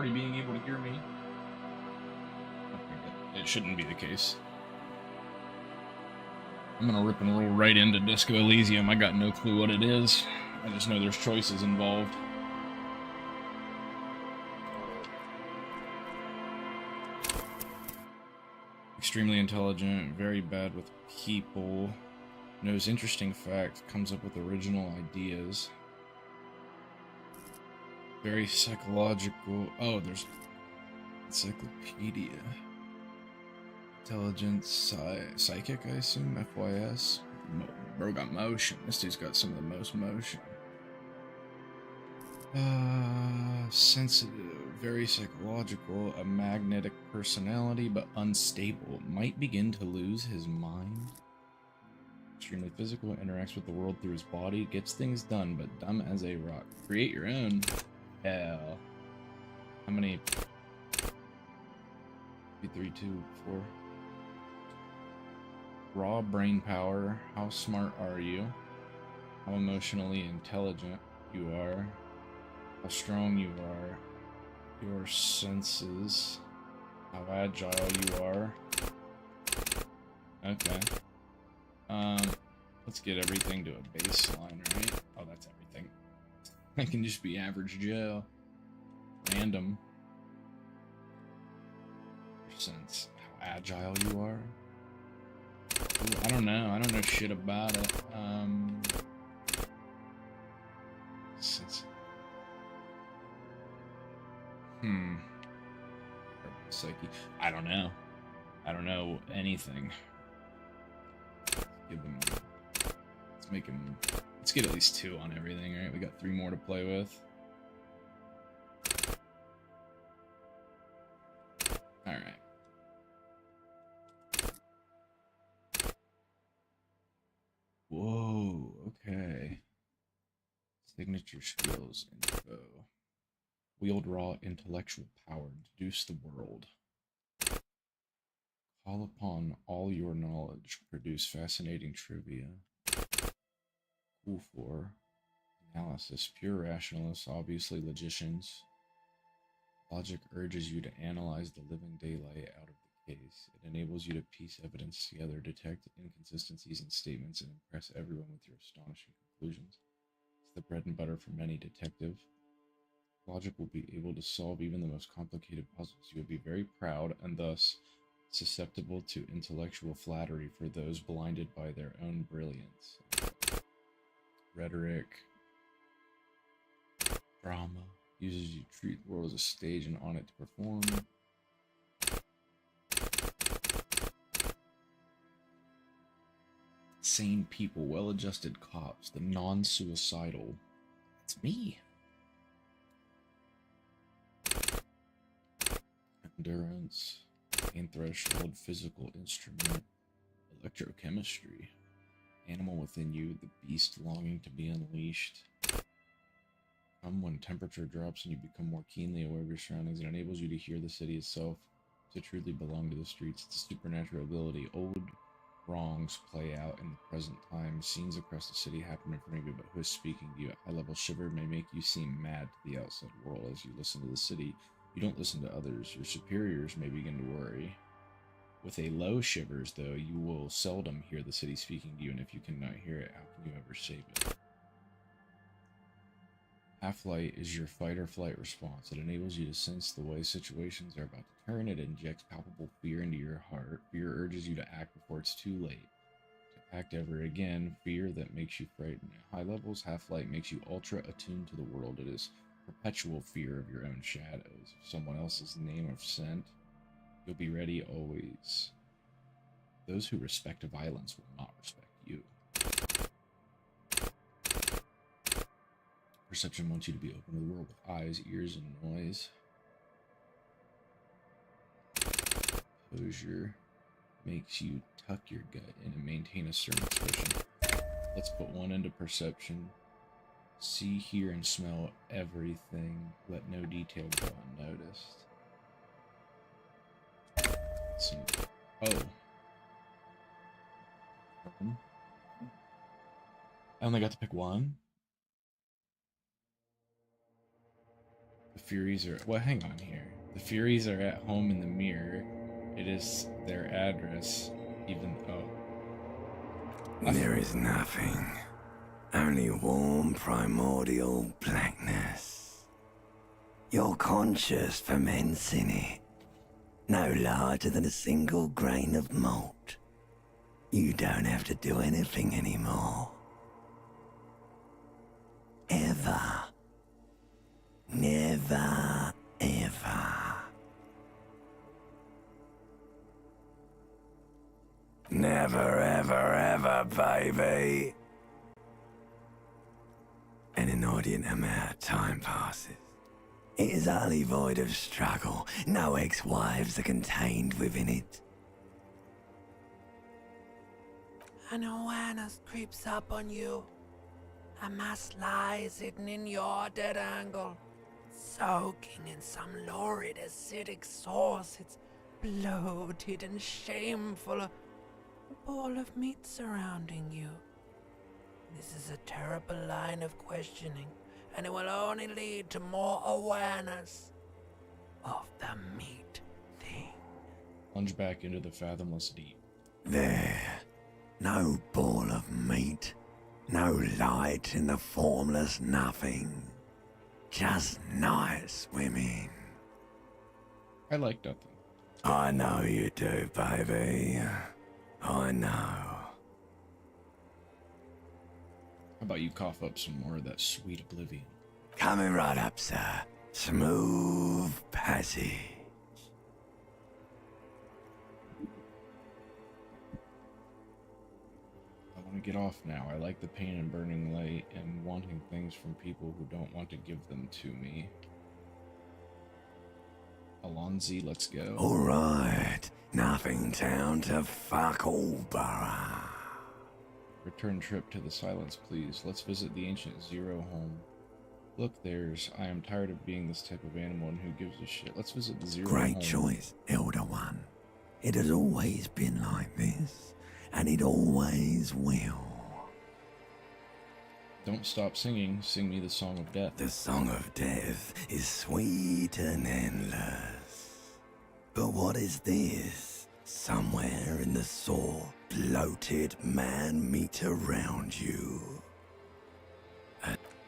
already being able to hear me. It shouldn't be the case. I'm gonna rip and roll right into Disco Elysium. I got no clue what it is. I just know there's choices involved. Extremely intelligent, very bad with people, knows interesting facts, comes up with original ideas. Very psychological. Oh, there's encyclopedia. Intelligence, psychic, I assume, FYS. Bro got motion. This dude's got some of the most motion. Sensitive, very psychological, a magnetic personality, but unstable. Might begin to lose his mind. Extremely physical, interacts with the world through his body, gets things done, but dumb as a rock. Create your own. Hell. How many? 3, 2, 4. Raw brain power. How smart are you? How emotionally intelligent you are. How strong you are. Your senses. How agile you are. Okay. Let's get everything to a baseline, right? Oh, that's everything. I can just be average Joe. Random. Your sense. How agile you are. Ooh, I don't know. I don't know shit about it. Since. Psyche. I don't know. I don't know anything. Give them. Let's make him. Let's get at least 2 on everything, right? We got 3 more to play with. Alright. Whoa, okay. Signature skills, info. Wield raw intellectual power, deduce the world. Call upon all your knowledge, produce fascinating trivia. Cool for analysis, pure rationalists, obviously logicians. Logic urges you to analyze the living daylight out of the case. It enables you to piece evidence together, detect inconsistencies in statements, and impress everyone with your astonishing conclusions. It's the bread and butter for many detectives. Logic will be able to solve even the most complicated puzzles. You will be very proud and thus susceptible to intellectual flattery for those blinded by their own brilliance. Rhetoric. Drama. Uses you treat the world as a stage and on it to perform. Sane people, well-adjusted cops, the non-suicidal. That's me. Endurance, pain threshold, physical instrument, electrochemistry, animal within you, the beast longing to be unleashed. Come when temperature drops and you become more keenly aware of your surroundings. It enables you to hear the city itself, to truly belong to the streets. It's a supernatural ability. Old wrongs play out in the present time. Scenes across the city happen in front of you, but who is speaking to you? A high-level shiver may make you seem mad to the outside world as you listen to the city. You don't listen to others. Your superiors may begin to worry. With a low shivers, though, you will seldom hear the city speaking to you, and if you cannot hear it, how can you ever save it? Half-light is your fight-or-flight response. It enables you to sense the way situations are about to turn. It injects palpable fear into your heart. Fear urges you to act before it's too late. To act ever again, fear that makes you frightened. At high levels, half-light makes you ultra-attuned to the world. It is perpetual fear of your own shadows, of someone else's name of scent. You'll be ready always. Those who respect violence will not respect you. Perception wants you to be open to the world with eyes, ears, and noise. Composure makes you tuck your gut in and maintain a certain expression. Let's put 1 into perception. See, hear, and smell everything. Let no detail go unnoticed. Let's see. Oh. I only got to pick 1? The Furies are... Well, hang on here. The Furies are at home in the mirror. It is their address, even There is nothing. Only warm primordial blackness. Your conscious ferments in it. No larger than a single grain of malt. You don't have to do anything anymore. Ever. Never, ever. Never, ever, ever, baby. An inordinate amount of time passes. It is utterly void of struggle. No ex-wives are contained within it. An awareness creeps up on you. A mass lies hidden in your dead angle, soaking in some lurid acidic sauce. It's bloated and shameful. A ball of meat surrounding you. This is a terrible line of questioning, and it will only lead to more awareness of the meat thing. plunge back into the fathomless deep. There. No ball of meat. No light in the formless nothing. Just night swimming. I like nothing. I know you do, baby. I know. How about you cough up some more of that sweet oblivion? Coming right up, sir. Smooth passage. I want to get off now. I like the pain and burning light and wanting things from people who don't want to give them to me. Alonzi, let's go. Alright. Nothing town to fuck all borough. Return trip to the silence, please. Let's visit the ancient Zero home. Look, I am tired of being this type of animal and who gives a shit. Let's visit the Zero home. Great choice, Elder One. It has always been like this, and it always will. Don't stop singing. Sing me the song of death. The song of death is sweet and endless. But what is this? Somewhere in the sore, bloated man meat around you.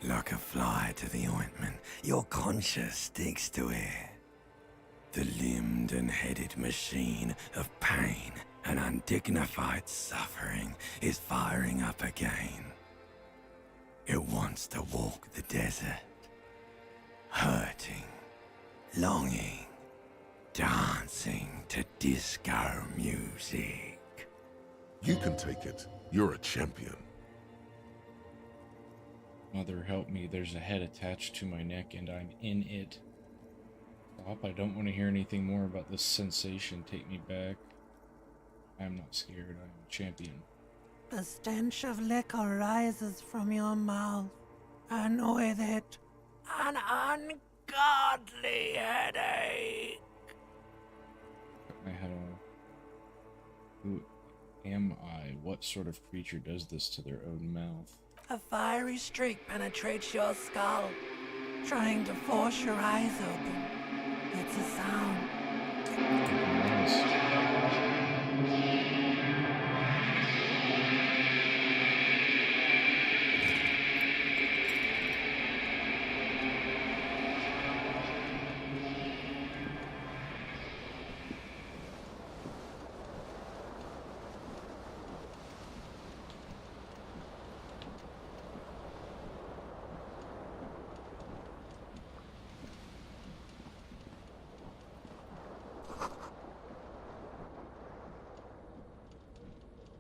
Like a fly to the ointment, your conscience sticks to it. The limbed and headed machine of pain and undignified suffering is firing up again. It wants to walk the desert, hurting, longing, dancing to disco music. You can take it. You're a champion. Mother, help me. There's a head attached to my neck and I'm in it. Stop. I don't want to hear anything more about this sensation. Take me back. I am not scared. I am a champion. The stench of liquor rises from your mouth, and with it, an ungodly headache. Cut my head off. Who am I? What sort of creature does this to their own mouth? A fiery streak penetrates your skull, trying to force your eyes open. It's a sound.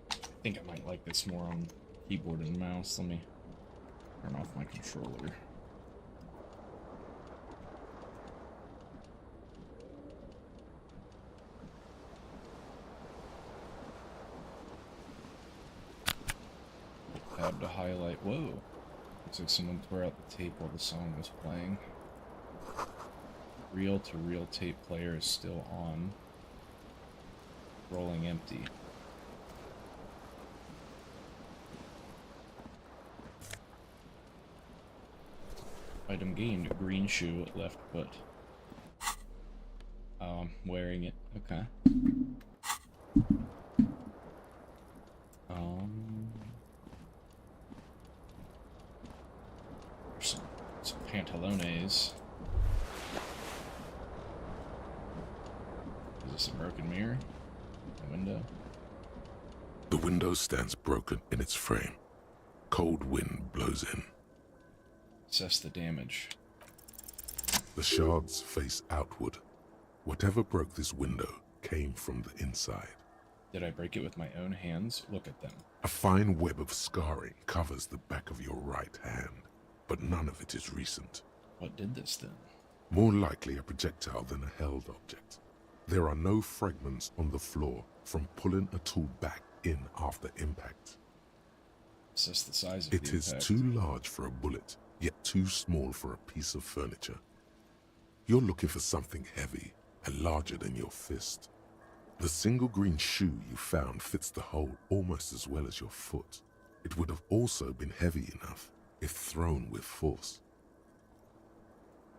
I think I might like this more on keyboard and mouse. Let me turn off my controller. Tab to highlight. Whoa. Looks like someone tore out the tape while the song was playing. Reel-to-reel tape player is still on. Rolling empty. Item gained, green shoe, left foot. wearing it. Okay. Some pantalones. Is this a broken mirror? A window? The window stands broken in its frame. Cold wind blows in. Assess the damage. The shards face outward. Whatever broke this window came from the inside. Did I break it with my own hands? Look at them. A fine web of scarring covers the back of your right hand, but none of it is recent. What did this then? More likely a projectile than a held object. There are no fragments on the floor from pulling a tool back in after impact. Assess the size of the It is impact. too large for a bullet, yet too small for a piece of furniture. You're looking for something heavy and larger than your fist. The single green shoe you found fits the hole almost as well as your foot. It would have also been heavy enough if thrown with force.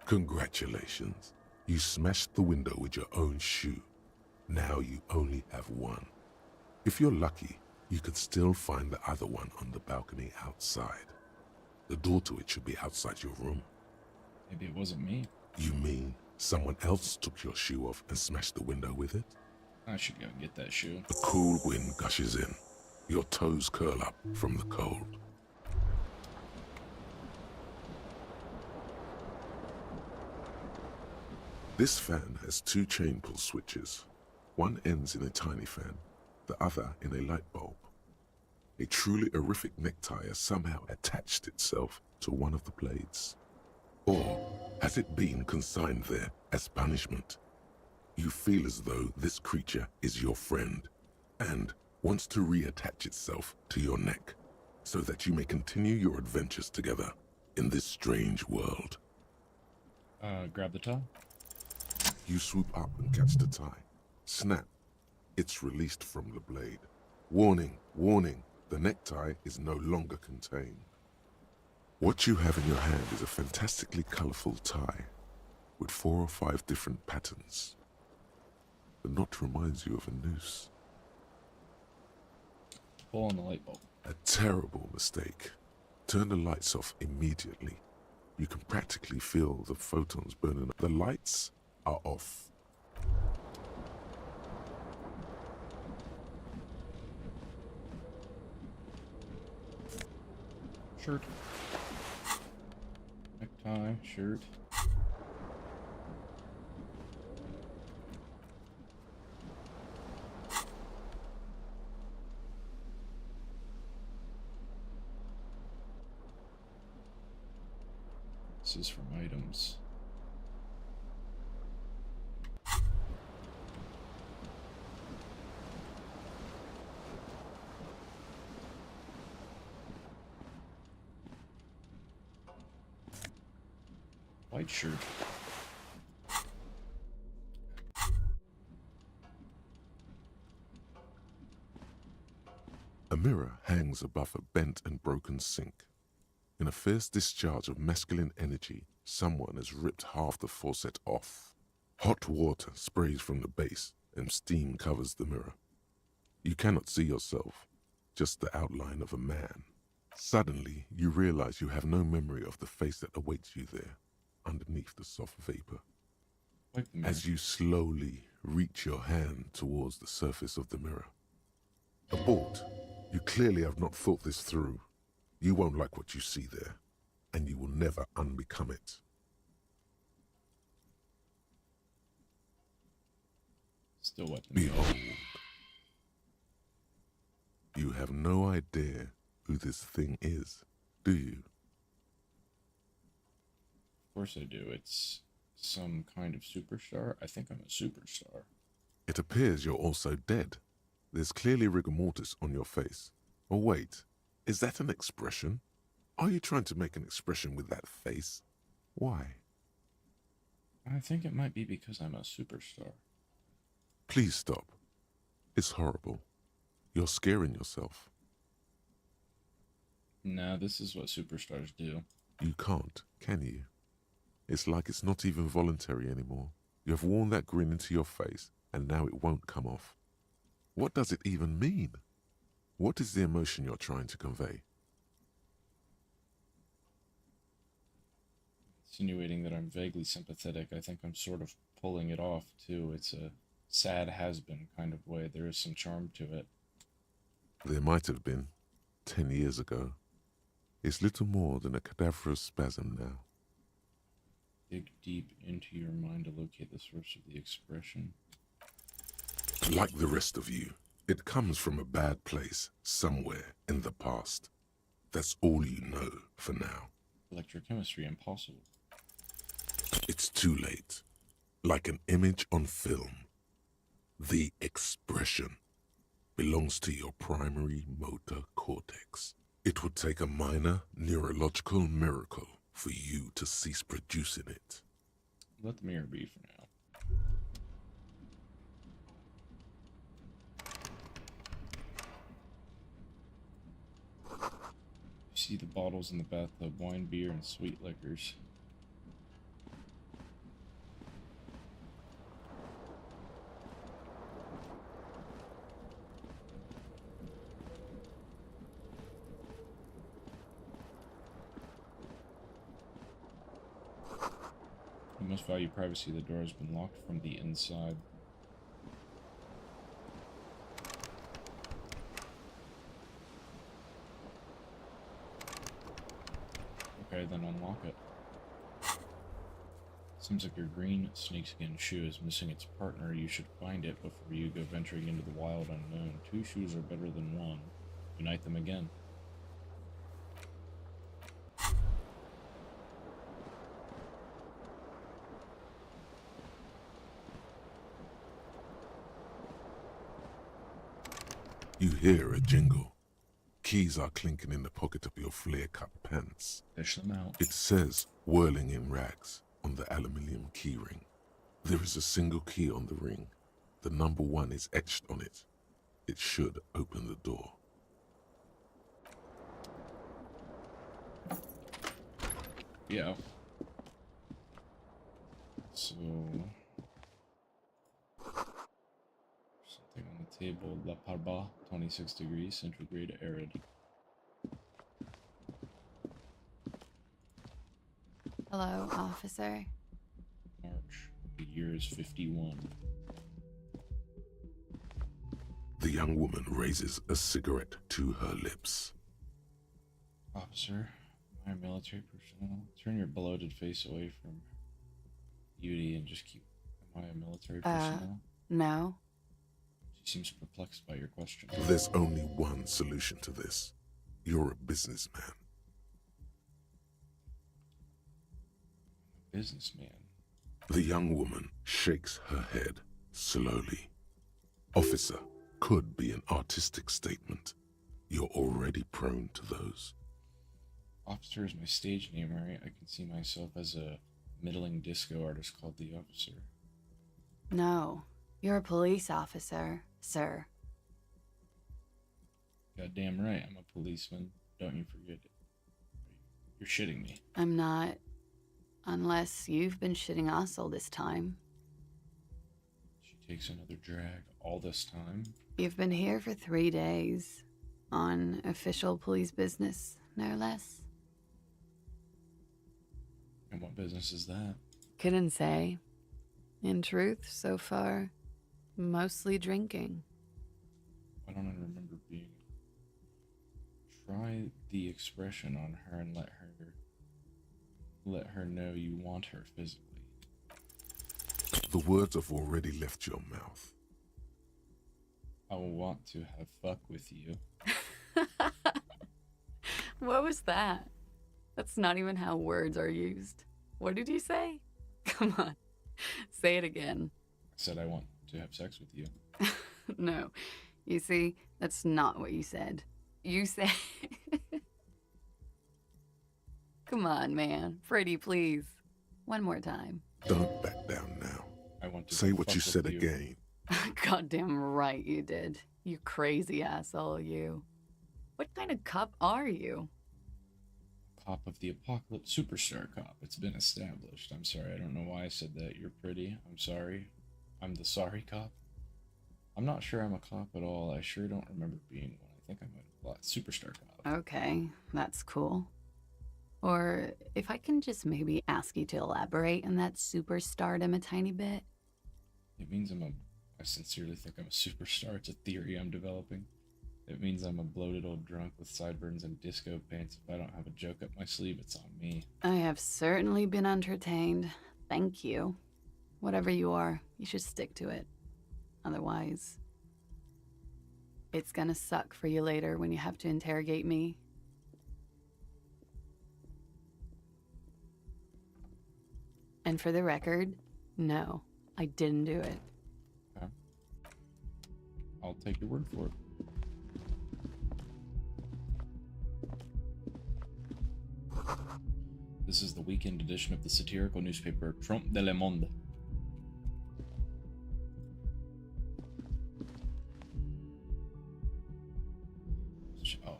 Congratulations. You smashed the window with your own shoe. Now you only have one. If you're lucky, you could still find the other one on the balcony outside. The door to it should be outside your room. Maybe it wasn't me. You mean someone else took your shoe off and smashed the window with it? I should go and get that shoe. A cool wind gushes in. Your toes curl up from the cold. This fan has two chain pull switches. One ends in a tiny fan, the other in a light bulb. A truly horrific necktie has somehow attached itself to one of the blades. Or has it been consigned there as punishment? You feel as though this creature is your friend and wants to reattach itself to your neck so that you may continue your adventures together in this strange world. Grab the tie. You swoop up and catch the tie. Snap. It's released from the blade. Warning, warning, the necktie is no longer contained. What you have in your hand is a fantastically colorful tie with 4 or 5 different patterns. The knot reminds you of a noose. Pull on the light bulb. A terrible mistake. Turn the lights off immediately. You can practically feel the photons burning up. The lights are off. Shirt. Necktie, shirt. This is from items. White shirt. A mirror hangs above a bent and broken sink. In a fierce discharge of masculine energy, someone has ripped half the faucet off. Hot water sprays from the base and steam covers the mirror. You cannot see yourself, just the outline of a man. Suddenly, you realize you have no memory of the face that awaits you there, underneath the soft vapor. Wipe the mirror. As you slowly reach your hand towards the surface of the mirror. Abort. You clearly have not thought this through. You won't like what you see there, and you will never unbecome it. Still wet the mirror. Behold. You have no idea who this thing is, do you? Of course I do. It's some kind of superstar. I think I'm a superstar. It appears you're also dead. There's clearly rigor mortis on your face. Oh wait, is that an expression? Are you trying to make an expression with that face? Why? I think it might be because I'm a superstar. Please stop. It's horrible. You're scaring yourself. No, this is what superstars do. You can't, can you? It's like it's not even voluntary anymore. You have worn that grin into your face, and now it won't come off. What does it even mean? What is the emotion you're trying to convey? Insinuating that I'm vaguely sympathetic. I think I'm sort of pulling it off, too. It's a sad has-been kind of way. There is some charm to it. There might have been, 10 years ago. It's little more than a cadaverous spasm now. Dig deep into your mind to locate the source of the expression. Like the rest of you, it comes from a bad place, somewhere in the past. That's all you know for now. Electrochemistry, impossible. It's too late. Like an image on film. The expression belongs to your primary motor cortex. It would take a minor neurological miracle for you to cease producing it. Let the mirror be for now. You see the bottles in the bathtub, wine, beer, and sweet liquors. You must value privacy. The door has been locked from the inside. Okay, then unlock it. Seems like your green snakeskin shoe is missing its partner. You should find it before you go venturing into the wild unknown. 2 shoes are better than 1. Unite them again. You hear a jingle. Keys are clinking in the pocket of your flare-cut pants. Fish them out. It says, whirling in rags, on the aluminium keyring. There is a single key on the ring. The number 1 is etched on it. It should open the door. Yeah. So... something on the table. La Parba, 26 degrees, centigrade, arid. Hello, officer. March. The year is 51. The young woman raises a cigarette to her lips. Officer, am I military personnel? Turn your bloated face away from beauty and just keep... Am I a military personnel? No. She seems perplexed by your question. There's only one solution to this. You're a businessman. Businessman. The young woman shakes her head slowly. Officer could be an artistic statement. You're already prone to those. Officer is my stage name, right? I can see myself as a middling disco artist called The Officer. No. You're a police officer, sir. Goddamn right, I'm a policeman. Don't you forget it. You're shitting me. I'm not. Unless you've been shitting us all this time. She takes another drag all this time. You've been here for 3 days. On official police business, no less. And what business is that? Couldn't say. In truth, so far, mostly drinking. Why don't I remember being... Try the expression on her and let her know you want her physically. The words have already left your mouth. I will want to have fuck with you. What was that? That's not even how words are used. What did you say? Come on, say it again. I said I want to have sex with you. No, you see, that's not what you said. You said... Come on, man. Pretty, please. One more time. Don't back down now. I want to Say what fuck you with said you. again. Goddamn right you did. You crazy asshole, you. What kind of cup are you? cop of the Apocalypse, Superstar Cop. It's been established. I'm sorry, I don't know why I said that. You're pretty. I'm sorry. I'm the sorry cop. I'm not sure I'm a cop at all. I sure don't remember being one. I think I might have lost. Superstar Cop. Okay, that's cool. Or if I can just maybe ask you to elaborate on that superstardom a tiny bit. It means I sincerely think I'm a superstar. It's a theory I'm developing. It means I'm a bloated old drunk with sideburns and disco pants. If I don't have a joke up my sleeve, it's on me. I have certainly been entertained. Thank you. Whatever you are, you should stick to it. Otherwise, it's gonna suck for you later when you have to interrogate me. And for the record, no, I didn't do it. Okay. I'll take your word for it. This is the weekend edition of the satirical newspaper Trompe de Le Monde. Oh.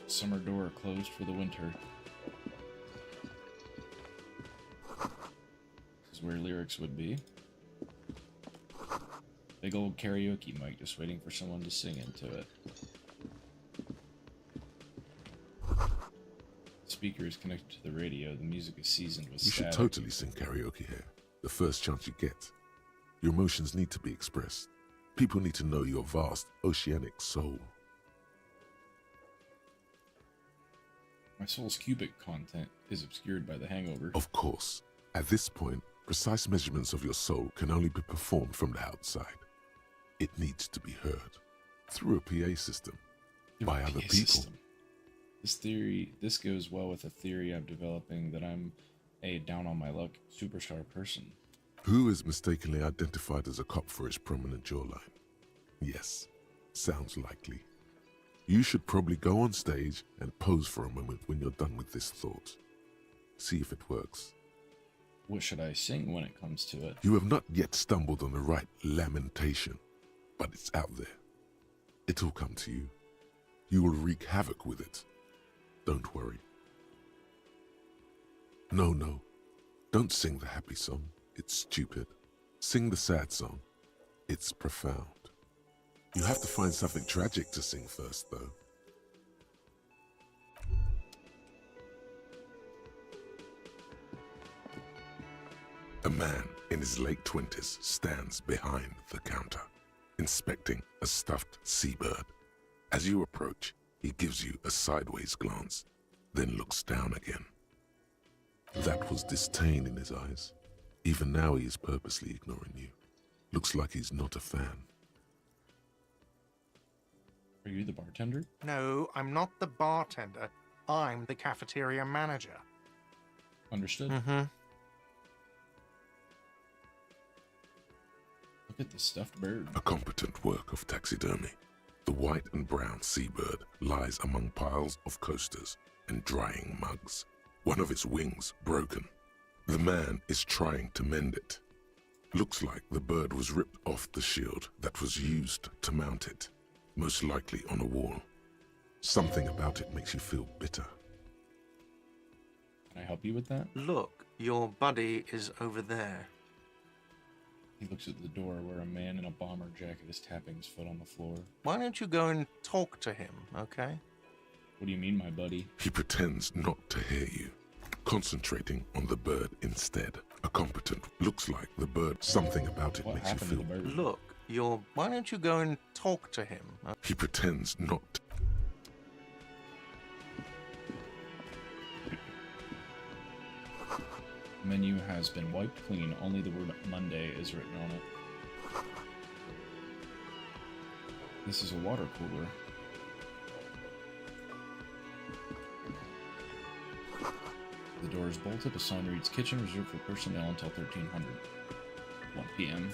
Summer door closed for the winter. This is where lyrics would be. Big old karaoke mic just waiting for someone to sing into it. The speaker is connected to the radio. The music is seasoned with You should static. totally sing karaoke here, the first chance you get. Your emotions need to be expressed. People need to know your vast, oceanic soul. My soul's cubic content is obscured by the hangover. Of course, at this point, precise measurements of your soul can only be performed from the outside. It needs to be heard through a PA system by PA other people. system. This goes well with a theory I'm developing that I'm a down on my luck superstar person. Who is mistakenly identified as a cop for his prominent jawline? Yes, sounds likely. You should probably go on stage and pose for a moment when you're done with this thought. See if it works. What should I sing when it comes to it? You have not yet stumbled on the right lamentation, but it's out there. It'll come to you. You will wreak havoc with it. Don't worry. No. Don't sing the happy song. It's stupid. Sing the sad song. It's profound. You have to find something tragic to sing first, though. A man in his late 20s stands behind the counter, inspecting a stuffed seabird. As you approach, he gives you a sideways glance, then looks down again. That was disdain in his eyes. Even now he is purposely ignoring you. Looks like he's not a fan. Are you the bartender? No, I'm not the bartender. I'm the cafeteria manager. Understood. Mm-hmm. Look at the stuffed bird. A competent work of taxidermy. The white and brown seabird lies among piles of coasters and drying mugs. One of its wings broken. The man is trying to mend it. Looks like the bird was ripped off the shield that was used to mount it, most likely on a wall. Something about it makes you feel bitter. Can I help you with that? Look, your buddy is over there. He looks at the door where a man in a bomber jacket is tapping his foot on the floor. Why don't you go and talk to him, okay? What do you mean, my buddy? He pretends not to hear you, concentrating on the bird instead. A competent looks like the bird. Something about it What makes you happened to feel. the bird? Look, why don't you go and talk to him? He pretends not to. The menu has been wiped clean. Only the word Monday is written on it. This is a water cooler. The door is bolted. A sign reads kitchen reserved for personnel until 1300. 1 p.m.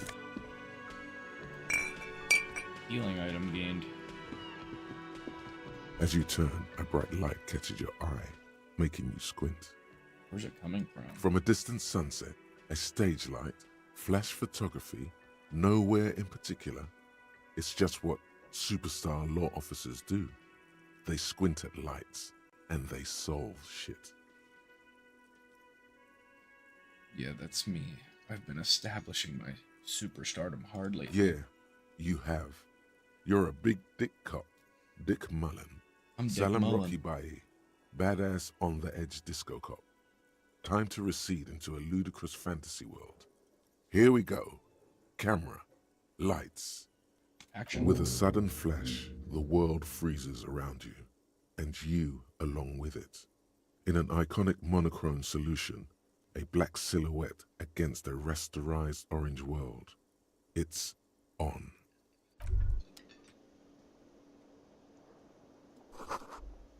Healing item gained. As you turn, a bright light catches your eye, making you squint. Where's it coming from? From a distant sunset, a stage light, flash photography, nowhere in particular. It's just what superstar law officers do. They squint at lights, and they solve shit. Yeah, that's me. I've been establishing my superstardom hard lately. Yeah, you have. You're a big dick cop, Dick Mullen. I'm Dick Salam Mullen. Rocky Baye, badass on-the-edge disco cop. Time to recede into a ludicrous fantasy world. Here we go. Camera, lights. Action. With a sudden flash, the world freezes around you, and you along with it. In an iconic monochrome solution, a black silhouette against a rasterized orange world. It's on.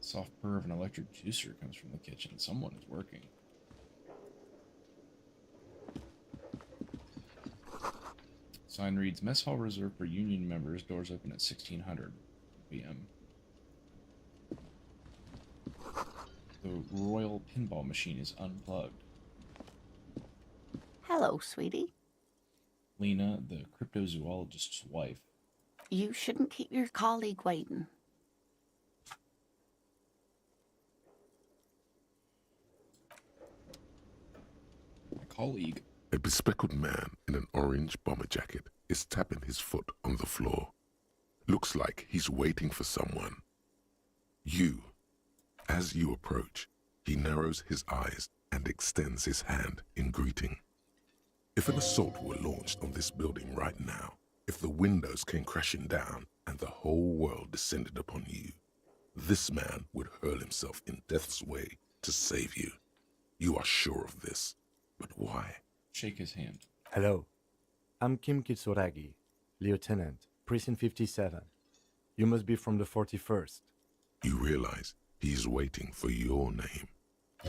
Soft purr of an electric juicer comes from the kitchen. Someone is working. Sign reads, Mess Hall reserved for union members. Doors open at 1600 p.m. The Royal Pinball machine is unplugged. Hello, sweetie. Lena, the cryptozoologist's wife. You shouldn't keep your colleague waiting. My colleague. A bespectacled man in an orange bomber jacket is tapping his foot on the floor. Looks like he's waiting for someone. As you approach, he narrows his eyes and extends his hand in greeting. If an assault were launched on this building right now, if the windows came crashing down and the whole world descended upon you, this man would hurl himself in death's way to save you. You are sure of this, but why? Shake his hand. Hello, I'm Kim Kitsuragi, Lieutenant, Precinct 57. You must be from the 41st. You realize he's waiting for your name.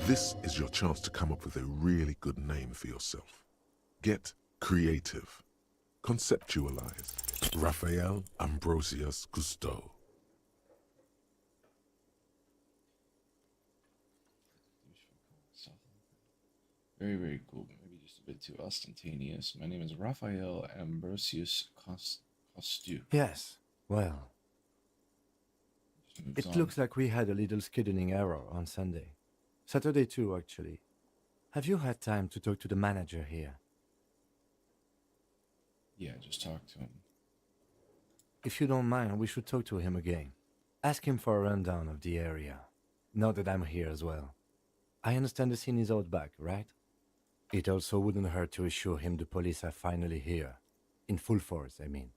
This is your chance to come up with a really good name for yourself. Get creative. Conceptualize. Raphael Ambrosius Cousteau. Very, very cool, but maybe just a bit too ostentatious. My name is Raphael Ambrosius Cousteau. Yes, well, Just moves it on. looks like we had a little scheduling error on Sunday. Saturday too, actually. Have you had time to talk to the manager here? Yeah, just talk to him. If you don't mind, we should talk to him again. Ask him for a rundown of the area. Now that I'm here as well. I understand the scene is out back, right? It also wouldn't hurt to assure him the police are finally here. In full force, I mean.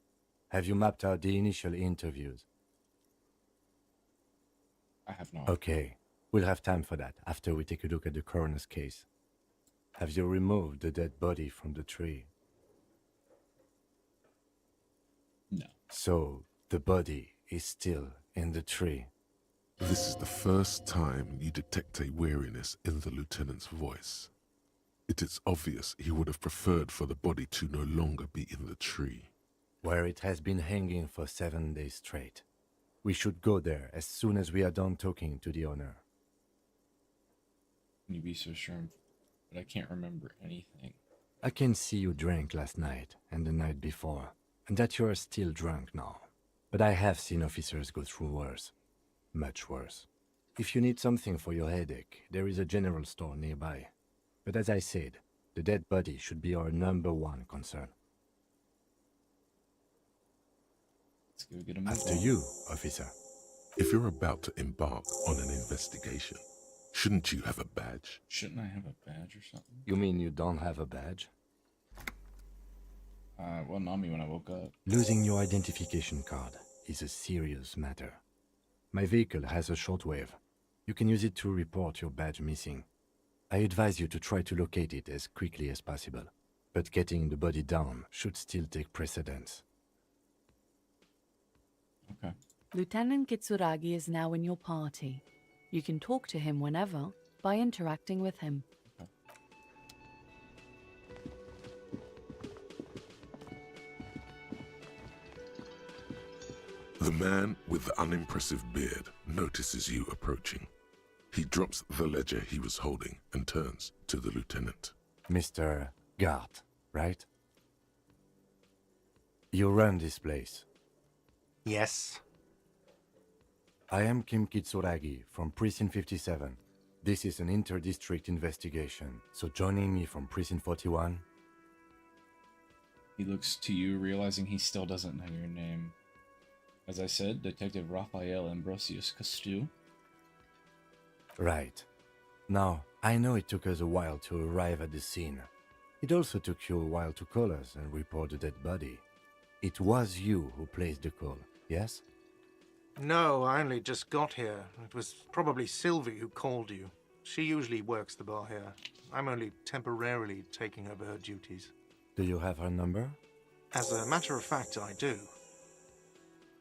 Have you mapped out the initial interviews? I have not. Okay, we'll have time for that after we take a look at the coroner's case. Have you removed the dead body from the tree? No. So, the body is still in the tree. This is the first time you detect a weariness in the lieutenant's voice. It is obvious he would have preferred for the body to no longer be in the tree. Where it has been hanging for 7 days straight. We should go there as soon as we are done talking to the owner. Can you be so sure? But I can't remember anything. I can see you drank last night and the night before, and that you are still drunk now. But I have seen officers go through worse. Much worse. If you need something for your headache, there is a general store nearby. But as I said, the dead body should be our #1 concern. Let's go get him. After you, officer. If you're about to embark on an investigation, shouldn't you have a badge? Shouldn't I have a badge or something? You mean you don't have a badge? Wasn't on me when I woke up. Losing your identification card is a serious matter. My vehicle has a shortwave. You can use it to report your badge missing. I advise you to try to locate it as quickly as possible, but getting the body down should still take precedence. Okay. Lieutenant Kitsuragi is now in your party. You can talk to him whenever by interacting with him. The man with the unimpressive beard notices you approaching. He drops the ledger he was holding and turns to the lieutenant. Mr. Gart, right? You run this place. Yes. I am Kim Kitsuragi from Precinct 57. This is an inter-district investigation, so joining me from Precinct 41... He looks to you, realizing he still doesn't know your name. As I said, Detective Raphael Ambrosius Castillo. Right. Now, I know it took us a while to arrive at the scene. It also took you a while to call us and report the dead body. It was you who placed the call, yes? No, I only just got here. It was probably Sylvie who called you. She usually works the bar here. I'm only temporarily taking over her duties. Do you have her number? As a matter of fact, I do.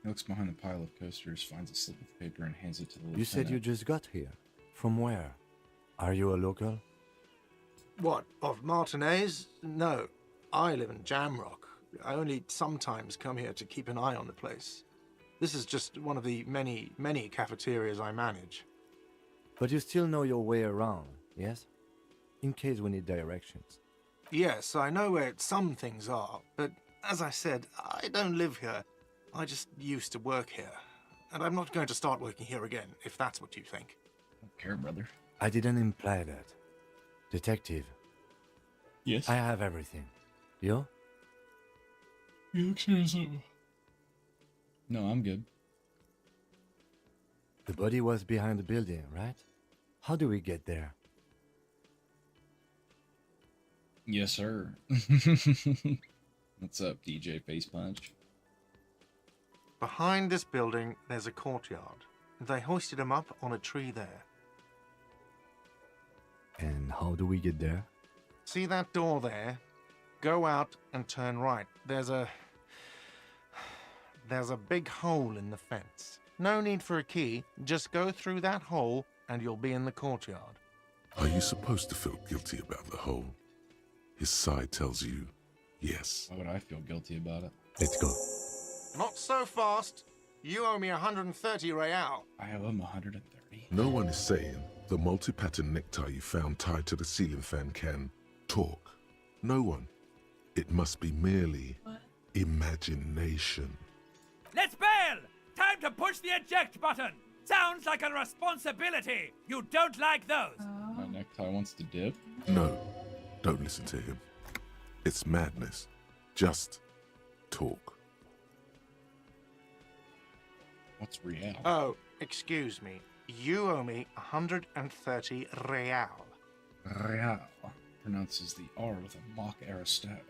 He looks behind the pile of coasters, finds a slip of paper, and hands it to the lieutenant. You said you just got here. From where? Are you a local? What, of Martinez? No, I live in Jamrock. I only sometimes come here to keep an eye on the place. This is just one of the many, many cafeterias I manage. But you still know your way around, yes? In case we need directions. Yes, I know where some things are, but as I said, I don't live here. I just used to work here. And I'm not going to start working here again, if that's what you think. I don't care, brother. I didn't imply that. Detective, Yes? I have everything. You? He looks here as No, I'm good. The body was behind the building, right? How do we get there? Yes, sir. What's up, DJ Face Punch? Behind this building, there's a courtyard. They hoisted him up on a tree there. And how do we get there? See that door there? Go out and turn right. There's a big hole in the fence. No need for a key. Just go through that hole and you'll be in the courtyard. Are you supposed to feel guilty about the hole? His side tells you yes. Why would I feel guilty about it? Let's go. Not so fast. You owe me 130 real. I owe him 130. No one is saying the multi-pattern necktie you found tied to the ceiling fan can talk. No one. It must be merely imagination. Let's bail! Time to push the eject button! Sounds like a responsibility! You don't like those! My necktie wants to dip. No, don't listen to him. It's madness. Just talk. What's real? Oh, excuse me. You owe me 130 real. Real. Pronounces the R with a mock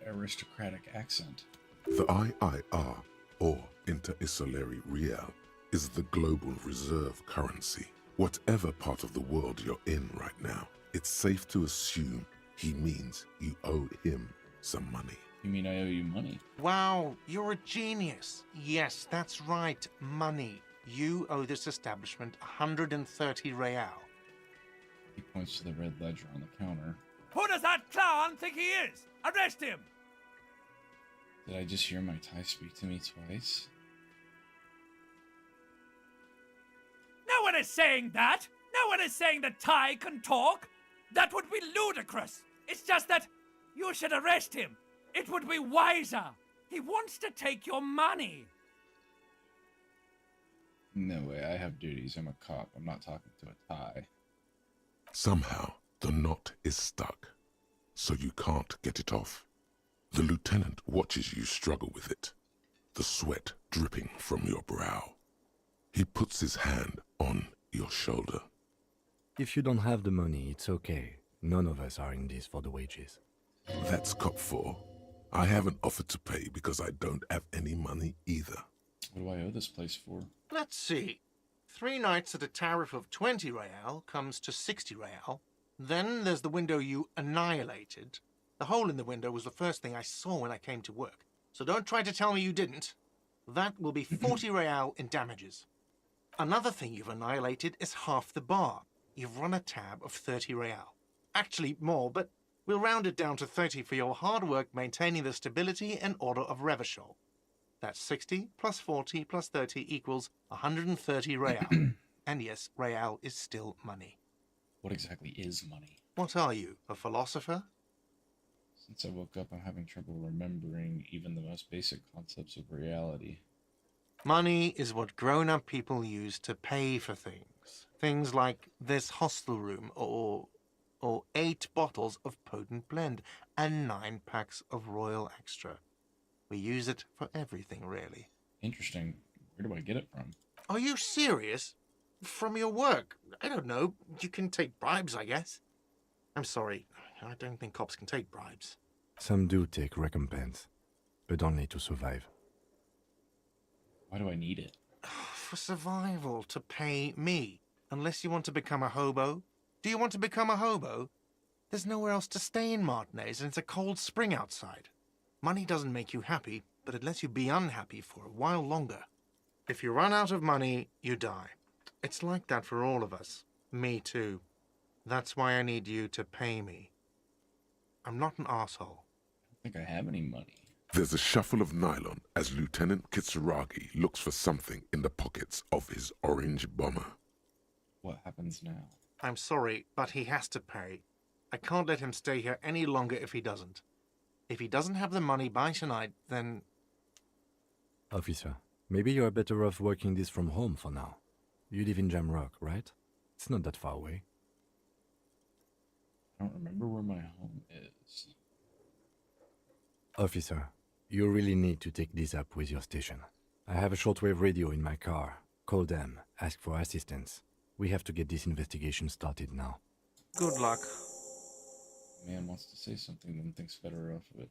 aristocratic accent. The IIR, or Inter-Isolary Real, is the global reserve currency. Whatever part of the world you're in right now, it's safe to assume he means you owe him some money. You mean I owe you money? Wow, you're a genius. Yes, that's right, money. You owe this establishment 130 real. He points to the red ledger on the counter. Who does that clown think he is? Arrest him! Did I just hear my tie speak to me twice? No one is saying that! No one is saying that Ty can talk! That would be ludicrous! It's just that you should arrest him! It would be wiser! He wants to take your money! No way, I have duties. I'm a cop. I'm not talking to a tie. Somehow, the knot is stuck, so you can't get it off. The lieutenant watches you struggle with it, the sweat dripping from your brow. He puts his hand on your shoulder. If you don't have the money, it's okay. None of us are in this for the wages. That's cop 4. I haven't offered to pay because I don't have any money either. What do I owe this place for? Let's see. 3 nights at a tariff of 20 real comes to 60 real. Then there's the window you annihilated. The hole in the window was the first thing I saw when I came to work. So don't try to tell me you didn't. That will be 40 real in damages. Another thing you've annihilated is half the bar. You've run a tab of 30 real. Actually more, but we'll round it down to 30 for your hard work maintaining the stability and order of Revachol. That's 60 plus 40 plus 30 equals 130 real. And yes, real is still money. What exactly is money? What are you, a philosopher? Since I woke up, I'm having trouble remembering even the most basic concepts of reality. Money is what grown-up people use to pay for things. Things like this hostel room, or 8 bottles of potent blend, and 9 packs of Royal Extra. We use it for everything, really. Interesting. Where do I get it from? Are you serious? From your work? I don't know. You can take bribes, I guess. I'm sorry. I don't think cops can take bribes. Some do take recompense, but only to survive. Why do I need it? For survival, to pay me. Unless you want to become a hobo. Do you want to become a hobo? There's nowhere else to stay in Martinez, and it's a cold spring outside. Money doesn't make you happy, but it lets you be unhappy for a while longer. If you run out of money, you die. It's like that for all of us. Me too. That's why I need you to pay me. I'm not an asshole. I don't think I have any money. There's a shuffle of nylon as Lieutenant Kitsuragi looks for something in the pockets of his orange bomber. What happens now? I'm sorry, but he has to pay. I can't let him stay here any longer if he doesn't. If he doesn't have the money by tonight, then... Officer, maybe you're better off working this from home for now. You live in Jamrock, right? It's not that far away. I don't remember where my home is. Officer, you really need to take this up with your station. I have a shortwave radio in my car. Call them, ask for assistance. We have to get this investigation started now. Good luck. Man wants to say something, then thinks better of it.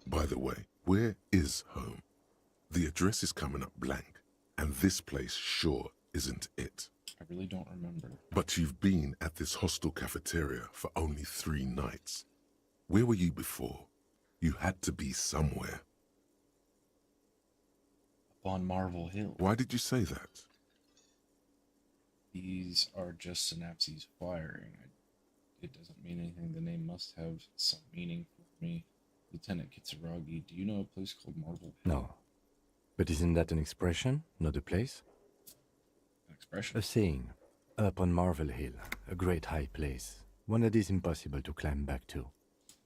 By the way, where is home? The address is coming up blank, and this place sure isn't it. I really don't remember. But you've been at this hostel cafeteria for only 3 nights. Where were you before? You had to be somewhere. Up on Marvel Hill. Why did you say that? These are just synapses firing. It doesn't mean anything. The name must have some meaning for me. Lieutenant Kitsuragi, do you know a place called Marvel Hill? No. But isn't that an expression, not a place? An expression? A saying. Up on Marvel Hill, a great high place. One that is impossible to climb back to.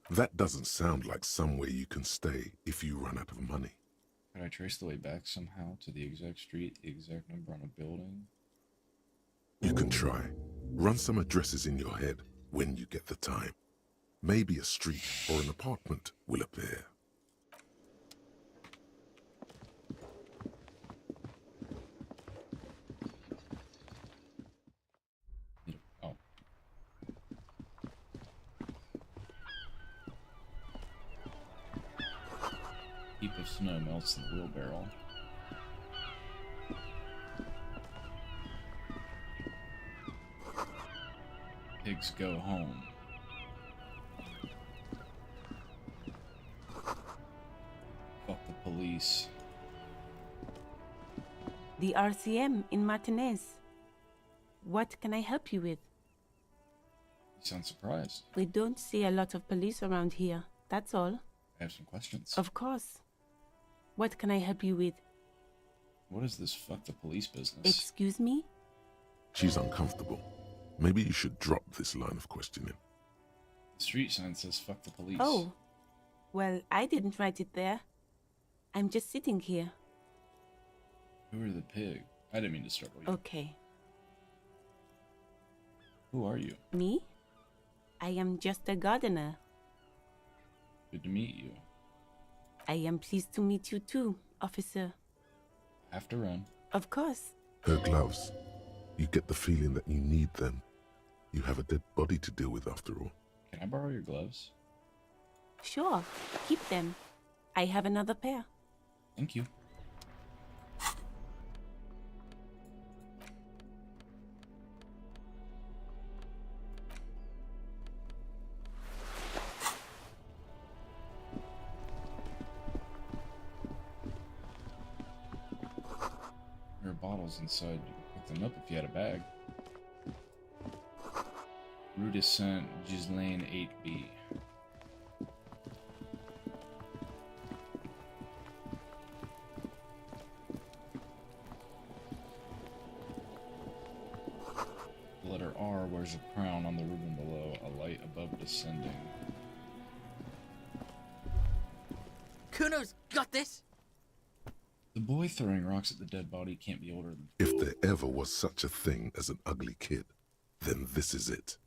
That doesn't sound like somewhere you can stay if you run out of money. Could I trace the way back somehow to the exact street, the exact number on a building? You can try. Run some addresses in your head when you get the time. Maybe a street or an apartment will appear. Oh. Heap of snow melts in the wheelbarrow. Pigs go home. Fuck the police. The RCM in Martinez. What can I help you with? You sound surprised. We don't see a lot of police around here, that's all. I have some questions. Of course. What can I help you with? What is this fuck the police business? Excuse me? She's uncomfortable. Maybe you should drop this line of questioning. The street sign says fuck the police. Oh. Well, I didn't write it there. I'm just sitting here. Who are the pig? I didn't mean to startle you. Okay. Who are you? Me? I am just a gardener. Good to meet you. I am pleased to meet you too, officer. I have to run. Of course. Her gloves. You get the feeling that you need them. You have a dead body to deal with after all. Can I borrow your gloves? Sure. Keep them. I have another pair. Thank you. There are bottles inside. You could pick them up if you had a bag. Rue de Saint Ghislaine 8B. There's a crown on the ribbon below, a light above descending. Kuno's got this. The boy throwing rocks at the dead body can't be older than... If there ever was such a thing as an ugly kid, then this is it.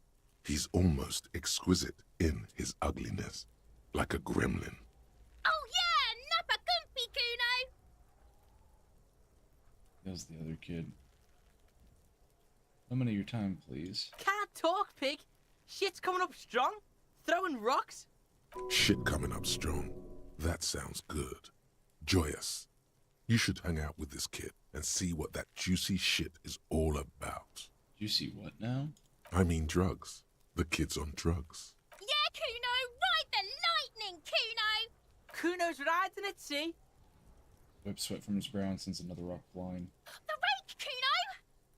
He's almost exquisite in his ugliness, like a gremlin. Oh yeah, Nappa Gumpy, Kuno! Yells the other kid. A minute of your time, please. Can't talk, pig. Shit's coming up strong. Throwing rocks. Shit coming up strong. That sounds good. Joyous. You should hang out with this kid and see what that juicy shit is all about. Juicy what now? I mean drugs. The kid's on drugs. Yeah, Kuno, ride the lightning, Kuno! Kuno's riding it, see? Wipes sweat from his brow and sends another rock flying. The rake, Kuno!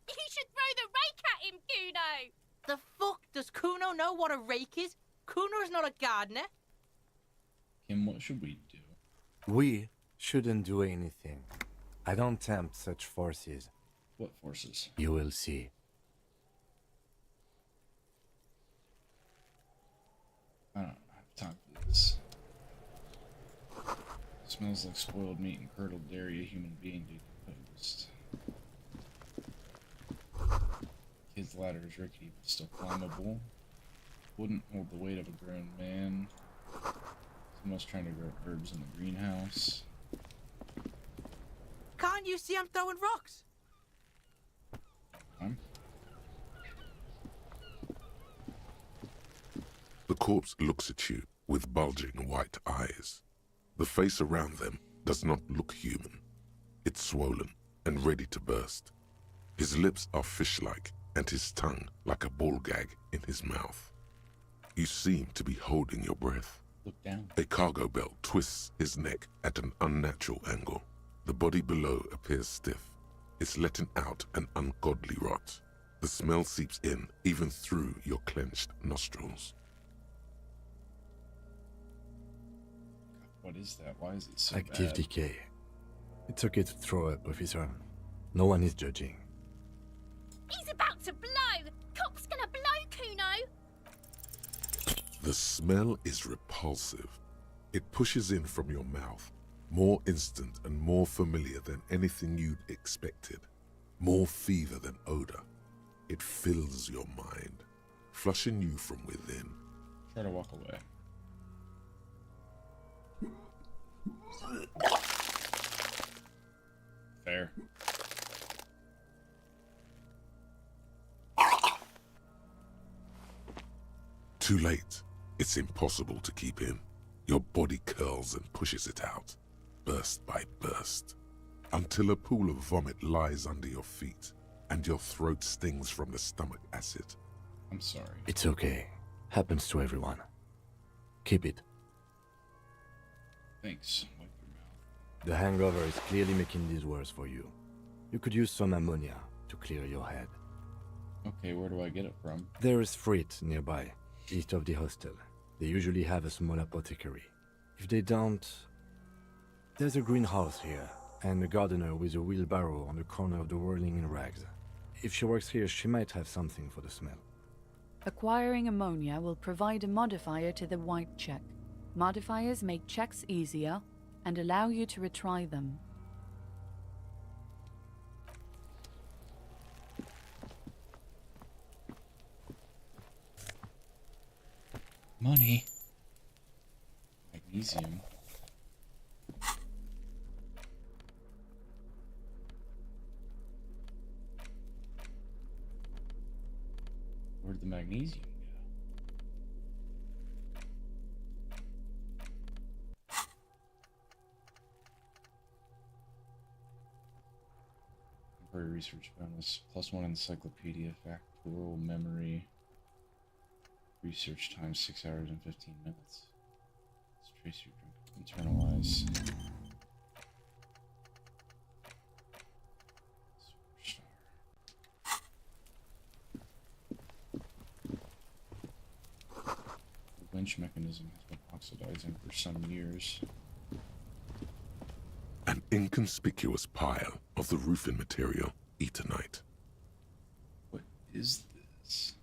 You should throw the rake at him, Kuno! The fuck does Kuno know what a rake is? Kuno's not a gardener. Kim, what should we do? We shouldn't do anything. I don't tempt such forces. What forces? You will see. I don't have time for this. Smells like spoiled meat and curdled dairy, a human being decomposed. Kid's ladder is rickety but still climbable. Wouldn't hold the weight of a grown man. Someone's trying to grow herbs in the greenhouse. Can't you see I'm throwing rocks? The corpse looks at you with bulging white eyes. The face around them does not look human. It's swollen and ready to burst. His lips are fish-like and his tongue like a ball gag in his mouth. You seem to be holding your breath. Look down. A cargo belt twists his neck at an unnatural angle. The body below appears stiff. It's letting out an ungodly rot. The smell seeps in even through your clenched nostrils. What is that? Why is it so Active bad? decay. It's okay to throw up, officer. No one is judging. He's about to blow! Cop's gonna blow, Kuno! The smell is repulsive. It pushes in from your mouth, more instant and more familiar than anything you'd expected. More fever than odor. It fills your mind, flushing you from within. Try to walk away. Fair. Too late. It's impossible to keep in. Your body curls and pushes it out, burst by burst, until a pool of vomit lies under your feet and your throat stings from the stomach acid. I'm sorry. It's okay. Happens to everyone. Keep it. Thanks. Wipe your mouth. The hangover is clearly making this worse for you. You could use some ammonia to clear your head. Okay, where do I get it from? There is Frit nearby, east of the hostel. They usually have a small apothecary. If they don't, there's a greenhouse here, and a gardener with a wheelbarrow on the corner of the whirling in rags. If she works here, she might have something for the smell. Acquiring ammonia will provide a modifier to the white check. Modifiers make checks easier and allow you to retry them. Money. Magnesium. Where'd the magnesium go? Temporary research bonus. +1 encyclopedia, factual memory. Research time 6 hours and 15 minutes. Let's trace your drink. Internalize. Superstar. The winch mechanism has been oxidizing for some years. An inconspicuous pile of the roofing material, eternite. What is this?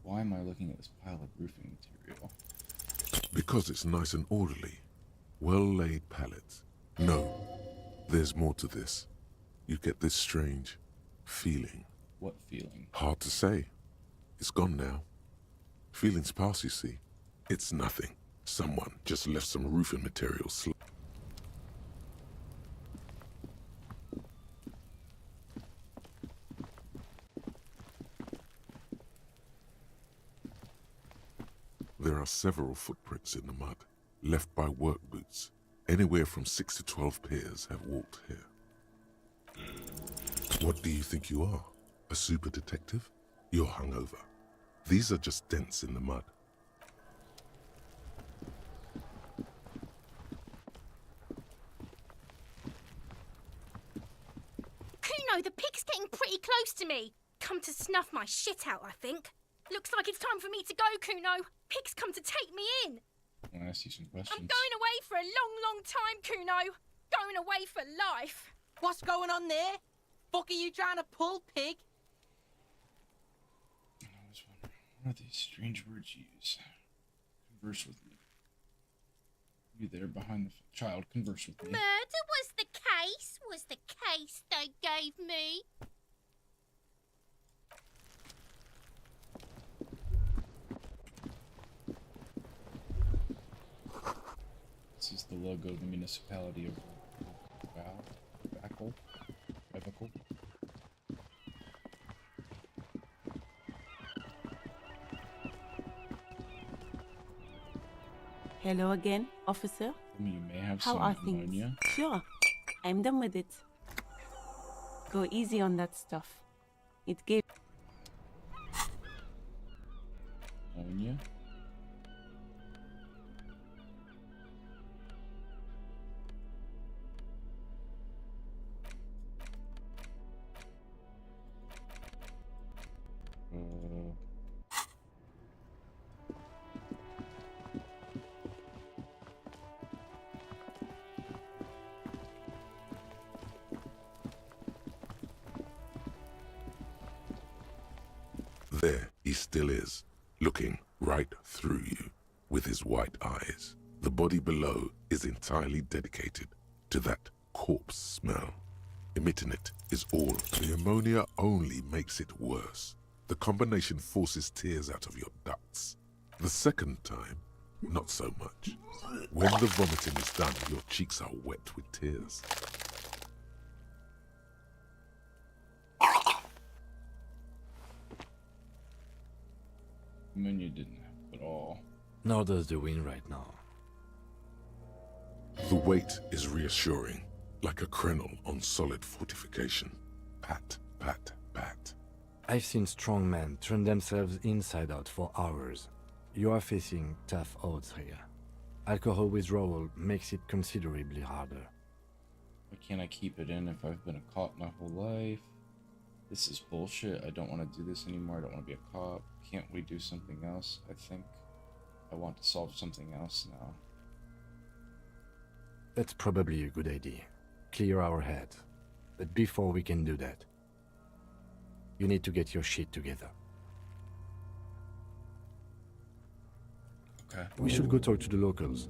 Why am I looking at this pile of roofing material? Because it's nice and orderly. Well-laid pallets. No, there's more to this. You get this strange feeling. What feeling? Hard to say. It's gone now. Feelings pass, you see. It's nothing. Someone just left some roofing materials. There are several footprints in the mud, left by work boots. Anywhere from 6 to 12 pairs have walked here. What do you think you are? A super detective? You're hungover. These are just dents in the mud. Kuno, the pig's getting pretty close to me. Come to snuff my shit out, I think. Looks like it's time for me to go, Kuno. Pig's come to take me in. I want to ask you some questions. I'm going away for a long, long time, Kuno. Going away for life. What's going on there? Fuck are you trying to pull, pig? I was wondering, what are these strange words you use? Converse with me. You there behind the child, converse with me. Murder was the case they gave me. This is the logo of the municipality of Backle. Hello again, officer. You may have How some are pneumonia. things? Sure, I'm done with it. Go easy on that stuff. It gave... Pneumonia. There he still is, looking right through you with his white eyes. The body below is entirely dedicated to that corpse smell. Emitting it is all. The ammonia only makes it worse. The combination forces tears out of your ducts. The second time, not so much. When the vomiting is done, your cheeks are wet with tears. Pneumonia didn't help at all. Nor does the wind right now. The weight is reassuring, like a crenel on solid fortification. Pat, pat, pat. I've seen strong men turn themselves inside out for hours. You are facing tough odds here. Alcohol withdrawal makes it considerably harder. Why can't I keep it in if I've been a cop my whole life? This is bullshit. I don't want to do this anymore. I don't want to be a cop. Can't we do something else? I think I want to solve something else now. That's probably a good idea. Clear our head. But before we can do that, you need to get your shit together. Okay. We should go talk to the locals.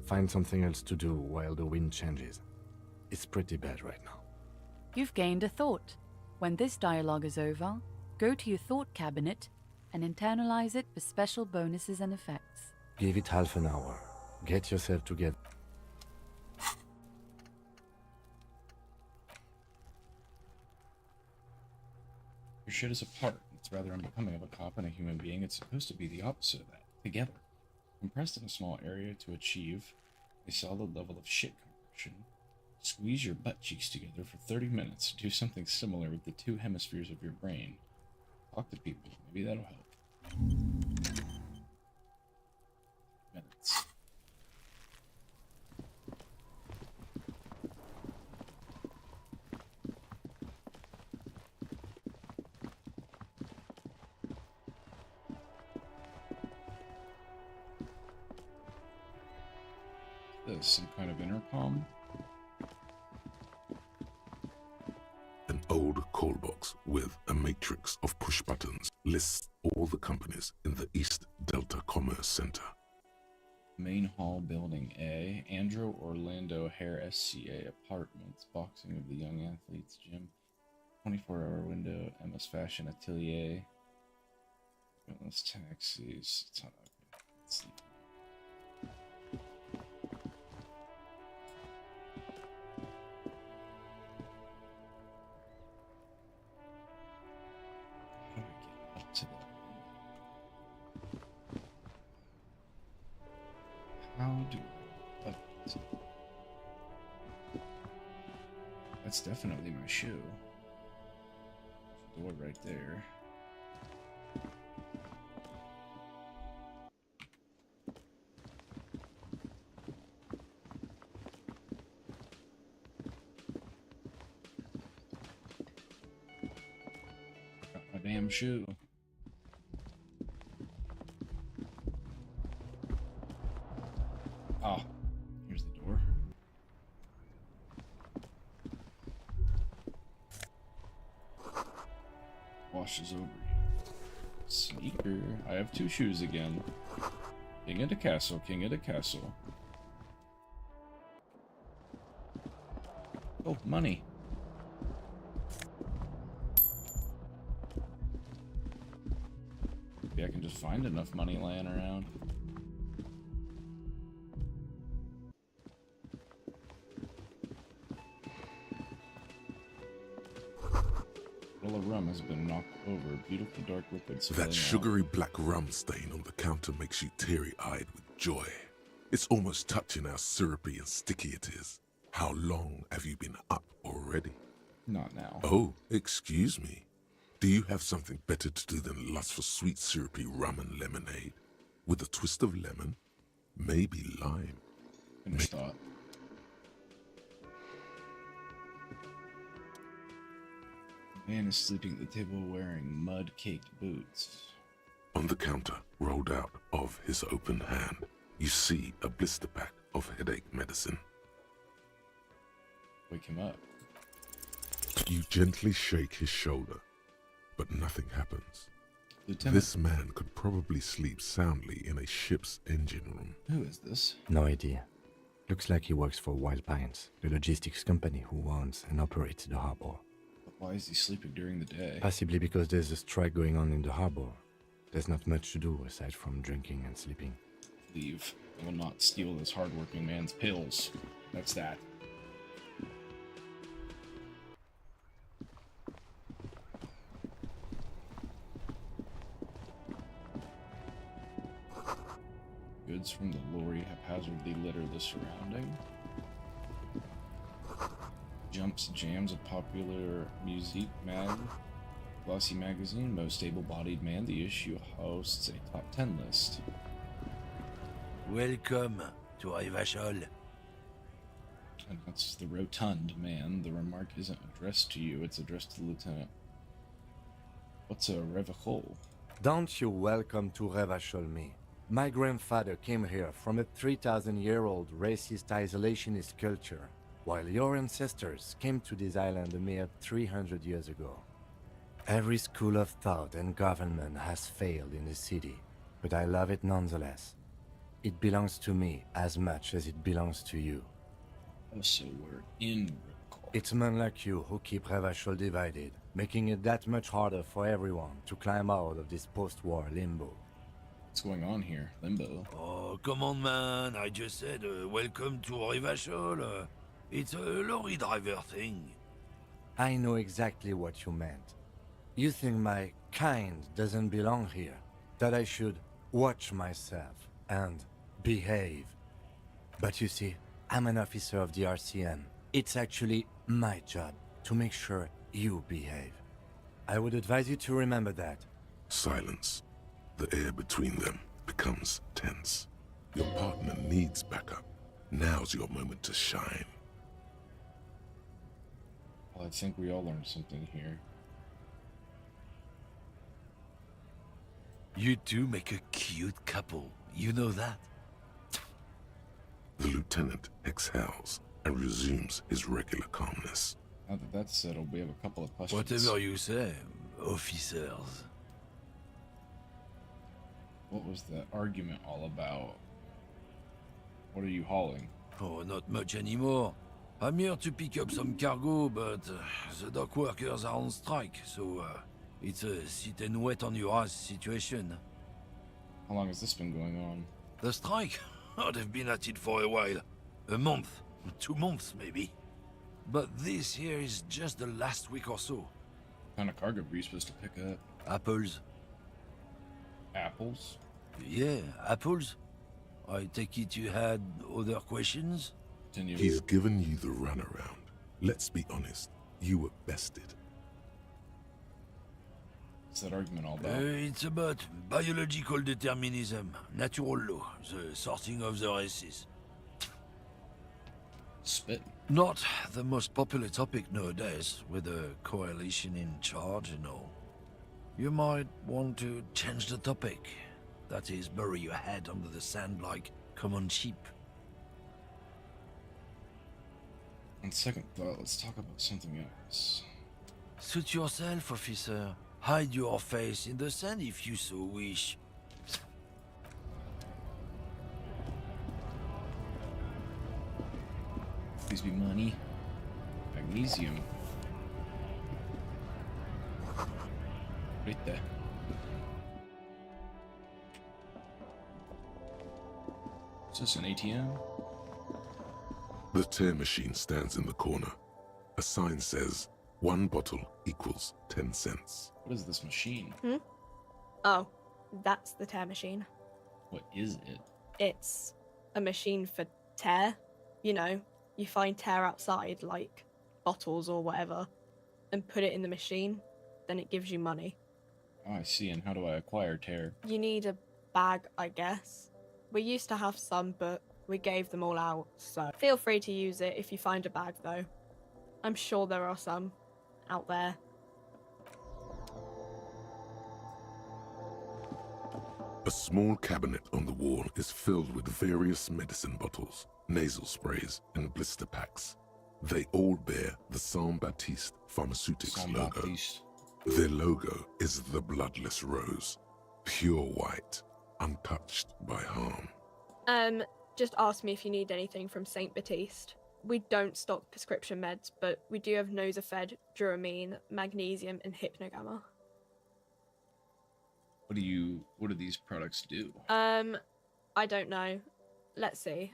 Find something else to do while the wind changes. It's pretty bad right now. You've gained a thought. When this dialogue is over, go to your thought cabinet and internalize it for special bonuses and effects. Give it half an hour. Get yourself together. Your shit is apart. It's rather unbecoming of a cop and a human being. It's supposed to be the opposite of that. Together. Compressed in a small area to achieve a solid level of shit compression. Squeeze your butt cheeks together for 30 minutes. Do something similar with the two hemispheres of your brain. Talk to people. Maybe that'll help. Minutes. This some kind of intercom? An old call box with a matrix of push buttons lists all the companies in the East Delta Commerce Center. Main Hall Building A, Andrew Orlando Hare SCA Apartments, Boxing of the Young Athletes Gym, 24-hour window, MS Fashion Atelier, Witness Taxis, let's see. How do I up to... That's definitely my shoe. Door right there. Got my damn shoe. Ah, here's the door. Washes over. Sneaker. I have two shoes again. King of the castle, king of the castle. Oh, money. Maybe I can just find enough money laying around. Bottle of rum has been knocked over. Beautiful dark liquid spilling That out. sugary black rum stain on the counter makes you teary-eyed with joy. It's almost touching how syrupy and sticky it is. How long have you been up already? Not now. Oh, excuse me. Do you have something better to do than lust for sweet syrupy rum and lemonade? With a twist of lemon? Maybe lime? Finished thought. Man is sleeping at the table wearing mud-caked boots. On the counter, rolled out of his open hand, you see a blister pack of headache medicine. Wake him up. You gently shake his shoulder, but nothing happens. Lieutenant, This man could probably sleep soundly in a ship's engine room. who is this? No idea. Looks like he works for Wild Pines, the logistics company who owns and operates the harbor. But why is he sleeping during the day? Possibly because there's a strike going on in the harbor. There's not much to do aside from drinking and sleeping. Leave. I will not steal this hardworking man's pills. That's that. Goods from the lorry haphazardly litter the surrounding. Jumps jams a popular music glossy magazine. Most able-bodied man. The issue hosts a top 10 list. Welcome to Rivachol. And that's the rotund man. The remark isn't addressed to you, it's addressed to the lieutenant. What's a revachol? Don't you welcome to Revachol me. My grandfather came here from a 3,000-year-old racist isolationist culture, while your ancestors came to this island a mere 300 years ago. Every school of thought and government has failed in the city, but I love it nonetheless. It belongs to me as much as it belongs to you. Oh, so we're in revachol. It's men like you who keep Revachol divided, making it that much harder for everyone to climb out of this post-war limbo. What's going on here? Limbo. Oh, come on, man. I just said welcome to Rivachol. It's a lorry driver thing. I know exactly what you meant. You think my kind doesn't belong here, that I should watch myself and behave. But you see, I'm an officer of the RCM. It's actually my job to make sure you behave. I would advise you to remember that. Silence. The air between them becomes tense. Your partner needs backup. Now's your moment to shine. Well, I think we all learned something here. You two make a cute couple. You know that? The lieutenant exhales and resumes his regular calmness. Now that that's settled, we have a couple of questions. Whatever you say, officers. What was the argument all about? What are you hauling? Oh, not much anymore. I'm here to pick up some cargo, but the dock workers are on strike, so it's a sit and wait on your ass situation. How long has this been going on? The strike? Oh, they've been at it for a while. A month, 2 months maybe. But this here is just the last week or so. What kind of cargo were you supposed to pick up? Apples. Apples? Yeah, apples. I take it you had other questions? Continue. He's given you the runaround. Let's be honest, you were bested. What's that argument all about? It's about biological determinism, natural law, the sorting of the races. Spit. Not the most popular topic nowadays, with the coalition in charge and all. You might want to change the topic. That is, bury your head under the sand like common sheep. On second thought, let's talk about something else. Suit yourself, officer. Hide your face in the sand if you so wish. Please be money. Magnesium. Right there. Is this an ATM? The tear machine stands in the corner. A sign says, 1 bottle equals 10 cents. What is this machine? Oh, that's the tear machine. What is it? It's a machine for tear. You know, you find tear outside, like bottles or whatever, and put it in the machine, then it gives you money. Oh, I see. And how do I acquire tear? You need a bag, I guess. We used to have some, but we gave them all out, so feel free to use it if you find a bag, though. I'm sure there are some out there. A small cabinet on the wall is filled with various medicine bottles, nasal sprays, and blister packs. They all bear the Saint Baptiste Pharmaceutics Saint logo. Baptiste. Their logo is the bloodless rose, pure white, untouched by harm. Just ask me if you need anything from Saint Baptiste. We don't stock prescription meds, but we do have Nosafed, Duramine, Magnesium, and Hypnogamma. What do these products do? I don't know. Let's see.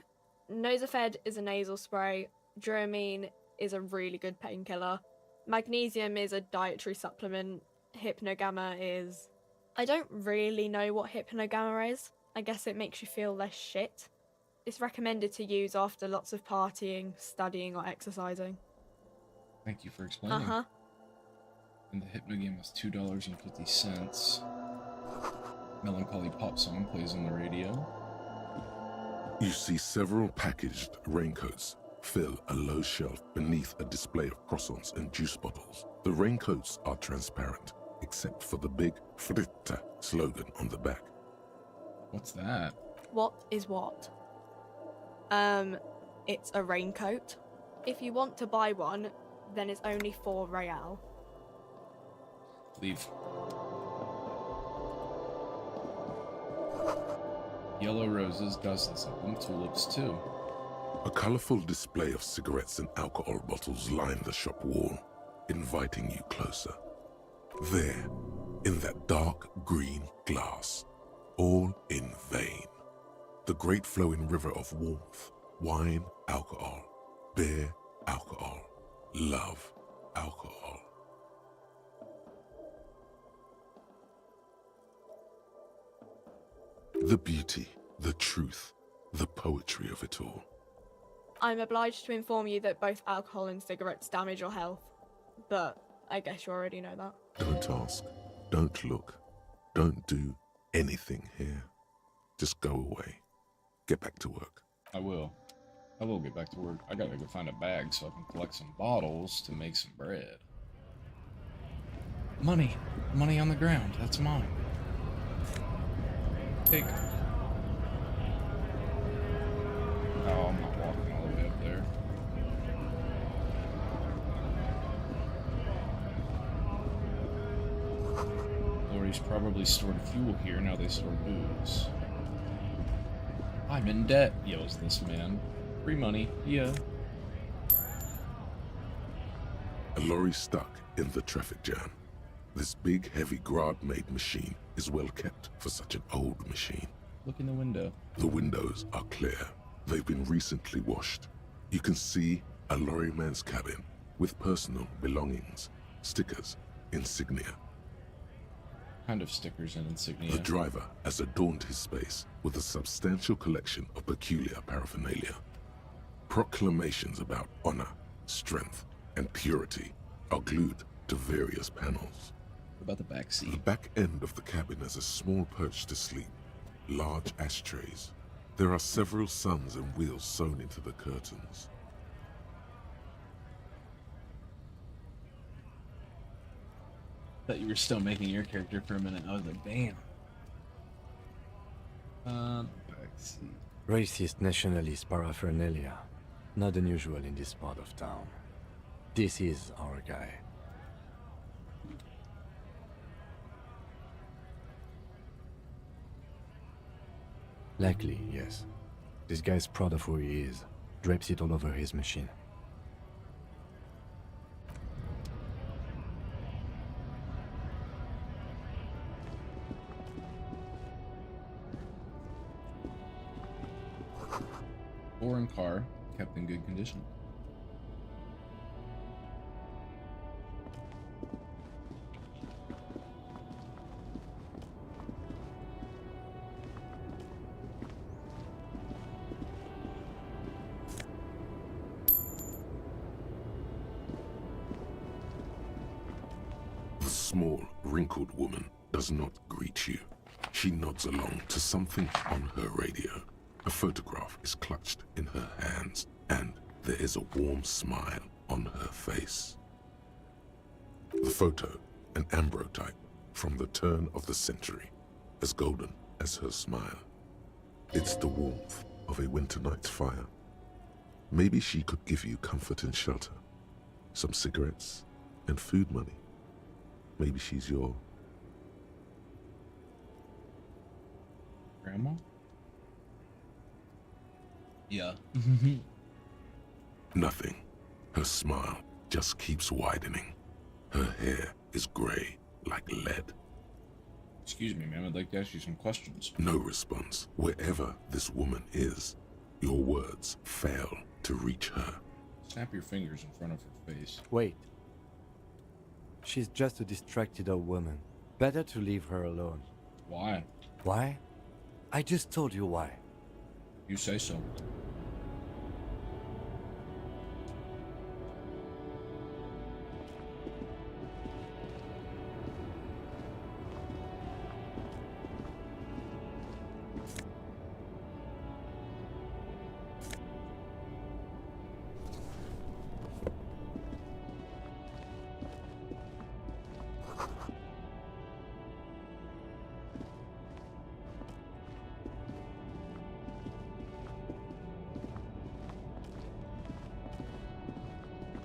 Nosafed is a nasal spray. Duramine is a really good painkiller. Magnesium is a dietary supplement. Hypnogamma is... I don't really know what Hypnogamma is. I guess it makes you feel less shit. It's recommended to use after lots of partying, studying, or exercising. Thank you for explaining. Uh-huh. And the Hypnogamma is $2.50. Melancholy pop song plays on the radio. You see several packaged raincoats fill a low shelf beneath a display of croissants and juice bottles. The raincoats are transparent, except for the big Fritta slogan on the back. What's that? What is what? It's a raincoat. If you want to buy one, then it's only 4 real. Leave. Yellow roses, dozens of them, tulips too. A colorful display of cigarettes and alcohol bottles line the shop wall, inviting you closer. There, in that dark green glass, all in vain. The great flowing river of warmth, wine, alcohol, beer, alcohol, love, alcohol. The beauty, the truth, the poetry of it all. I'm obliged to inform you that both alcohol and cigarettes damage your health, but I guess you already know that. Don't ask, don't look, don't do anything here. Just go away. Get back to work. I will. I will get back to work. I gotta go find a bag so I can collect some bottles to make some bread. Money. Money on the ground. That's mine. Take. Oh, I'm not walking all the way up there. Lorries probably stored fuel here, now they store booze. I'm in debt, yells this man. Free money, yeah. A lorry stuck in the traffic jam. This big, heavy Grad-made machine is well kept for such an old machine. Look in the window. The windows are clear. They've been recently washed. You can see a lorryman's cabin with personal belongings, stickers, insignia. Kind of stickers and insignia. The driver has adorned his space with a substantial collection of peculiar paraphernalia. Proclamations about honor, strength, and purity are glued to various panels. What about the back seat? The back end of the cabin has a small perch to sleep, large ashtrays. There are several suns and wheels sewn into the curtains. Thought you were still making your character for a minute. I was like, damn. Back seat. Racist nationalist paraphernalia. Not unusual in this part of town. This is our guy. Likely, yes. This guy's proud of who he is. Drapes it all over his machine. Foreign car, kept in good condition. The small, wrinkled woman does not greet you. She nods along to something on her radio. A photograph is clutched in her hands, and there is a warm smile on her face. The photo, an ambrotype from the turn of the century, as golden as her smile. It's the warmth of a winter night's fire. Maybe she could give you comfort and shelter, some cigarettes and food money. Maybe she's your... Grandma? Yeah. Nothing. Her smile just keeps widening. Her hair is gray like lead. Excuse me, ma'am. I'd like to ask you some questions. No response. Wherever this woman is, your words fail to reach her. Snap your fingers in front of her face. Wait. She's just a distracted old woman. Better to leave her alone. Why? Why? I just told you why. You say so.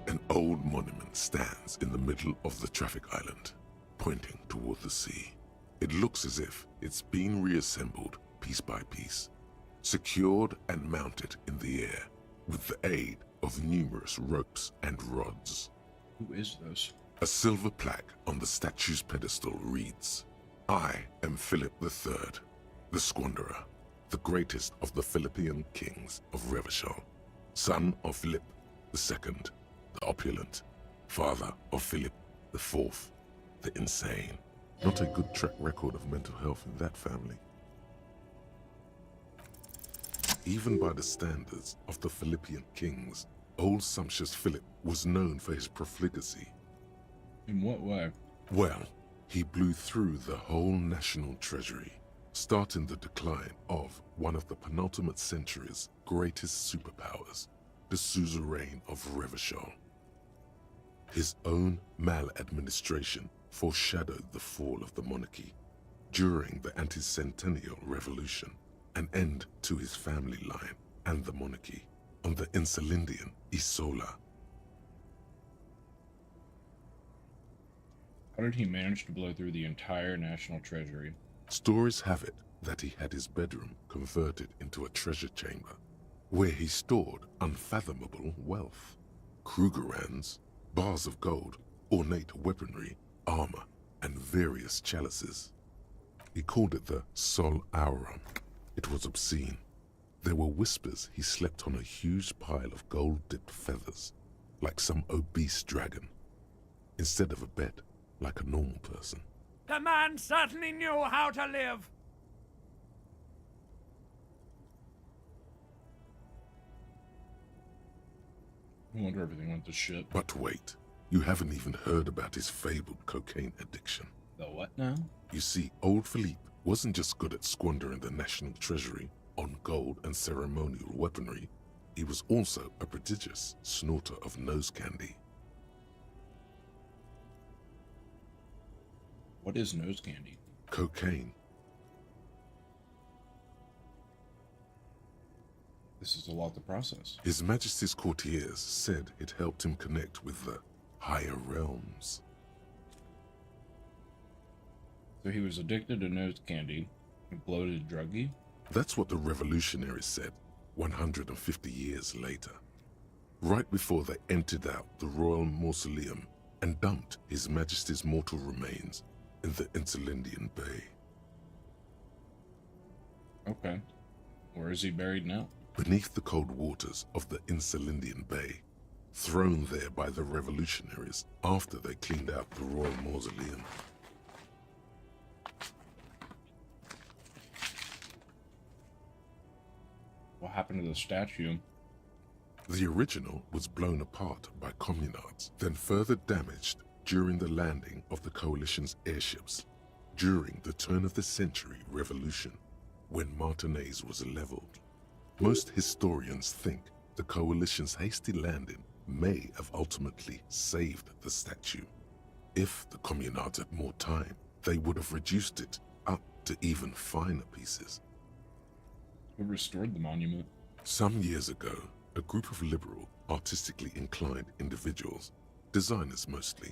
An old monument stands in the middle of the traffic island, pointing toward the sea. It looks as if it's been reassembled piece by piece, secured and mounted in the air with the aid of numerous ropes and rods. Who is this? A silver plaque on the statue's pedestal reads, "I am Philip III, the Squanderer, the greatest of the Philippian kings of Revachol, son of Philip II, the opulent, father of Philip IV, the insane." Not a good track record of mental health in that family. Even by the standards of the Philippian kings, old sumptuous Philip was known for his profligacy. In what way? Well, he blew through the whole national treasury, starting the decline of one of the penultimate century's greatest superpowers, the suzerain of Revachol. His own maladministration foreshadowed the fall of the monarchy. During the anti-centennial revolution, an end to his family line and the monarchy on the Insulindian Isola. How did he manage to blow through the entire national treasury? Stories have it that he had his bedroom converted into a treasure chamber, where he stored unfathomable wealth. Krugerrands, bars of gold, ornate weaponry, armor, and various chalices. He called it the Sol Auron. It was obscene. There were whispers he slept on a huge pile of gold-dipped feathers, like some obese dragon, instead of a bed, like a normal person. The man certainly knew how to live. I wonder if everything went to shit. But wait, you haven't even heard about his fabled cocaine addiction. The what now? You see, old Philippe wasn't just good at squandering the national treasury on gold and ceremonial weaponry, he was also a prodigious snorter of nose candy. What is nose candy? Cocaine. This is a lot to process. His Majesty's courtiers said it helped him connect with the higher realms. So he was addicted to nose candy, a bloated druggie? That's what the revolutionaries said 150 years later, right before they emptied out the royal mausoleum and dumped His Majesty's mortal remains in the Insulindian Bay. Okay. Where is he buried now? Beneath the cold waters of the Insulindian Bay, thrown there by the revolutionaries after they cleaned out the royal mausoleum. What happened to the statue? The original was blown apart by communards, then further damaged during the landing of the coalition's airships during the turn-of-the-century revolution, when Martinez was leveled. Most historians think the coalition's hasty landing may have ultimately saved the statue. If the communards had more time, they would have reduced it up to even finer pieces. Who restored the monument? Some years ago, a group of liberal, artistically inclined individuals, designers mostly,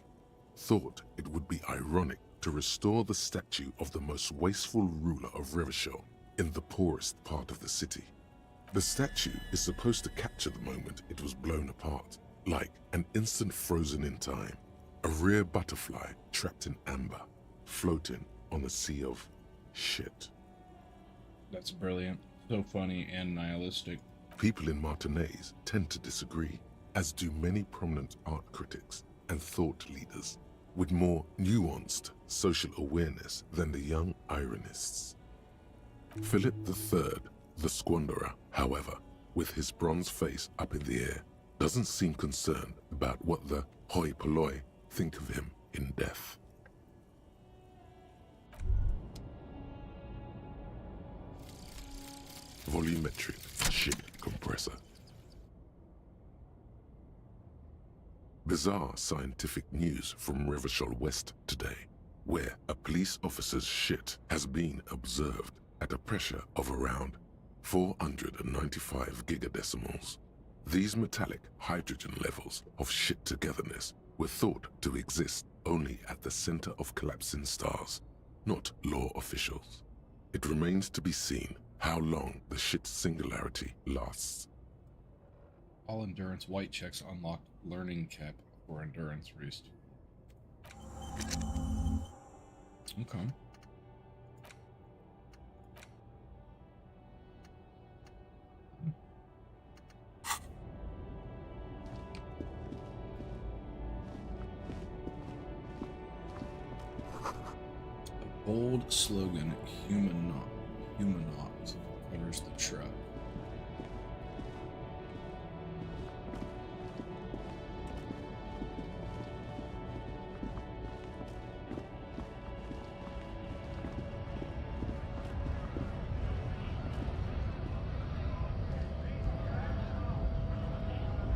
thought it would be ironic to restore the statue of the most wasteful ruler of Revachol in the poorest part of the city. The statue is supposed to capture the moment it was blown apart, like an instant frozen in time, a rare butterfly trapped in amber, floating on a sea of shit. That's brilliant. So funny and nihilistic. People in Martinez tend to disagree, as do many prominent art critics and thought leaders with more nuanced social awareness than the young ironists. Philip III, the squanderer, however, with his bronze face up in the air, doesn't seem concerned about what the hoi polloi think of him in death. Volumetric ship compressor. Bizarre scientific news from Revachol West today, where a police officer's shit has been observed at a pressure of around 495 gigadecimals. These metallic hydrogen levels of shit togetherness were thought to exist only at the center of collapsing stars, not law officials. It remains to be seen how long the shit singularity lasts. All endurance white checks unlocked learning cap for endurance roost. Okay. A bold slogan, human not, covers the truck.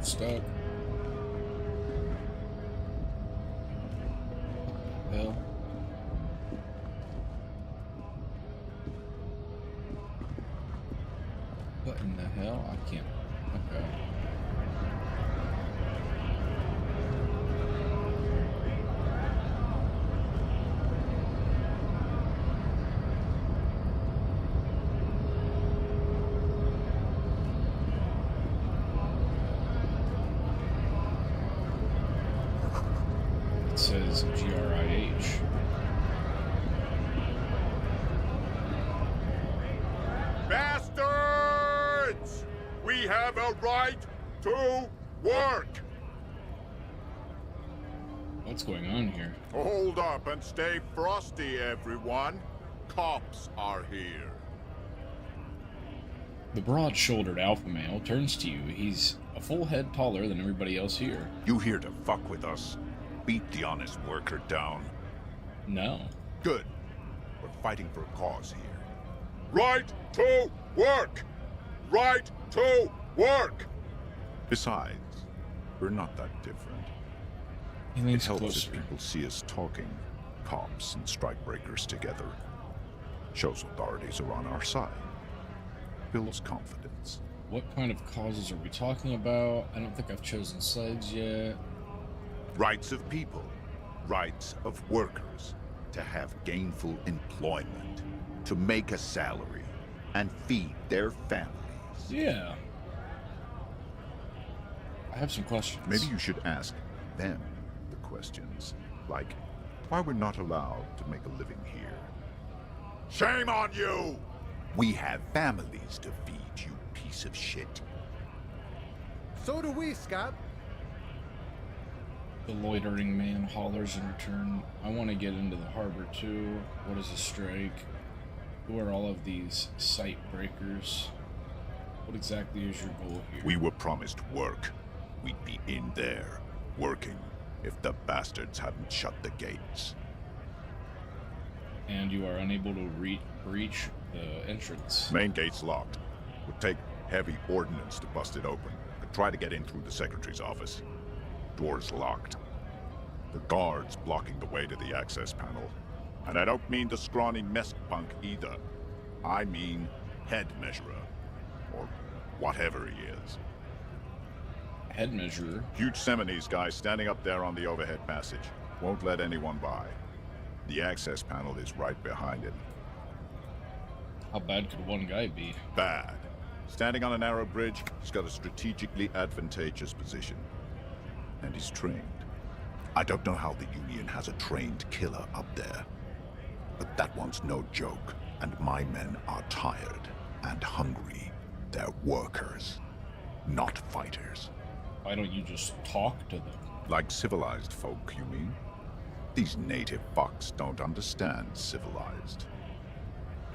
Stuck. Hell. What in the hell? I can't. Okay. the right to work! What's going on here? Hold up and stay frosty, everyone. Cops are here. The broad-shouldered alpha male turns to you. He's a full head taller than everybody else here. You here to fuck with us? Beat the honest worker down? No. Good. We're fighting for a cause here. Right to work! Right to work! Besides, we're not that different. He It leans helps closer. if people see us talking, cops and strikebreakers together. Shows authorities are on our side. Builds confidence. What kind of causes are we talking about? I don't think I've chosen sides yet. Rights of people. Rights of workers. To have gainful employment. To make a salary. And feed their families. Yeah. I have some questions. Maybe you should ask them the questions. Like, why we're not allowed to make a living here. Shame on you! We have families to feed, you piece of shit. So do we, Scott. The loitering man hollers in return. I want to get into the harbor too. What is a strike? Who are all of these sight breakers? What exactly is your goal here? We were promised work. We'd be in there, working, if the bastards hadn't shut the gates. And you are unable to breach the entrance. Main gate's locked. Would take heavy ordnance to bust it open. Could try to get in through the secretary's office. Door's locked. The guard's blocking the way to the access panel. And I don't mean the scrawny mess punk either. I mean head measurer. Or whatever he is. Head measurer? Huge Seminese guy standing up there on the overhead passage. Won't let anyone by. The access panel is right behind him. How bad could one guy be? Bad. Standing on a narrow bridge, he's got a strategically advantageous position. And he's trained. I don't know how the Union has a trained killer up there. But that one's no joke, and my men are tired and hungry. They're workers, not fighters. Why don't you just talk to them? Like civilized folk, you mean? These native fucks don't understand civilized.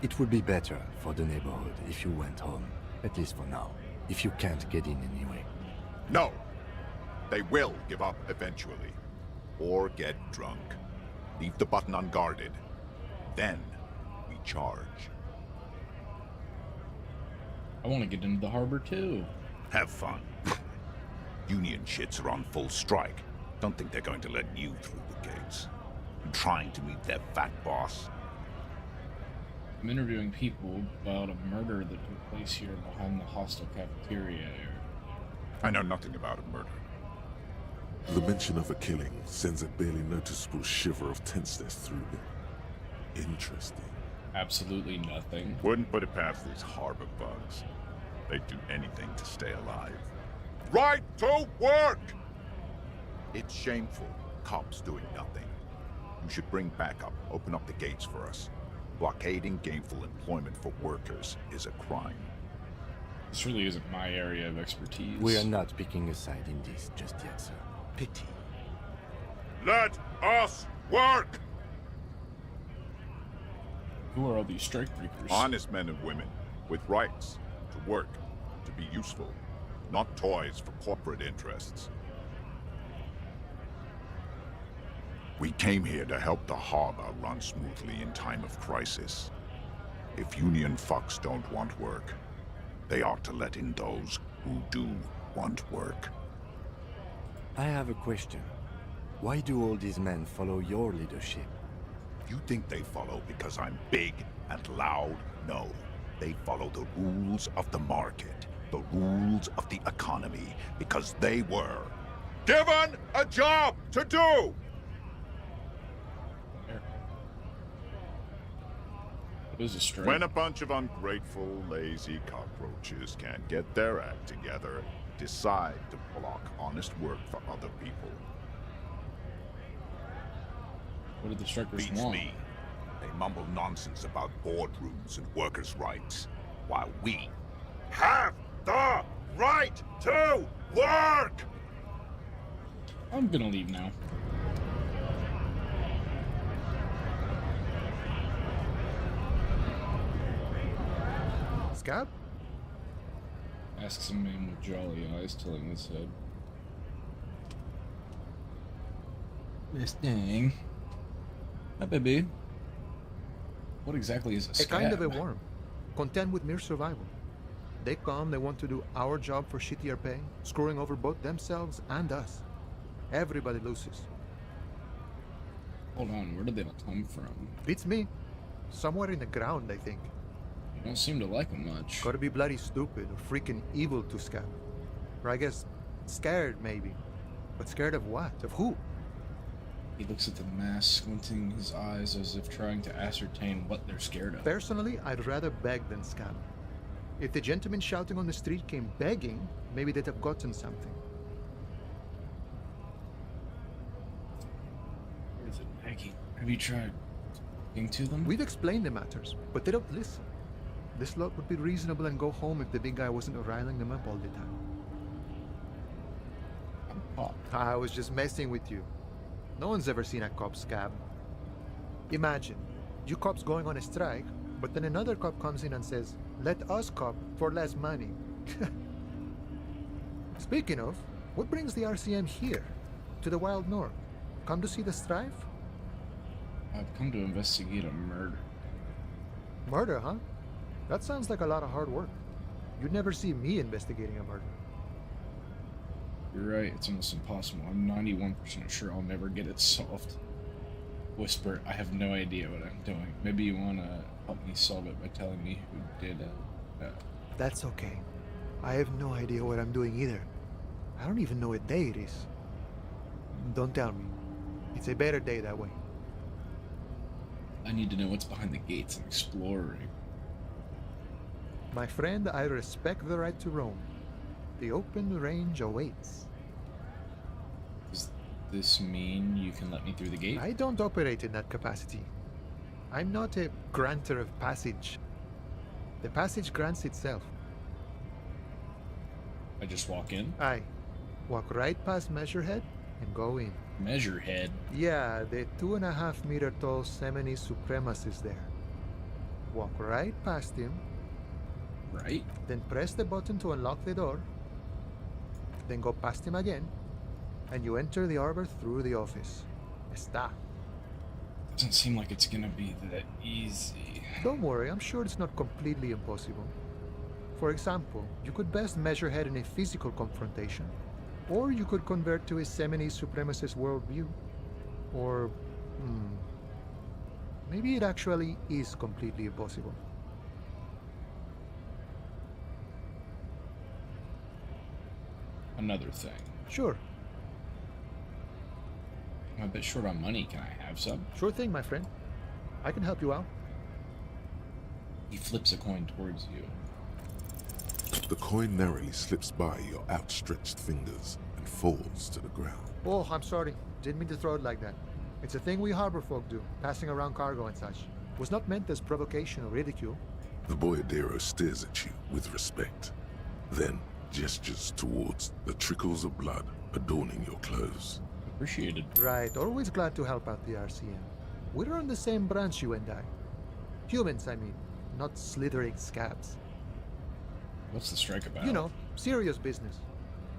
It would be better for the neighborhood if you went home, at least for now, if you can't get in anyway. No! They will give up eventually. Or get drunk. Leave the button unguarded. Then, we charge. I want to get into the harbor too. Have fun. Union shits are on full strike. Don't think they're going to let you through the gates. I'm trying to meet their fat boss. I'm interviewing people about a murder that took place here behind the hostel cafeteria area. I know nothing about a murder. The mention of a killing sends a barely noticeable shiver of tenseness through me. Interesting. Absolutely nothing. Wouldn't put it past these harbor bugs. They'd do anything to stay alive. Right to work! It's shameful. Cops doing nothing. You should bring backup. Open up the gates for us. Blockading gainful employment for workers is a crime. This really isn't my area of expertise. We are not picking a side in this just yet, sir. Pity. Let us work! Who are all these strikebreakers? Honest men and women with rights to work, to be useful, not toys for corporate interests. We came here to help the harbor run smoothly in time of crisis. If Union fucks don't want work, they ought to let in those who do want work. I have a question. Why do all these men follow your leadership? You think they follow because I'm big and loud? No. They follow the rules of the market, the rules of the economy, because they were given a job to do! What is a strike? When a bunch of ungrateful, lazy cockroaches can't get their act together, decide to block honest work for other people. What did the strikers Beats want? me. They mumble nonsense about boardrooms and workers' rights, while we have the right to work! I'm gonna leave now. Scab? Asks a man with jolly eyes, tilting his head. This thing. Hi, baby. What exactly is a A scab? kind of a worm, content with mere survival. They come, they want to do our job for shittier pay, screwing over both themselves and us. Everybody loses. Hold on, where did they come from? Beats me. Somewhere in the ground, I think. You don't seem to like them much. Gotta be bloody stupid or freaking evil to scab. Or I guess scared, maybe. But scared of what? Of who? He looks at the mask, squinting his eyes as if trying to ascertain what they're scared of. Personally, I'd rather beg than scab. If the gentleman shouting on the street came begging, maybe they'd have gotten something. Where is it, Maggie? Have you tried talking to them? We've explained the matters, but they don't listen. This lot would be reasonable and go home if the big guy wasn't riling them up all the time. I'm Pop. I was just messing with you. No one's ever seen a cop scab. Imagine, you cops going on a strike, but then another cop comes in and says, "Let us cop for less money." Speaking of, what brings the RCM here? To the Wild North? Come to see the strife? I've come to investigate a murder. Murder, huh? That sounds like a lot of hard work. You'd never see me investigating a murder. You're right, it's almost impossible. I'm 91% sure I'll never get it solved. Whisper, I have no idea what I'm doing. Maybe you want to help me solve it by telling me who did it. That's okay. I have no idea what I'm doing either. I don't even know what day it is. Don't tell me. It's a better day that way. I need to know what's behind the gates and exploring. My friend, I respect the right to roam. The open range awaits. Does this mean you can let me through the gate? I don't operate in that capacity. I'm not a granter of passage. The passage grants itself. I just walk in? Aye. Walk right past Measurehead and go in. Measurehead? Yeah, the 2.5 meter tall Semini supremacist there. Walk right past him. Right? Then press the button to unlock the door. Then go past him again, and you enter the arbor through the office. Está. Doesn't seem like it's gonna be that easy. Don't worry, I'm sure it's not completely impossible. For example, you could best measure head in a physical confrontation, or you could convert to a Semini supremacist worldview. Or, maybe it actually is completely impossible. Another thing. Sure. I'm a bit short on money. Can I have some? Sure thing, my friend. I can help you out. He flips a coin towards you. The coin narrowly slips by your outstretched fingers and falls to the ground. Oh, I'm sorry. Didn't mean to throw it like that. It's a thing we harbor folk do, passing around cargo and such. Was not meant as provocation or ridicule. The boyardero stares at you with respect, then gestures towards the trickles of blood adorning your clothes. Appreciated. Right, always glad to help out the RCM. We're on the same branch, you and I. Humans, I mean, not slithering scabs. What's the strike about? You know, serious business.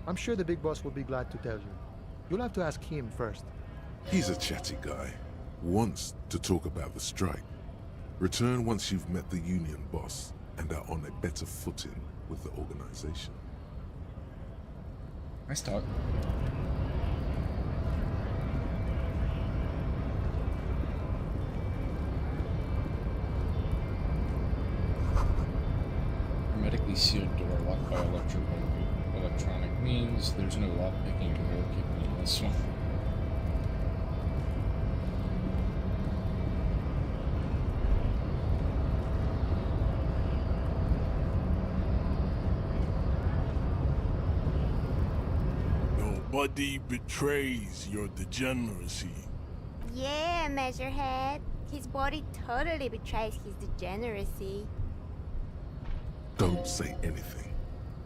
I'm sure the big boss will be glad to tell you. You'll have to ask him first. He's a chatty guy. Wants to talk about the strike. Return once you've met the union boss and are on a better footing with the organization. Nice talk. Hermetically sealed door locked by electronic means. There's no lock picking or door kicking in this one. Nobody betrays your degeneracy. Yeah, Measurehead. His body totally betrays his degeneracy. Don't say anything.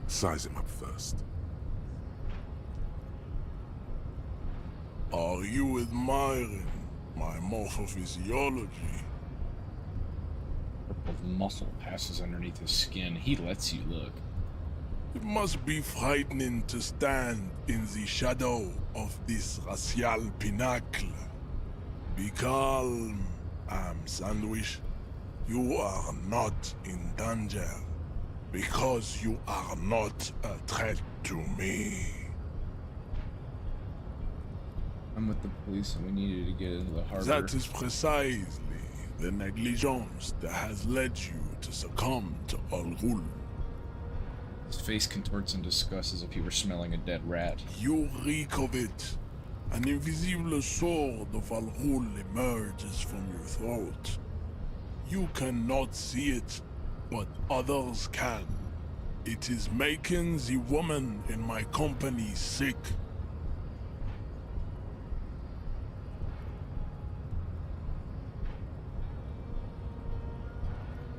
Size him up first. Are you admiring my morphophysiology? Purple muscle passes underneath his skin. He lets you look. It must be frightening to stand in the shadow of this racial pinnacle. Be calm, Sandwich. You are not in danger, because you are not a threat to me. I'm with the police and we needed to get into the harbor. That is precisely the negligence that has led you to succumb to Al Ghul. His face contorts in disgust as if he were smelling a dead rat. You reek of it. An invisible sword of Al Ghul emerges from your throat. You cannot see it, but others can. It is making the woman in my company sick.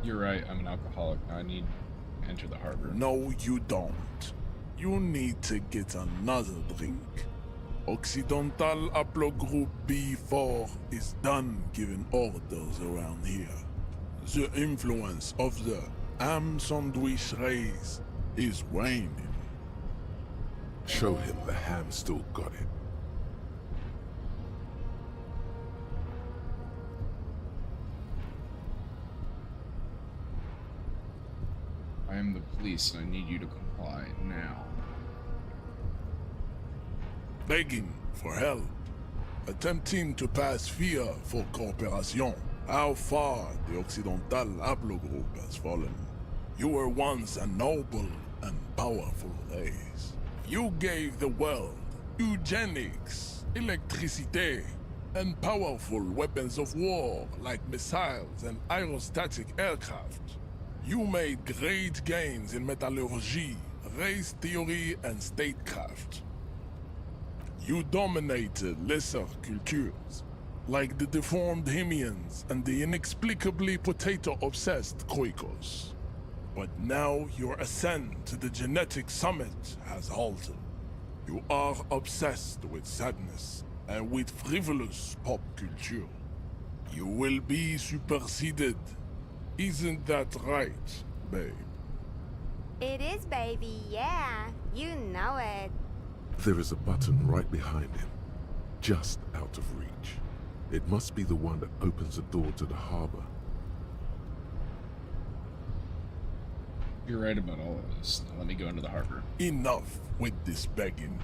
You're right, I'm an alcoholic. I need to enter the harbor. No, you don't. You need to get another drink. Occidental Haplogroup B4 is done giving orders around here. The influence of the ham sandwich race is waning. Show him the ham still got it. I am the police and I need you to comply now. Begging for help. Attempting to pass fear for cooperation. How far the Occidental Haplogroup has fallen. You were once a noble and powerful race. You gave the world eugenics, electricity, and powerful weapons of war like missiles and aerostatic aircraft. You made great gains in metallurgy, race theory, and statecraft. You dominated lesser cultures, like the deformed Hemians and the inexplicably potato-obsessed Khoikos. But now your ascent to the genetic summit has halted. You are obsessed with sadness and with frivolous pop culture. You will be superseded. Isn't that right, babe? It is, baby, yeah. You know it. There is a button right behind him, just out of reach. It must be the one that opens the door to the harbor. You're right about all of this. Now let me go into the harbor. Enough with this begging.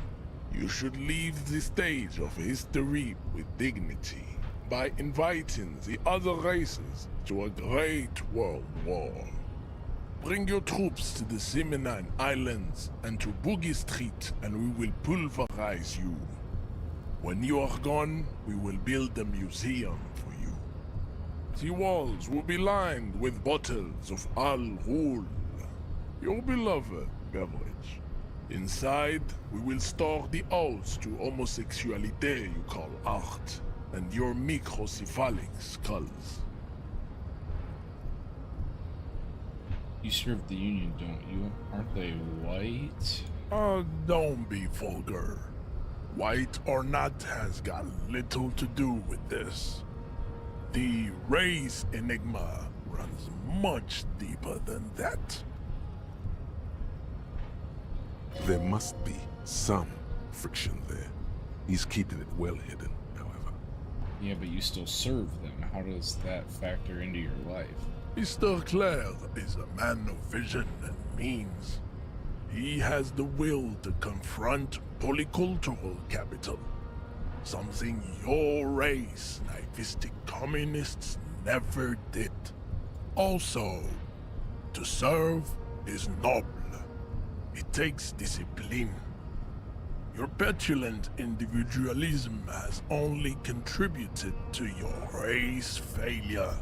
You should leave the stage of history with dignity by inviting the other races to a great world war. Bring your troops to the Seminine Islands and to Boogie Street and we will pulverize you. When you are gone, we will build a museum for you. The walls will be lined with bottles of Al Ghul, your beloved beverage. Inside, we will store the odes to homosexuality you call art, and your microcephalic skulls. You serve the Union, don't you? Aren't they white? Don't be vulgar. White or not has got little to do with this. The race enigma runs much deeper than that. There must be some friction there. He's keeping it well hidden, however. Yeah, but you still serve them. How does that factor into your life? Mr. Clare is a man of vision and means. He has the will to confront polycultural capital. Something your race, naivistic communists, never did. Also, to serve is noble. It takes discipline. Your petulant individualism has only contributed to your race failure.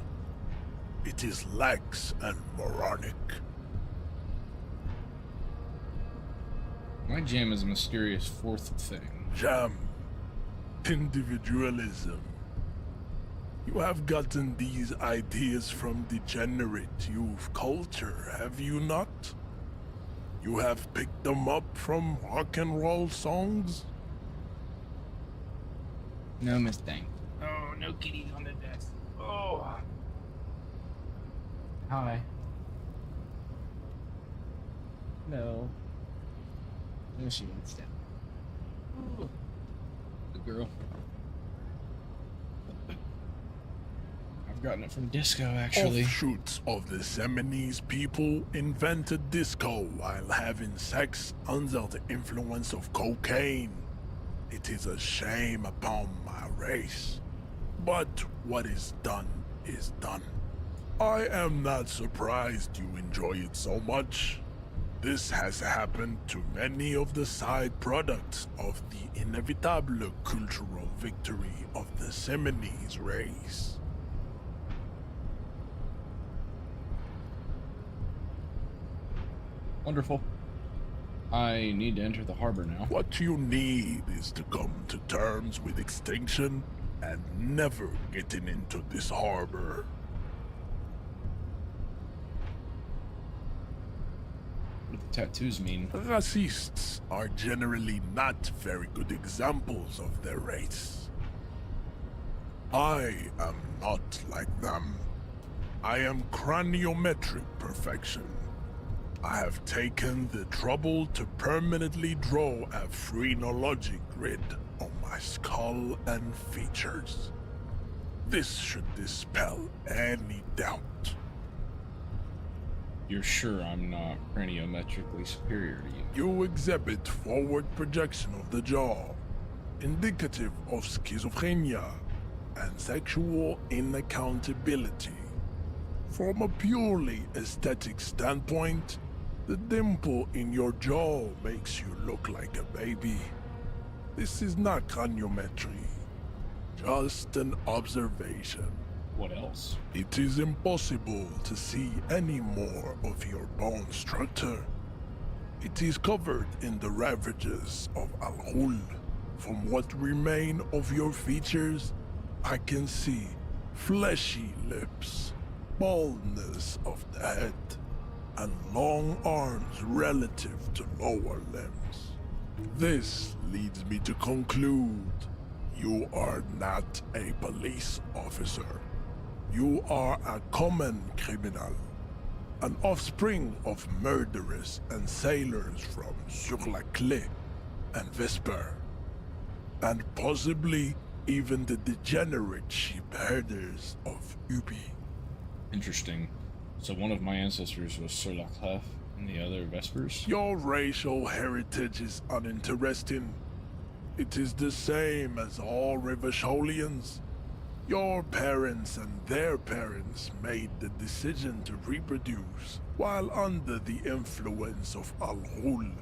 It is lax and moronic. My jam is a mysterious fourth thing. Jam. Individualism. You have gotten these ideas from degenerate youth culture, have you not? You have picked them up from rock and roll songs? No, Miss Dang. Oh, no kitties on the desk. Oh. Hi. No. No, she wants down. Ooh. Good girl. I've gotten it from Disco, actually. Offshoots of the Seminoles people invented disco while having sex under the influence of cocaine. It is a shame upon my race. But what is done is done. I am not surprised you enjoy it so much. This has happened to many of the side products of the inevitable cultural victory of the Seminoles race. Wonderful. I need to enter the harbor now. What you need is to come to terms with extinction and never getting into this harbor. What do the tattoos mean? Racists are generally not very good examples of their race. I am not like them. I am craniometric perfection. I have taken the trouble to permanently draw a phrenologic grid on my skull and features. This should dispel any doubt. You're sure I'm not craniometrically superior to you? You exhibit forward projection of the jaw, indicative of schizophrenia and sexual inaccountability. From a purely aesthetic standpoint, the dimple in your jaw makes you look like a baby. This is not craniometry, just an observation. What else? It is impossible to see any more of your bone structure. It is covered in the ravages of Al-Ghul. From what remain of your features, I can see fleshy lips, baldness of the head, and long arms relative to lower limbs. This leads me to conclude you are not a police officer. You are a common criminal, an offspring of murderers and sailors from Sur-la-Clé and Vesper, and possibly even the degenerate sheep herders of Ubi. Interesting. So one of my ancestors was Sur la Clef and the other Vespers? Your racial heritage is uninteresting. It is the same as all Rivasholians. Your parents and their parents made the decision to reproduce while under the influence of Al-Ghul.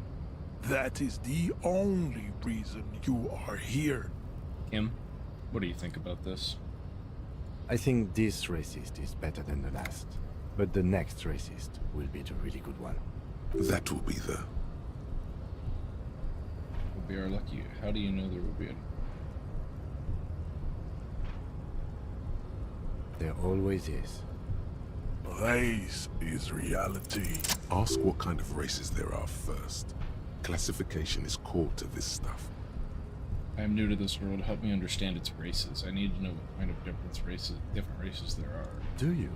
That is the only reason you are here. Kim, what do you think about this? I think this racist is better than the last, but the next racist will be the really good one. That will be the... Will be our lucky. How do you know there will be a... There always is. Race is reality. Ask what kind of races there are first. Classification is core to this stuff. I am new to this world. Help me understand its races. I need to know what kind of different races there are. Do you?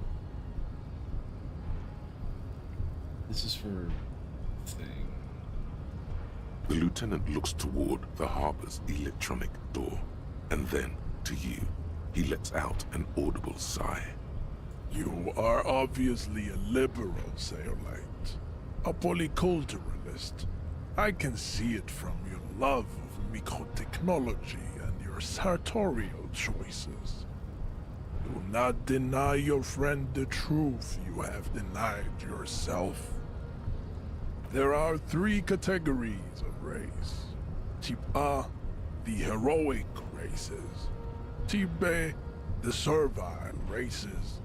This is for... thing. The lieutenant looks toward the harbor's electronic door, and then, to you, he lets out an audible sigh. You are obviously a liberal, Sailite. A polyculturalist. I can see it from your love of microtechnology and your sartorial choices. Do not deny your friend the truth you have denied yourself. There are 3 categories of race. Type A, the heroic races. Type B, the servile races.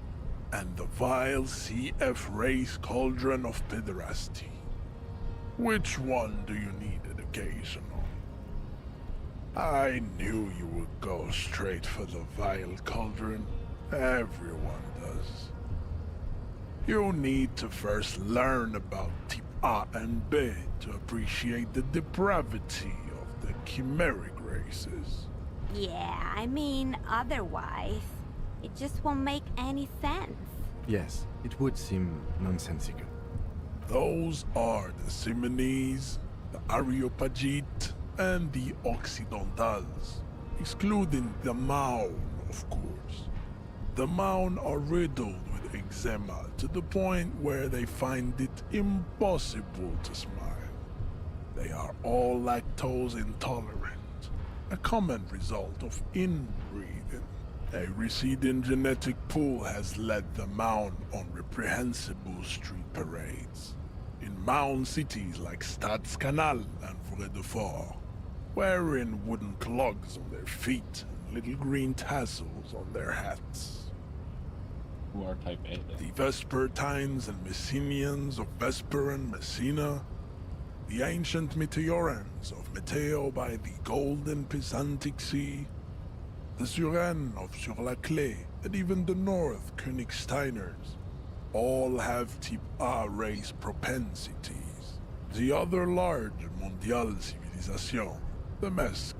And the vile CF race cauldron of pederasty. Which one do you need education on? I knew you would go straight for the vile cauldron. Everyone does. You need to first learn about Type A and B to appreciate the depravity of the chimeric races. Yeah, I mean, otherwise, it just won't make any sense. Yes, it would seem nonsensical. Those are the Simonese, the Areopagite, and the Occidentals, excluding the Maun, of course. The Maun are riddled with eczema to the point where they find it impossible to smile. They are all lactose intolerant, a common result of inbreeding. A receding genetic pool has led the Maun on reprehensible street parades in Maun cities like Stadskanal and Vredefort, wearing wooden clogs on their feet and little green tassels on their hats. Who are type A then? The Vespertines and Messenians of Vesper and Messina, the ancient Meteorans of Meteo by the golden Pisantic Sea, the Suren of Sur-la-Clé, and even the North Königsteiners, all have type A race propensities. The other large Mondial civilization, the Mesk,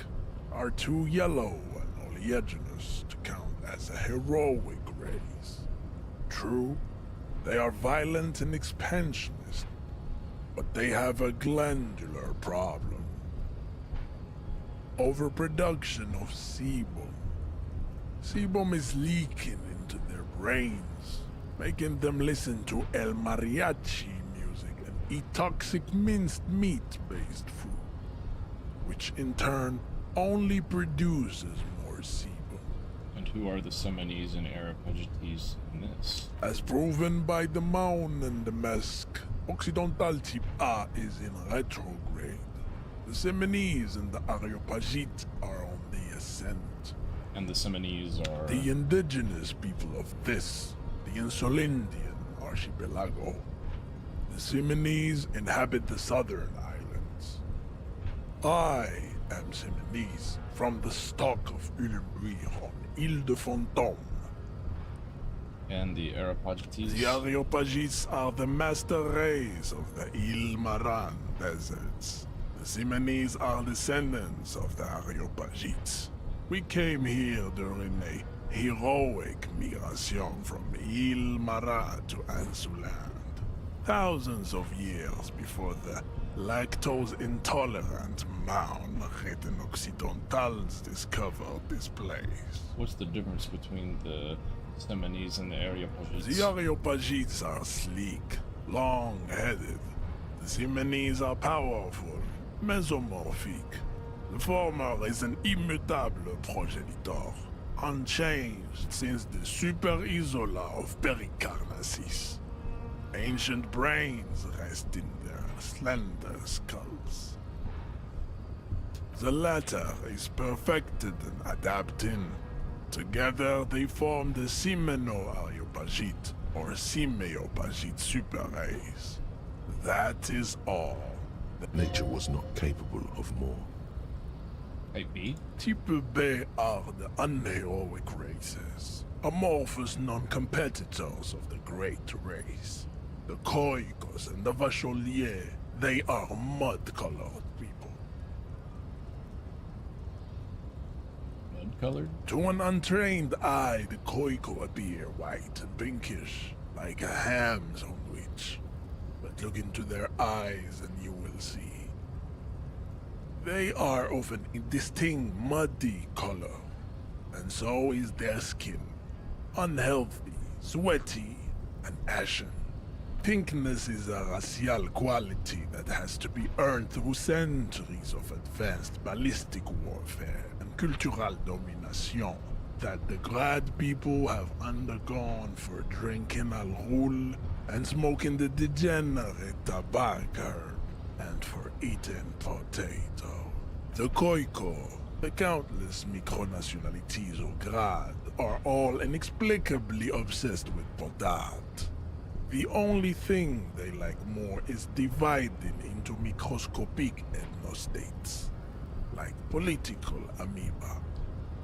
are too yellow and oleaginous to count as a heroic race. True, they are violent and expansionist, but they have a glandular problem. Overproduction of sebum. Sebum is leaking into their brains, making them listen to El Mariachi music and eat toxic minced meat-based food, which in turn only produces more sebum. And who are the Simonese and Areopagites in this? As proven by the Maun and the Mesk, Occidental type A is in retrograde. The Simonese and the Areopagite are on the ascent. And the Simonese are... The indigenous people of this, the Insulindian archipelago. The Simonese inhabit the southern islands. I am Simonese, from the stock of Ulmbuir on Ile de Fantôme. And the Areopagites? The Areopagites are the master race of the Ile Maran deserts. The Simonese are descendants of the Areopagites. We came here during a heroic migration from Ile Marat to Ansuland, thousands of years before the lactose-intolerant Maun written Occidentals discovered this place. What's the difference between the Simonese and the Areopagites? The Areopagites are sleek, long-headed. The Simonese are powerful, mesomorphic. The former is an immutable progenitor, unchanged since the Super Isola of Pericarnassus. Ancient brains rest in their slender skulls. The latter is perfected and adapting. Together they form the Simeno-Areopagite or Simeopagite super race. That is all. Nature was not capable of more. Type B? Type B are the unheroic races, amorphous non-competitors of the great race. The Khoikos and the Vacholier, they are mud-colored people. Mud-colored? To an untrained eye, the Khoiko appear white and pinkish, like a ham sandwich. But look into their eyes and you will see. They are of an indistinct muddy color, and so is their skin. Unhealthy, sweaty, and ashen. Pinkness is a racial quality that has to be earned through centuries of advanced ballistic warfare and cultural domination that the grad people have undergone for drinking al roule and smoking the degenerate tobacco herb, and for eating potato. The Khoiko, the countless micronationalities of Grad, are all inexplicably obsessed with potat. The only thing they like more is dividing into microscopic ethnostates, like political amoeba.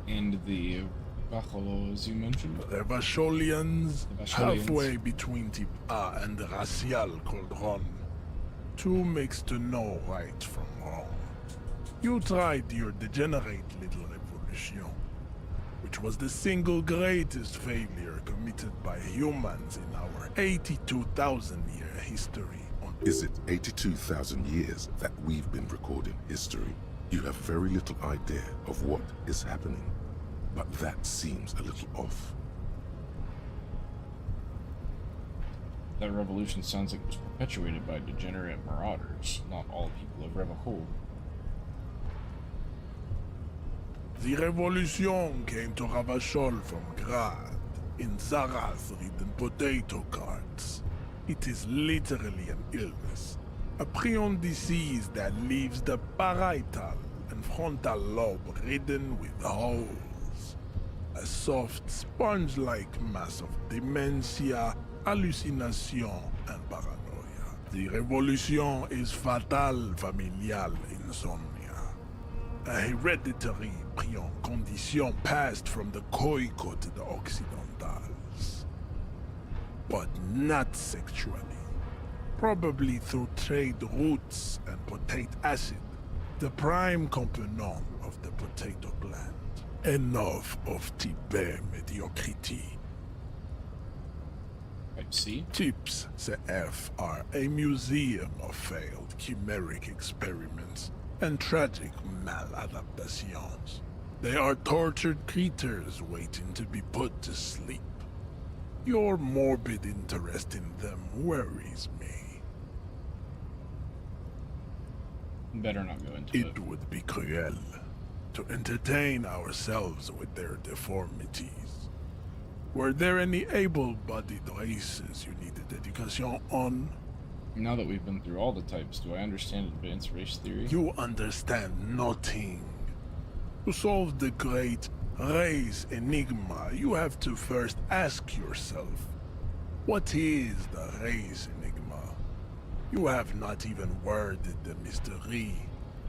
And the Vacholos you mentioned? The Vacholians, The Vacholians. halfway between type A and the racial cauldron. Two makes to know right from wrong. You tried your degenerate little revolution, which was the single greatest failure committed by humans in our 82,000-year history. Is it 82,000 years that we've been recording history? You have very little idea of what is happening, but that seems a little off. That revolution sounds like it was perpetuated by degenerate marauders, not all people of Revachol. The revolution came to Ravachol from Grad in Zaraz-ridden potato carts. It is literally an illness, a prion disease that leaves the parietal and frontal lobe ridden with holes. A soft, sponge-like mass of dementia, hallucination, and paranoia. The revolution is fatal familial insomnia, a hereditary prion condition passed from the Khoico to the Occidentals. But not sexually. Probably through trade routes and potate acid, the prime component of the potato plant. Enough of Tibet mediocrity. Type C? Tips CF are a museum of failed chimeric experiments and tragic maladaptations. They are tortured creatures waiting to be put to sleep. Your morbid interest in them worries me. Better not go into it. It would be cruel to entertain ourselves with their deformities. Were there any able-bodied races you needed education on? Now that we've been through all the types, do I understand advanced race theory? You understand nothing. To solve the great race enigma, you have to first ask yourself, what is the race enigma? You have not even worded the mystery,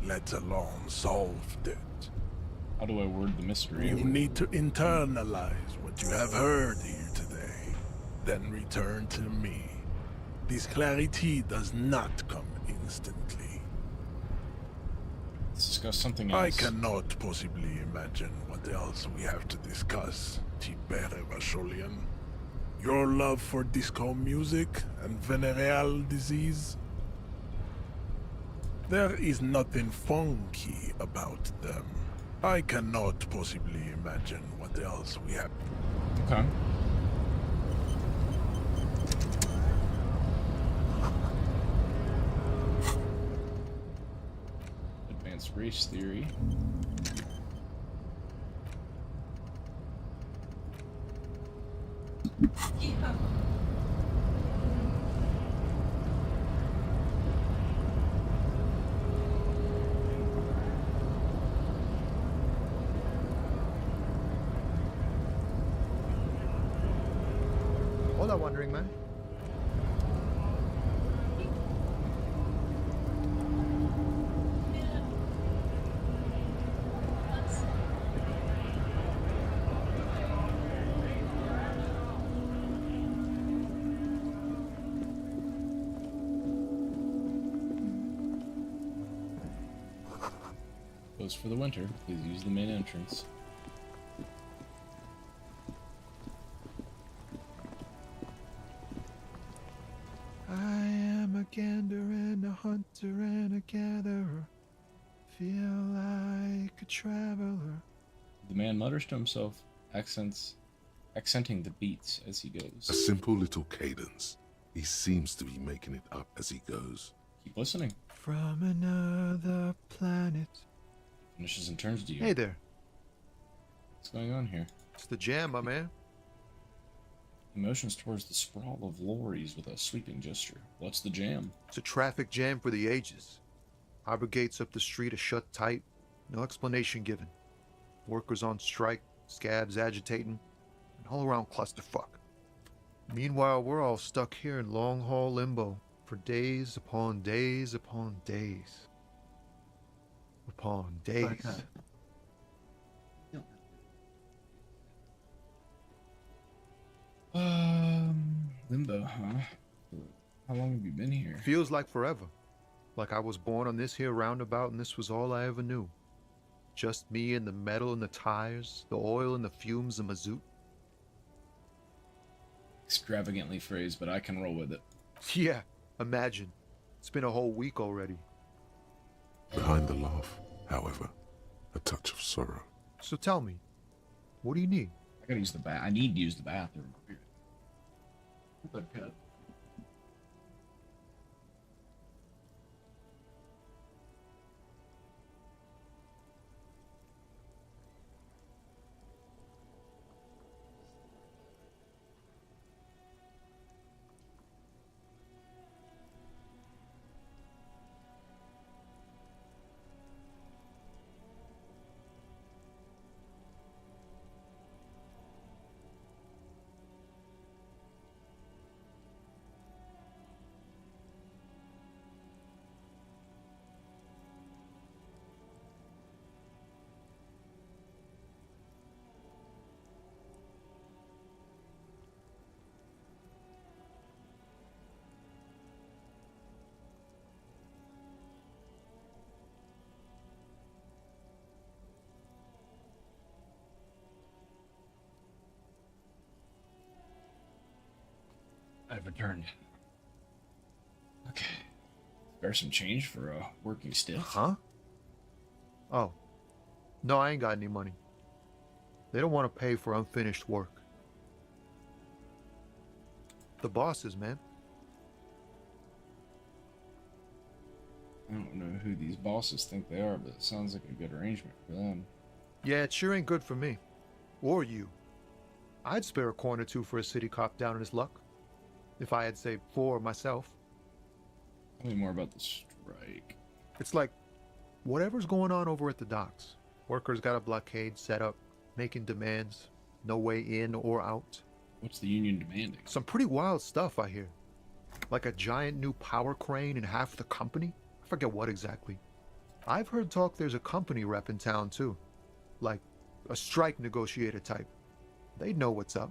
let alone solved it. How do I word the mystery? You need to internalize what you have heard here today, then return to me. This clarity does not come instantly. Let's discuss something else. I cannot possibly imagine what else we have to discuss, Tibere Vacholian. Your love for disco music and venereal disease? There is nothing funky about them. I cannot possibly imagine what else we have. Okay. Advanced race theory. Yeah. Hola, Wandering Man. Closed for the winter. Please use the main entrance. I am a gander and a hunter and a gatherer. Feel like a traveler. The man mutters to himself, accenting the beats as he goes. A simple little cadence. He seems to be making it up as he goes. Keep listening. From another planet. Finishes and turns to you. Hey there. What's going on here? It's the jam, my man. He motions towards the sprawl of lorries with a sweeping gesture. What's the jam? It's a traffic jam for the ages. Harbor gates up the street are shut tight. No explanation given. Workers on strike, scabs agitating, an all-around clusterfuck. Meanwhile, we're all stuck here in long-haul limbo for days upon days upon days. Upon days. Limbo, huh? How long have you been here? Feels like forever. Like I was born on this here roundabout and this was all I ever knew. Just me and the metal and the tires, the oil and the fumes and mazout. Extravagantly phrased, but I can roll with it. Yeah, imagine. It's been a whole week already. Behind the laugh, however, a touch of sorrow. So tell me, what do you need? I gotta use the I need to use the bathroom. Okay. I've returned. Okay. Spare some change for a working stiff. Huh? Oh. No, I ain't got any money. They don't want to pay for unfinished work. The bosses, man. I don't know who these bosses think they are, but it sounds like a good arrangement for them. Yeah, it sure ain't good for me. Or you. I'd spare a coin or two for a city cop down in his luck. If I had, say, 4 myself. Tell me more about the strike. It's like, whatever's going on over at the docks. Workers got a blockade set up, making demands, no way in or out. What's the union demanding? Some pretty wild stuff, I hear. Like a giant new power crane in half the company? I forget what exactly. I've heard talk there's a company rep in town, too. Like, a strike negotiator type. They'd know what's up.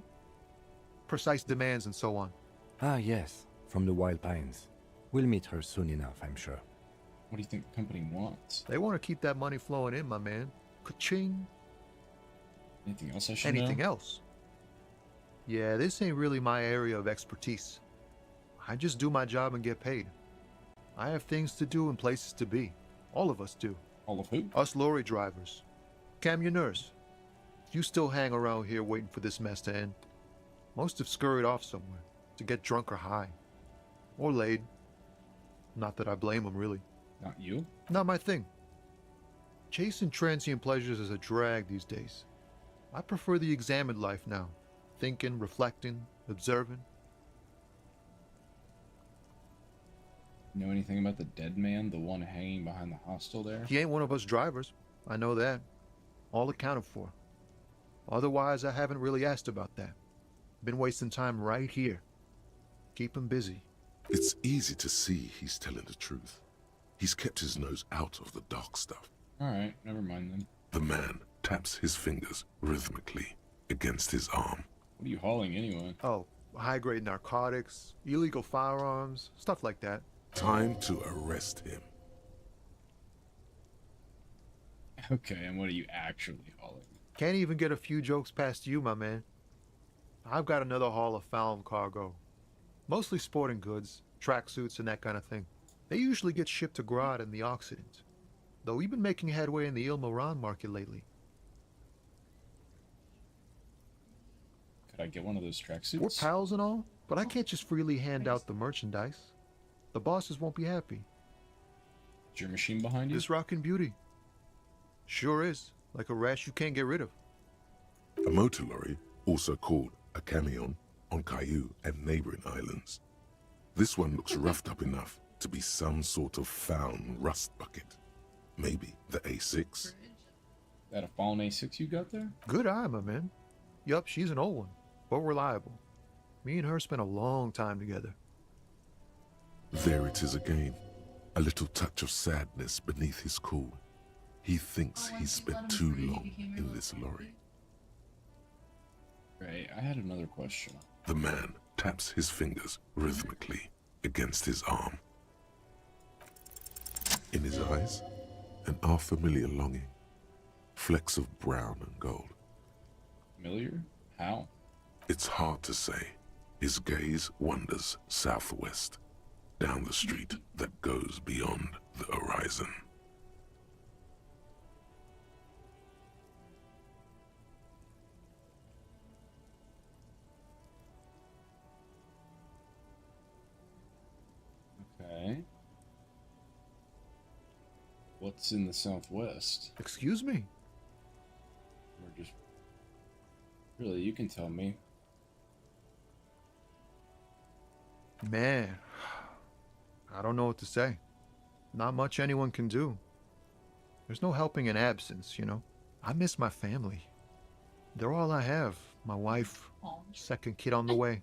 Precise demands and so on. Ah, yes, from the Wild Pines. We'll meet her soon enough, I'm sure. What do you think the company wants? They want to keep that money flowing in, my man. Ka-ching. Anything else I should know? Anything else? Yeah, this ain't really my area of expertise. I just do my job and get paid. I have things to do and places to be. All of us do. All of who? Us lorry drivers. Camioners. You still hang around here waiting for this mess to end. Most have scurried off somewhere. To get drunk or high. Or laid. Not that I blame them, really. Not you? Not my thing. Chasing transient pleasures is a drag these days. I prefer the examined life now. Thinking, reflecting, observing. Know anything about the dead man, the one hanging behind the hostel there? He ain't one of us drivers. I know that. All accounted for. Otherwise, I haven't really asked about that. Been wasting time right here. Keep him busy. It's easy to see he's telling the truth. He's kept his nose out of the dark stuff. Alright, never mind then. The man taps his fingers rhythmically against his arm. What are you hauling anyway? Oh, high-grade narcotics, illegal firearms, stuff like that. Time to arrest him. Okay, and what are you actually hauling? Can't even get a few jokes past you, my man. I've got another haul of found cargo. Mostly sporting goods, tracksuits, and that kind of thing. They usually get shipped to Grodd in the Occident. Though we've been making headway in the Il Moran market lately. Could I get one of those tracksuits? We're pals and all, but I can't just freely hand out the merchandise. The bosses won't be happy. Is your machine behind you? This rockin' beauty. Sure is. Like a rash you can't get rid of. A motor lorry, also called a camion, on Caillou and neighboring islands. This one looks roughed up enough to be some sort of found rust bucket. Maybe the A6. That a fallen A6 you got there? Good eye, my man. Yup, she's an old one, but reliable. Me and her spent a long time together. There it is again. A little touch of sadness beneath his cool. He thinks he's spent too long in this lorry. Right, I had another question. The man taps his fingers rhythmically against his arm. In his eyes, an unfamiliar longing. Flecks of brown and gold. Familiar? How? It's hard to say. His gaze wanders southwest, down the street that goes beyond the horizon. Okay. What's in the southwest? Excuse me? Or just... Really, you can tell me. Man, I don't know what to say. Not much anyone can do. There's no helping in absence, you know. I miss my family. They're all I have. My wife, second kid on the way,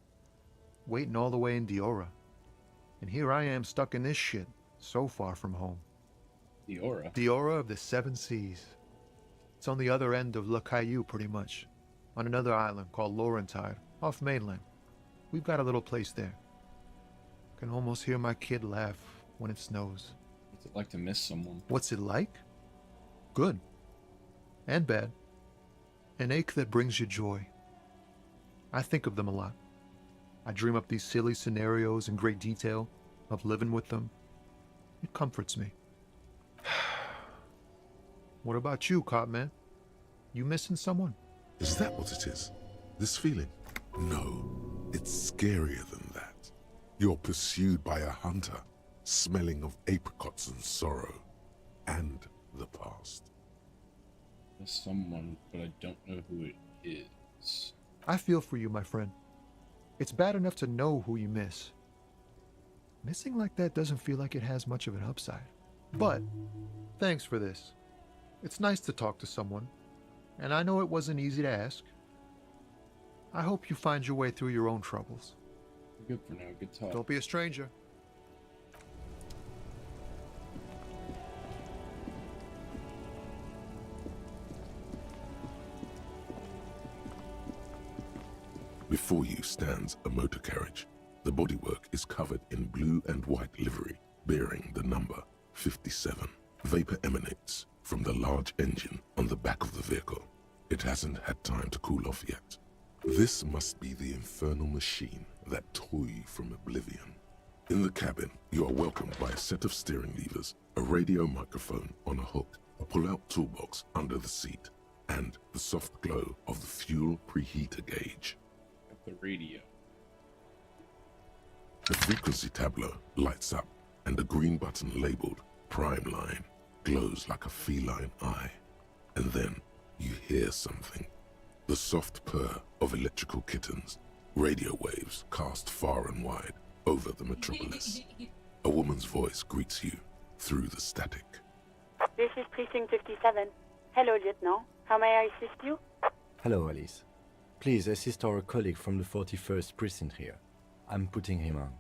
waiting all the way in Diora. And here I am stuck in this shit, so far from home. Diora? Diora of the Seven Seas. It's on the other end of Le Caillou, pretty much. On another island called Laurentide, off mainland. We've got a little place there. I can almost hear my kid laugh when it snows. What's it like to miss someone? What's it like? Good. And bad. An ache that brings you joy. I think of them a lot. I dream up these silly scenarios in great detail of living with them. It comforts me. What about you, Cop Man? You missing someone? Is that what it is? This feeling? No, it's scarier than that. You're pursued by a hunter, smelling of apricots and sorrow, and the past. There's someone, but I don't know who it is. I feel for you, my friend. It's bad enough to know who you miss. Missing like that doesn't feel like it has much of an upside. But, thanks for this. It's nice to talk to someone, and I know it wasn't easy to ask. I hope you find your way through your own troubles. Good for now, good talk. Don't be a stranger. Before you stands a motor carriage. The bodywork is covered in blue and white livery, bearing the number 57. Vapor emanates from the large engine on the back of the vehicle. It hasn't had time to cool off yet. This must be the infernal machine that tore you from oblivion. In the cabin, you are welcomed by a set of steering levers, a radio microphone on a hook, a pull-out toolbox under the seat, and the soft glow of the fuel preheater gauge. The radio. The frequency tableau lights up, and a green button labeled Prime Line glows like a feline eye. And then you hear something. The soft purr of electrical kittens, radio waves cast far and wide over the metropolis. A woman's voice greets you through the static. This is Precinct 57. Hello, Lieutenant. How may I assist you? Hello, Alice. Please assist our colleague from the 41st Precinct here. I'm putting him on.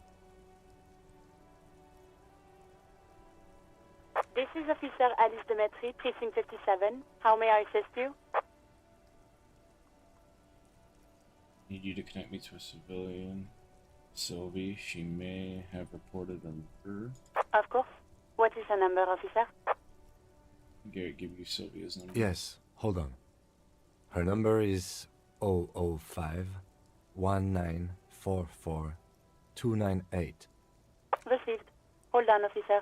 This is Officer Alice Demetri, Precinct 57. How may I assist you? Need you to connect me to a civilian. Sylvie, she may have reported a murder. Of course. What is the number, officer? Garrett, give you Sylvia's number. Yes, hold on. Her number is 005 1944 298. Received. Hold on, officer.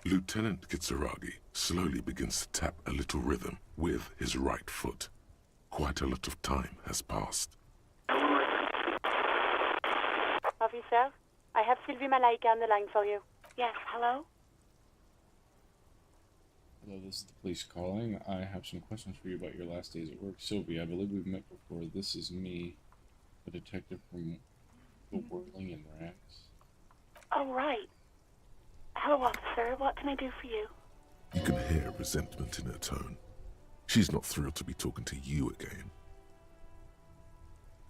Lieutenant Kitsuragi slowly begins to tap a little rhythm with his right foot. Quite a lot of time has passed. Officer, I have Sylvie Malaika on the line for you. Yes, hello? Hello, this is the police calling. I have some questions for you about your last days at work. Sylvie, I believe we've met before. This is me, a detective from the Whirling in Rags. Oh, right. Hello, officer. What can I do for you? You can hear resentment in her tone. She's not thrilled to be talking to you again.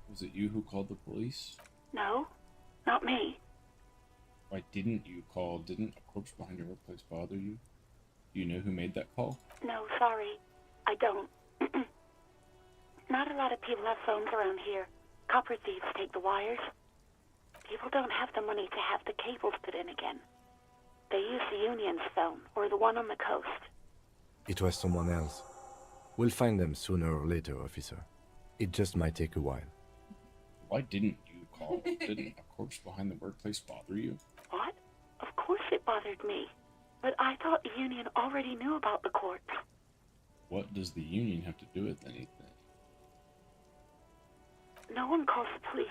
Was it you who called the police? No, not me. Why didn't you call? Didn't a corpse behind your workplace bother you? Do you know who made that call? No, sorry. I don't. Not a lot of people have phones around here. Copper thieves take the wires. People don't have the money to have the cables put in again. They use the Union's film, or the one on the coast. It was someone else. We'll find them sooner or later, officer. It just might take a while. Why didn't you call? Didn't a corpse behind the workplace bother you? What? Of course it bothered me. But I thought the Union already knew about the corpse. What does the Union have to do with anything? No one calls the police.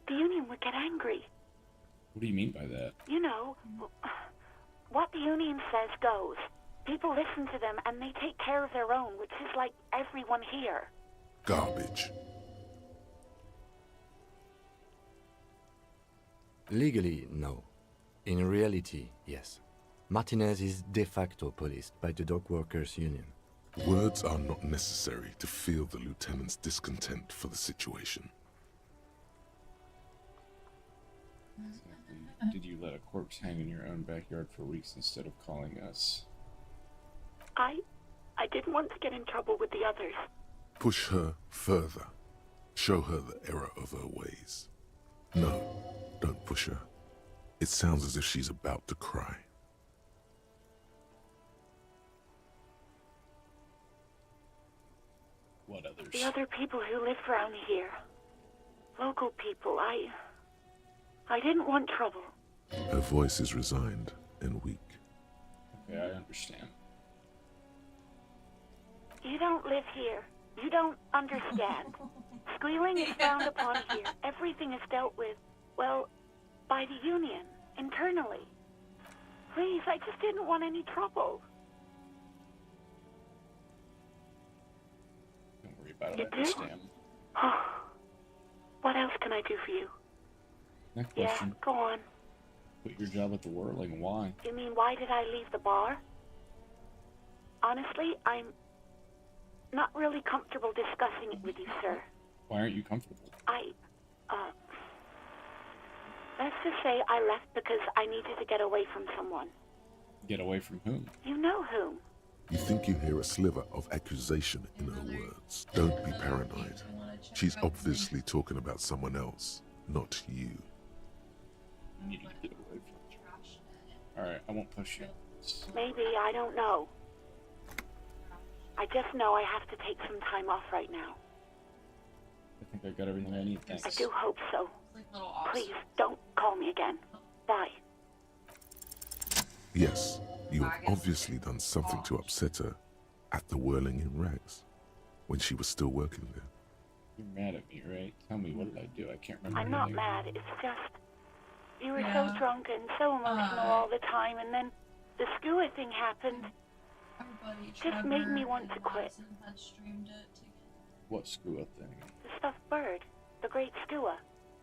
The Union would get angry. What do you mean by that? You know, what the Union says goes. People listen to them and they take care of their own, which is like everyone here. Garbage. Legally, no. In reality, yes. Martinez is de facto policed by the dock workers' union. Words are not necessary to feel the lieutenant's discontent for the situation. Did you let a corpse hang in your own backyard for weeks instead of calling us? I didn't want to get in trouble with the others. Push her further. Show her the error of her ways. No, don't push her. It sounds as if she's about to cry. What others? The other people who live around here. Local people. I didn't want trouble. Her voice is resigned and weak. Okay, I understand. You don't live here. You don't understand. Squealing is frowned upon here. Everything is dealt with, well, by the Union, internally. Please, I just didn't want any trouble. Don't worry about You it, I do? understand. What else can I do for you? Next Yeah, question. go on. Quit your job at the Whirling, why? You mean, why did I leave the bar? Honestly, I'm not really comfortable discussing it with you, sir. Why aren't you comfortable? Let's just say I left because I needed to get away from someone. Get away from whom? You know whom. You think you hear a sliver of accusation in her words. Don't be paranoid. She's obviously talking about someone else, not you. You need to get away from her. Alright, I won't push you. Maybe, I don't know. I just know I have to take some time off right now. I think I got everything I need, thanks. I do hope so. Please, don't call me again. Bye. Yes, you have obviously done something to upset her at the Whirling in Rags, when she was still working there. You're mad at me, right? Tell me, what did I do? I can't remember I'm not anything. mad, it's just... You were so drunk and so emotional all the time, and then the skewer thing happened. Just made me want to quit. What Skua thing? The stuffed bird. The great skua.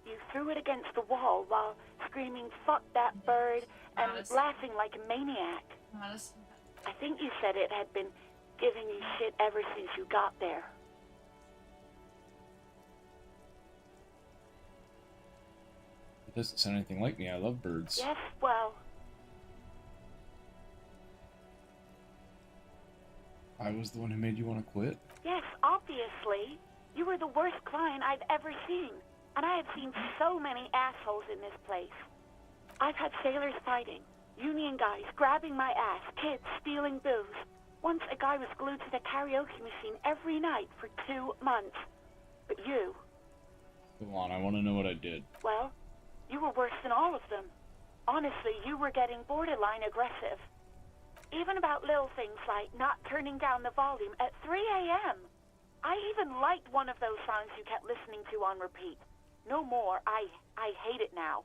You threw it against the wall while screaming, "Fuck that bird," and laughing like a maniac. I think you said it had been giving you shit ever since you got there. It doesn't sound anything like me. I love birds. Yes, well, I was the one who made you want to quit? yes, obviously. You were the worst client I've ever seen. And I have seen so many assholes in this place. I've had sailors fighting, union guys grabbing my ass, kids stealing booze. Once a guy was glued to the karaoke machine every night for 2 months. But you, Go on, I want to know what I did. well, you were worse than all of them. Honestly, you were getting borderline aggressive. Even about little things like not turning down the volume at 3 a.m. I even liked one of those songs you kept listening to on repeat. No more. I hate it now.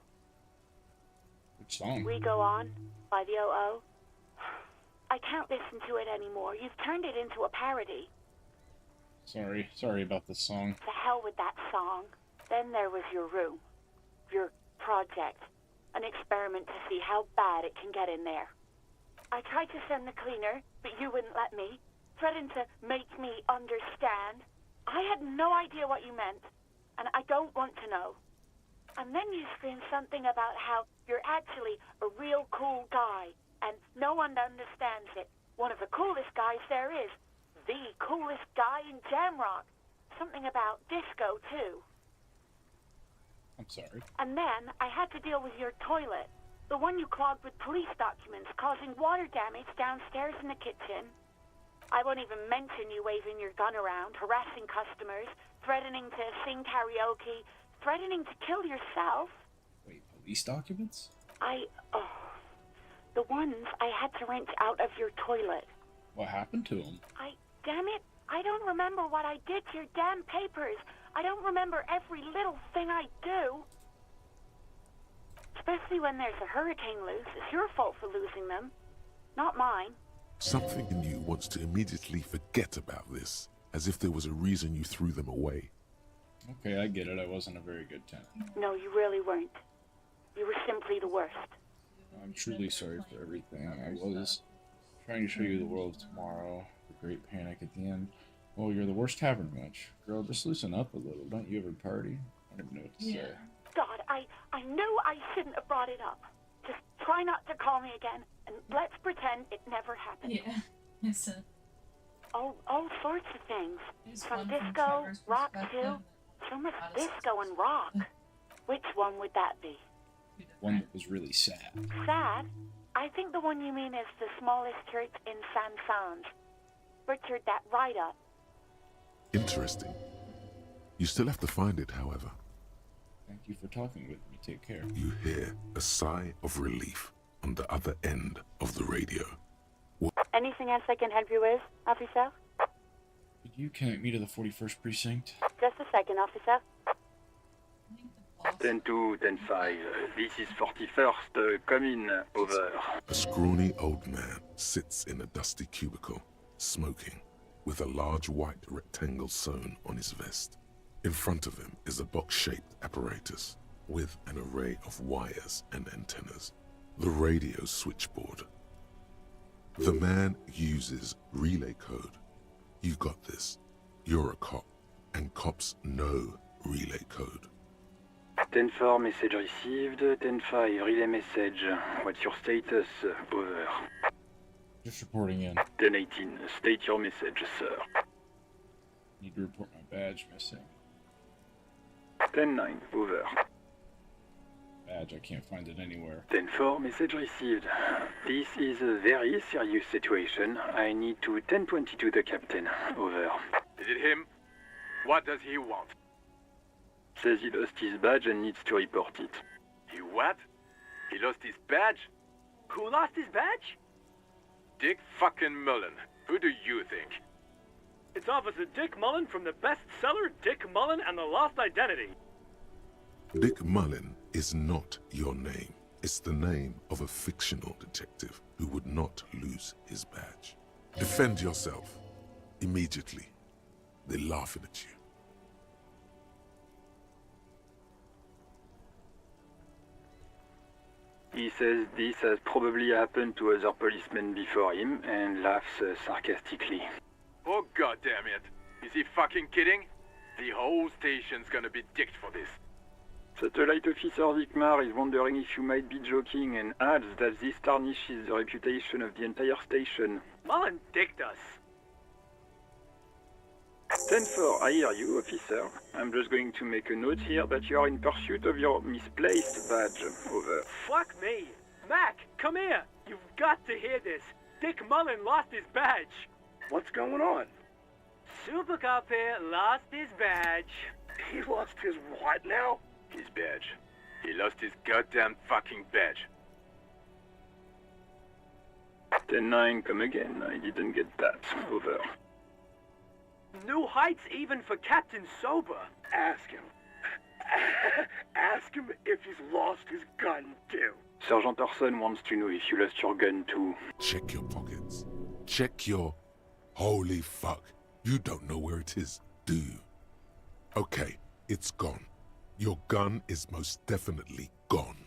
Which song? We Go On by the O.O. I can't listen to it anymore. You've turned it into a parody. Sorry about the song. To hell with that song. Then there was your room. Your project. An experiment to see how bad it can get in there. I tried to send the cleaner, but you wouldn't let me. Threatened to make me understand. I had no idea what you meant, and I don't want to know. And then you screamed something about how you're actually a real cool guy, and no one understands it. One of the coolest guys there is. The coolest guy in Jamrock. Something about disco, too. I'm sorry. And then I had to deal with your toilet. The one you clogged with police documents, causing water damage downstairs in the kitchen. I won't even mention you waving your gun around, harassing customers, threatening to sing karaoke, threatening to kill yourself. Wait, police documents? The ones I had to wrench out of your toilet. What happened to them? Damn it, I don't remember what I did to your damn papers. I don't remember every little thing I do. Especially when there's a hurricane loose. It's your fault for losing them, not mine. Something in you wants to immediately forget about this, as if there was a reason you threw them away. Okay, I get it. I wasn't a very good tenant. No, you really weren't. You were simply the worst. I'm truly sorry for everything. I was trying to show you the world of tomorrow. The great panic at the end. Oh, you're the worst tavern wench. Girl, just loosen up a little. Don't you ever party? I don't even know what to say. God, I knew I shouldn't have brought it up. Just try not to call me again, and let's pretend it never happened. Yeah, it's a... All sorts of things. It's From one disco, Trevor's rock perspective. too. So much disco and rock. Which one would that be? One that was really sad. Sad? I think the one you mean is the smallest church in San Sans. Butchered that right up. Interesting. You still have to find it, however. Thank you for talking with me. Take care. You hear a sigh of relief on the other end of the radio. Anything else I can help you with, officer? Could you connect me to the 41st precinct? Just a second, officer. 10-2, 10-5. This is 41st. Come in. Over. A scrawny old man sits in a dusty cubicle, smoking, with a large white rectangle sewn on his vest. In front of him is a box-shaped apparatus with an array of wires and antennas. The radio switchboard. The man uses relay code. You got this. You're a cop, and cops know relay code. 10-4, message received. 10-5, relay message. What's your status? Over. Just reporting in. 10-18, state your message, sir. Need to report my badge missing. 10-9, over. Badge, I can't find it anywhere. 10-4, message received. This is a very serious situation. I need to 10-22 the captain. Over. Is it him? What does he want? Says he lost his badge and needs to report it. He what? He lost his badge? Who lost his badge? Dick fucking Mullen. Who do you think? It's Officer Dick Mullen from the bestseller Dick Mullen and the Lost Identity. Dick Mullen is not your name. It's the name of a fictional detective who would not lose his badge. Defend yourself. Immediately. They're laughing at you. He says this has probably happened to other policemen before him and laughs sarcastically. Oh goddamn it! Is he fucking kidding? The whole station's gonna be dicked for this. Satellite Officer Vikmar is wondering if you might be joking and adds that this tarnishes the reputation of the entire station. Mullen dicked us. 10-4, I hear you, officer. I'm just going to make a note here that you are in pursuit of your misplaced badge. Over. Fuck me. Mac, come here. You've got to hear this. Dick Mullen lost his badge. What's going on? Super Cop here lost his badge. He lost his what now? His badge. He lost his goddamn fucking badge. 10-9, come again. I didn't get that. Over. New heights even for Captain Sober. Ask him. Ask him if he's lost his gun, too. Sergeant Orson wants to know if you lost your gun, too. Check your pockets. Check your... Holy fuck. You don't know where it is, do you? Okay, it's gone. Your gun is most definitely gone.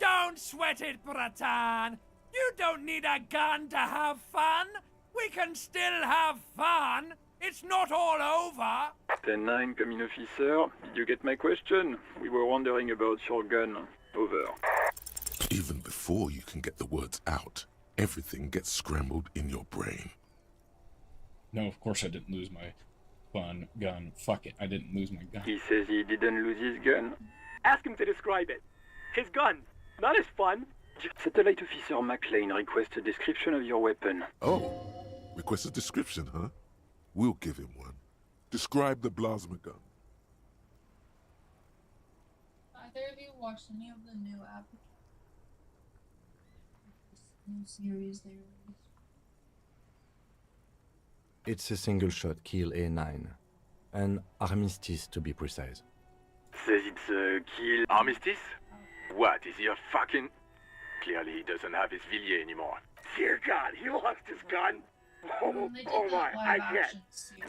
Don't sweat it, Bratan. You don't need a gun to have fun. We can still have fun. It's not all over. 10-9, come in, officer. Did you get my question? We were wondering about your gun. Over. Even before you can get the words out, everything gets scrambled in your brain. No, of course I didn't lose my gun. Fuck it, I didn't lose my gun. He says he didn't lose his gun. Ask him to describe it. His gun, not his fun. Satellite Officer McLean requests a description of your weapon. Oh, request a description, huh? We'll give him one. Describe the plasma gun. Either of you watched any of the new new series they released? It's a single-shot kill A9. An armistice, to be precise. Says it's a kill armistice? What, is he a fucking... Clearly he doesn't have his Villiers anymore. Dear God, he lost his gun. Oh my, I can't.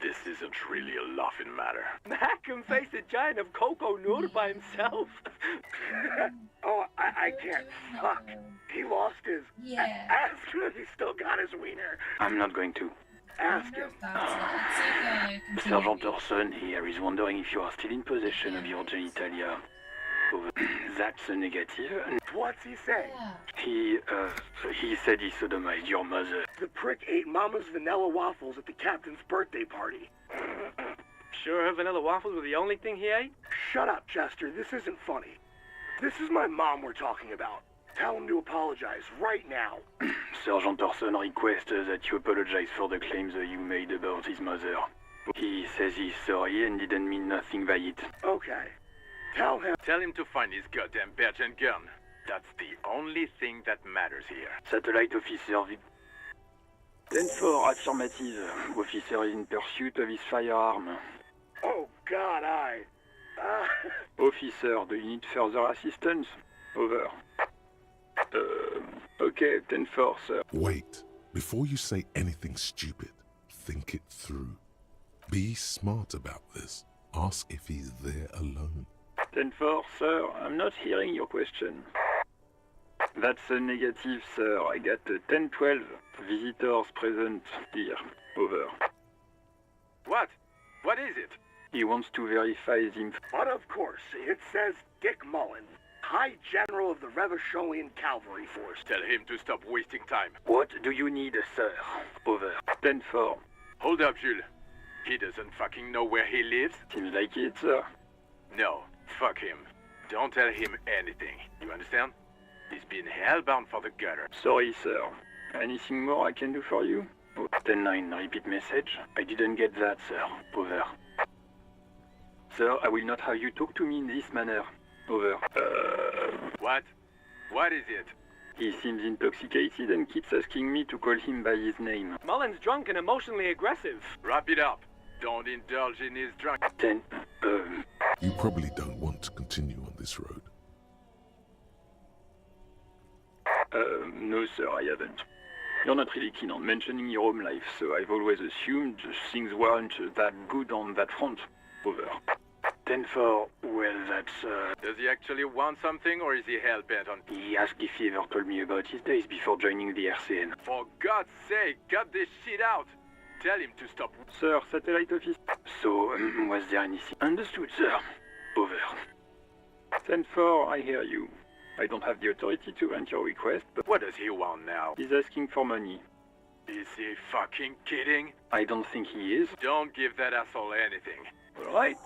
This isn't really a laughing matter. Mac can face a giant of cocoa noodle by himself. Oh, I can't. Fuck. He lost his... Yeah. Ask him if he still got his wiener. I'm not going to. Ask him. Sergeant Orson here is wondering if you are still in possession of your genitalia. Over. That's a negative. What's he say? He said he sodomized your mother. The prick ate Mama's vanilla waffles at the captain's birthday party. Sure her vanilla waffles were the only thing he ate? Shut up, Chester. This isn't funny. This is my mom we're talking about. Tell him to apologize right now. Sergeant Orson requests that you apologize for the claims you made about his mother. He says he's sorry and didn't mean nothing by it. Okay. Tell him. Tell him to find his goddamn badge and gun. That's the only thing that matters here. Satellite Officer 10-4, affirmative. Officer is in pursuit of his firearm. Oh, God, Officer, do you need further assistance? Over. Okay, 10-4, sir. Wait. Before you say anything stupid, think it through. Be smart about this. Ask if he's there alone. 10-4, sir. I'm not hearing your question. That's a negative, sir. I got 10-12. Visitors present here. Over. What? What is it? He wants to verify his info. But of course, it says Dick Mullen, High General of the Revacholian Cavalry Force. Tell him to stop wasting time. What do you need, sir? Over. 10-4. Hold up, Jules. He doesn't fucking know where he lives? Seems like it, sir. No, fuck him. Don't tell him anything. You understand? He's been hellbound for the gutter. Sorry, sir. Anything more I can do for you? 10-9, repeat message. I didn't get that, sir. Over. Sir, I will not have you talk to me in this manner. Over. What? What is it? He seems intoxicated and keeps asking me to call him by his name. Mullen's drunk and emotionally aggressive. Wrap it up. Don't indulge in his drunk. 10. You probably don't want to continue on this road. No, sir, I haven't. You're not really keen on mentioning your home life, so I've always assumed things weren't that good on that front. Over. 10-4, well, that's, Does he actually want something, or is he hell-bent on... He asked if he ever told me about his days before joining the RCN. For God's sake, cut this shit out! Tell him to stop. Sir, satellite office. So, was there anything? Understood, sir. Over. 10-4, I hear you. I don't have the authority to grant your request, but... What does he want now? He's asking for money. Is he fucking kidding? I don't think he is. Don't give that asshole anything. Alright,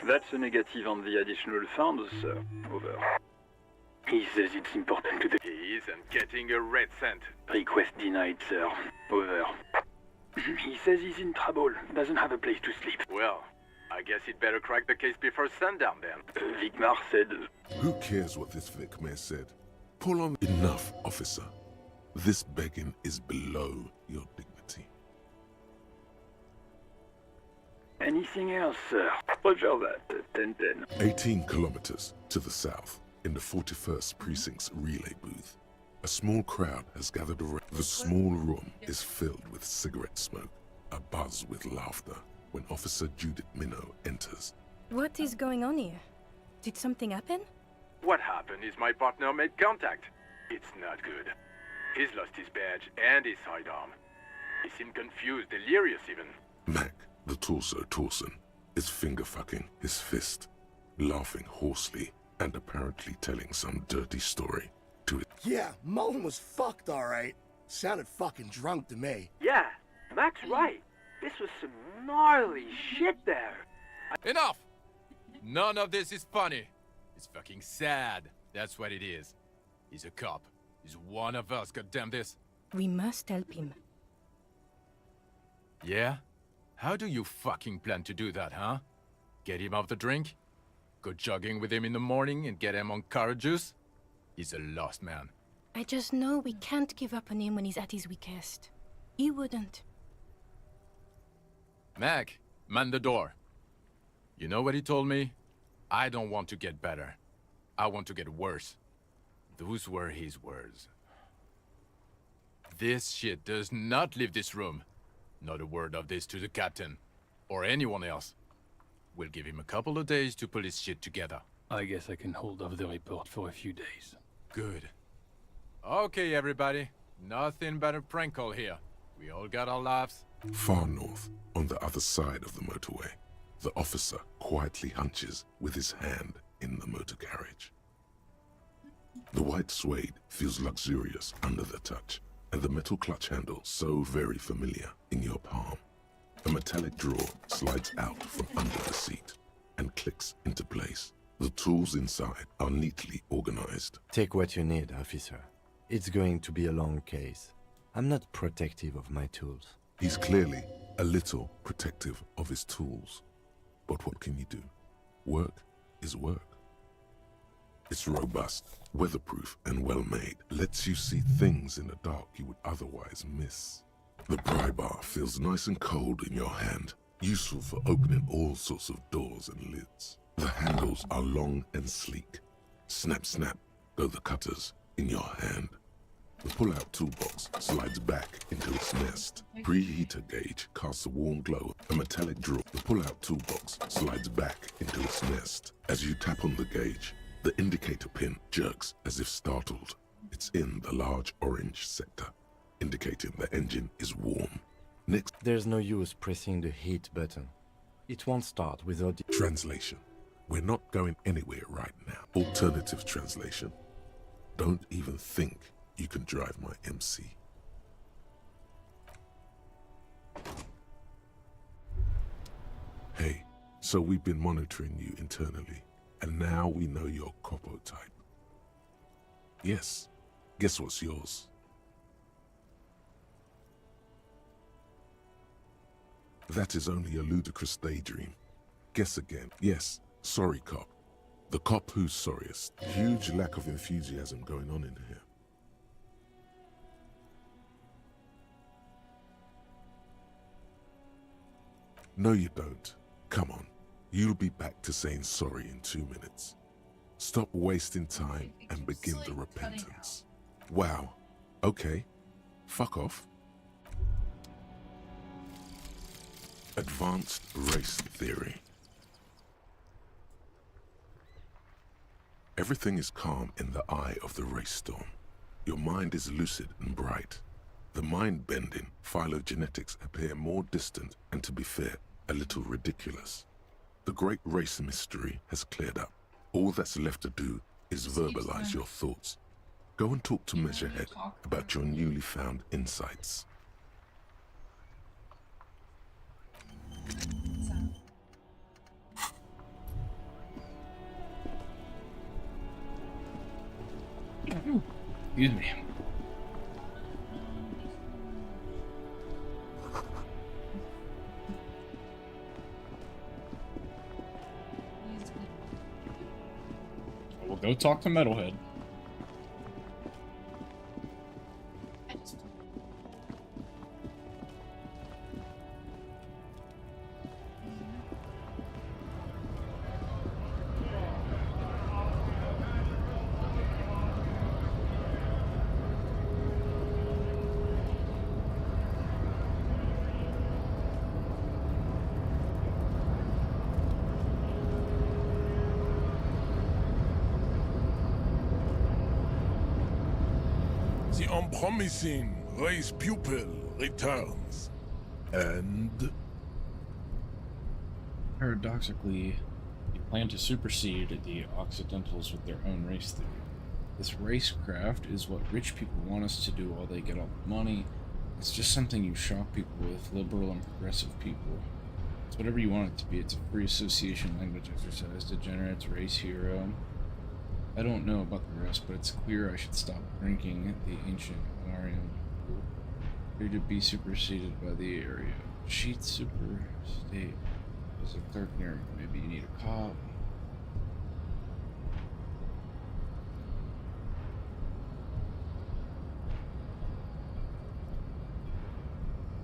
that's a negative on the additional funds, sir. Over. He says it's important to the... He isn't getting a red cent. Request denied, sir. Over. He says he's in trouble, doesn't have a place to sleep. Well, I guess he'd better crack the case before sundown then. Vicmar said... Who cares what this Vicmar said? Pull on enough, officer. This begging is below your dignity. Anything else, sir? Roger that, 10-10. 18 kilometers to the south, in the 41st Precinct's relay booth, a small crowd has gathered around. The small room is filled with cigarette smoke, abuzz with laughter, when Officer Judith Minnow enters. What is going on here? Did something happen? What happened is my partner made contact. It's not good. He's lost his badge and his sidearm. He seemed confused, delirious even. Mac, the torso Torson, is finger-fucking his fist, laughing hoarsely and apparently telling some dirty story to it. Yeah, Mullen was fucked alright. Sounded fucking drunk to me. Yeah, Mac's right. This was some gnarly shit there. Enough! None of this is funny. It's fucking sad. That's what it is. He's a cop. He's one of us, goddamn this. We must help him. Yeah? How do you fucking plan to do that, huh? Get him off the drink? Go jogging with him in the morning and get him on carrot juice? He's a lost man. I just know we can't give up on him when he's at his weakest. He wouldn't. Mac, man the door. You know what he told me? I don't want to get better. I want to get worse. Those were his words. This shit does not leave this room. Not a word of this to the captain. Or anyone else. We'll give him a couple of days to put his shit together. I guess I can hold off the report for a few days. Good. Okay, everybody. Nothing but a prank call here. We all got our laughs. Far north, on the other side of the motorway, the officer quietly hunches with his hand in the motor carriage. The white suede feels luxurious under the touch, and the metal clutch handle so very familiar in your palm. A metallic drawer slides out from under the seat and clicks into place. The tools inside are neatly organized. Take what you need, officer. It's going to be a long case. I'm not protective of my tools. He's clearly a little protective of his tools. But what can you do? Work is work. It's robust, weatherproof, and well-made. Lets you see things in the dark you would otherwise miss. The pry bar feels nice and cold in your hand, useful for opening all sorts of doors and lids. The handles are long and sleek. Snap, snap, go the cutters in your hand. The pull-out toolbox slides back into its nest. Preheater gauge casts a warm glow. A metallic drawer. The pull-out toolbox slides back into its nest. As you tap on the gauge, the indicator pin jerks as if startled. It's in the large orange sector, indicating the engine is warm. Next, there's no use pressing the heat button. It won't start without... Translation. We're not going anywhere right now. Alternative translation. Don't even think you can drive my MC. Hey, so we've been monitoring you internally, and now we know your Copo type. Yes, guess what's yours? That is only a ludicrous daydream. Guess again. Yes, sorry cop. The cop who's sorriest. Huge lack of enthusiasm going on in here. No, you don't. Come on. You'll be back to saying sorry in 2 minutes. Stop wasting time and begin the repentance. Wow. Okay. Fuck off. Advanced race theory. Everything is calm in the eye of the race storm. Your mind is lucid and bright. The mind-bending phylogenetics appear more distant and, to be fair, a little ridiculous. The great race mystery has cleared up. All that's left to do is verbalize your thoughts. Go and talk to Measurehead about your newly found insights. Excuse me. We'll go talk to Metalhead. The unpromising race pupil returns. And... Paradoxically, you plan to supersede the Occidentals with their own race theory. This racecraft is what rich people want us to do while they get all the money. It's just something you shock people with, liberal and progressive people. It's whatever you want it to be. It's a free association language exercise, degenerates, race hero. I don't know about the rest, but it's clear I should stop drinking the ancient Marian pool. Here to be superseded by the area. Sheet superstate. There's a clerk near. Maybe you need a cop.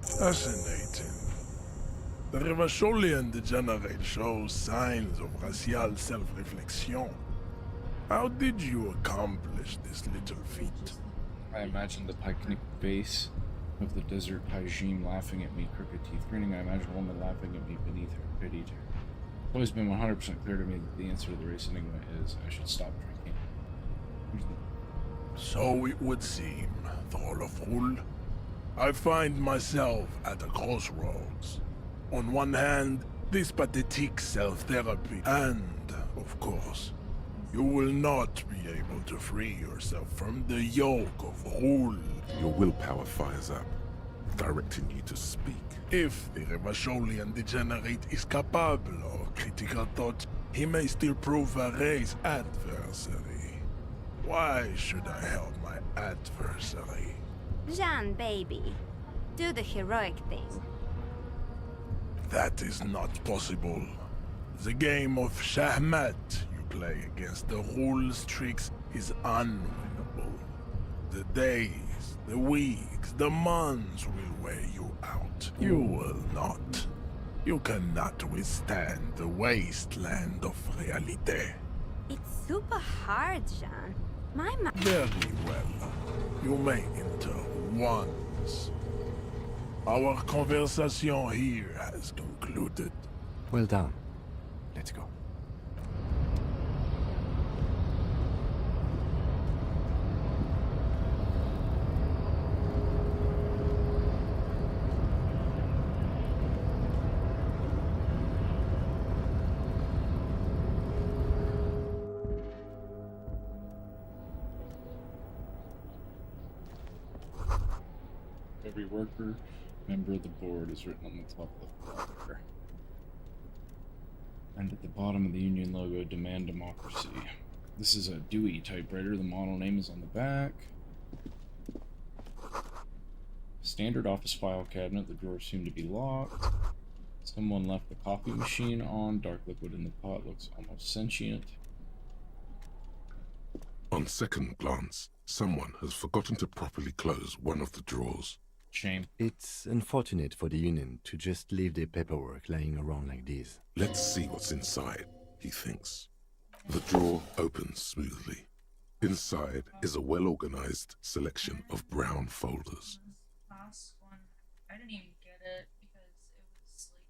Fascinating. The Revacholian degenerate shows signs of racial self-reflection. How did you accomplish this little feat? I imagine the picnic face of the desert Hajim laughing at me, crooked teeth grinning. I imagine a woman laughing at me beneath her pity tear. It's always been 100% clear to me that the answer to the race enigma is I should stop drinking. So it would seem, Thorleful. I find myself at a crossroads. On one hand, this pathetic self-therapy, and, of course, you will not be able to free yourself from the yoke of rule. Your willpower fires up, directing you to speak. If the Revacholian degenerate is capable of critical thought, he may still prove a race adversary. Why should I help my adversary? Jean, baby, do the heroic thing. That is not possible. The game of Shahmat you play against the rules tricks is unwinnable. The days, the weeks, the months will wear you out. You will not. You cannot withstand the wasteland of realite. It's super hard, Jean. Very well. You may enter once. Our conversation here has concluded. Well done. Let's go. Every worker, member of the board is written on the top of the floor. And at the bottom of the union logo, demand democracy. This is a Dewey typewriter. The model name is on the back. Standard office file cabinet. The drawers seem to be locked. Someone left the coffee machine on. Dark liquid in the pot looks almost sentient. On second glance, someone has forgotten to properly close one of the drawers. Shame. It's unfortunate for the Union to just leave their paperwork lying around like this. Let's see what's inside, he thinks. The drawer opens smoothly. Inside is a well-organized selection of brown folders. Last one, I didn't even get it because it was like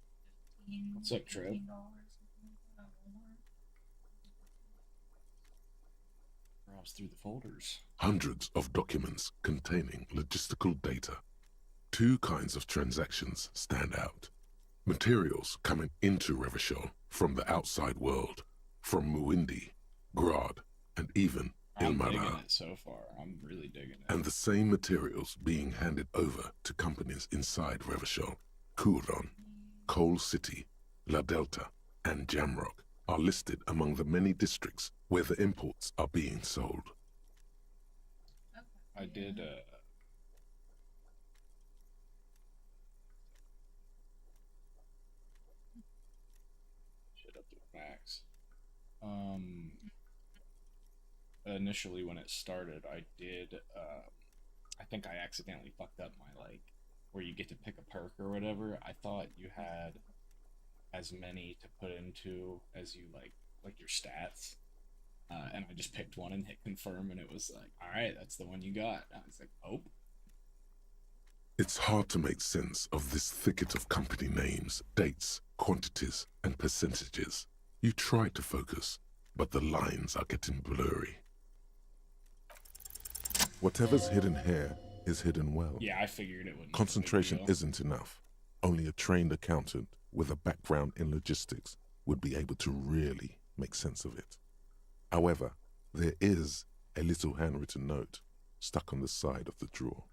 15. What's up, Trev? Browse through the folders. Hundreds of documents containing logistical data. Two kinds of transactions stand out. Materials coming into Revachol from the outside world, from Muindi, Grad, and even I'm digging Ilmara. it so far. I'm really digging it. And the same materials being handed over to companies inside Revachol. Kuron, Coal City, La Delta, and Jamrock are listed among the many districts where the imports are being sold. I did, shit up to max. Initially when it started, I did, I think I accidentally fucked up my, like, where you get to pick a perk or whatever. I thought you had as many to put into as you, like your stats. And I just picked one and hit confirm, and it was like, alright, that's the one you got. I was like, oh. It's hard to make sense of this thicket of company names, dates, quantities, and percentages. You try to focus, but the lines are getting blurry. Whatever's hidden here is hidden well. Yeah, I figured it wouldn't. Concentration isn't enough. Only a trained accountant with a background in logistics would be able to really make sense of it. However, there is a little handwritten note stuck on the side of the drawer.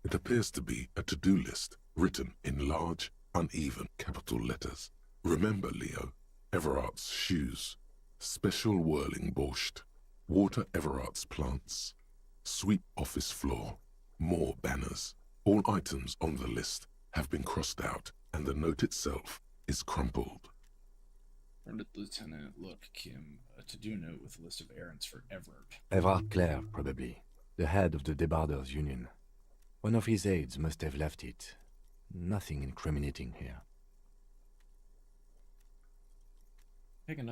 It appears to be a to-do list written in large, uneven capital letters. Remember, Leo, Everart's shoes. Special whirling borscht. Water Everart's plants. Sweep office floor. More banners. All items on the list have been crossed out, and the note itself is crumpled. Lieutenant, look, Kim, to do note with a list of errands for Everett. Everard Clare, probably. The head of the Debarders Union. One of his aides must have left it. Nothing incriminating here.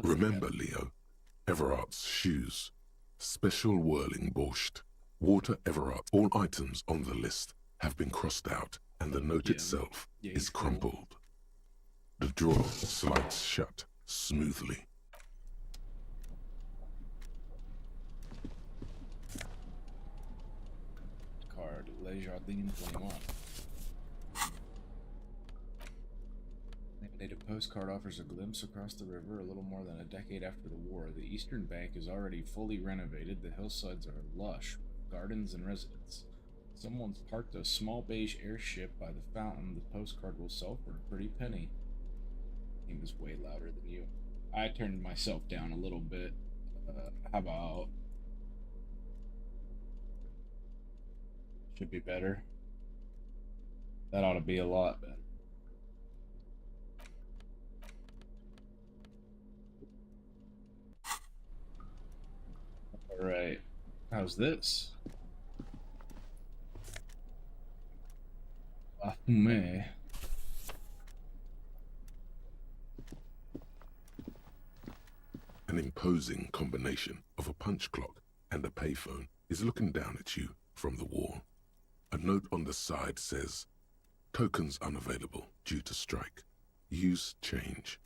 Remember, Leo, Everart's shoes. Special whirling borscht. Water Everart. All items on the list have been crossed out, and the note itself is crumpled. The drawer slides shut smoothly. Card, Les Jardins 21. Laminated postcard offers a glimpse across the river a little more than a decade after the war. The eastern bank is already fully renovated. The hillsides are lush with gardens and residents. Someone's parked a small beige airship by the fountain. The postcard will sell for a pretty penny. He was way louder than you. I turned myself down a little bit. How about... Should be better. That ought to be a lot better. Alright. How's this? Afume. An imposing combination of a punch clock and a payphone is looking down at you from the wall. A note on the side says, tokens unavailable due to strike. Use change.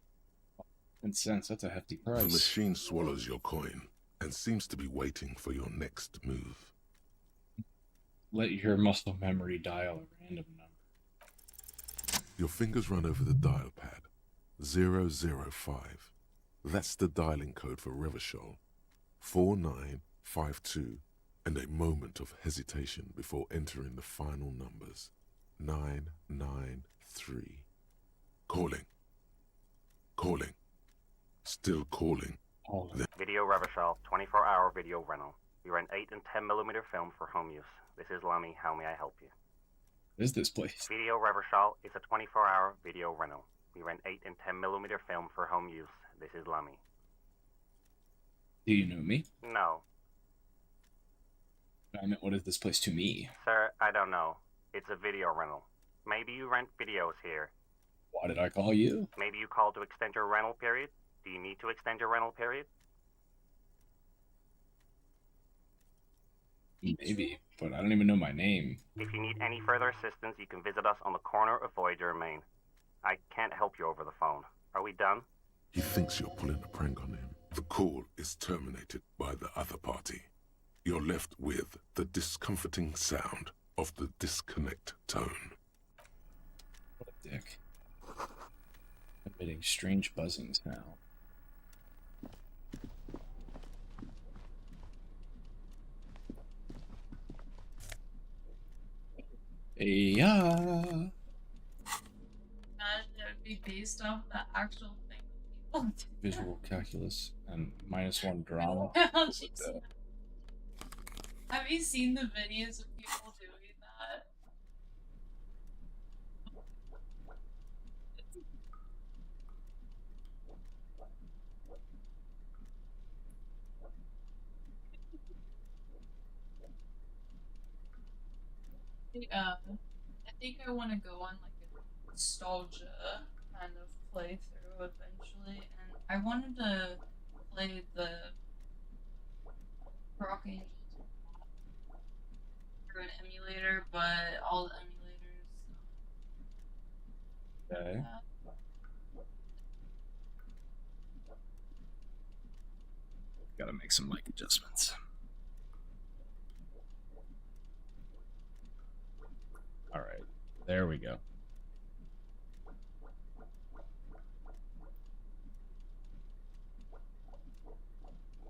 10 cents, that's a hefty price. The machine swallows your coin and seems to be waiting for your next move. Let your muscle memory dial a random number. Your fingers run over the dial pad. 005. That's the dialing code for Revachol. 4952, and a moment of hesitation before entering the final numbers. 993. Calling. Calling. Still calling. Video Revachol, 24-hour video rental. We rent 8 and 10mm film for home use. This is Lummy. How may I help you? What is this place? Video Revachol is a 24-hour video rental. We rent 8 and 10mm film for home use. This is Lummy. Do you know me? No. I meant, what is this place to me? Sir, I don't know. It's a video rental. Maybe you rent videos here. Why did I call you? Maybe you called to extend your rental period? Do you need to extend your rental period? Maybe, but I don't even know my name. If you need any further assistance, you can visit us on the corner of Voyager and Main. I can't help you over the phone. Are we done? He thinks you're pulling a prank on him. The call is terminated by the other party. You're left with the discomforting sound of the disconnect tone. What a dick. Emitting strange buzzings now. Yeah. Imagine it would be based off the actual thing that people do. Visual calculus and -1 drama. Oh, jeez. Have you seen the videos of people doing that? I think I want to go on like a nostalgia kind of playthrough eventually, and I wanted to play the Rock Angels through an emulator, but all the emulators. Okay. Gotta make some mic adjustments. Alright, there we go.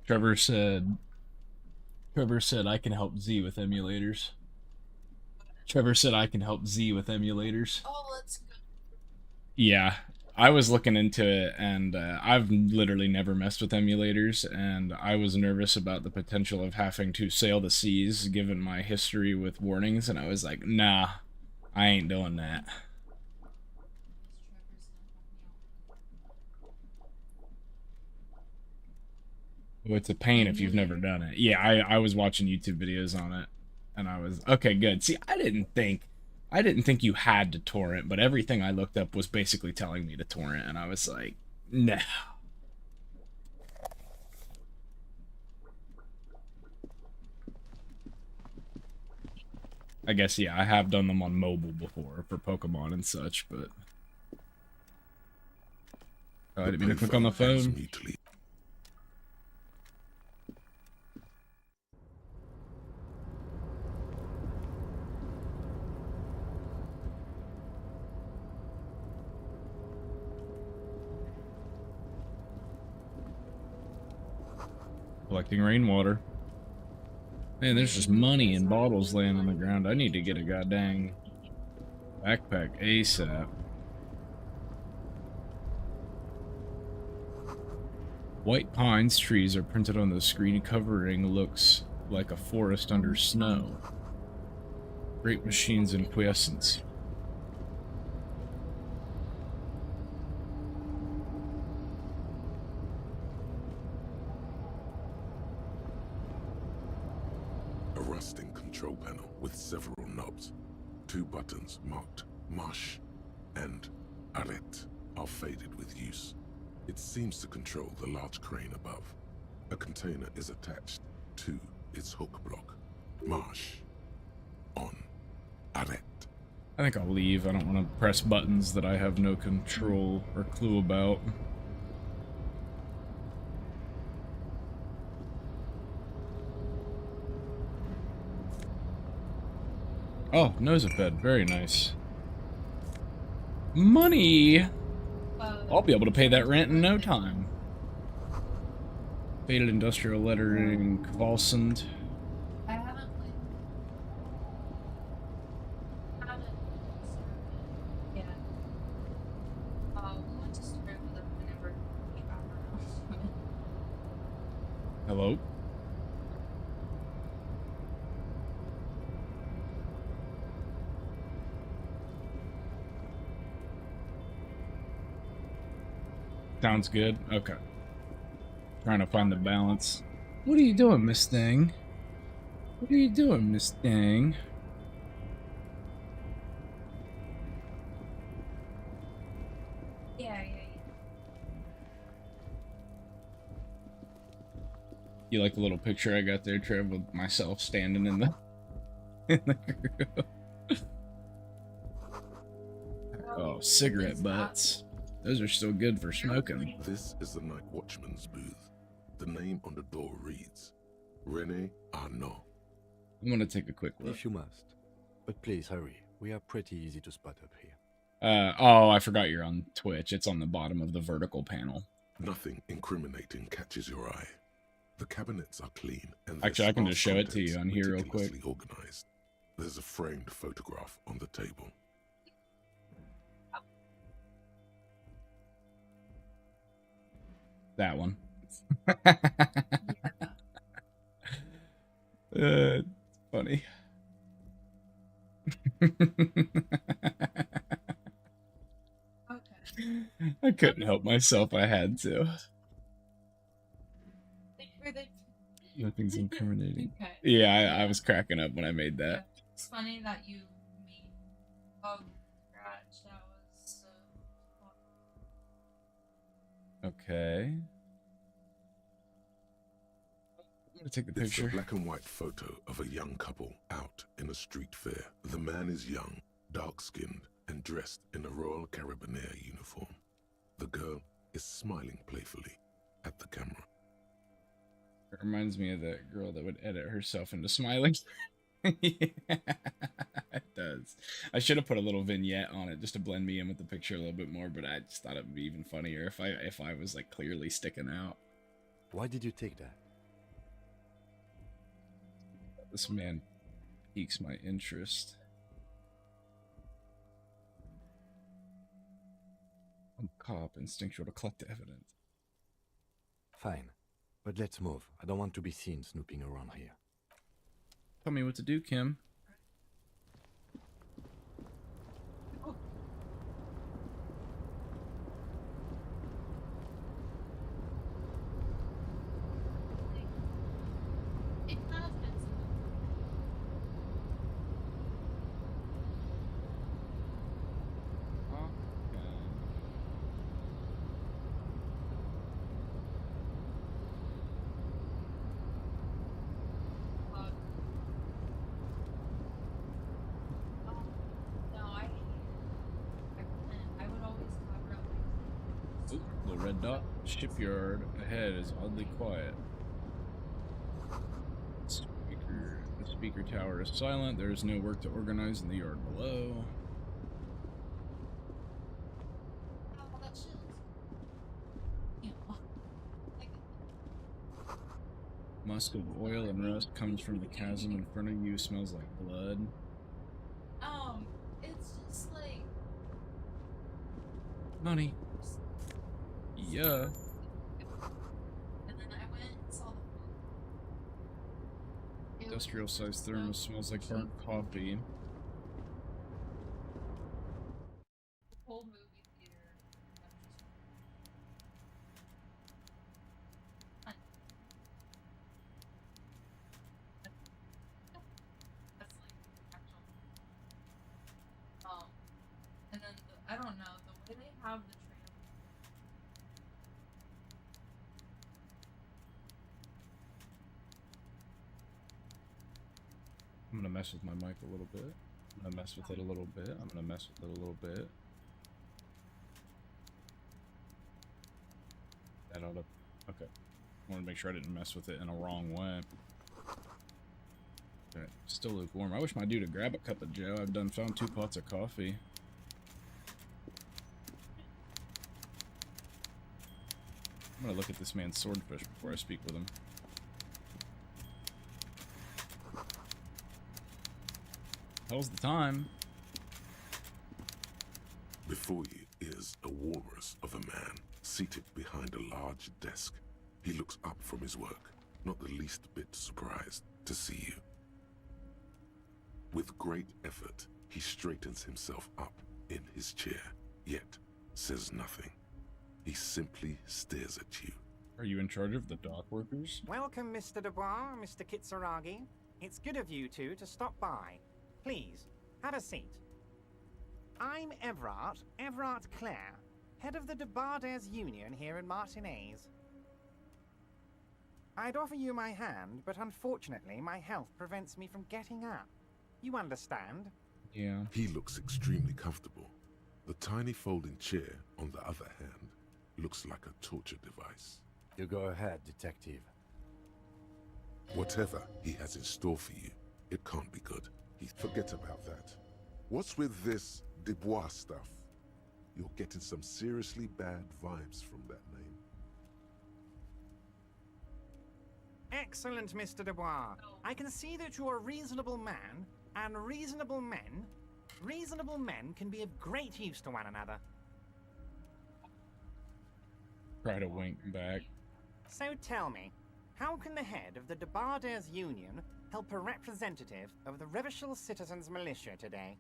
Trevor said I can help Z with emulators. Trevor said I can help Z with emulators. Oh, let's go. Yeah, I was looking into it, and I've literally never messed with emulators, and I was nervous about the potential of having to sail the seas, given my history with warnings, and I was like, nah, I ain't doing that. Well, it's a pain if you've never done it. Yeah, I was watching YouTube videos on it, and I was, okay, good. See, I didn't think you had to torrent, but everything I looked up was basically telling me to torrent, and I was like, no. I guess, yeah, I have done them on mobile before for Pokemon and such, but... Oh, I didn't mean to click on the phone. Collecting rainwater. Man, there's just money and bottles laying on the ground. I need to get a goddamn backpack ASAP. White pines trees are printed on the screen covering looks like a forest under snow. Great machines in quiescence. A rusting control panel with several knobs. 2 buttons marked Marche and Arrête are faded with use. It seems to control the large crane above. A container is attached to its hook block. Marche. On. Arrête. I think I'll leave. I don't want to press buttons that I have no control or clue about. Oh, Nosafed. Very nice. Money! I'll be able to pay that rent in no time. Faded industrial lettering, Kvalsund. I haven't played. Yeah. We went to start with it whenever we got around. Hello? Sounds good. Okay. Trying to find the balance. What are you doing, Miss Thing? What are you doing, Miss Thing? Yeah. You like the little picture I got there, Trev, with myself standing in the grill? Oh, cigarette butts. Those are still good for smoking. This is the night watchman's booth. The name on the door reads, René Arnaud. I'm gonna take a quick look. If you must. But please hurry. We are pretty easy to spot up here. Oh, I forgot you're on Twitch. It's on the bottom of the vertical panel. Nothing incriminating catches your eye. The cabinets are clean and actually, I can just show it to you on here real quick. Organized. There's a framed photograph on the table. That one. Funny. I couldn't help myself. I had to. Nothing's incriminating. Okay. Yeah, I was cracking up when I made that. It's funny that you meet. Oh, scratch. That was. Okay. I'm gonna take the picture. It's a black and white photo of a young couple out in a street fair. The man is young, dark-skinned, and dressed in a Royal Carabinieri uniform. The girl is smiling playfully at the camera. It reminds me of that girl that would edit herself into smiling. Yeah, it does. I should have put a little vignette on it just to blend me in with the picture a little bit more, but I just thought it would be even funnier if I was like clearly sticking out. Why did you take that? This man piques my interest. I'm cop, instinctual to collect the evidence. Fine. But let's move. I don't want to be seen snooping around here. Tell me what to do, Kim. The red dot shipyard ahead is oddly quiet. The speaker tower is silent. There is no work to organize in the yard below. Musk of oil and rust comes from the chasm in front of you. Smells like blood. It's just like Money. Yeah. And then I went and saw the Industrial sized thermos smells like burnt coffee. whole movie theater. That's like actual. And then I don't know the way they have the trailer. I'm gonna mess with my mic a little bit. I'm gonna mess with it a little bit. I'm gonna mess with it a little bit. That ought to... Okay. I want to make sure I didn't mess with it in a wrong way. Okay. Still lukewarm. I wish my dude would grab a cup of joe. I've done found 2 pots of coffee. I'm gonna look at this man's swordfish before I speak with him. How's the time? Before you is a walrus of a man seated behind a large desk. He looks up from his work, not the least bit surprised to see you. With great effort, he straightens himself up in his chair, yet says nothing. He simply stares at you. Are you in charge of the dock workers? Welcome, Mr. Dubois, Mr. Kitsuragi. It's good of you two to stop by. Please, have a seat. I'm Everard Clare, head of the Debarders Union here in Martinez. I'd offer you my hand, but unfortunately my health prevents me from getting up. You understand? Yeah. He looks extremely comfortable. The tiny folding chair, on the other hand, looks like a torture device. You go ahead, detective. Whatever he has in store for you, it can't be good. Forget about that. What's with this Dubois stuff? You're getting some seriously bad vibes from that name. Excellent, Mr. Dubois. I can see that you're a reasonable man, and reasonable men can be of great use to one another. Try to wink back. So tell me, how can the head of the Debarders Union help a representative of the Revachol Citizens Militia today?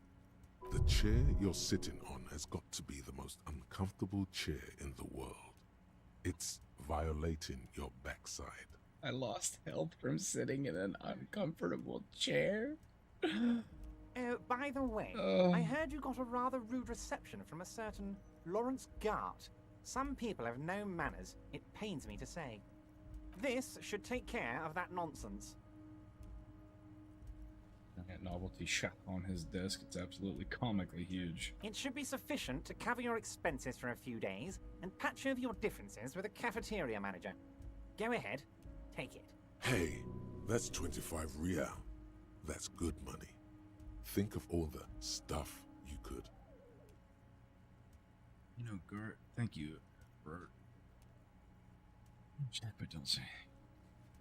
The chair you're sitting on has got to be the most uncomfortable chair in the world. It's violating your backside. I lost health from sitting in an uncomfortable chair. Oh, by the way, I heard you got a rather rude reception from a certain Lawrence Gart. Some people have no manners, it pains me to say. This should take care of that nonsense. That novelty shot on his desk. It's absolutely comically huge. It should be sufficient to cover your expenses for a few days and patch over your differences with a cafeteria manager. Go ahead, take it. Hey, that's 25 real. That's good money. Think of all the stuff you could. You know, Gert, thank you, Bert. Check, but don't say.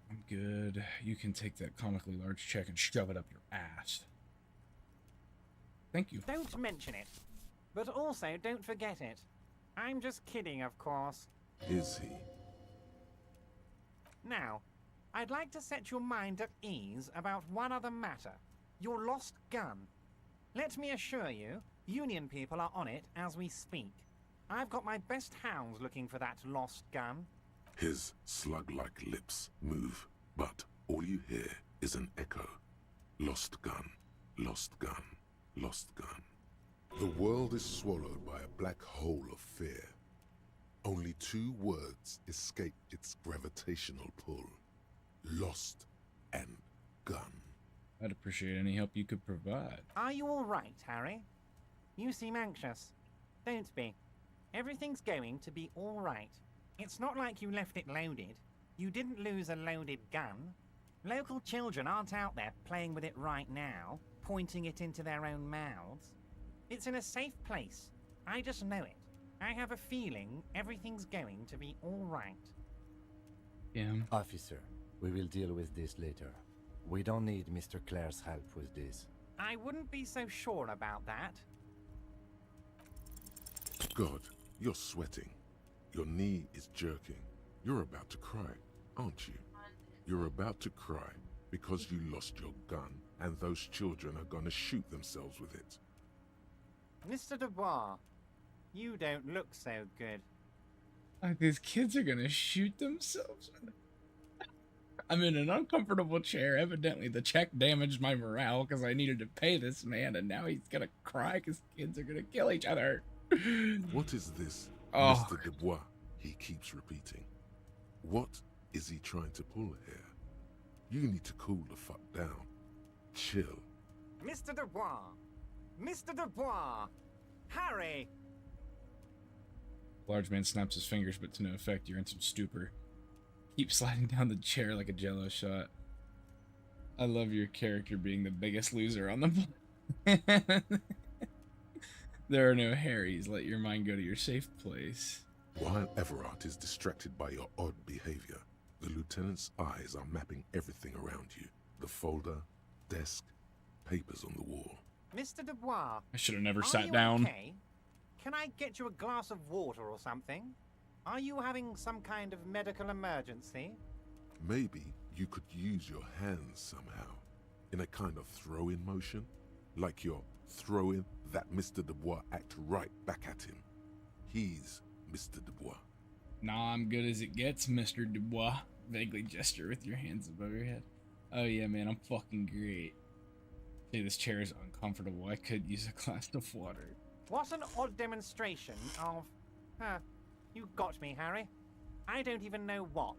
I'm good. You can take that comically large check and shove it up your ass. Thank you. Don't mention it. But also, don't forget it. I'm just kidding, of course. Is he? Now, I'd like to set your mind at ease about one other matter. Your lost gun. Let me assure you, Union people are on it as we speak. I've got my best hounds looking for that lost gun. His slug-like lips move, but all you hear is an echo. Lost gun, lost gun, lost gun. The world is swallowed by a black hole of fear. Only two words escape its gravitational pull. Lost and gun. I'd appreciate any help you could provide. Are you all right, Harry? You seem anxious. Don't be. Everything's going to be all right. It's not like you left it loaded. You didn't lose a loaded gun. Local children aren't out there playing with it right now, pointing it into their own mouths. It's in a safe place. I just know it. I have a feeling everything's going to be all right. Yeah. Officer, we will deal with this later. We don't need Mr. Clare's help with this. I wouldn't be so sure about that. God, you're sweating. Your knee is jerking. You're about to cry, aren't you? You're about to cry because you lost your gun and those children are gonna shoot themselves with it. Mr. Dubois, you don't look so good. Like these kids are gonna shoot themselves. I'm in an uncomfortable chair. Evidently, the check damaged my morale because I needed to pay this man, and now he's gonna cry because kids are gonna kill each other. What is this, Oh. Mr. Dubois? He keeps repeating. What is he trying to pull here? You need to cool the fuck down. Chill. Mr. Dubois! Mr. Dubois! Harry! Large man snaps his fingers, but to no effect. You're in some stupor. Keep sliding down the chair like a jello shot. I love your character being the biggest loser on the planet. There are no Harrys. Let your mind go to your safe place. While Everard is distracted by your odd behavior, the lieutenant's eyes are mapping everything around you. The folder, desk, papers on the wall. Mr. Dubois! I should have never Are sat you down. Okay? Can I get you a glass of water or something? Are you having some kind of medical emergency? Maybe you could use your hands somehow, in a kind of throw-in motion, like you're throwing that Mr. Dubois act right back at him. He's Mr. Dubois. Nah, I'm good as it gets, Mr. Dubois. Vaguely gesture with your hands above your head. Oh yeah, man, I'm fucking great. Say this chair is uncomfortable. I could use a glass of water. What an odd demonstration of... you got me, Harry. I don't even know what.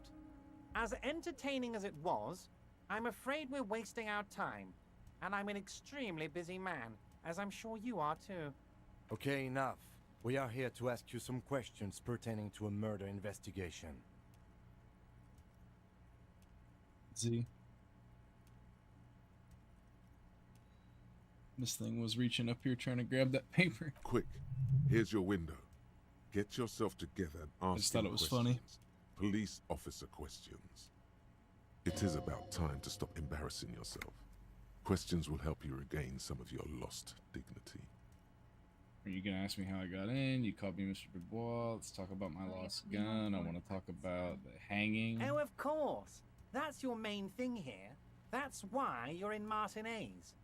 As entertaining as it was, I'm afraid we're wasting our time. And I'm an extremely busy man, as I'm sure you are too. Okay, enough. We are here to ask you some questions pertaining to a murder investigation. See? This thing was reaching up here trying to grab that paper. Quick, here's your window. Get yourself together and ask I just thought it was questions. funny. Police officer questions. It is about time to stop embarrassing yourself. Questions will help you regain some of your lost dignity. Are you gonna ask me how I got in? You called me Mr. Dubois. Let's talk about my lost gun. I want to talk about the hanging. Oh, of course. That's your main thing here. That's why you're in Martinez.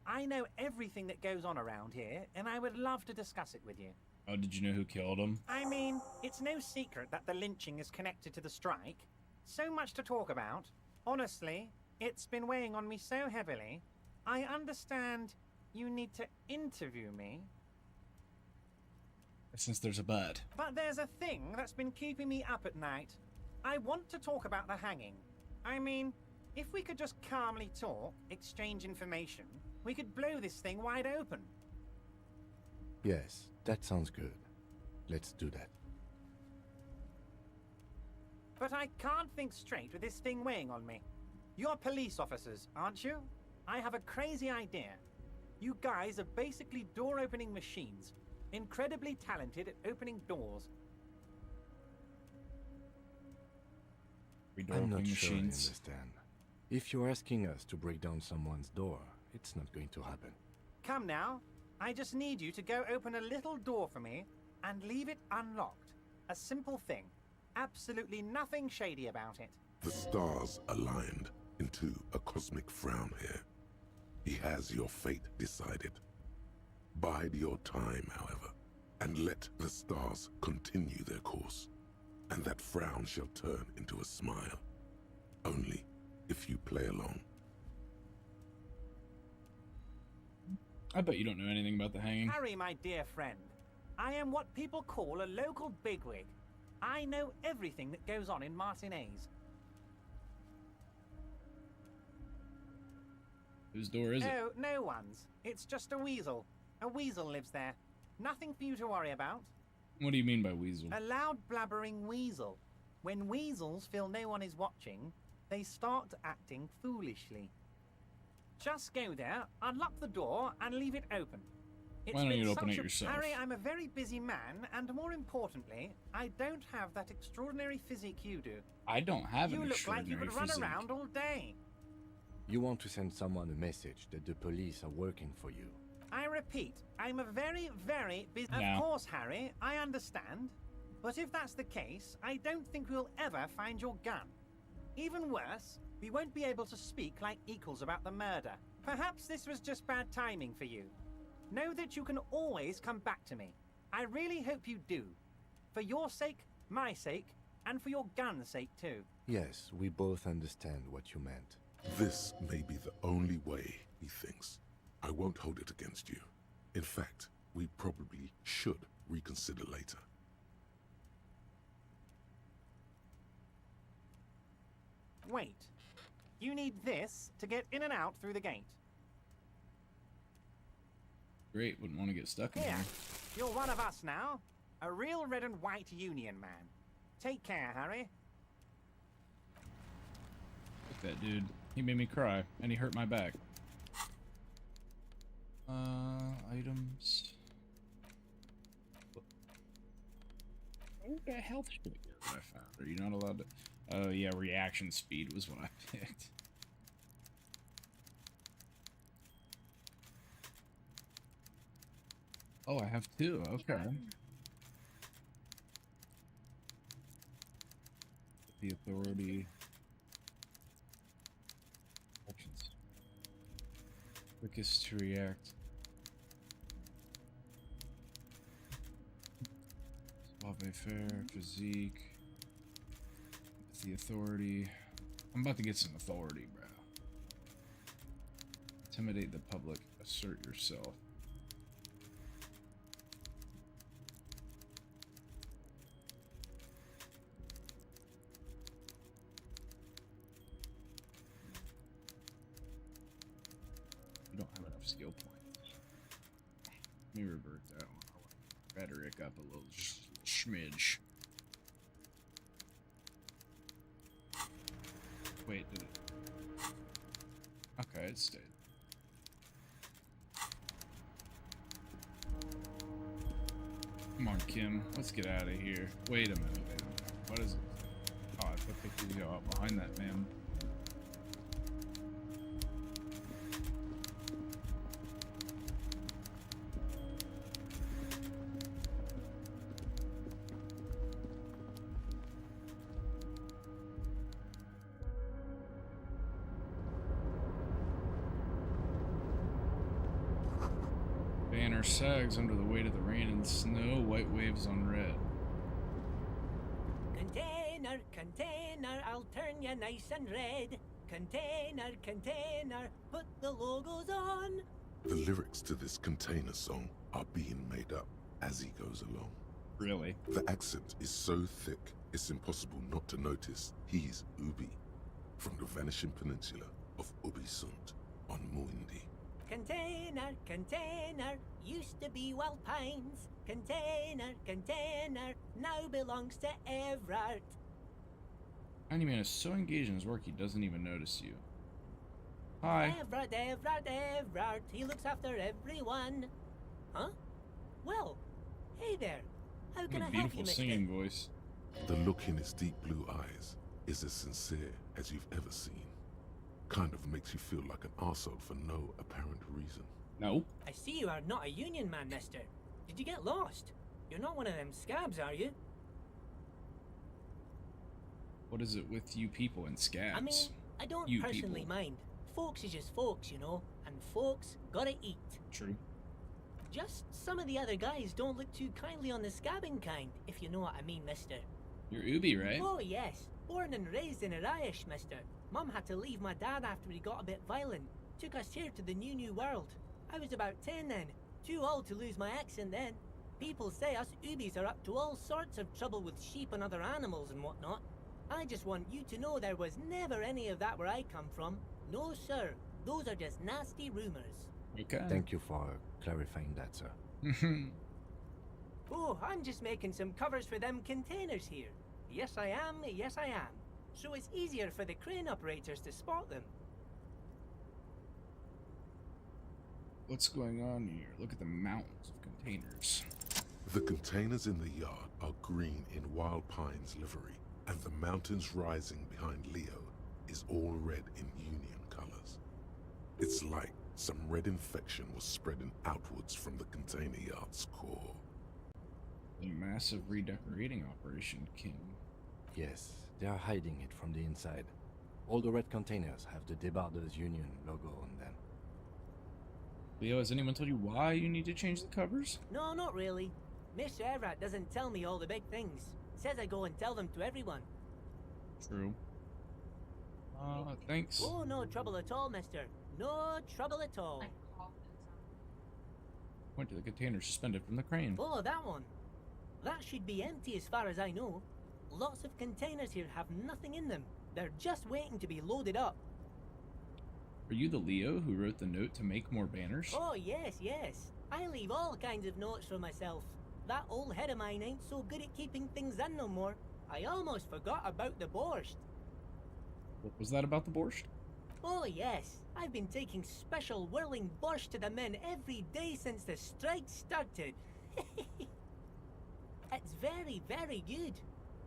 I know everything that goes on around here, and I would love to discuss it with you. Oh, did you know who killed him? I mean, it's no secret that the lynching is connected to the strike. So much to talk about. Honestly, it's been weighing on me so heavily. I understand you need to interview me. Since there's a but. But there's a thing that's been keeping me up at night. I want to talk about the hanging. I mean, if we could just calmly talk, exchange information, we could blow this thing wide open. Yes, that sounds good. Let's do that. But I can't think straight with this thing weighing on me. You're police officers, aren't you? I have a crazy idea. You guys are basically door-opening machines. Incredibly talented at opening doors. I'm not sure I understand. If you're asking us to break down someone's door, it's not going to happen. Come now. I just need you to go open a little door for me, and leave it unlocked. A simple thing. Absolutely nothing shady about it. The stars aligned into a cosmic frown here. He has your fate decided. Bide your time, however, and let the stars continue their course, and that frown shall turn into a smile. Only if you play along. I bet you don't know anything about the hanging. Harry, my dear friend, I am what people call a local bigwig. I know everything that goes on in Martinez. Whose door is it? Oh, no one's. It's just a weasel. A weasel lives there. Nothing for you to worry about. What do you mean by weasel? A loud blabbering weasel. When weasels feel no one is watching, they start acting foolishly. Just go there, unlock the door, and leave it open. It's Why don't you been open such it a- yourself? Harry, I'm a very busy man, and more importantly, I don't have that extraordinary physique you do. I don't have an You look like you extraordinary could run physique. around all day. You want to send someone a message that the police are working for you. I repeat, I'm a very, very busy... No. Of course, Harry, I understand. But if that's the case, I don't think we'll ever find your gun. Even worse, we won't be able to speak like equals about the murder. Perhaps this was just bad timing for you. Know that you can always come back to me. I really hope you do. For your sake, my sake, and for your gun's sake too. Yes, we both understand what you meant. This may be the only way, he thinks. I won't hold it against you. In fact, we probably should reconsider later. Wait. You need this to get in and out through the gate. Great, wouldn't want to get stuck in Here, here. you're one of us now. A real red and white Union man. Take care, Harry. Look at that dude. He made me cry, and he hurt my back. Items. Where'd that health stick go that I found? Are you not allowed to? Oh yeah, reaction speed was what I picked. Oh, I have two. Okay. The authority. Actions. Quickest to react. Suave fair, physique. The authority. I'm about to get some authority, bro. Intimidate the public. Assert yourself. You don't have enough skill points. Let me revert that one. I want rhetoric up a little, just a little smidge. Wait, did it? Okay, it stayed. Come on, Kim. Let's get out of here. Wait a minute. What is it? Oh, I thought they could go out behind that man. Banner sags under the weight of the rain and snow, white waves on red. Container, container, I'll turn you nice and red. Container, container, put the logos on. The lyrics to this container song are being made up as he goes along. Really? The accent is so thick, it's impossible not to notice he's Ubi, from the vanishing peninsula of Ubisund on Muindi. Container, container, used to be Wild Pines. Container, container, now belongs to Everard. Tiny man is so engaged in his work he doesn't even notice you. Hi. Everard, Everard, Everard, he looks after everyone. Huh? Well, hey there. How What can a I help you, beautiful mister? singing voice. The look in his deep blue eyes is as sincere as you've ever seen. Kind of makes you feel like an arsehole for no apparent reason. No. I see you are not a Union man, mister. Did you get lost? You're not one of them scabs, are you? What is it with you people and scabs? I mean, I don't You personally people. mind. Folks is just folks, you know, and folks gotta eat. True. Just some of the other guys don't look too kindly on the scabbing kind, if you know what I mean, mister. You're Ubi, right? Oh, yes. Born and raised in Arish, mister. Mum had to leave my dad after he got a bit violent. Took us here to the new world. I was about 10 then. Too old to lose my accent then. People say us Ubis are up to all sorts of trouble with sheep and other animals and whatnot. I just want you to know there was never any of that where I come from. No, sir. Those are just nasty rumors. Okay. Thank you for clarifying that, sir. Oh, I'm just making some covers for them containers here. Yes, I am. Yes, I am. So it's easier for the crane operators to spot them. What's going on here? Look at the mountains of containers. The containers in the yard are green in Wild Pine's livery, and the mountains rising behind Leo is all red in Union colors. It's like some red infection was spreading outwards from the container yard's core. A massive redecorating operation, King. Yes, they are hiding it from the inside. All the red containers have the Debarders Union logo on them. Leo, has anyone told you why you need to change the covers? No, not really. Mr. Everett doesn't tell me all the big things. Says I go and tell them to everyone. True. Thanks. Oh, no trouble at all, mister. No trouble at all. Went to the container suspended from the crane. Oh, that one. That should be empty as far as I know. Lots of containers here have nothing in them. They're just waiting to be loaded up. Are you the Leo who wrote the note to make more banners? Oh, yes, yes. I leave all kinds of notes for myself. That old head of mine ain't so good at keeping things in no more. I almost forgot about the borscht. What was that about the borscht? Oh, yes. I've been taking special whirling borscht to the men every day since the strike started. It's very, very good.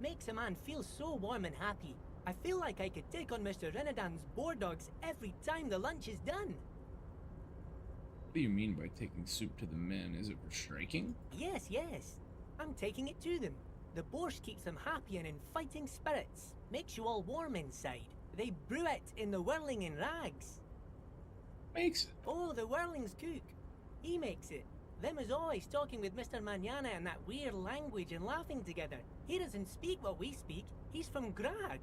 Makes a man feel so warm and happy. I feel like I could take on Mr. Renadan's boar dogs every time the lunch is done. What do you mean by taking soup to the men? Is it for striking? Yes, yes. I'm taking it to them. The borscht keeps them happy and in fighting spirits. Makes you all warm inside. They brew it in the whirling in rags. Makes it? Oh, the whirling's cook. He makes it. Them is always talking with Mr. Manana in that weird language and laughing together. He doesn't speak what we speak. He's from Grad.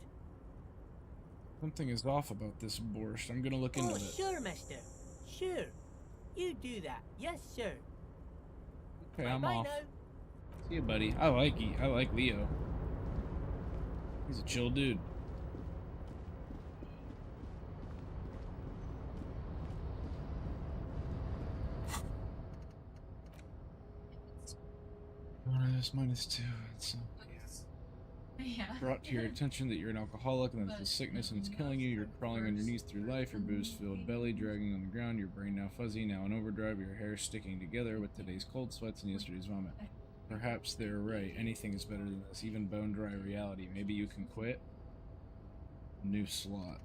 Something is off about this borscht. I'm gonna look into Oh, it. sure, mister. Sure. You do that. Yes, sir. Okay, I'm Bye off. now. See you, buddy. I like Leo. He's a chill dude. -2. It's Yeah. brought to your attention that you're an alcoholic and that it's a sickness and it's killing you. You're crawling on your knees through life, your booze-filled belly dragging on the ground, your brain now fuzzy, now in overdrive, your hair sticking together with today's cold sweats and yesterday's vomit. Perhaps they're right. Anything is better than this, even bone-dry reality. Maybe you can quit? New slot.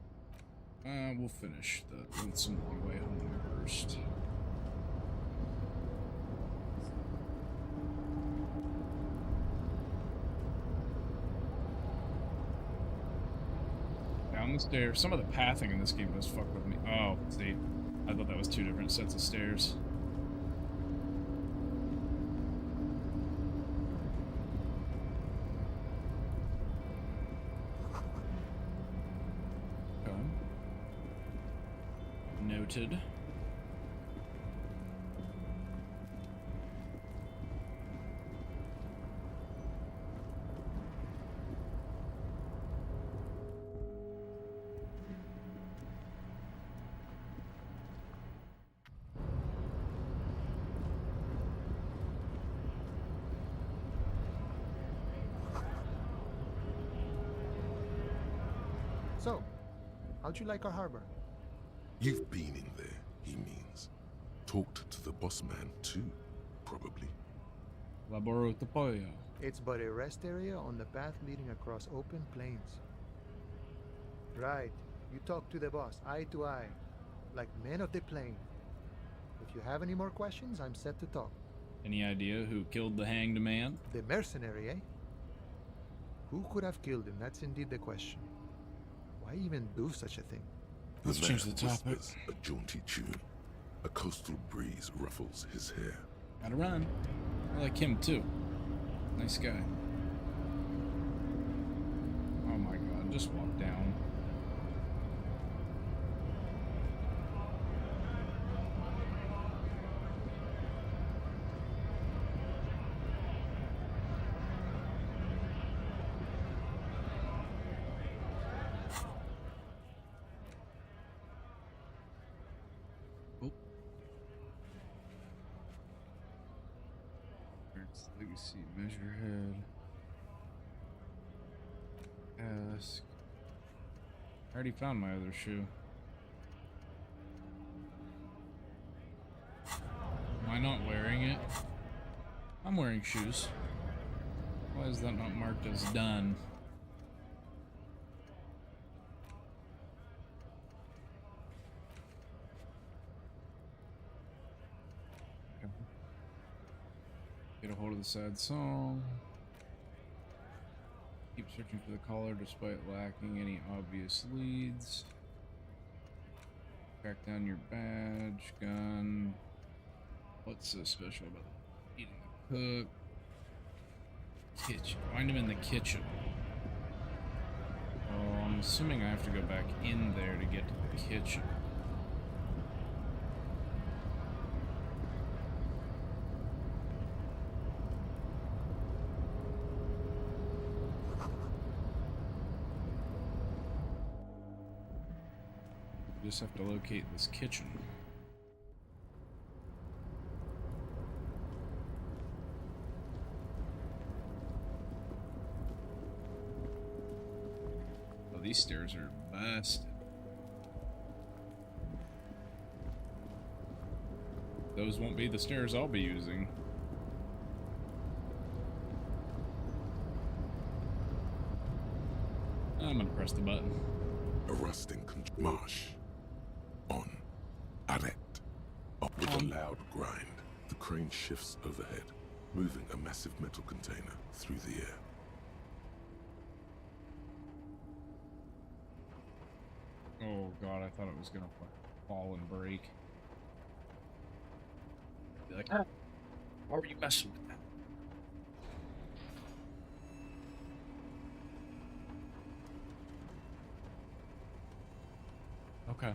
We'll finish the Winsome Way Home first. Down the stairs. Some of the pathing in this game does fuck with me. Oh, see. I thought that was two different sets of stairs. Okay. Noted. So, how'd you like our harbor? You've been in there, he means. Talked to the boss man too, probably. Laboro Topoyo. It's but a rest area on the path leading across open plains. Right. You talk to the boss, eye to eye, like men of the plain. If you have any more questions, I'm set to talk. Any idea who killed the hanged man? The mercenary, eh? Who could have killed him? That's indeed the question. Why even do such a thing? Let's change the topic. Whispers a jaunty tune. A coastal breeze ruffles his hair. Gotta run. I like him too. Nice guy. Oh my god, just walk down. Legacy, measure head. Ask. I already found my other shoe. Am I not wearing it? I'm wearing shoes. Why is that not marked as done? Get a hold of the sad song. Keep searching for the caller despite lacking any obvious leads. Track down your badge, gun. What's so special about eating the cook? Kitchen. Find him in the kitchen. Oh, I'm assuming I have to go back in there to get to the kitchen. Just have to locate this kitchen. Oh, these stairs are busted. Those won't be the stairs I'll be using. I'm gonna press the button. A rusting marsh. On. Arrête. Up with a loud grind, the crane shifts overhead, moving a massive metal container through the air. Oh god, I thought it was gonna fall and break. Be like, why were you messing with that? Okay.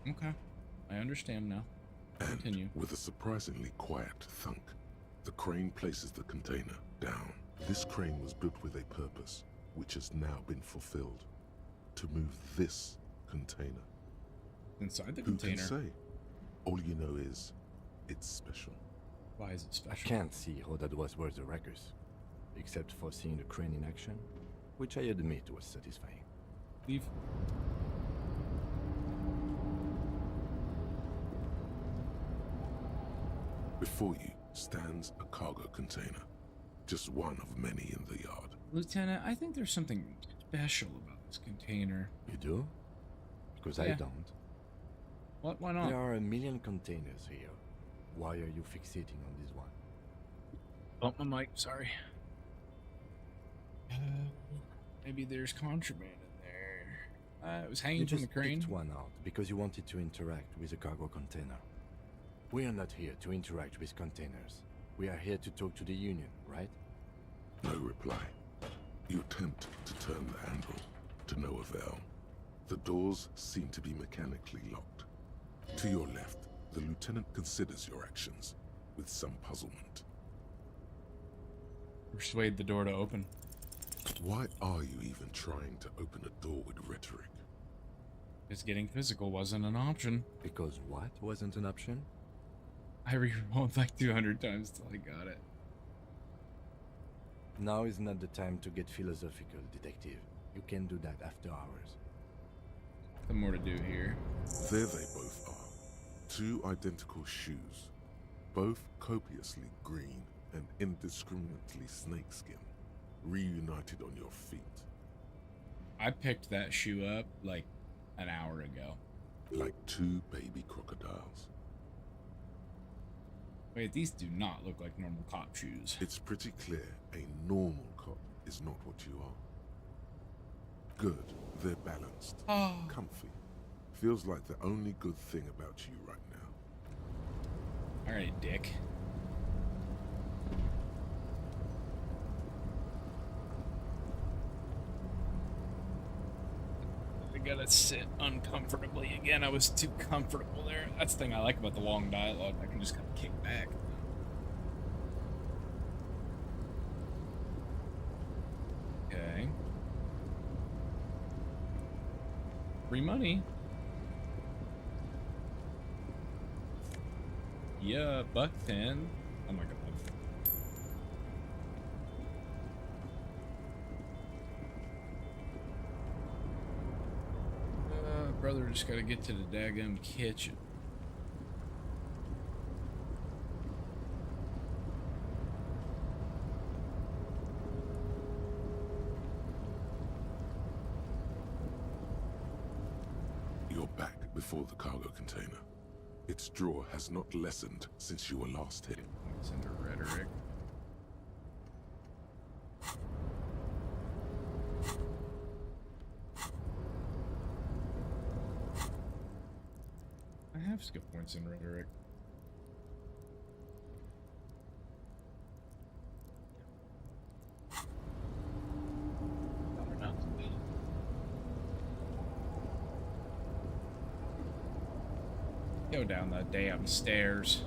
Okay. I understand now. Continue. And with a surprisingly quiet thunk, the crane places the container down. This crane was built with a purpose, which has now been fulfilled. To move this container. Inside the Who container? can say? All you know is, it's special. Why is it special? I can't see how that was worth the records, except for seeing the crane in action, which I admit was satisfying. Leave. Before you stands a cargo container, just one of many in the yard. Lieutenant, I think there's something special about this container. You do? Because Yeah. I don't. What? Why not? There are a million containers here. Why are you fixating on this one? Bump my mic, sorry. Maybe there's contraband in there. It was hanging You from just the crane. picked one out because you wanted to interact with a cargo container. We are not here to interact with containers. We are here to talk to the Union, right? No reply. You attempt to turn the handle, to no avail. The doors seem to be mechanically locked. To your left, the lieutenant considers your actions with some puzzlement. Persuade the door to open. Why are you even trying to open a door with rhetoric? Because getting physical wasn't an option. Because what wasn't an option? I re-rolled like 200 times till I got it. Now is not the time to get philosophical, detective. You can do that after hours. Nothing more to do here. There they both are. Two identical shoes. Both copiously green and indiscriminately snakeskin. Reunited on your feet. I picked that shoe up like an hour ago. Like two baby crocodiles. Wait, these do not look like normal cop shoes. It's pretty clear a normal cop is not what you are. Good. They're balanced. Comfy. Feels like the only good thing about you right now. Alright, dick. I gotta sit uncomfortably again. I was too comfortable there. That's the thing I like about the long dialogue. I can just kind of kick back. Okay. Free money. Yeah, $1.10. Oh my god. Brother just gotta get to the daggum kitchen. You're back before the cargo container. Its draw has not lessened since you were last hit. It's into rhetoric. I have skill points in rhetoric. Go down the damn stairs.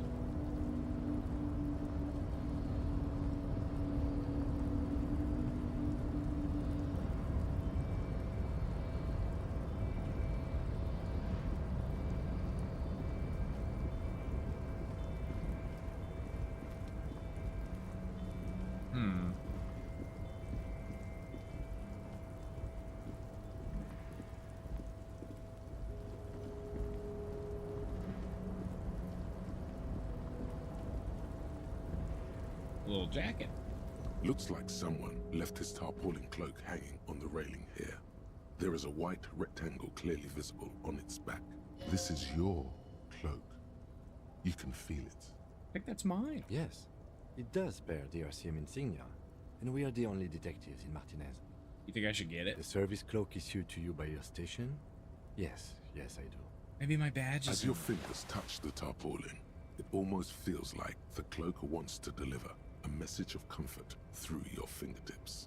Little jacket. Looks like someone left his tarpaulin cloak hanging on the railing here. There is a white rectangle clearly visible on its back. This is your cloak. You can feel it. I think that's mine. Yes, it does bear the RCM insignia, and we are the only detectives in Martinez. You think I should get it? The service cloak issued to you by your station? Yes, yes I do. Maybe my badge is... As your fingers touch the tarpaulin, it almost feels like the cloak wants to deliver a message of comfort through your fingertips.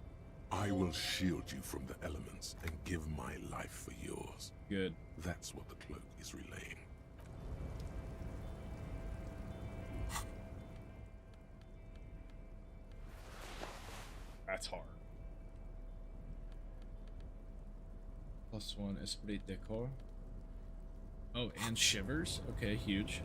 I will shield you from the elements and give my life for yours. Good. That's what the cloak is relaying. That's hard. +1 esprit de corps. Oh, and shivers. Okay, huge.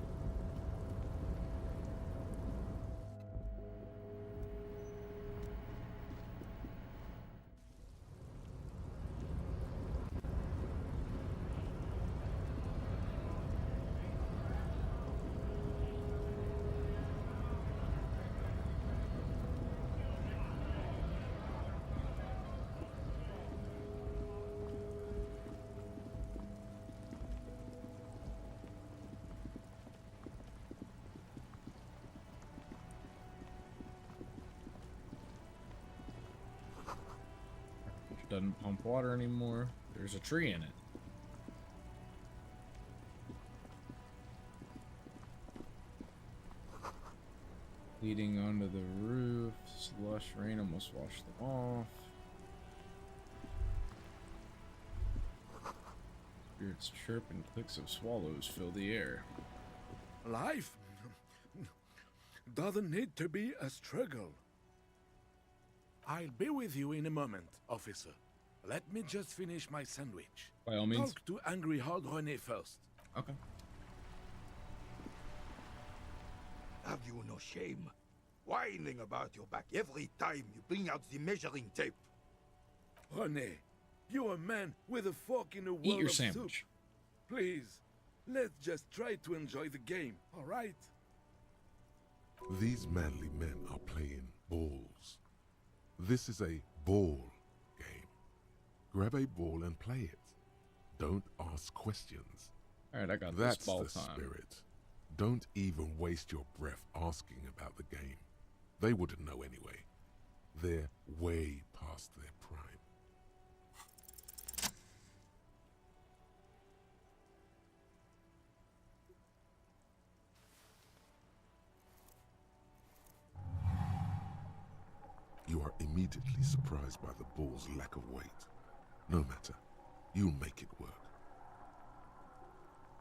Doesn't pump water anymore. There's a tree in it. Leading onto the roof. Slush rain almost washed them off. Spirits chirp and clicks of swallows fill the air. Life doesn't need to be a struggle. I'll be with you in a moment, officer. Let me just finish my sandwich. By all means. Talk to Angry Hard René first. Okay. Have you no shame? Whining about your back every time you bring out the measuring tape. René, you're a man with a fork in a Eat world your of sandwich. soup. Please, let's just try to enjoy the game, all right? These manly men are playing balls. This is a ball game. Grab a ball and play it. Don't ask questions. All right, I got That's this ball the time. spirit. Don't even waste your breath asking about the game. They wouldn't know anyway. They're way past their prime. You are immediately surprised by the ball's lack of weight. No matter, you'll make it work.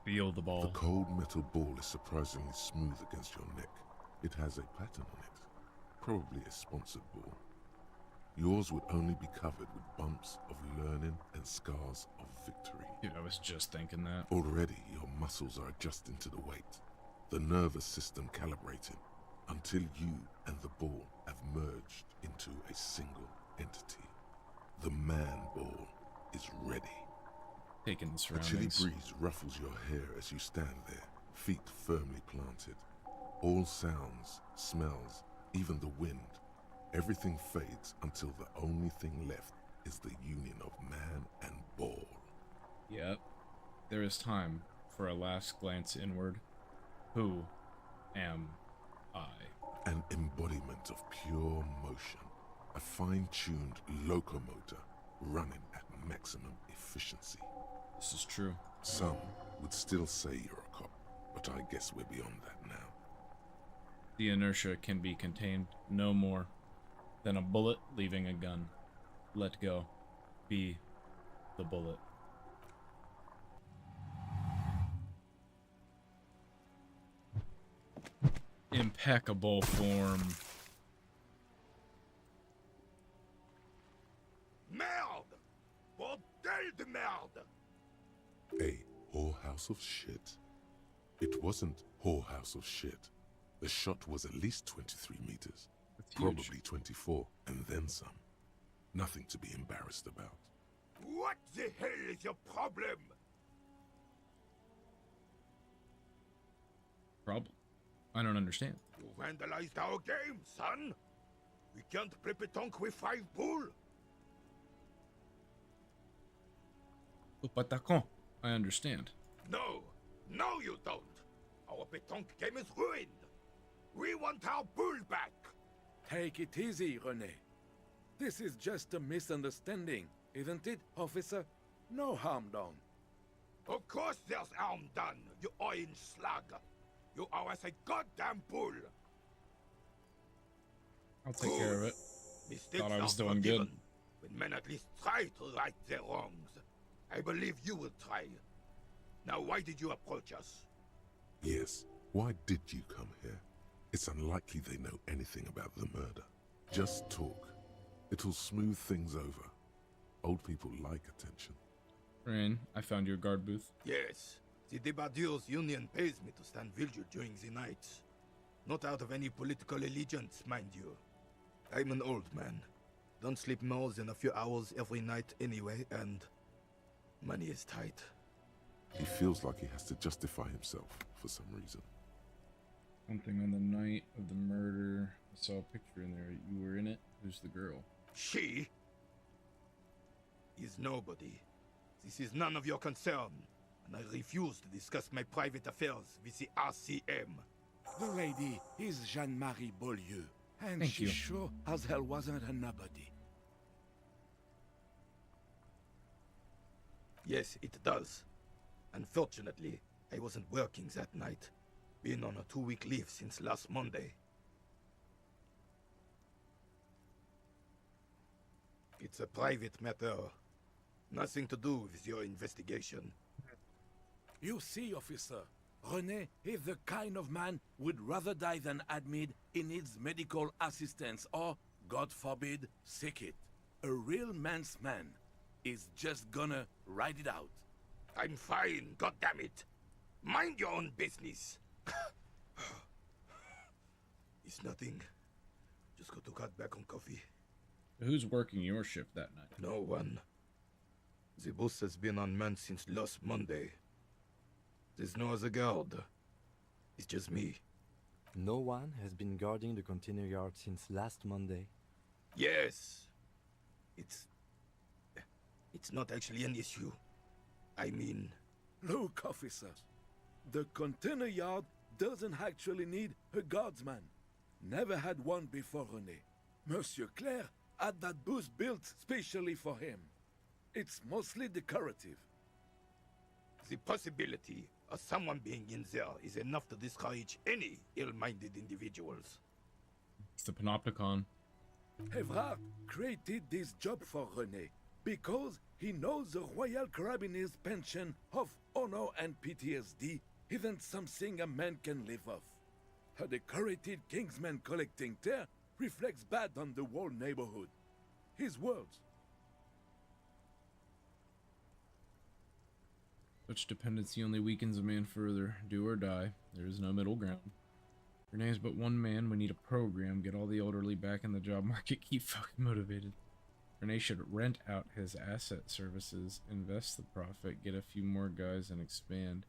Feel the ball. The cold metal ball is surprisingly smooth against your neck. It has a pattern on it. Probably a sponsored ball. Yours would only be covered with bumps of learning and scars of victory. Dude, I was just thinking that. Already, your muscles are adjusting to the weight. The nervous system calibrating until you and the ball have merged into a single entity. The man ball is ready. Taking the A chilly surroundings. breeze ruffles your hair as you stand there, feet firmly planted. All sounds, smells, even the wind, everything fades until the only thing left is the union of man and ball. Yep. There is time for a last glance inward. Who am I? An embodiment of pure motion. A fine-tuned locomotor running at maximum efficiency. This is true. Some would still say you're a cop, but I guess we're beyond that now. The inertia can be contained no more than a bullet leaving a gun. Let go. Be the bullet. Impeccable form. Merde! Bordel de merde! A whorehouse of shit? It wasn't whorehouse of shit. The shot was at least 23 meters. Probably 24, and then some. Nothing to be embarrassed about. What the hell is your problem? Problem? I don't understand. You vandalized our game, son! We can't play pétanque with 5 bull! Oh, patacon. I understand. No! No, you don't! Our pétanque game is ruined! We want our bull back! Take it easy, René. This is just a misunderstanding, isn't it, officer? No harm done. Of course there's harm done, you orange slug! You owe us a goddamn bull! I'll take care of it. Mistakes Thought I was are doing good. forgiven when men at least try to right their wrongs. I believe you will try. Now why did you approach us? Yes, why did you come here? It's unlikely they know anything about the murder. Just talk. It'll smooth things over. Old people like attention. Rain, I found your guard booth. Yes. The Debardeurs union pays me to stand vigil during the night. Not out of any political allegiance, mind you. I'm an old man. Don't sleep more than a few hours every night anyway, and money is tight. He feels like he has to justify himself for some reason. Something on the night of the murder. I saw a picture in there. You were in it? Who's the girl? She is nobody. This is none of your concern, and I refuse to discuss my private affairs with the RCM. The lady is Jeanne-Marie Beaulieu, and Thank she you. sure as hell wasn't a nobody. Yes, it does. Unfortunately, I wasn't working that night. Been on a 2-week leave since last Monday. It's a private matter. Nothing to do with your investigation. You see, officer, René is the kind of man would rather die than admit he needs medical assistance or, God forbid, sick it. A real man's man is just gonna ride it out. I'm fine, goddammit. Mind your own business. It's nothing. Just got to cut back on coffee. Who's working your shift that night? No one. The boss has been unmanned since last Monday. There's no other guard. It's just me. No one has been guarding the container yard since last Monday. Yes. It's not actually an issue. I mean... Look, officers, the container yard doesn't actually need a guardsman. Never had one before René. Monsieur Claire had that booth built specially for him. It's mostly decorative. The possibility of someone being in there is enough to discourage any ill-minded individuals. It's the Panopticon. Evrard created this job for René because he knows the Royal Carabinier's pension of honor and PTSD isn't something a man can live off. A decorated Kingsman collecting tear reflects bad on the whole neighborhood. His words. Such dependency only weakens a man further. Do or die. There is no middle ground. René is but one man. We need a program. Get all the elderly back in the job market. Keep fucking motivated. René should rent out his asset services, invest the profit, get a few more guys, and expand.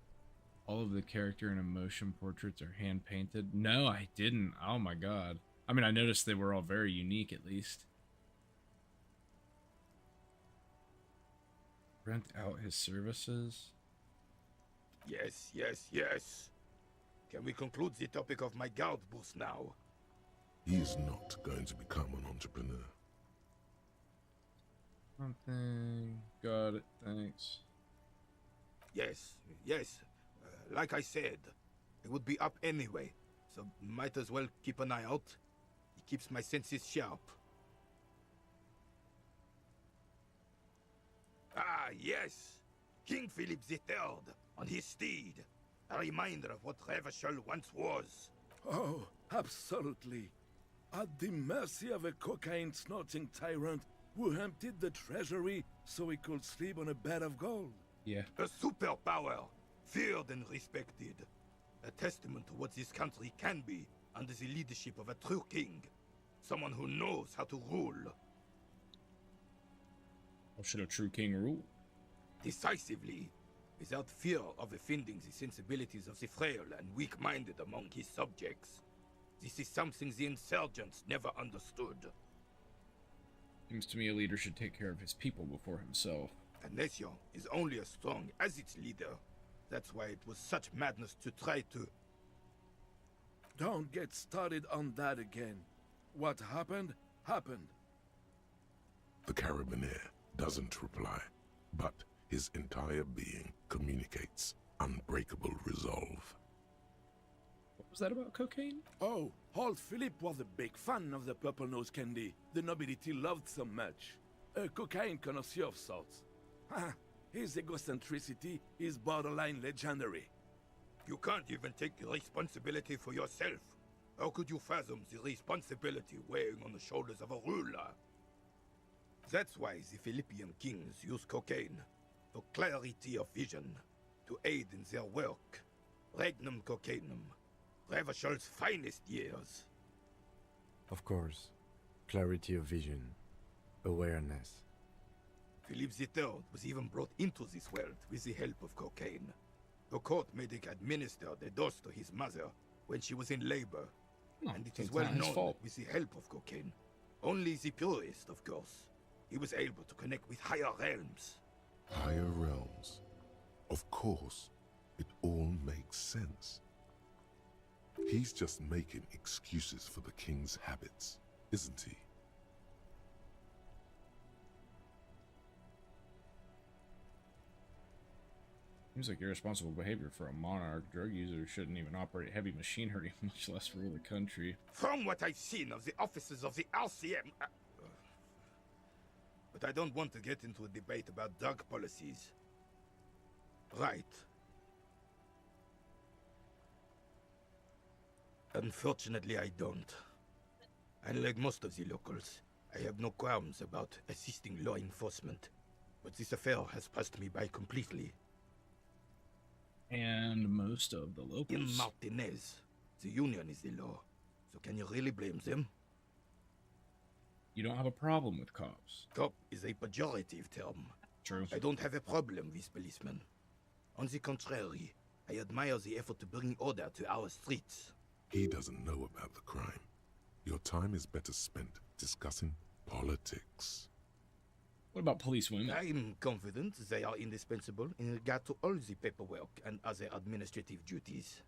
All of the character and emotion portraits are hand painted. No, I didn't. Oh my god. I mean, I noticed they were all very unique at least. Rent out his services? Yes, yes, yes. Can we conclude the topic of my guard booth now? He is not going to become an entrepreneur. Something. Got it. Thanks. Yes, yes. Like I said, it would be up anyway, so might as well keep an eye out. It keeps my senses sharp. Ah, yes! King Philip III on his steed. A reminder of what Revachol once was. Oh, absolutely. At the mercy of a cocaine-snorting tyrant who emptied the treasury so he could sleep on a bed of gold. Yeah. A superpower, feared and respected. A testament to what this country can be under the leadership of a true king. Someone who knows how to rule. How should a true king rule? Decisively, without fear of offending the sensibilities of the frail and weak-minded among his subjects. This is something the insurgents never understood. Seems to me a leader should take care of his people before himself. A nation is only as strong as its leader. That's why it was such madness to try to... Don't get started on that again. What happened, happened. The Carabinier doesn't reply, but his entire being communicates unbreakable resolve. What was that about cocaine? Oh, old Philip was a big fan of the purple nose candy the nobility loved so much. A cocaine connoisseur of sorts. His egocentricity is borderline legendary. You can't even take responsibility for yourself. How could you fathom the responsibility weighing on the shoulders of a ruler? That's why the Philippian kings use cocaine, for clarity of vision, to aid in their work. Regnum cocainum, Revachol's finest years. Of course. Clarity of vision. Awareness. Philip III was even brought into this world with the help of cocaine. The court made him administer the dose to his mother when she was in labor. And it is well known with the help of cocaine. Only the purest, of course. He was able to connect with higher realms. Higher realms? Of course. It all makes sense. He's just making excuses for the king's habits, isn't he? Seems like irresponsible behavior for a monarch. Drug users shouldn't even operate heavy machinery, much less rule the country. From what I've seen of the officers of the RCM... But I don't want to get into a debate about drug policies. Right. Unfortunately, I don't. Unlike most of the locals, I have no qualms about assisting law enforcement. But this affair has passed me by completely. And most of the locals. In Martinez, the Union is the law. So can you really blame them? You don't have a problem with cops. Cop is a pejorative term. True. I don't have a problem with policemen. On the contrary, I admire the effort to bring order to our streets. He doesn't know about the crime. Your time is better spent discussing politics. What about police women? I'm confident they are indispensable in regard to all the paperwork and other administrative duties.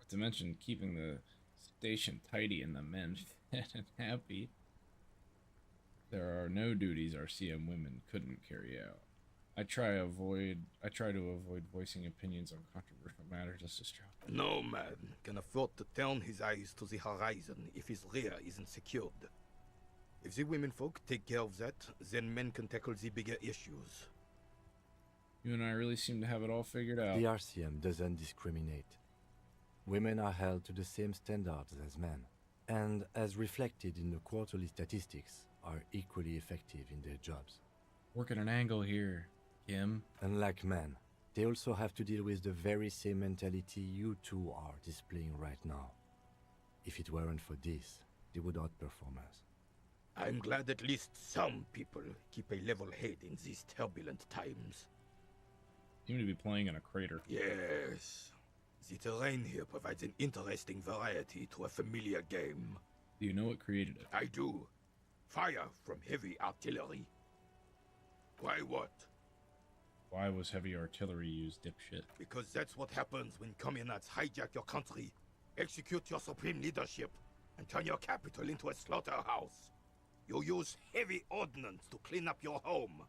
to mention keeping the station tidy and the men fed and happy. There are no duties our CM women couldn't carry out. I try to avoid voicing opinions on controversial matters as distraught. No man can afford to turn his eyes to the horizon if his rear isn't secured. If the womenfolk take care of that, then men can tackle the bigger issues. You and I really seem to have it all figured out. The RCM doesn't discriminate. Women are held to the same standards as men, and as reflected in the quarterly statistics, are equally effective in their jobs. Work at an angle here, Kim. Unlike men, they also have to deal with the very same mentality you two are displaying right now. If it weren't for this, they would outperform us. I'm glad at least some people keep a level head in these turbulent times. Seem to be playing in a crater. Yes. The terrain here provides an interesting variety to a familiar game. Do you know what created it? I do. Fire from heavy artillery. Why what? Why was heavy artillery used, dipshit? Because that's what happens when communists hijack your country, execute your supreme leadership, and turn your capital into a slaughterhouse. You use heavy ordnance to clean up your home.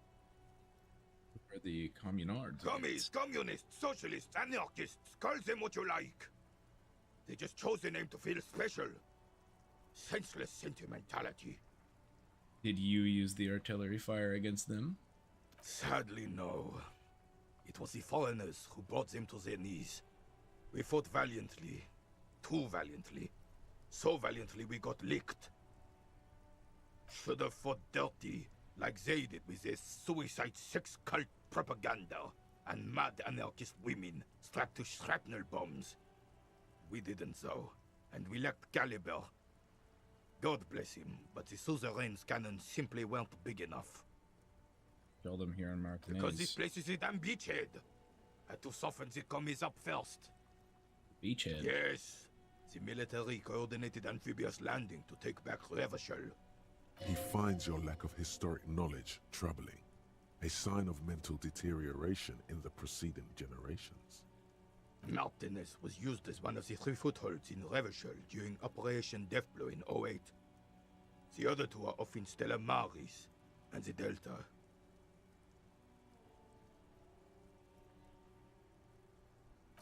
Who are the communards? Commies, communists, socialists, anarchists, call them what you like. They just chose a name to feel special. Senseless sentimentality. Did you use the artillery fire against them? Sadly, no. It was the foreigners who brought them to their knees. We fought valiantly. Too valiantly. So valiantly we got licked. Should have fought dirty, like they did with their suicide sex cult propaganda and mad anarchist women strapped to shrapnel bombs. We didn't though, and we lacked caliber. God bless him, but the suzerain's cannons simply weren't big enough. Kill them here in Martinez. Because this place is a damn beachhead. Had to soften the commies up first. Beachhead? Yes. The military coordinated amphibious landing to take back Revachol. He finds your lack of historic knowledge troubling, a sign of mental deterioration in the preceding generations. Martinez was used as one of the 3 footholds in Revachol during Operation Deathblow in 08. The other 2 are off in Stella Maris and the Delta.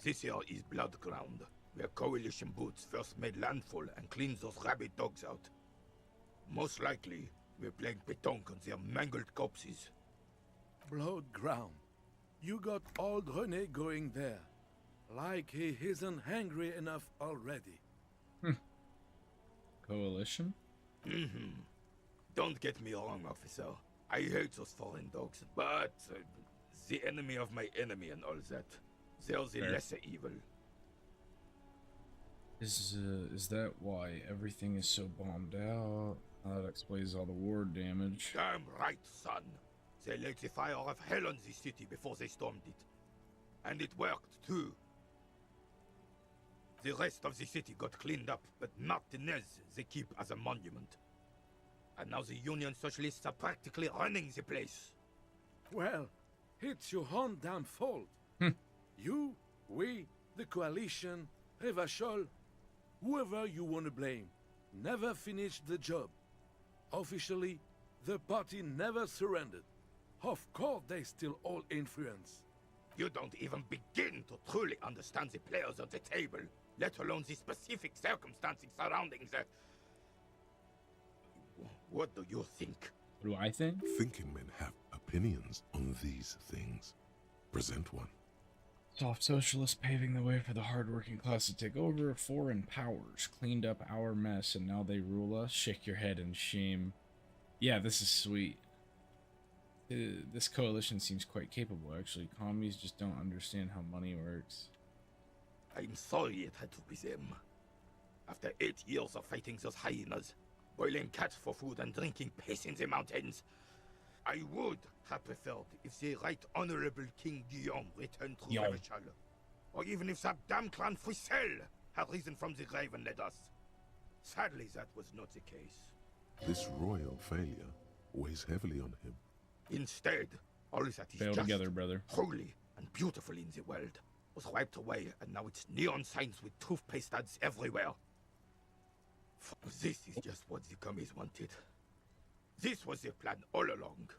This here is Blood Ground, where Coalition boots first made landfall and cleaned those rabid dogs out. Most likely, we're playing pétanque on their mangled corpses. Blood ground. You got old René going there. Like he isn't hungry enough already. Coalition? Mm-hmm. Don't get me wrong, officer. I hate those foreign dogs, but the enemy of my enemy and all that. They're the Fair. lesser evil. Is that why everything is so bombed out? That explains all the war damage. Damn right, son. They laid the fire of hell on the city before they stormed it. And it worked, too. The rest of the city got cleaned up, but Martinez they keep as a monument. And now the Union Socialists are practically running the place. Well, it's your own damn fault. You, we, the Coalition, Revachol, whoever you want to blame, never finished the job. Officially, the party never surrendered. Of course they still hold influence. You don't even begin to truly understand the players at the table, let alone the specific circumstances surrounding the... What do you think? What do I think? Thinking men have opinions on these things. Present one. Soft socialists paving the way for the hardworking class to take over. Foreign powers cleaned up our mess and now they rule us. Shake your head in shame. Yeah, this is sweet. This coalition seems quite capable, actually. Commies just don't understand how money works. I'm sorry it had to be them. After 8 years of fighting those hyenas, boiling cats for food and drinking piss in the mountains, I would have preferred if the Right Honorable King Guillaume returned to Revachol. Or even if that damn clan Frisel had risen from the grave and led us. Sadly, that was not the case. This royal failure weighs heavily on him. Instead, all that is Fail just together, brother. holy and beautiful in the world was wiped away, and now it's neon signs with toothpaste ads everywhere. This is just what the commies wanted. This was their plan all along.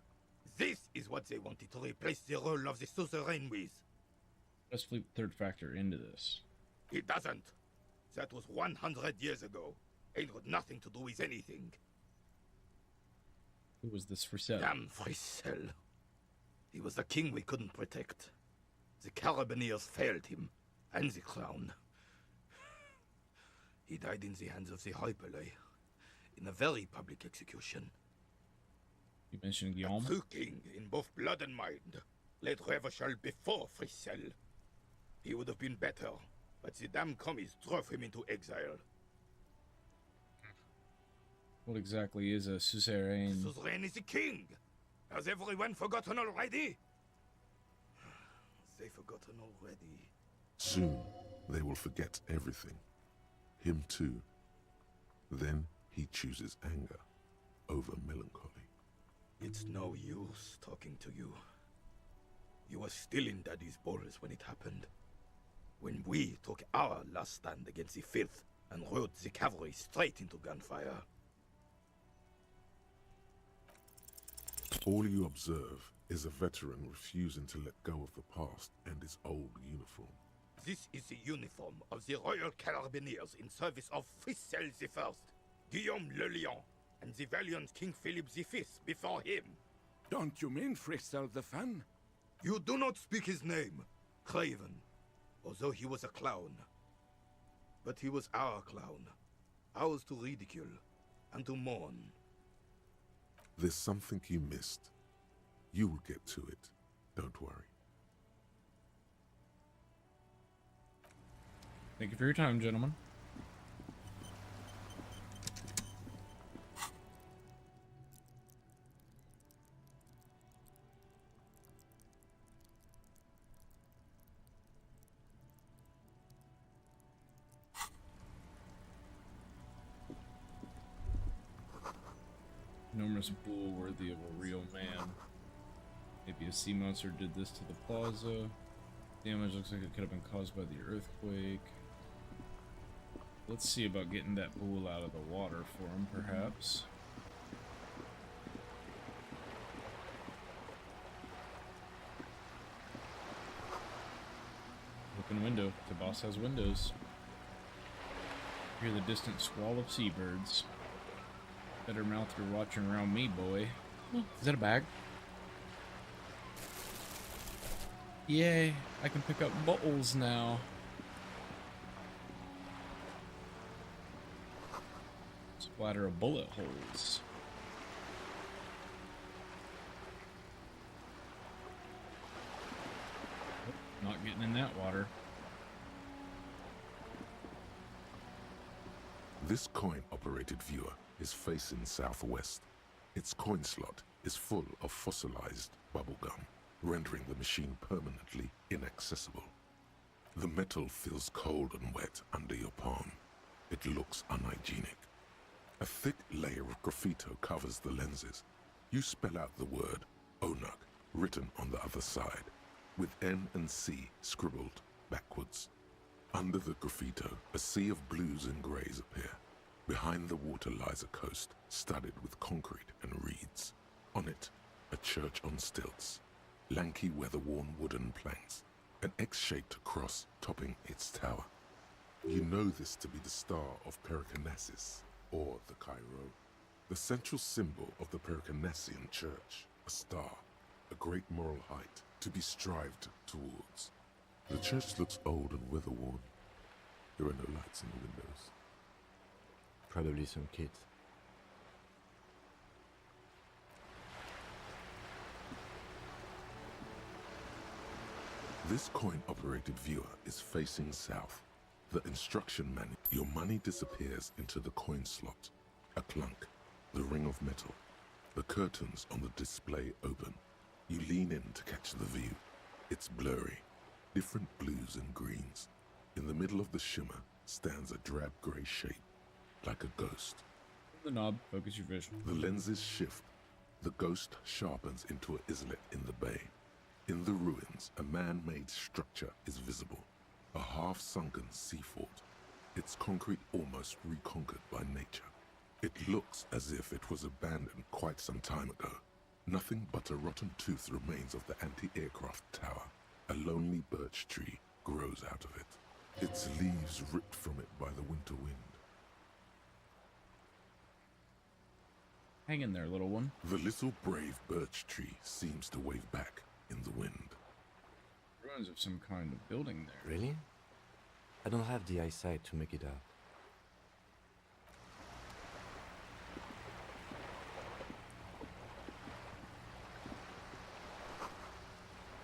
This is what they wanted to replace the role of the suzerain with. Let's flip third factor into this. It doesn't. That was 100 years ago. Ain't got nothing to do with anything. Who was this Fricelle? Damn Fricelle. He was the king we couldn't protect. The Carabineers failed him, and the crown. He died in the hands of the Hyperlay, in a very public execution. You mentioned Guillaume? A true king in both blood and mind led Revachol before Fricelle. He would have been better, but the damn commies drove him into exile. What exactly is a suzerain? Suzerain is a king! Has everyone forgotten already? They've forgotten already. Soon, they will forget everything. Him too. Then he chooses anger over melancholy. It's no use talking to you. You were still in Daddy's balls when it happened. When we took our last stand against the filth and rode the cavalry straight into gunfire. All you observe is a veteran refusing to let go of the past and his old uniform. This is the uniform of the Royal Carabineers in service of Fricelle I, Guillaume le Lion, and the valiant King Philip V before him. Don't you mean Fricelle the Fan? You do not speak his name, Craven, although he was a clown. But he was our clown, ours to ridicule and to mourn. There's something you missed. You will get to it. Don't worry. Thank you for your time, gentlemen. Enormous bull worthy of a real man. Maybe a sea monster did this to the plaza. Damage looks like it could have been caused by the earthquake. Let's see about getting that bull out of the water for him, perhaps. Open window. The boss has windows. Hear the distant squall of seabirds. Better mouth you're watching around me, boy. Is that a bag? Yay, I can pick up bottles now. Splatter of bullet holes. Not getting in that water. This coin-operated viewer is facing southwest. Its coin slot is full of fossilized bubblegum, rendering the machine permanently inaccessible. The metal feels cold and wet under your palm. It looks unhygienic. A thick layer of graffito covers the lenses. You spell out the word Onuk written on the other side, with N and C scribbled backwards. Under the graffito, a sea of blues and greys appear. Behind the water lies a coast studded with concrete and reeds. On it, a church on stilts, lanky weather-worn wooden planks, an X-shaped cross topping its tower. You know this to be the Star of Pericarnassus, or the Cairo, the central symbol of the Pericarnassian Church, a star, a great moral height to be strived towards. The church looks old and weather-worn. There are no lights in the windows. Probably some kids. This coin-operated viewer is facing south. The instruction manual. Your money disappears into the coin slot. A clunk, the ring of metal. The curtains on the display open. You lean in to catch the view. It's blurry, different blues and greens. In the middle of the shimmer stands a drab grey shape, like a ghost. The knob, focus your vision. The lenses shift. The ghost sharpens into an islet in the bay. In the ruins, a man-made structure is visible. A half-sunken sea fort. Its concrete almost reconquered by nature. It looks as if it was abandoned quite some time ago. Nothing but a rotten tooth remains of the anti-aircraft tower. A lonely birch tree grows out of it. Its leaves ripped from it by the winter wind. Hang in there, little one. The little brave birch tree seems to wave back in the wind. Ruins of some kind of building there. Really? I don't have the eyesight to make it out.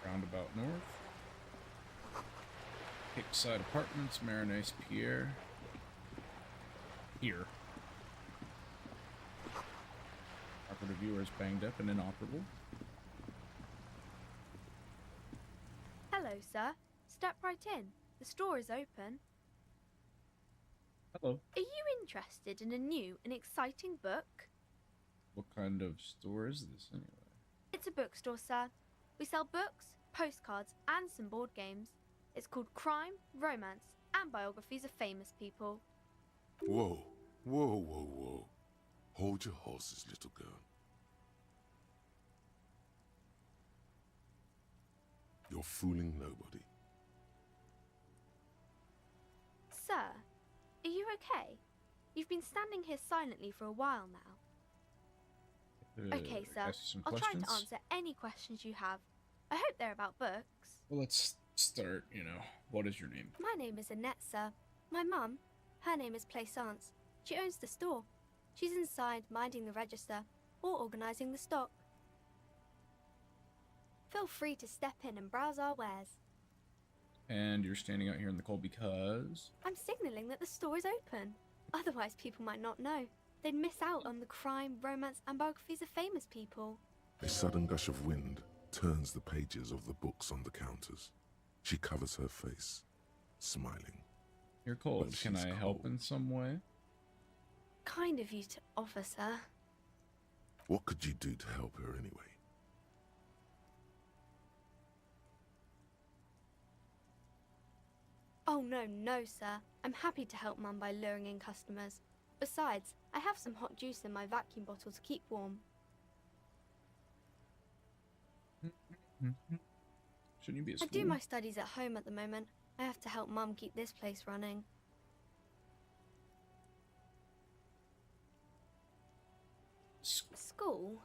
Roundabout north. Hickside Apartments, Marinese Pierre. Here. Operative viewer is banged up and inoperable. Hello, sir. Step right in. The store is open. Hello. Are you interested in a new and exciting book? What kind of store is this anyway? It's a bookstore, sir. We sell books, postcards, and some board games. It's called Crime, Romance, and Biographies of Famous People. Whoa, whoa, whoa, whoa. Hold your horses, little girl. You're fooling nobody. Sir, are you okay? You've been standing here silently for a while now. Okay, sir. I'll try to answer any questions you have. I hope they're about books. Well, let's start, what is your name? My name is Annette, sir. My mum, her name is Plaisance. She owns the store. She's inside minding the register or organising the stock. Feel free to step in and browse our wares. And you're standing out here in the cold because? I'm signalling that the store is open. Otherwise, people might not know. They'd miss out on the crime, romance, and biographies of famous people. A sudden gush of wind turns the pages of the books on the counters. She covers her face, smiling. You're cold. But Can she's I help in some way? Kind of you to offer, sir. What could you do to help her anyway? Oh, no, sir. I'm happy to help Mum by luring in customers. Besides, I have some hot juice in my vacuum bottle to keep warm. Shouldn't you be at I school? do my studies at home at the moment. I have to help Mum keep this place running. School?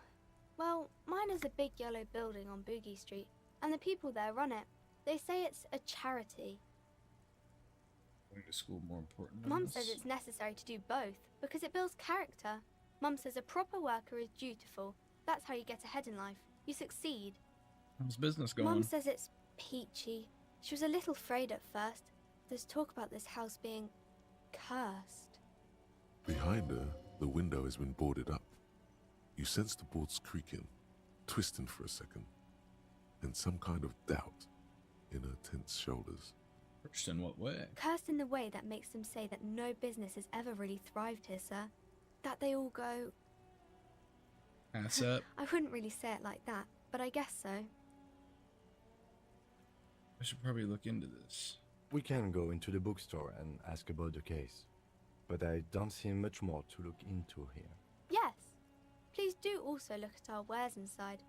Well, mine is a big yellow building on Boogie Street, and the people there run it. They say it's a charity. Going to school more important than Mum this? says it's necessary to do both because it builds character. Mum says a proper worker is dutiful. That's how you get ahead in life. You succeed. How's business going? Mum says it's peachy. She was a little afraid at first. There's talk about this house being cursed. Behind her, the window has been boarded up. You sense the boards creaking, twisting for a second, and some kind of doubt in her tense shoulders. Cursed in what way? Cursed in the way that makes them say that no business has ever really thrived here, sir. That they all go... Ass up. I wouldn't really say it like that, but I guess so. I should probably look into this. We can go into the bookstore and ask about the case, but I don't see much more to look into here. Yes. Please do also look at our wares inside.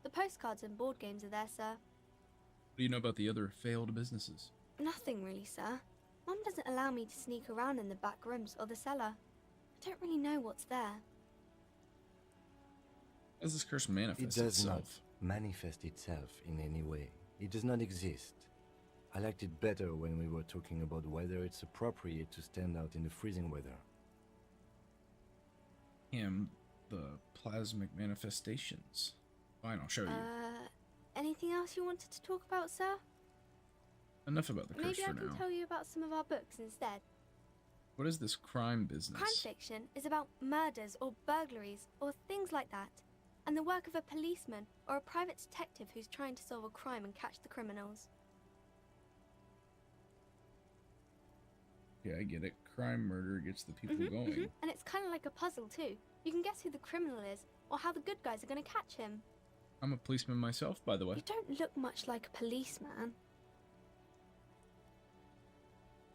The postcards and board games are there, sir. What do you know about the other failed businesses? Nothing really, sir. Mum doesn't allow me to sneak around in the back rooms or the cellar. I don't really know what's there. How does this curse manifest It does itself? not manifest itself in any way. It does not exist. I liked it better when we were talking about whether it's appropriate to stand out in the freezing weather. The plasmic manifestations. Fine, I'll show you. Anything else you wanted to talk about, sir? Enough about the curse Maybe I for can now. tell you about some of our books instead. What is this crime business? Crime fiction is about murders or burglaries or things like that, and the work of a policeman or a private detective who's trying to solve a crime and catch the criminals. Yeah, I get it. Crime, murder gets the people going. And it's kind of like a puzzle too. You can guess who the criminal is or how the good guys are going to catch him. I'm a policeman myself, by the way. You don't look much like a policeman.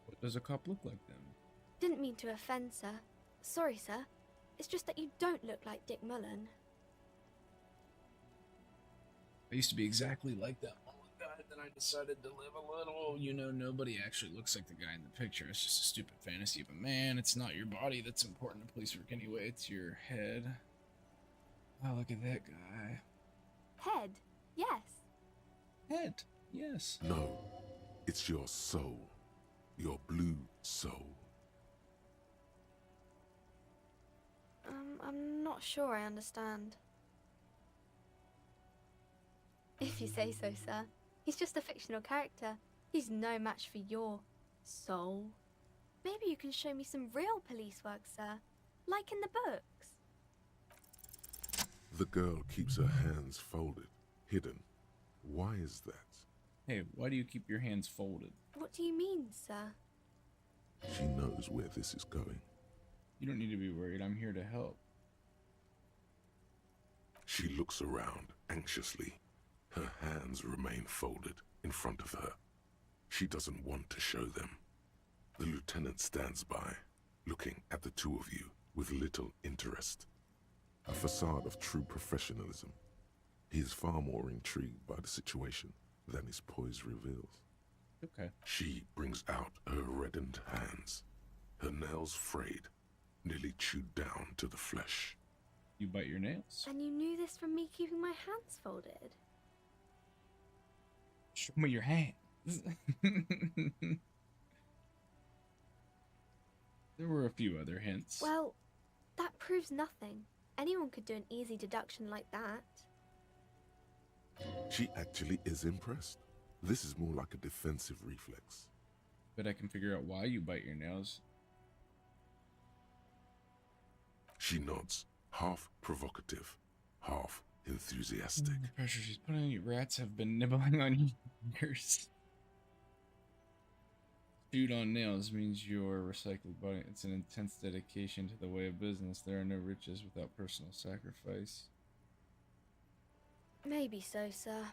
What does a cop look like then? Didn't mean to offend, sir. Sorry, sir. It's just that you don't look like Dick Mullen. I used to be exactly like that Mullen guy, then I decided to live a little. You know, nobody actually looks like the guy in the picture. It's just a stupid fantasy. But man, it's not your body that's important to police work anyway. It's your head. Oh, look at that guy. Head? Yes. Head? Yes. No, it's your soul. Your blue soul. I'm not sure I understand. If you say so, sir. He's just a fictional character. He's no match for your soul. Maybe you can show me some real police work, sir. Like in the books. The girl keeps her hands folded, hidden. Why is that? Hey, why do you keep your hands folded? What do you mean, sir? She knows where this is going. You don't need to be worried. I'm here to help. She looks around anxiously. Her hands remain folded in front of her. She doesn't want to show them. The lieutenant stands by, looking at the two of you with little interest. A facade of true professionalism. He is far more intrigued by the situation than his poise reveals. Okay. She brings out her reddened hands, her nails frayed, nearly chewed down to the flesh. You bite your nails? And you knew this from me keeping my hands folded? Show me your hands. There were a few other hints. Well, that proves nothing. Anyone could do an easy deduction like that. She actually is impressed. This is more like a defensive reflex. But I can figure out why you bite your nails. She nods, half provocative, half enthusiastic. The pressure she's putting on you. Rats have been nibbling on you for years. Chewed on nails means your recycled body. It's an intense dedication to the way of business. There are no riches without personal sacrifice. Maybe so, sir.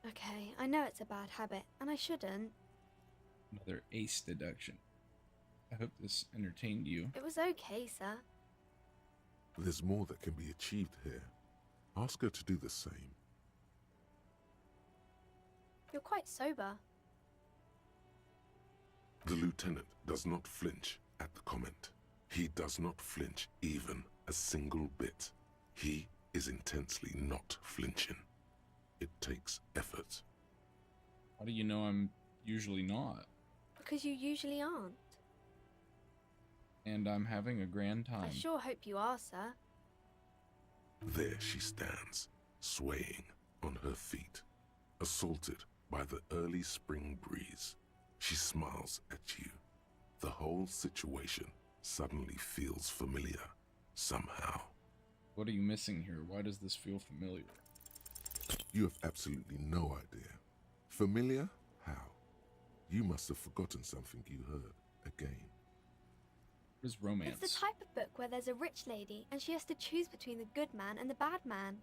Okay, I know it's a bad habit, and I shouldn't. Another ace deduction. I hope this entertained you. It was okay, sir. There's more that can be achieved here. Ask her to do the same. You're quite sober. The lieutenant does not flinch at the comment. He does not flinch even a single bit. He is intensely not flinching. It takes effort. How do you know I'm usually not? Because you usually aren't. And I'm having a grand time. I sure hope you are, sir. There she stands, swaying on her feet, assaulted by the early spring breeze. She smiles at you. The whole situation suddenly feels familiar, somehow. What are you missing here? Why does this feel familiar? You have absolutely no idea. Familiar? How? You must have forgotten something you heard again. What is romance? It's the type of book where there's a rich lady and she has to choose between the good man and the bad man.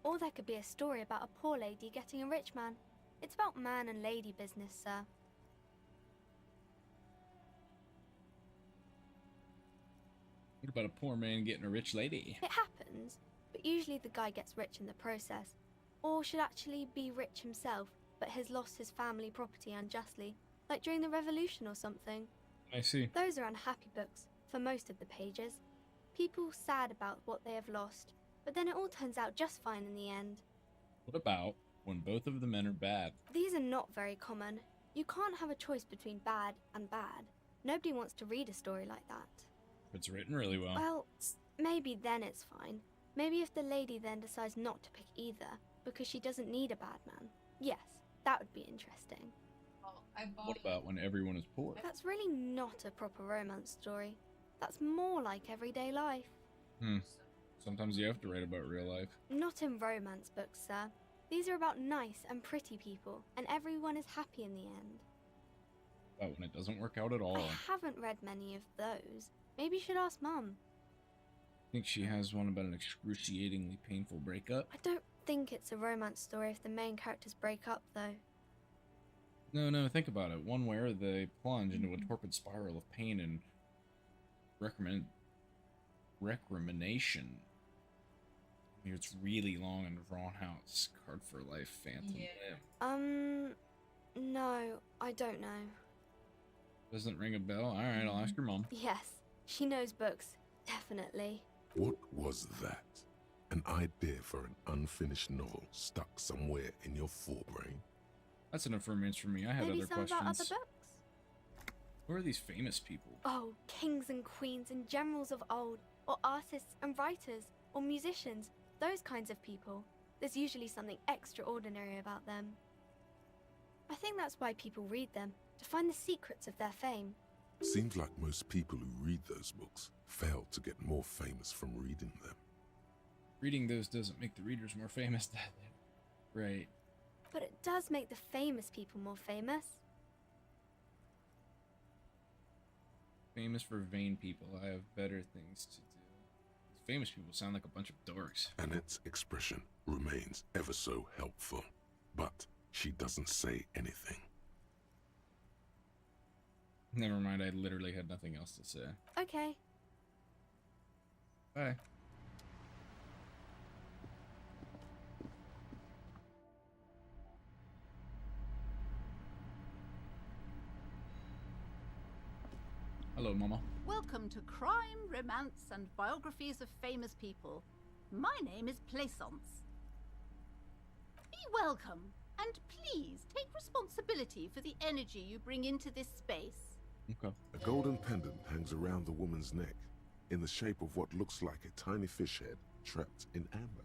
Or there could be a story about a poor lady getting a rich man. It's about man and lady business, sir. What about a poor man getting a rich lady? It happens, but usually the guy gets rich in the process. Or should actually be rich himself, but has lost his family property unjustly, like during the revolution or something. I see. Those are unhappy books, for most of the pages. People sad about what they have lost, but then it all turns out just fine in the end. What about when both of the men are bad? These are not very common. You can't have a choice between bad and bad. Nobody wants to read a story like that. It's written really well. Well, maybe then it's fine. Maybe if the lady then decides not to pick either, because she doesn't need a bad man. Yes, that would be interesting. What about when everyone is poor? That's really not a proper romance story. That's more like everyday life. Sometimes you have to write about real life. Not in romance books, sir. These are about nice and pretty people, and everyone is happy in the end. But when it doesn't work out at all. I haven't read many of those. Maybe you should ask Mum. Think she has one about an excruciatingly painful breakup? I don't think it's a romance story if the main characters break up, though. No, think about it. One where they plunge into a torpid spiral of pain and recrimination. It's really long and drawn out. Scarred for life, phantom limb. No, I don't know. Doesn't ring a bell? Alright, I'll ask your mom. Yes, she knows books, definitely. What was that? An idea for an unfinished novel stuck somewhere in your forebrain? That's enough romance for me. I have Maybe other some questions. about other books? Who are these famous people? Oh, kings and queens and generals of old, or artists and writers, or musicians, those kinds of people. There's usually something extraordinary about them. I think that's why people read them, to find the secrets of their fame. Seems like most people who read those books fail to get more famous from reading them. Reading those doesn't make the readers more famous, does it? Right. But it does make the famous people more famous. Famous for vain people. I have better things to do. Famous people sound like a bunch of dorks. Annette's expression remains ever so helpful, but she doesn't say anything. Never mind, I literally had nothing else to say. Okay. Bye. Hello, Mama. Welcome to Crime, Romance, and Biographies of Famous People. My name is Plaisance. Be welcome, and please take responsibility for the energy you bring into this space. Okay. A golden pendant hangs around the woman's neck, in the shape of what looks like a tiny fish head trapped in amber.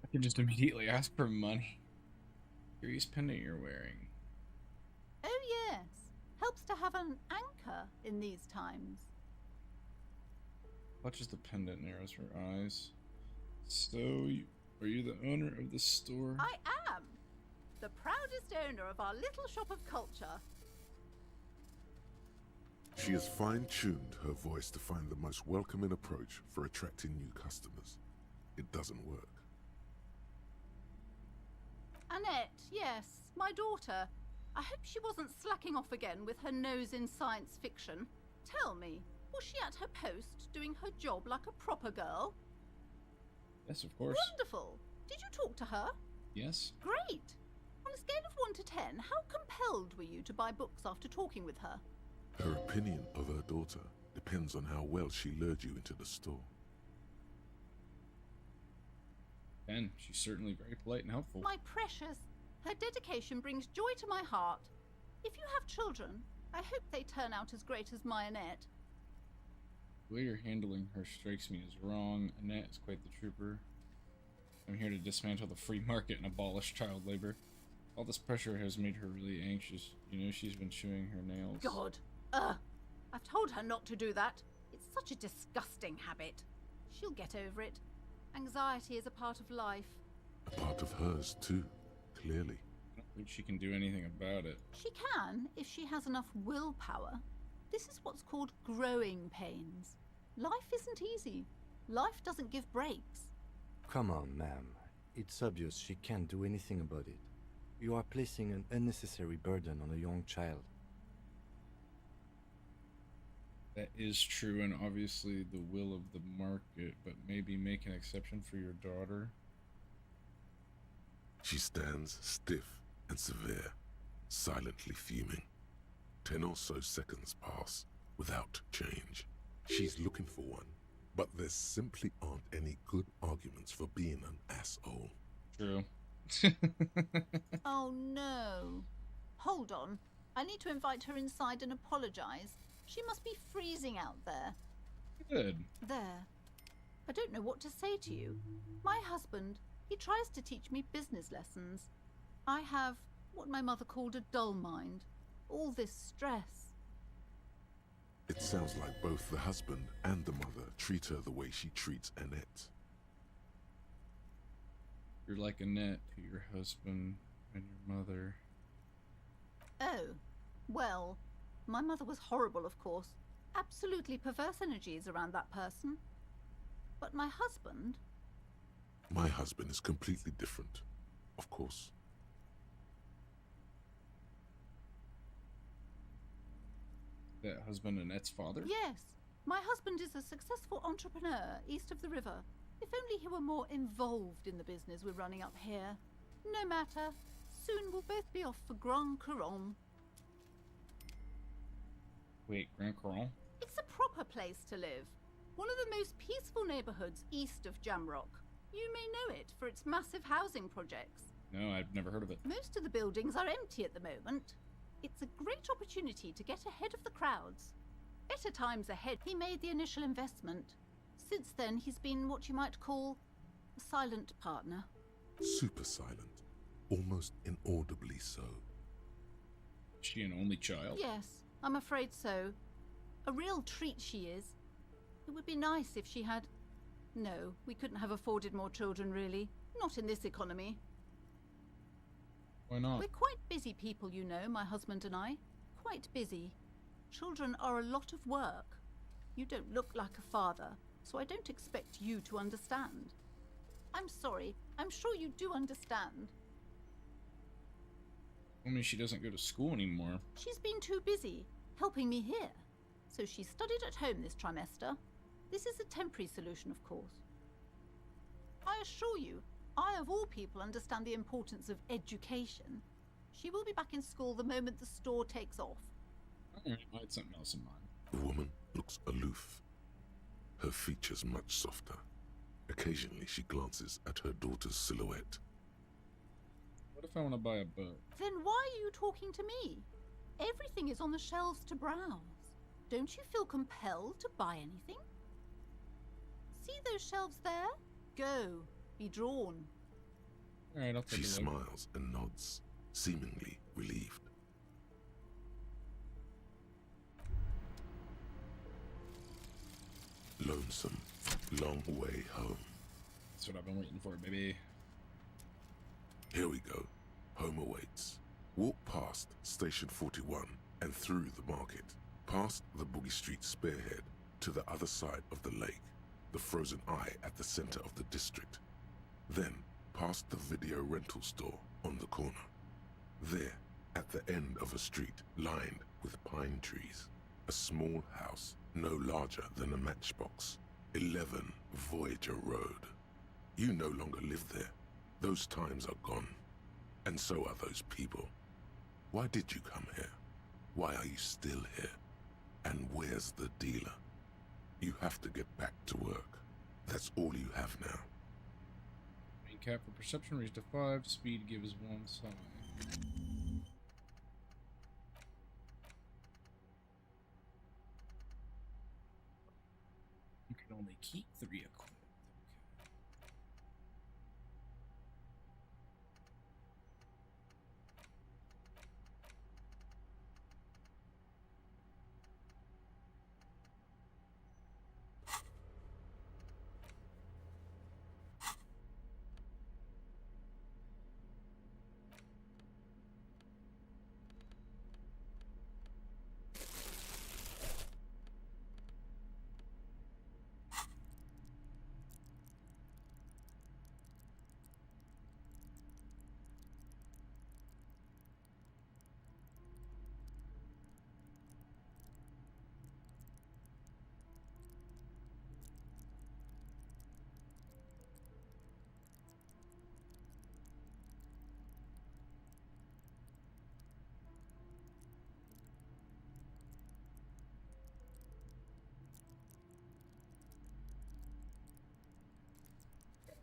I can just immediately ask for money. Curious pendant you're wearing. Oh yes, helps to have an anchor in these times. Clutches the pendant, narrows her eyes. So, are you the owner of the store? I am! The proudest owner of our little shop of culture. She has fine-tuned her voice to find the most welcoming approach for attracting new customers. It doesn't work. Annette, yes, my daughter. I hope she wasn't slacking off again with her nose in science fiction. Tell me, was she at her post, doing her job like a proper girl? Yes, of course. Wonderful! Did you talk to her? Yes. Great! On a scale of 1 to 10, how compelled were you to buy books after talking with her? Her opinion of her daughter depends on how well she lured you into the store. And she's certainly very polite and helpful. My precious, her dedication brings joy to my heart. If you have children, I hope they turn out as great as my Annette. The way you're handling her strikes me as wrong. Annette is quite the trooper. I'm here to dismantle the free market and abolish child labor. All this pressure has made her really anxious. You know, she's been chewing her nails. God! I've told her not to do that. It's such a disgusting habit. She'll get over it. Anxiety is a part of life. A part of hers, too, clearly. I don't think she can do anything about it. She can, if she has enough willpower. This is what's called growing pains. Life isn't easy. Life doesn't give breaks. Come on, ma'am. It's obvious she can't do anything about it. You are placing an unnecessary burden on a young child. That is true, and obviously the will of the market, but maybe make an exception for your daughter. She stands stiff and severe, silently fuming. 10 or so seconds pass without change. She's looking for one, but there simply aren't any good arguments for being an asshole. True. Oh no. Hold on. I need to invite her inside and apologize. She must be freezing out there. Good. There. I don't know what to say to you. My husband, he tries to teach me business lessons. I have what my mother called a dull mind. All this stress. It sounds like both the husband and the mother treat her the way she treats Annette. You're like Annette to your husband and your mother. Oh, well, my mother was horrible, of course. absolutely perverse energies around that person. But my husband... My husband is completely different, of course. That husband Annette's father? Yes, my husband is a successful entrepreneur east of the river. If only he were more involved in the business we're running up here. No matter. Soon we'll both be off for Grand Couronne. Wait, Grand Couronne? It's a proper place to live. One of the most peaceful neighborhoods east of Jamrock. You may know it for its massive housing projects. No, I've never heard of it. Most of the buildings are empty at the moment. It's a great opportunity to get ahead of the crowds. Better times ahead. He made the initial investment. Since then, he's been what you might call a silent partner. Super silent. Almost inaudibly so. Is she an only child? Yes, I'm afraid so. A real treat she is. It would be nice if she had... No, we couldn't have afforded more children, really. Not in this economy. Why not? We're quite busy people, you know, my husband and I. Quite busy. Children are a lot of work. You don't look like a father, so I don't expect you to understand. I'm sorry. I'm sure you do understand. I mean, she doesn't go to school anymore. She's been too busy helping me here. So she studied at home this trimester. This is a temporary solution, of course. I assure you, I of all people understand the importance of education. She will be back in school the moment the store takes off. Alright, I had something else in mind. The woman looks aloof. Her features much softer. Occasionally she glances at her daughter's silhouette. What if I want to buy a boat? Then why are you talking to me? Everything is on the shelves to browse. Don't you feel compelled to buy anything? See those shelves there? Go. Be drawn. Alright, I'll take She a look. smiles and nods, seemingly relieved. Lonesome, long way home. That's what I've been waiting for, baby. Here we go. Home awaits. Walk past Station 41 and through the market, past the Boogie Street spearhead to the other side of the lake, the frozen eye at the center of the district. Then past the video rental store on the corner. There, at the end of a street lined with pine trees, a small house no larger than a matchbox. 11 Voyager Road. You no longer live there. Those times are gone. And so are those people. Why did you come here? Why are you still here? And where's the dealer? You have to get back to work. That's all you have now. Main cap for perception raised to 5. Speed gives 1 sign. You can only keep 3 equipped.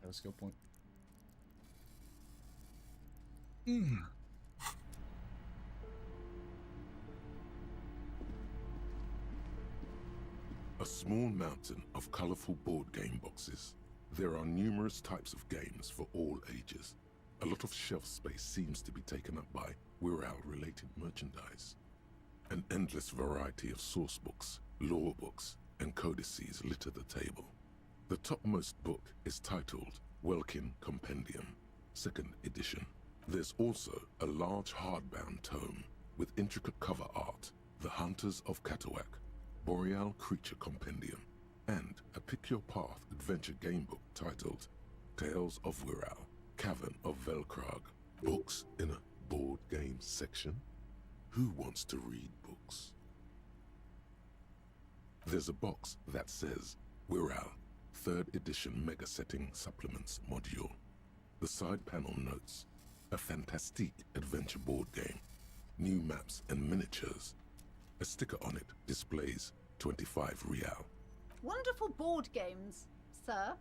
A skill point. A small mountain of colorful board game boxes. There are numerous types of games for all ages. A lot of shelf space seems to be taken up by Wirral-related merchandise. An endless variety of source books, lore books, and codices litter the table. The topmost book is titled Welkin Compendium, 2nd edition. There's also a large hardbound tome with intricate cover art, The Hunters of Catawak. Boreal Creature Compendium, and a Pick Your Path adventure game book titled Tales of Wirral, Cavern of Velkrag. Books in a board game section? Who wants to read books? There's a box that says Wirral, 3rd edition Mega Setting Supplements Module. The side panel notes, a fantastique adventure board game, new maps and miniatures. A sticker on it displays 25 real. Wonderful board games, sir.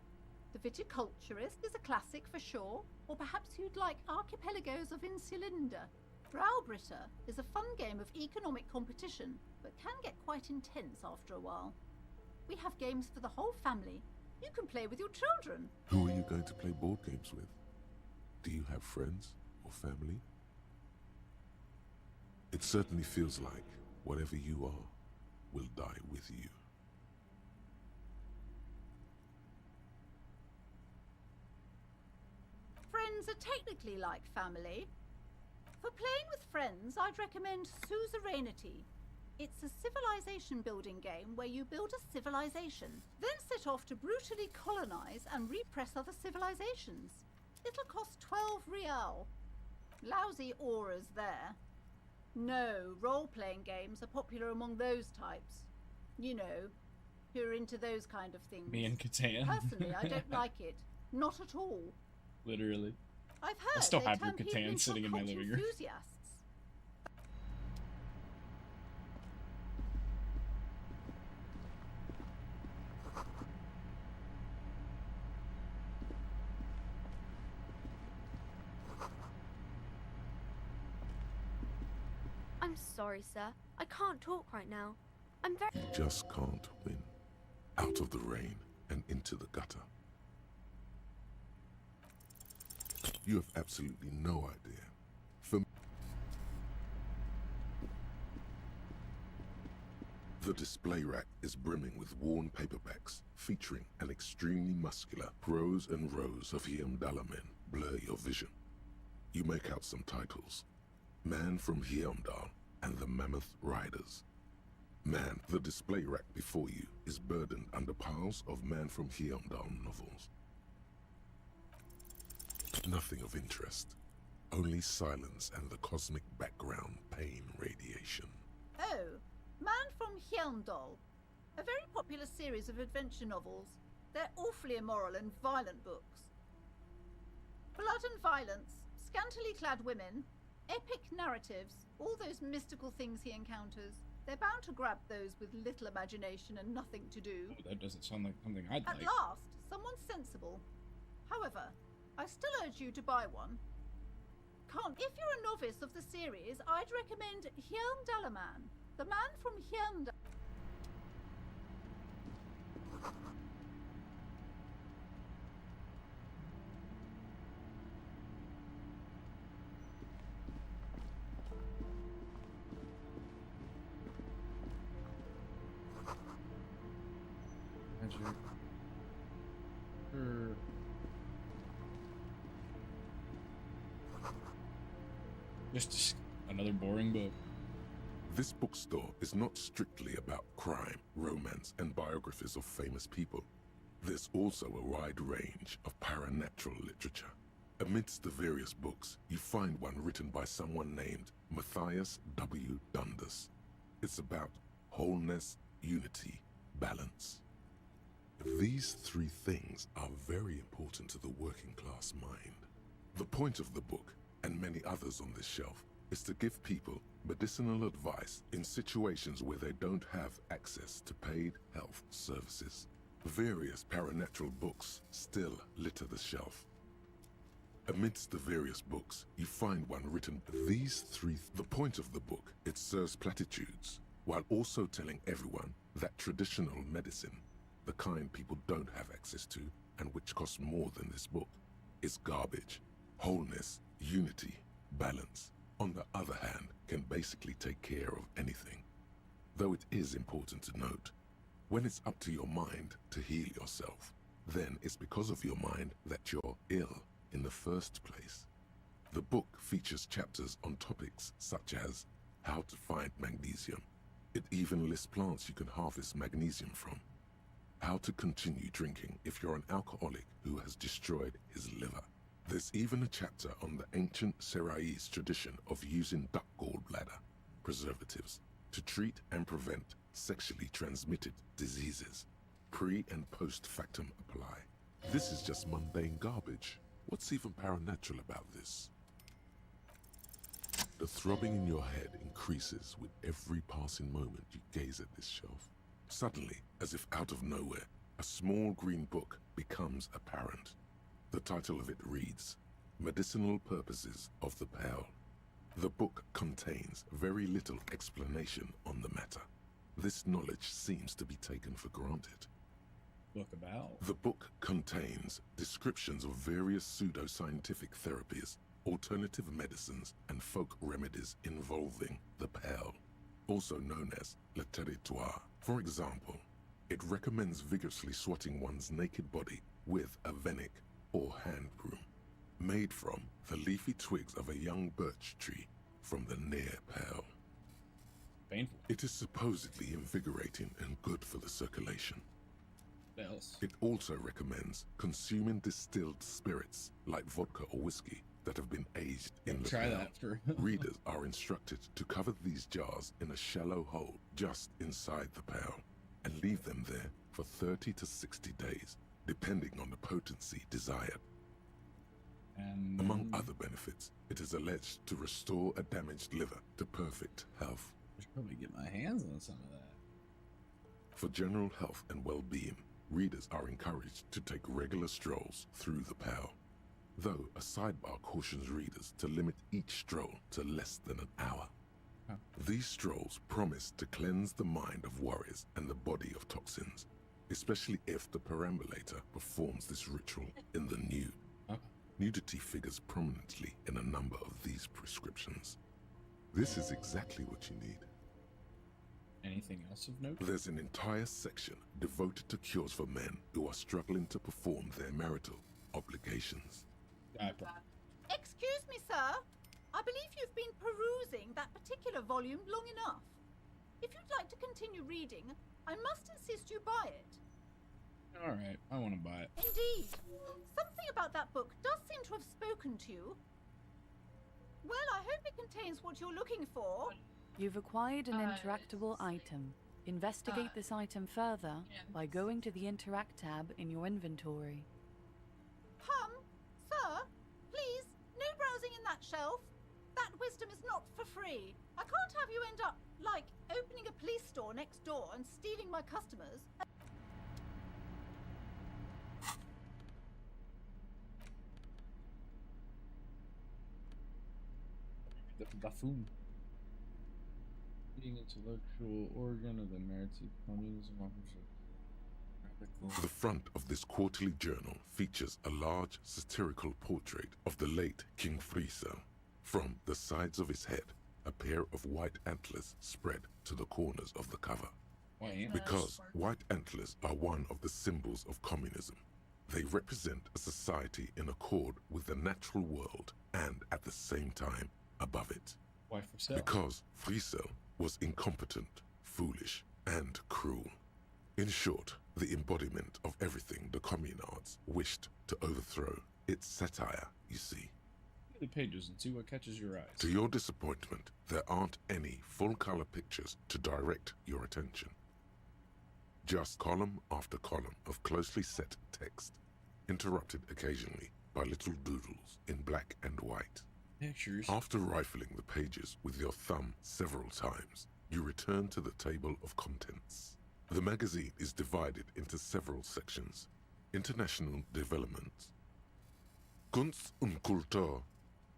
The Viticulturist is a classic for sure, or perhaps you'd like Archipelagos of Insulinda. Browbritter is a fun game of economic competition, but can get quite intense after a while. We have games for the whole family. You can play with your children. Who are you going to play board games with? Do you have friends or family? It certainly feels like whatever you are will die with you. Friends are technically like family. For playing with friends, I'd recommend Suzerainty. It's a civilization building game where you build a civilization, then set off to brutally colonize and repress other civilizations. It'll cost 12 real. Lousy auras there. No, role-playing games are popular among those types. You know, who are into those kind of things. Me and Catan. Personally, I don't like it. Not at all. Literally. I've heard I still they have your turn people Catan into sitting in my occult living room. enthusiasts. I'm sorry, sir. I can't talk right now. I'm very... You just can't win. Out of the rain and into the gutter. You have absolutely no idea. For me, the display rack is brimming with worn paperbacks featuring an extremely muscular rows and rows of Heimdall men blur your vision. You make out some titles. Man from Heimdall and the Mammoth Riders. Man, the display rack before you is burdened under piles of Man from Heimdall novels. Nothing of interest. Only silence and the cosmic background pain radiation. Oh, Man from Heimdall. A very popular series of adventure novels. They're awfully immoral and violent books. Blood and violence, scantily clad women, epic narratives, all those mystical things he encounters. They're bound to grab those with little imagination and nothing to do. Oh, that doesn't sound like something I'd At like. last, someone sensible. However, I still urge you to buy one. If you're a novice of the series, I'd recommend Heimdallaman, the man from Heimdall. Magic. Just another boring book. This bookstore is not strictly about crime, romance, and biographies of famous people. There's also a wide range of paranatural literature. Amidst the various books, you find one written by someone named Matthias W. Dundas. It's about wholeness, unity, balance. These three things are very important to the working class mind. The point of the book, and many others on this shelf, is to give people medicinal advice in situations where they don't have access to paid health services. Various paranatural books still litter the shelf. Amidst the various books, you find one written the point of the book, it serves platitudes, while also telling everyone that traditional medicine, the kind people don't have access to, and which costs more than this book, is garbage. Wholeness, unity, balance, on the other hand, can basically take care of anything. Though it is important to note, when it's up to your mind to heal yourself, then it's because of your mind that you're ill in the first place. The book features chapters on topics such as how to find magnesium, It even lists plants you can harvest magnesium from. How to continue drinking if you're an alcoholic who has destroyed his liver. There's even a chapter on the ancient Seraïs tradition of using duck gallbladder preservatives to treat and prevent sexually transmitted diseases. Pre and post factum apply. This is just mundane garbage. What's even paranatural about this? The throbbing in your head increases with every passing moment you gaze at this shelf. Suddenly, as if out of nowhere, a small green book becomes apparent. The title of it reads, Medicinal Purposes of the Pearl. The book contains very little explanation on the matter. This knowledge seems to be taken for granted. Book about? The book contains descriptions of various pseudoscientific therapies, alternative medicines, and folk remedies involving the Pearl, also known as le territoire. For example, it recommends vigorously swatting one's naked body with a venik or hand broom, made from the leafy twigs of a young birch tree from the near Pearl. Painful. It is supposedly invigorating and good for the circulation. What else? It also recommends consuming distilled spirits like vodka or whiskey that have been aged in the Try Pearl. that for Readers are instructed to cover these jars in a shallow hole just inside the Pearl and leave them there for 30 to 60 days, depending on the potency desired. And among other benefits, it is alleged to restore a damaged liver to perfect health. I should probably get my hands on some of that. For general health and well-being, readers are encouraged to take regular strolls through the Pearl, though a sidebar cautions readers to limit each stroll to less than an hour. Huh. These strolls promise to cleanse the mind of worries and the body of toxins, especially if the perambulator performs this ritual in the nude. Huh. Nudity figures prominently in a number of these prescriptions. This is exactly what you need. Anything else of note? There's an entire section devoted to cures for men who are struggling to perform their marital obligations. Excuse me, sir. I believe you've been perusing that particular volume long enough. If you'd like to continue reading, I must insist you buy it. Alright, I want to buy it. Indeed. Something about that book does seem to have spoken to you. Well, I hope it contains what you're looking for. You've acquired an interactable item. Investigate this item further by going to the Interact tab in your inventory. Sir, please, no browsing in that shelf. That wisdom is not for free. I can't have you end up, like, opening a police store next door and stealing my customers. The buffoon. Being intellectual organ of the merits of communism offers The front of this quarterly journal features a large satirical portrait of the late King Friesel. From the sides of his head, a pair of white antlers spread to the corners of the cover. Because white antlers are one of the symbols of communism. They represent a society in accord with the natural world and at the same time above it. Because Friesel was incompetent, foolish, and cruel. In short, the embodiment of everything the communards wished to overthrow. It's satire, you see. Look at the pages and see what catches your eyes. To your disappointment, there aren't any full-color pictures to direct your attention. Just column after column of closely set text, interrupted occasionally by little doodles in black and white. Pictures. After rifling the pages with your thumb several times, you return to the table of contents. The magazine is divided into several sections: international development, Kunst und Kultur,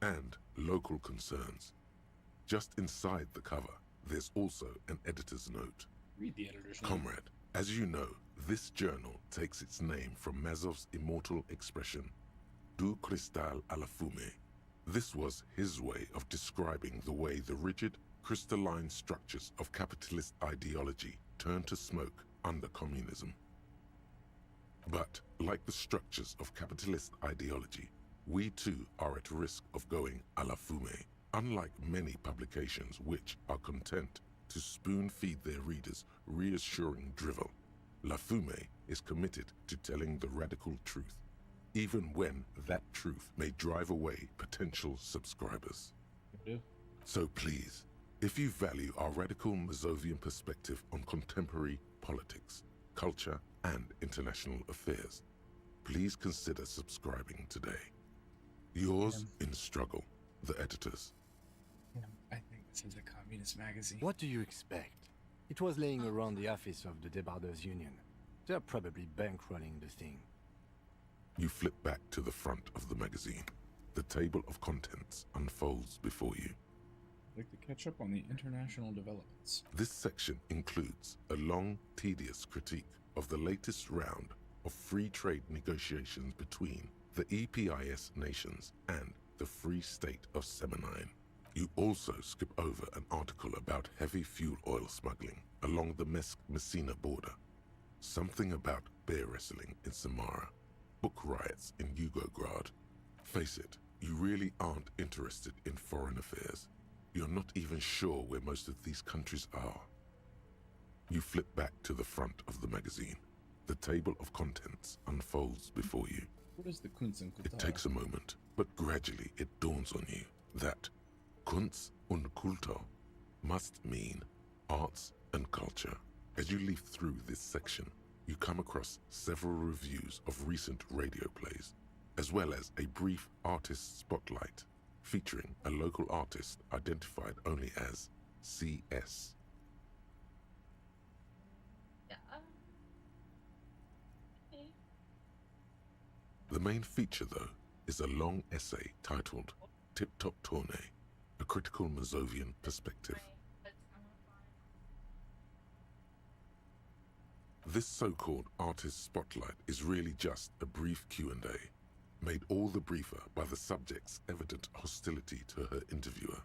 and local concerns. Just inside the cover, there's also an editor's note. Read the editor's note. Comrade, as you know, this journal takes its name from Mazov's immortal expression, du cristal à la fumée. This was his way of describing the way the rigid, crystalline structures of capitalist ideology turn to smoke under communism. But, like the structures of capitalist ideology, we too are at risk of going à la fumée, unlike many publications which are content to spoon-feed their readers reassuring drivel. La Fume is committed to telling the radical truth, even when that truth may drive away potential subscribers. So please, if you value our radical Mazovian perspective on contemporary politics, culture, and international affairs, please consider subscribing today. Yours in struggle, the editors. I think this is a communist magazine. What do you expect? It was laying around the office of the Debarders Union. They're probably bankrolling the thing. You flip back to the front of the magazine. The table of contents unfolds before you. I'd like to catch up on the international developments. This section includes a long, tedious critique of the latest round of free trade negotiations between the EPIS nations and the Free State of Semenine. You also skip over an article about heavy fuel oil smuggling along the Messina border, something about bear wrestling in Samara, book riots in Yugograd. Face it, you really aren't interested in foreign affairs. You're not even sure where most of these countries are. You flip back to the front of the magazine. The table of contents unfolds before you. What is the Kunst und Kultur? It takes a moment, but gradually it dawns on you that Kunst und Kultur must mean arts and culture. As you leaf through this section, you come across several reviews of recent radio plays, as well as a brief artist spotlight featuring a local artist identified only as CS. Yeah. Okay. The main feature, though, is a long essay titled Tip Top Tournée, a critical Mazovian perspective. This so-called artist spotlight is really just a brief Q&A, made all the briefer by the subject's evident hostility to her interviewer.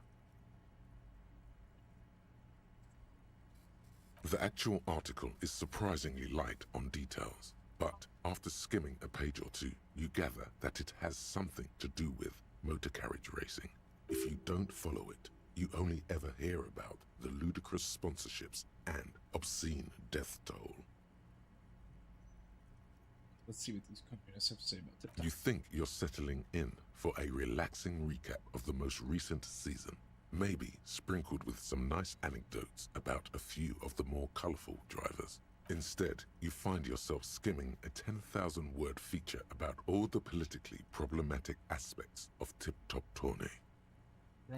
The actual article is surprisingly light on details, but after skimming a page or two, you gather that it has something to do with motor carriage racing. If you don't follow it, you only ever hear about the ludicrous sponsorships and obscene death toll. Let's see what these communists have to say about TikTok. You think you're settling in for a relaxing recap of the most recent season, maybe sprinkled with some nice anecdotes about a few of the more colorful drivers. Instead, you find yourself skimming a 10,000-word feature about all the politically problematic aspects of Tip Top Tournée.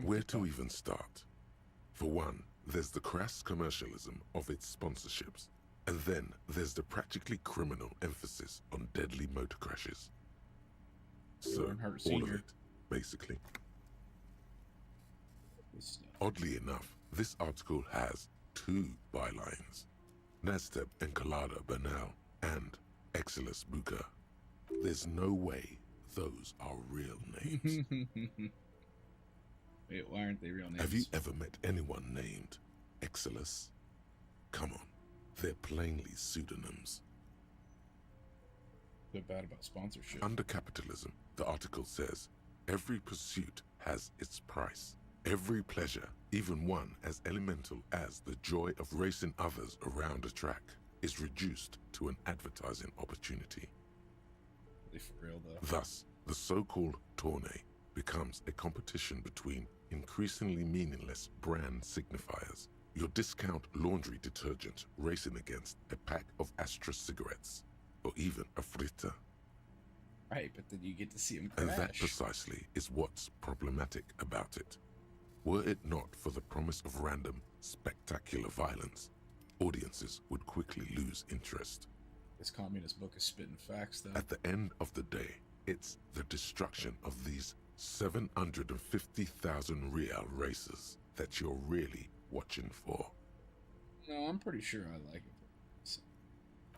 Where to even start? For one, there's the crass commercialism of its sponsorships. And then there's the practically criminal emphasis on deadly motor crashes. So, all of it, basically. Oddly enough, this article has two bylines. Nasteb Encolada Bernal and Exilus Buka. There's no way those are real names. Wait, why aren't they real names? Have you ever met anyone named Exilus? Come on. They're plainly pseudonyms. They're bad about sponsorship. Under capitalism, the article says, every pursuit has its price. Every pleasure, even one as elemental as the joy of racing others around a track, is reduced to an advertising opportunity. Are they for real, though? Thus, the so-called tournée becomes a competition between increasingly meaningless brand signifiers. Your discount laundry detergent racing against a pack of Astra cigarettes, or even a fritter. Right, but then you get to see him crash. And that precisely is what's problematic about it. Were it not for the promise of random, spectacular violence, audiences would quickly lose interest. This communist book is spitting facts, though. At the end of the day, it's the destruction of these 750,000 real races that you're really watching for. No, I'm pretty sure I like it.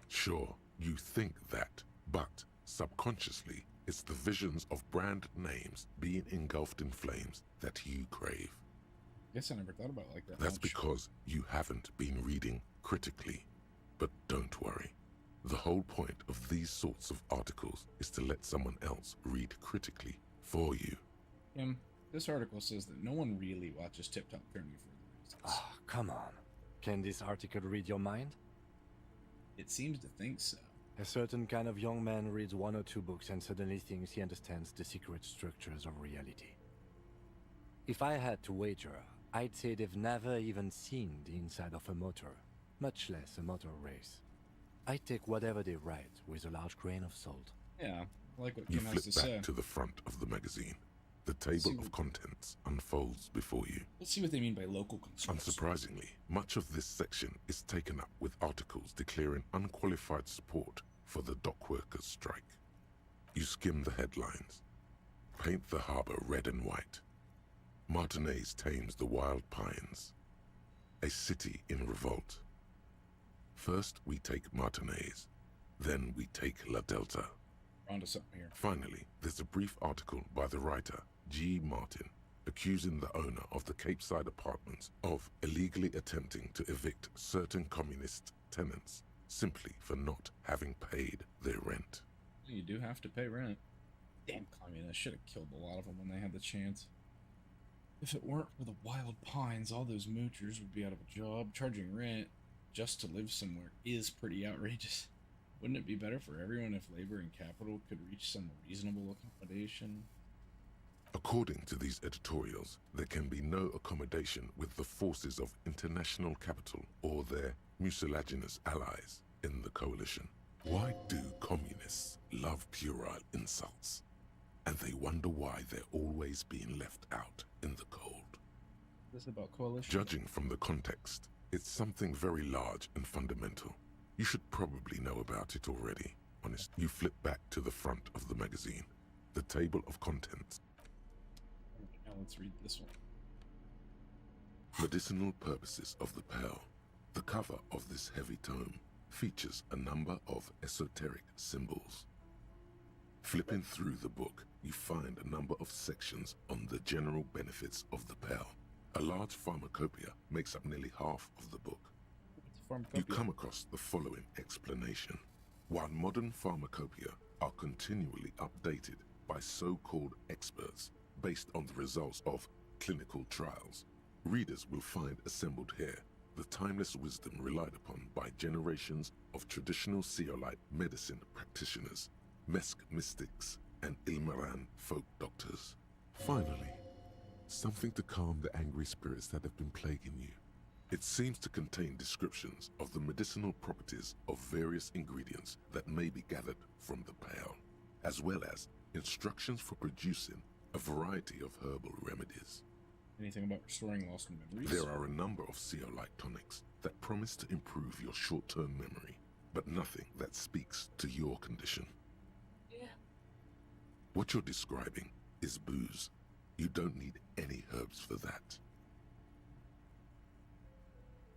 Sure, you think that, but subconsciously, it's the visions of brand names being engulfed in flames that you crave. Guess I never thought about it like that. That's because you haven't been reading critically. But don't worry. The whole point of these sorts of articles is to let someone else read critically for you. This article says that no one really watches Tip Top Tourney for the reasons. Oh, come on. Can this article read your mind? It seems to think so. A certain kind of young man reads 1 or 2 books and suddenly thinks he understands the secret structures of reality. If I had to wager, I'd say they've never even seen the inside of a motor, much less a motor race. I take whatever they write with a large grain of salt. Yeah, I like what You Kim has flip to back say. to the front of the magazine. The table of contents unfolds before you. Let's see what they mean by local concerns. Unsurprisingly, much of this section is taken up with articles declaring unqualified support for the dock workers' strike. You skim the headlines. Paint the harbor red and white. Martinez tames the wild pines. A city in revolt. First we take Martinez, then we take La Delta. We're onto something here. Finally, there's a brief article by the writer, G. Martin, accusing the owner of the Capeside Apartments of illegally attempting to evict certain communist tenants simply for not having paid their rent. You do have to pay rent. Damn communists should have killed a lot of them when they had the chance. If it weren't for the wild pines, all those moochers would be out of a job. Charging rent just to live somewhere is pretty outrageous. Wouldn't it be better for everyone if labor and capital could reach some reasonable accommodation? According to these editorials, there can be no accommodation with the forces of international capital or their mucilaginous allies in the coalition. Why do communists love puerile insults? And they wonder why they're always being left out in the cold. This about coalition? Judging from the context, it's something very large and fundamental. You should probably know about it already. Honest, you flip back to the front of the magazine. The table of contents. Now let's read this one. Medicinal purposes of the pearl. The cover of this heavy tome features a number of esoteric symbols. Flipping through the book, you find a number of sections on the general benefits of the pearl. A large pharmacopoeia makes up nearly half of the book. You come across the following explanation. While modern pharmacopoeia are continually updated by so-called experts based on the results of clinical trials, readers will find assembled here the timeless wisdom relied upon by generations of traditional Seolite medicine practitioners, Mesk mystics, and Ilmaran folk doctors. Finally, something to calm the angry spirits that have been plaguing you. It seems to contain descriptions of the medicinal properties of various ingredients that may be gathered from the pearl, as well as instructions for producing a variety of herbal remedies. Anything about restoring lost memories? There are a number of Seolite tonics that promise to improve your short-term memory, but nothing that speaks to your condition. Yeah. What you're describing is booze. You don't need any herbs for that.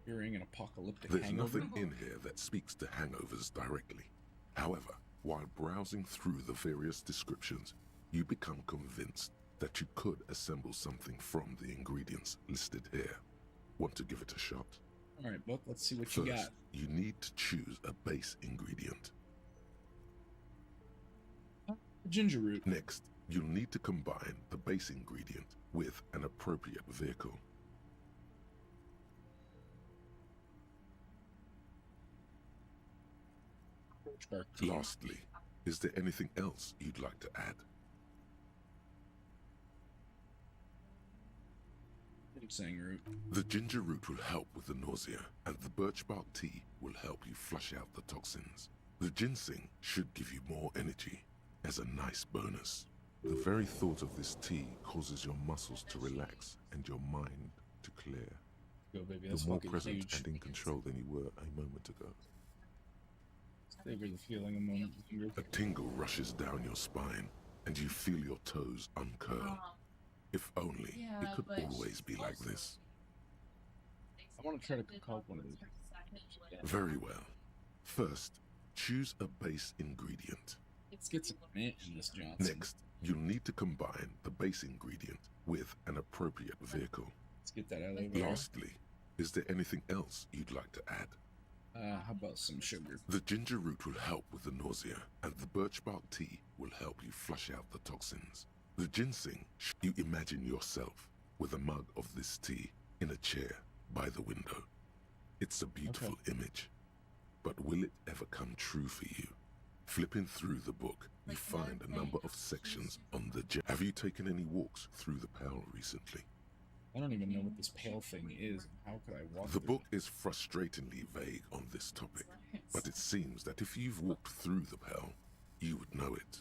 Hearing an apocalyptic There's hangover? nothing in here that speaks to hangovers directly. However, while browsing through the various descriptions, you become convinced that you could assemble something from the ingredients listed here. Want to give it a shot? Alright, book, let's see what First, you got. you need to choose a base ingredient. Ginger root. Next, you'll need to combine the base ingredient with an appropriate vehicle. Lastly, is there anything else you'd like to add? Saying root. The ginger root will help with the nausea, and the birch bark tea will help you flush out the toxins. The ginseng should give you more energy, as a nice bonus. The very thought of this tea causes your muscles to relax and your mind to clear. Go, baby. You're That's more fucking present huge. and in control than you were a moment ago. Savor the feeling a moment. A tingle rushes down your spine, and you feel your toes uncurl. If only Yeah, it could but always be like this. I want to try to cook up one of these. Very well. First, choose a base ingredient. Let's get some mint in this Johnson. Next, you'll need to combine the base ingredient with an appropriate vehicle. Let's get that out of the way. Lastly, is there anything else you'd like to add? How about some sugar? The ginger root will help with the nausea, and the birch bark tea will help you flush out the toxins. The ginseng, you imagine yourself with a mug of this tea in a chair by the window. It's a beautiful image, but will it ever come true for you? Flipping through the book, you find a number of sections on the Have you taken any walks through the Pale recently? I don't even know what this pale thing is. How could I walk The through book is frustratingly vague on this topic, but it seems that if you've walked through the Pale, you would know it.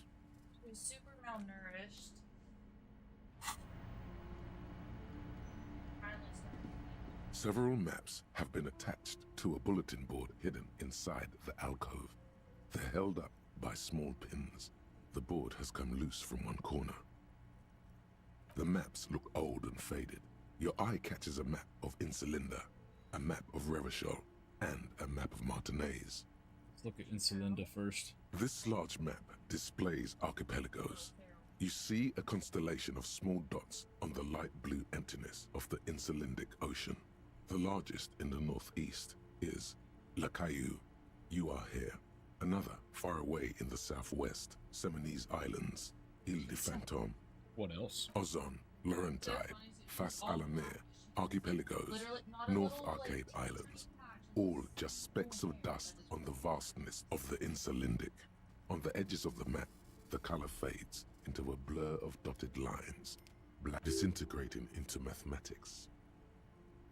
Who's super malnourished. Several maps have been attached to a bulletin board hidden inside the alcove. They're held up by small pins. The board has come loose from one corner. The maps look old and faded. Your eye catches a map of Insulinda, a map of Revachol, and a map of Martinez. Let's look at Insulinda first. This large map displays archipelagos. You see a constellation of small dots on the light blue emptiness of the Insulindic Ocean. The largest in the northeast is La Caillou. You are here. Another far away in the southwest, Seminese Islands, Ile de Fantôme. What else? Ozon, Laurentide, Fas Alamir, Archipelagos, North Arcade Islands, all just specks of dust on the vastness of the Insulindic. On the edges of the map, the color fades into a blur of dotted lines, black disintegrating into mathematics.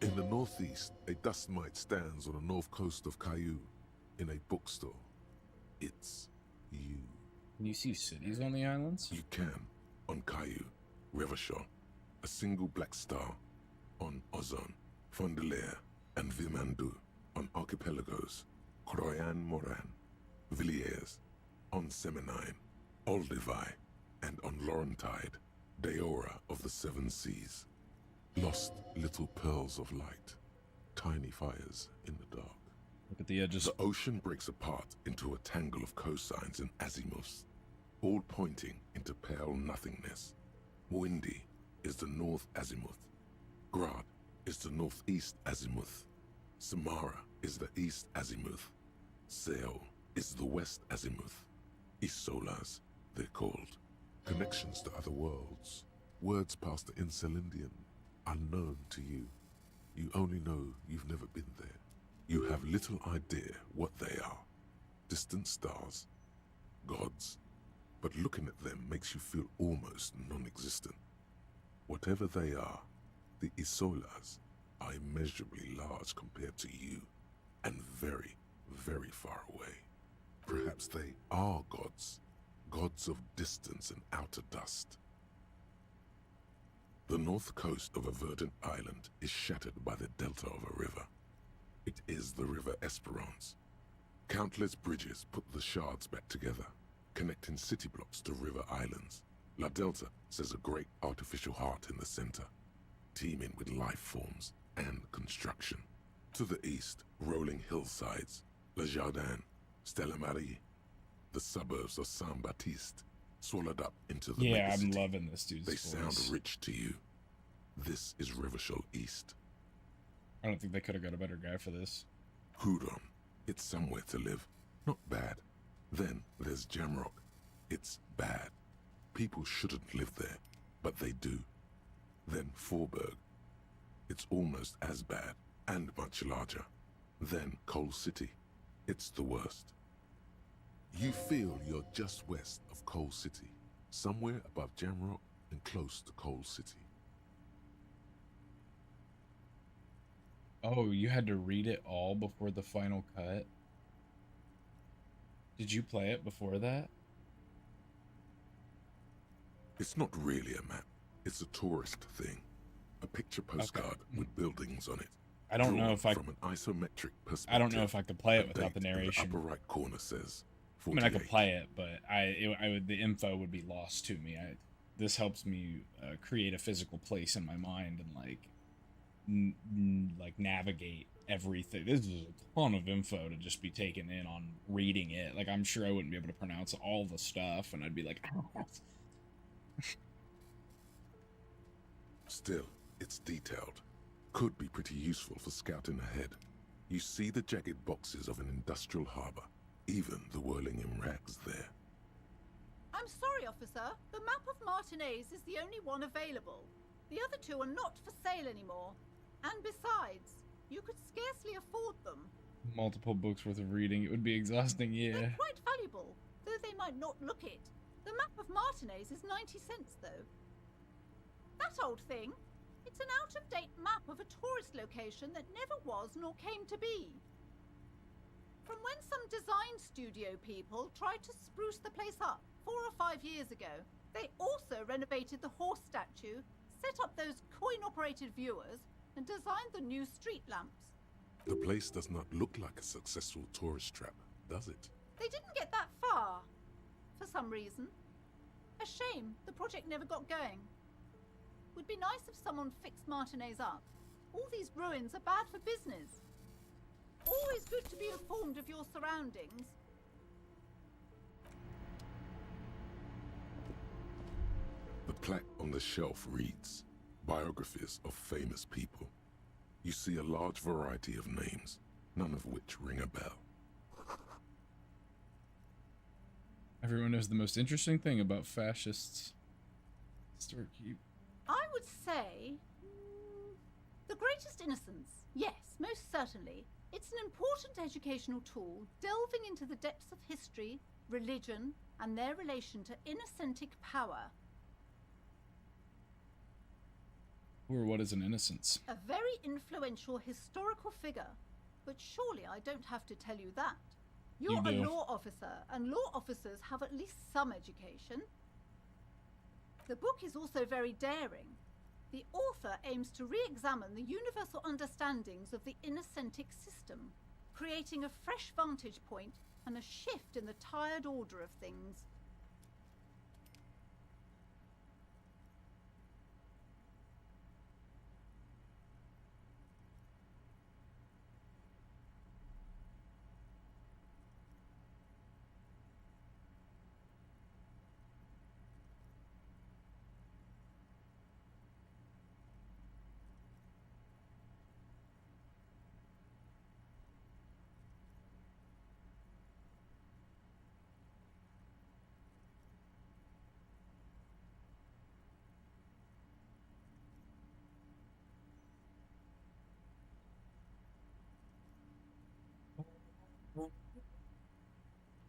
In the northeast, a dust mite stands on the north coast of Caillou, in a bookstore. It's you. Can you see cities on the islands? You can. On Caillou, Revachol, a single black star. On Ozon, Fondelier, and Vilmandu. On archipelagos, Croyan Moran, Villiers. On Seminine, Olduvai, and on Laurentide, Deora of the Seven Seas. Lost little pearls of light, tiny fires in the dark. Look at the edges. The ocean breaks apart into a tangle of cosines and azimuths, all pointing into pale nothingness. Windy is the north azimuth. Grad is the northeast azimuth. Samara is the east azimuth. Seo is the west azimuth. Isolas, they're called. Connections to other worlds. Words past the Insulindian, unknown to you. You only know you've never been there. You have little idea what they are. Distant stars, gods, but looking at them makes you feel almost non-existent. Whatever they are, the Isolas are immeasurably large compared to you, and very, very far away. Perhaps they are gods, gods of distance and outer dust. The north coast of a verdant island is shattered by the delta of a river. It is the River Esperance. Countless bridges put the shards back together, connecting city blocks to river islands. La Delta says a great artificial heart in the center, teeming with life forms and construction. To the east, rolling hillsides, Le Jardin, Stella Marie, the suburbs of Saint-Baptiste, swallowed up into the Yeah, I'm megacity. loving this dude's They voice. sound rich to you. This is Revachol East. I don't think they could have got a better guy for this. Hudon, it's somewhere to live. Not bad. Then there's Jamrock. It's bad. People shouldn't live there, but they do. Then Forberg. It's almost as bad, and much larger. Then Coal City. It's the worst. You feel you're just west of Coal City, somewhere above Jamrock and close to Coal City. Oh, you had to read it all before the final cut? Did you play it before that? It's not really a map. It's a tourist thing. A picture postcard with buildings on it. I don't know drawn if I... from an isometric perspective. I don't know if I could play it A without the date in narration. The upper right corner says I mean, I could 48. play it, but I would, the info would be lost to me. This helps me create a physical place in my mind and like navigate everything. This is a ton of info to just be taken in on reading it. Like, I'm sure I wouldn't be able to pronounce all the stuff, and I'd be like, Still, it's detailed. Could be pretty useful for scouting ahead. You see the jagged boxes of an industrial harbor, even the whirling in rags there. I'm sorry, officer. The map of Martinez is the only one available. The other two are not for sale anymore. And besides, You could scarcely afford them. Multiple books worth of reading. It would be exhausting, yeah. They're quite valuable, though they might not look it. The map of Martinez is 90 cents, though. That old thing. It's an out-of-date map of a tourist location that never was nor came to be. From when some design studio people tried to spruce the place up 4 or 5 years ago, they also renovated the horse statue, set up those coin-operated viewers, and designed the new street lamps. The place does not look like a successful tourist trap, does it? They didn't get that far, for some reason. A shame the project never got going. Would be nice if someone fixed Martinez up. All these ruins are bad for business. Always good to be informed of your surroundings. The plaque on the shelf reads, Biographies of Famous People. You see a large variety of names, none of which ring a bell. Everyone knows the most interesting thing about fascists. Historic keep. I would say... the greatest innocence. Yes, most certainly. It's an important educational tool, delving into the depths of history, religion, and their relation to innocentic power. Or what is an innocence? A very influential historical figure. But surely I don't have to tell you that. You're a law officer, and law officers have at least some education. The book is also very daring. The author aims to re-examine the universal understandings of the innocentic system, creating a fresh vantage point and a shift in the tired order of things.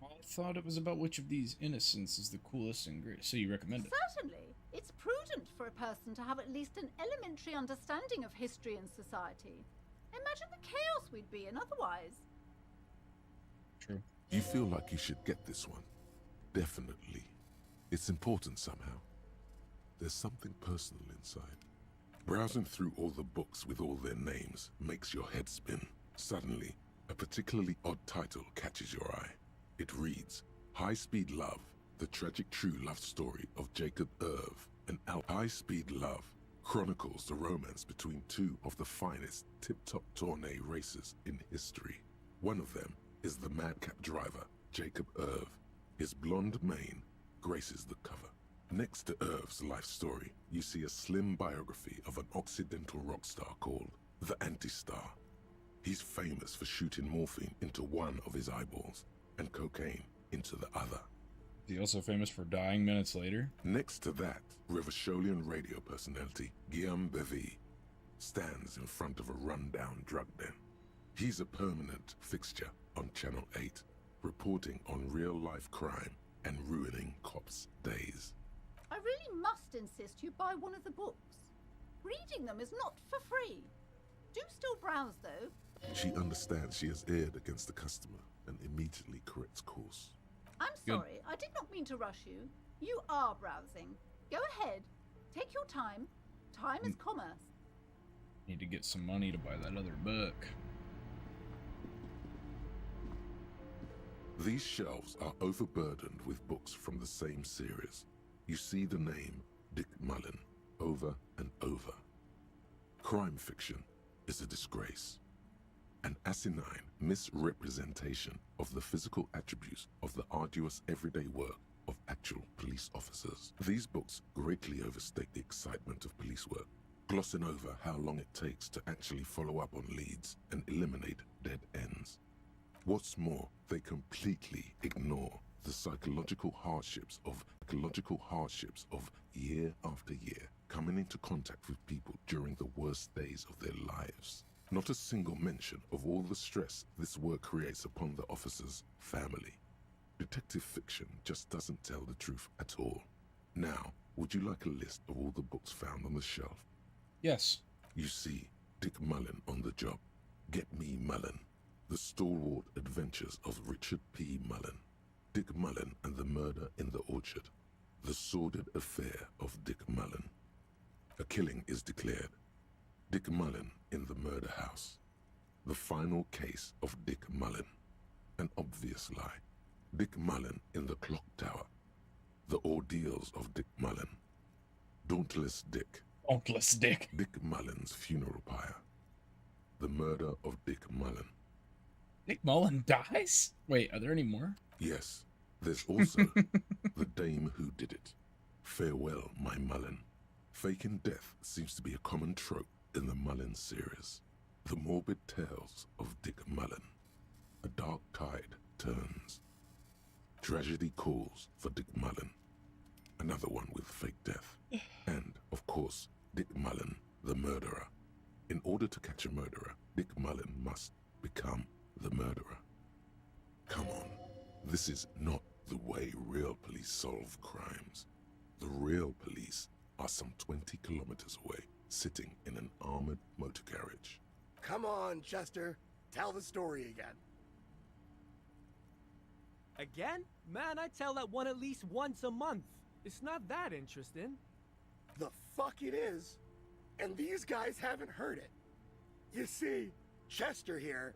I thought it was about which of these innocents is the coolest and greatest, so you recommend it. Certainly. It's prudent for a person to have at least an elementary understanding of history and society. Imagine the chaos we'd be in otherwise. True. You feel like you should get this one. Definitely. It's important somehow. There's something personal inside. Browsing through all the books with all their names makes your head spin. Suddenly, a particularly odd title catches your eye. It reads, High Speed Love, the tragic true love story of Jacob Irv and Al. High Speed Love chronicles the romance between two of the finest tip-top tourney racers in history. One of them is the madcap driver, Jacob Irv. His blonde mane graces the cover. Next to Irv's life story, you see a slim biography of an Occidental rock star called the Anti-Star. He's famous for shooting morphine into one of his eyeballs and cocaine into the other. Is he also famous for dying minutes later? Next to that, Rivasholian radio personality Guillaume Bevy stands in front of a rundown drug den. He's a permanent fixture on Channel 8, reporting on real-life crime and ruining cops' days. I really must insist you buy one of the books. Reading them is not for free. Do still browse, though. She understands she has erred against the customer and immediately corrects course. I'm sorry, I did not mean to rush you. You are browsing. Go ahead. Take your time. Time is commerce. Need to get some money to buy that other book. These shelves are overburdened with books from the same series. You see the name Dick Mullen over and over. Crime fiction is a disgrace. An asinine misrepresentation of the physical attributes of the arduous everyday work of actual police officers. These books greatly overstate the excitement of police work, glossing over how long it takes to actually follow up on leads and eliminate dead ends. What's more, they completely ignore the psychological hardships of year after year coming into contact with people during the worst days of their lives. Not a single mention of all the stress this work creates upon the officer's family. Detective fiction just doesn't tell the truth at all. Now, would you like a list of all the books found on the shelf? Yes. You see Dick Mullen on the job. Get Me Mullen. The Stalwart Adventures of Richard P. Mullen. Dick Mullen and the Murder in the Orchard. The Sordid Affair of Dick Mullen. A killing is declared. Dick Mullen in the Murder House. The Final Case of Dick Mullen. An Obvious Lie. Dick Mullen in the Clock Tower. The Ordeals of Dick Mullen. Dauntless Dick. Dauntless Dick. Dick Mullen's Funeral Pyre. The Murder of Dick Mullen. Dick Mullen dies? Wait, are there any more? Yes, there's also The Dame Who Did It. Farewell, My Mullen. Faking death seems to be a common trope in the Mullen series. The morbid tales of Dick Mullen. A dark tide turns. Tragedy calls for Dick Mullen. Another one with fake death. And, of course, Dick Mullen, the murderer. In order to catch a murderer, Dick Mullen must become the murderer. Come on, this is not the way real police solve crimes. The real police are some 20 kilometers away, sitting in an armored motor carriage. Come on, Chester. Tell the story again. Again? Man, I tell that one at least once a month. It's not that interesting. The fuck it is. And these guys haven't heard it. You see, Chester here.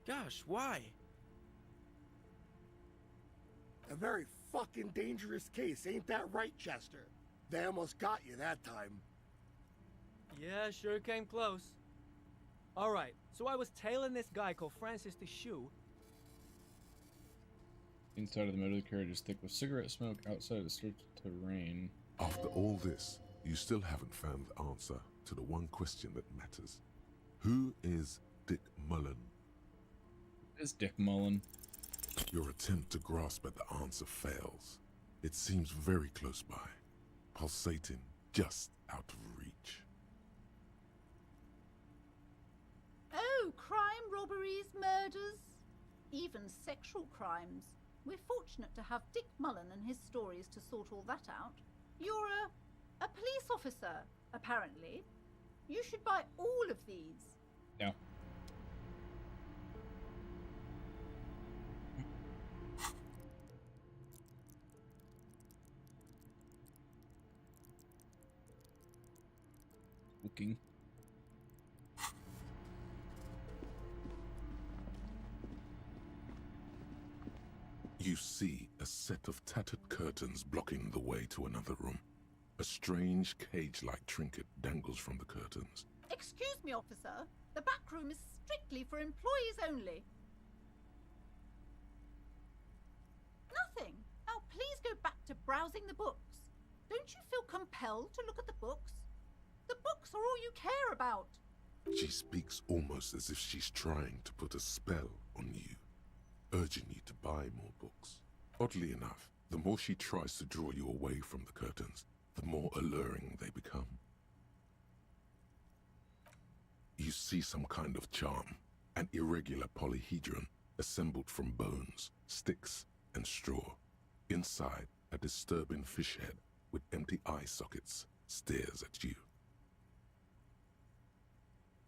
Gosh, why? A very fucking dangerous case, ain't that right, Chester? They almost got you that time. Yeah, sure came close. Alright, so I was tailing this guy called Francis the Shoe. Inside of the motor carriage is thick with cigarette smoke. Outside it starts to rain. After all this, you still haven't found the answer to the one question that matters. Who is Dick Mullen? Is Dick Mullen? Your attempt to grasp at the answer fails. It seems very close by, pulsating just out of reach. Oh, crime, robberies, murders, even sexual crimes. We're fortunate to have Dick Mullen and his stories to sort all that out. You're a police officer, apparently. You should buy all of these. No. Looking. You see a set of tattered curtains blocking the way to another room. A strange cage-like trinket dangles from the curtains. Excuse me, officer. The back room is strictly for employees only. Nothing. Now please go back to browsing the books. Don't you feel compelled to look at the books? The books are all you care about. She speaks almost as if she's trying to put a spell on you, urging you to buy more books. Oddly enough, the more she tries to draw you away from the curtains, the more alluring they become. You see some kind of charm, an irregular polyhedron assembled from bones, sticks, and straw. Inside, a disturbing fish head with empty eye sockets stares at you.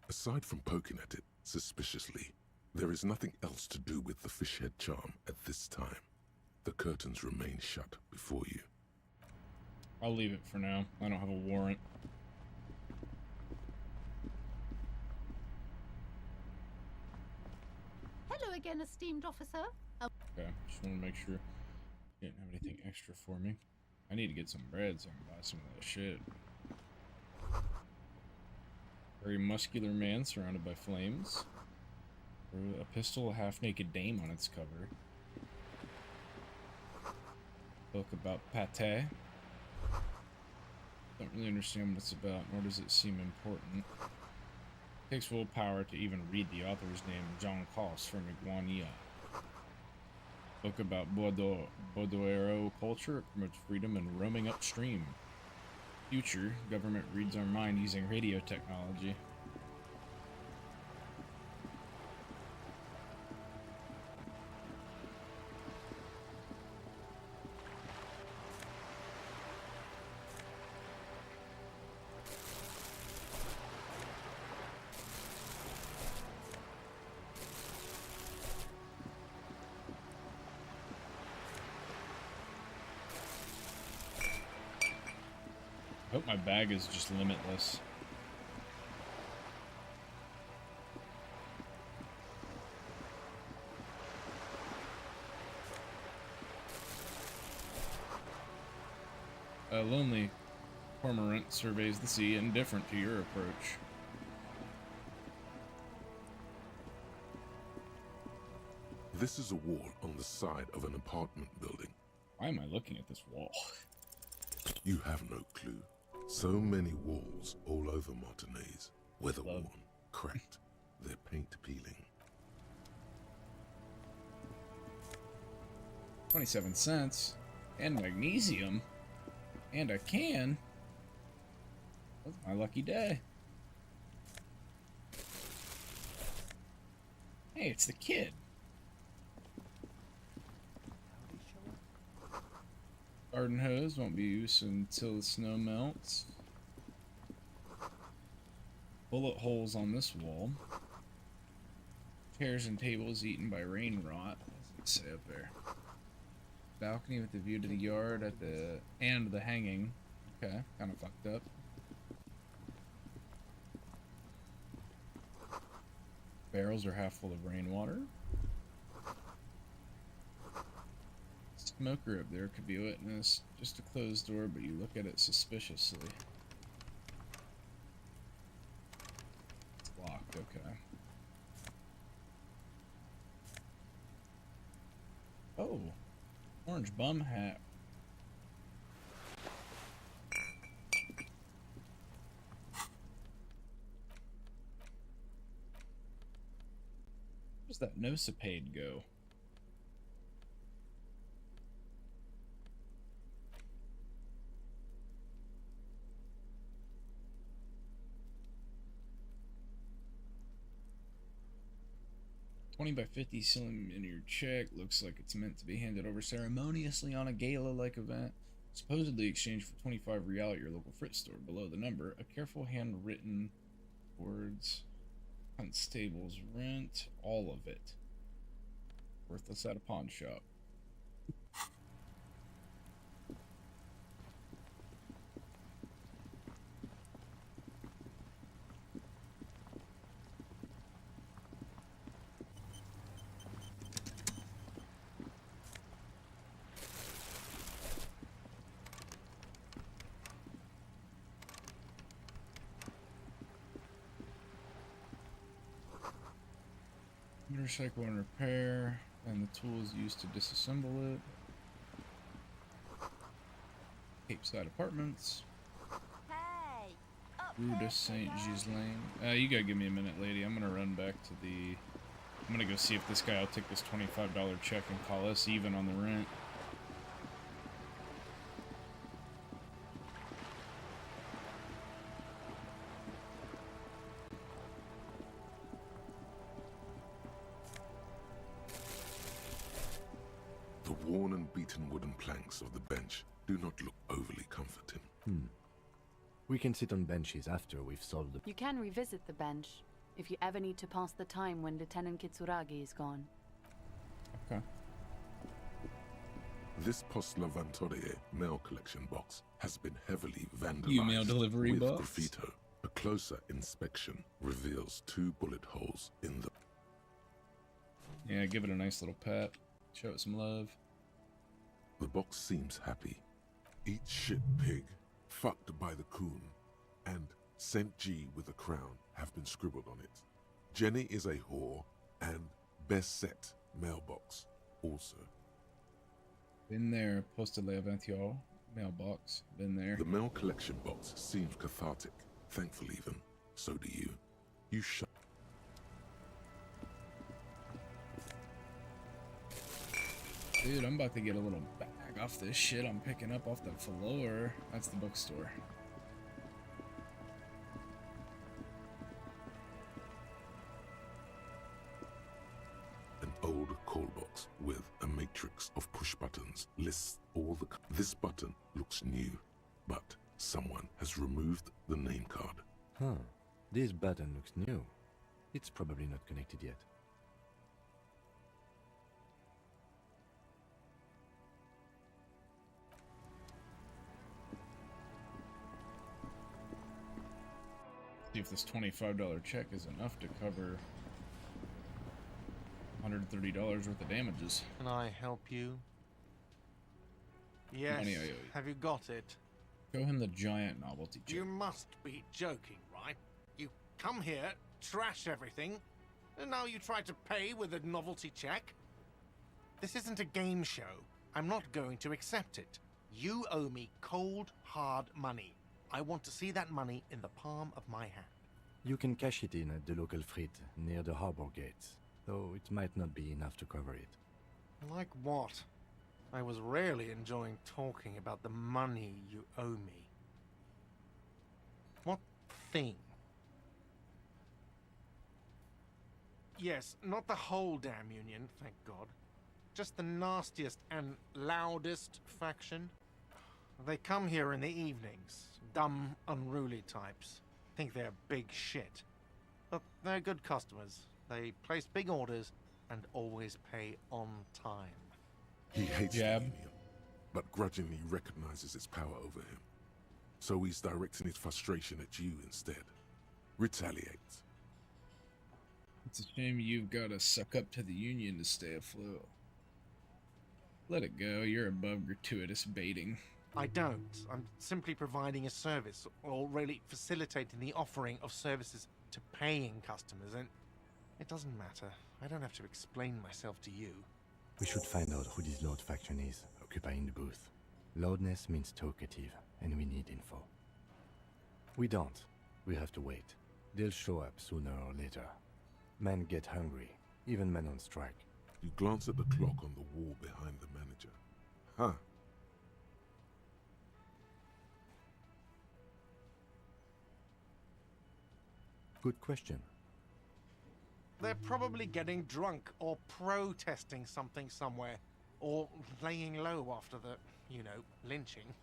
Aside from poking at it suspiciously, there is nothing else to do with the fish head charm at this time. The curtains remain shut before you. I'll leave it for now. I don't have a warrant. Hello again, esteemed officer. Okay, just want to make sure you didn't have anything extra for me. I need to get some bread so I can buy some of that shit. Very muscular man surrounded by flames. A pistol, a half-naked dame on its cover. Book about pate. Don't really understand what it's about, nor does it seem important. It takes willpower to even read the author's name, Jean Cosse from Iguania. Book about Bordeaux culture. It promotes freedom and roaming upstream. Future, government reads our mind using radio technology. I hope my bag is just limitless. A lonely cormorant surveys the sea, indifferent to your approach. This is a wall on the side of an apartment building. Why am I looking at this wall? You have no clue. So many walls all over Martinez, weather-worn, cracked, their paint peeling. 27 cents. And magnesium. And a can. That's my lucky day. Hey, it's the kid. Garden hose won't be used until the snow melts. Bullet holes on this wall. Chairs and tables eaten by rain rot. What does it say up there? Balcony with the view to the yard at the and the hanging. Okay, kind of fucked up. Barrels are half full of rainwater. Smoker up there could be a witness. Just a closed door, but you look at it suspiciously. It's locked, okay. Oh, orange bum hat. Where's that nosipade go? $20 by $50 centimeter check. Looks like it's meant to be handed over ceremoniously on a gala-like event. Supposedly exchanged for 25 real at your local Fritz store. Below the number, a careful handwritten words. Constable's rent. All of it. Worthless at a pawn shop. Motorcycle and repair, and the tools used to disassemble it. Cape Side Apartments. Hey, Rue de Saint Ghislain. You gotta give me a minute, lady. I'm gonna run back to the... I'm gonna go see if this guy will take this $25 check and call us even on the rent. The worn and beaten wooden planks of the bench do not look overly comforting. We can sit on benches after we've solved the... You can revisit the bench if you ever need to pass the time when Lieutenant Kitsuragi is gone. Okay. This Post Lavantorie mail collection box has been heavily vandalized Mail delivery with box? graffito. A closer inspection reveals 2 bullet holes in the... Yeah, give it a nice little pat. Show it some love. The box seems happy. Eat shit pig, fucked by the coon, and Saint G with a crown have been scribbled on it. Jenny is a whore, and best set mailbox also. Been there. Posted la Aventure mailbox. Been there. The mail collection box seems cathartic. Thankful even. So do you. You shut. Dude, I'm about to get a little bag off this shit I'm picking up off the floor. That's the bookstore. sealed call box with a matrix of push buttons lists all the... This button looks new, but someone has removed the name card. Huh. This button looks new. It's probably not connected yet. See if this $25 check is enough to cover $130 worth of damages. Can I help you? Yes. Money I owe you. Have you got it? Show him the giant novelty check. You must be joking, right? You come here, trash everything, and now you try to pay with a novelty check? This isn't a game show. I'm not going to accept it. You owe me cold, hard money. I want to see that money in the palm of my hand. You can cash it in at the local frit near the harbor gates, though it might not be enough to cover it. Like what? I was rarely enjoying talking about the money you owe me. What thing? Yes, not the whole damn union, thank God. Just the nastiest and loudest faction. They come here in the evenings. Dumb, unruly types. Think they're big shit. But they're good customers. They place big orders and always pay on time. He hates the Union, but grudgingly recognizes its power over him. So he's directing his frustration at you instead. Retaliates. It's a shame you've got to suck up to the Union to stay afloat. Let it go, you're above gratuitous baiting. I don't. I'm simply providing a service, or really facilitating the offering of services to paying customers, and it doesn't matter. I don't have to explain myself to you. We should find out who this Lord faction is, occupying the booth. Loudness means talkative, and we need info. We don't. We have to wait. They'll show up sooner or later. Men get hungry, even men on strike. You glance at the clock on the wall behind the manager. Huh. Good question. They're probably getting drunk or protesting something somewhere, or laying low after the, lynching.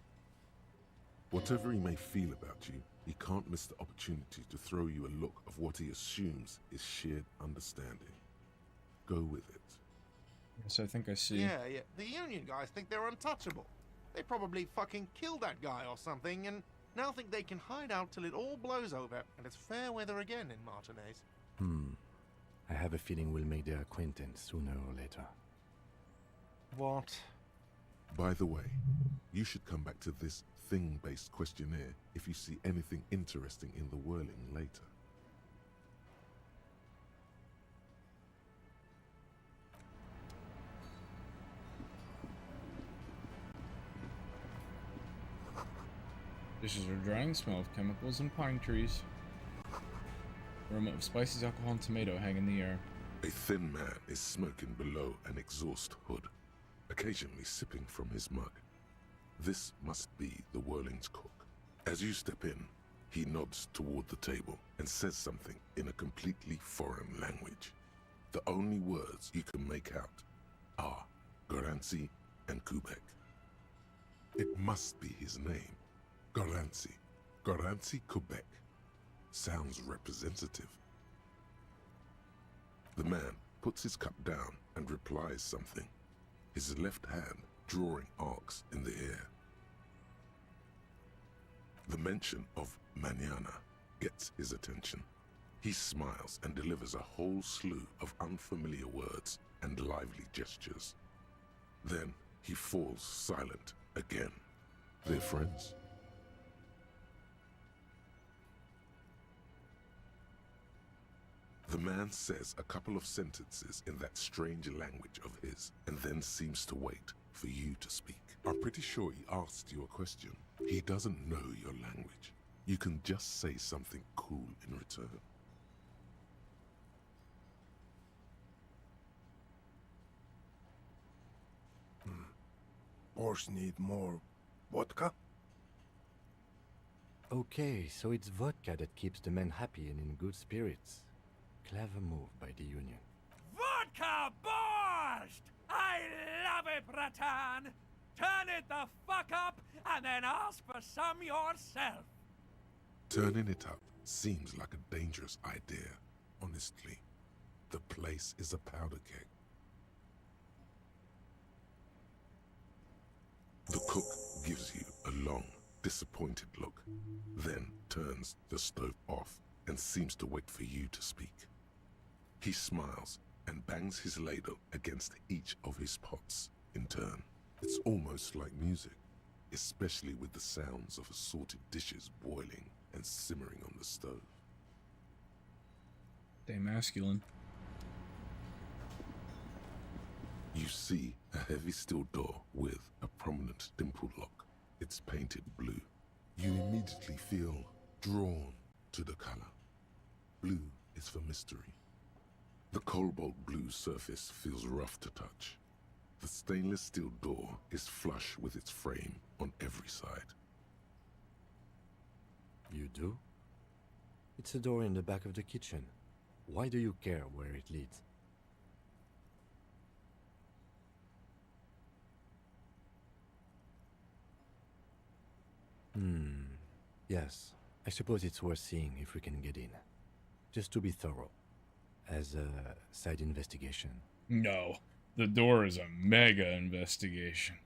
Whatever he may feel about you, he can't miss the opportunity to throw you a look of what he assumes is shared understanding. Go with it. Yes, I think I see. Yeah. The Union guys think they're untouchable. They probably fucking killed that guy or something, and now think they can hide out till it all blows over, and it's fair weather again in Martinez. I have a feeling we'll make their acquaintance sooner or later. What? By the way, you should come back to this thing-based questionnaire if you see anything interesting in the whirling later. Dishes are drying, smell of chemicals and pine trees. Aroma of spices, alcohol, and tomato hang in the air. A thin man is smoking below an exhaust hood, occasionally sipping from his mug. This must be the Whirling's cook. As you step in, he nods toward the table and says something in a completely foreign language. The only words you can make out are Garancy and Kubek. It must be his name. Garancy. Garancy Kubek. Sounds representative. The man puts his cup down and replies something, his left hand drawing arcs in the air. The mention of mañana gets his attention. He smiles and delivers a whole slew of unfamiliar words and lively gestures. Then he falls silent again. They're friends? The man says a couple of sentences in that strange language of his, and then seems to wait for you to speak. I'm pretty sure he asked you a question. He doesn't know your language. You can just say something cool in return. Borscht need more vodka? Okay, so it's vodka that keeps the men happy and in good spirits. Clever move by the Union. Vodka, boy! finished! I love it, Bratan! Turn it the fuck up and then ask for some yourself! Turning it up seems like a dangerous idea, honestly. The place is a powder keg. The cook gives you a long, disappointed look, then turns the stove off and seems to wait for you to speak. He smiles and bangs his ladle against each of his pots in turn. It's almost like music, especially with the sounds of assorted dishes boiling and simmering on the stove. Stay masculine. You see a heavy steel door with a prominent dimple lock. It's painted blue. You immediately feel drawn to the color. Blue is for mystery. The cobalt blue surface feels rough to touch. The stainless steel door is flush with its frame on every side. You do? It's a door in the back of the kitchen. Why do you care where it leads? Yes. I suppose it's worth seeing if we can get in. Just to be thorough. As a side investigation. No. The door is a mega investigation.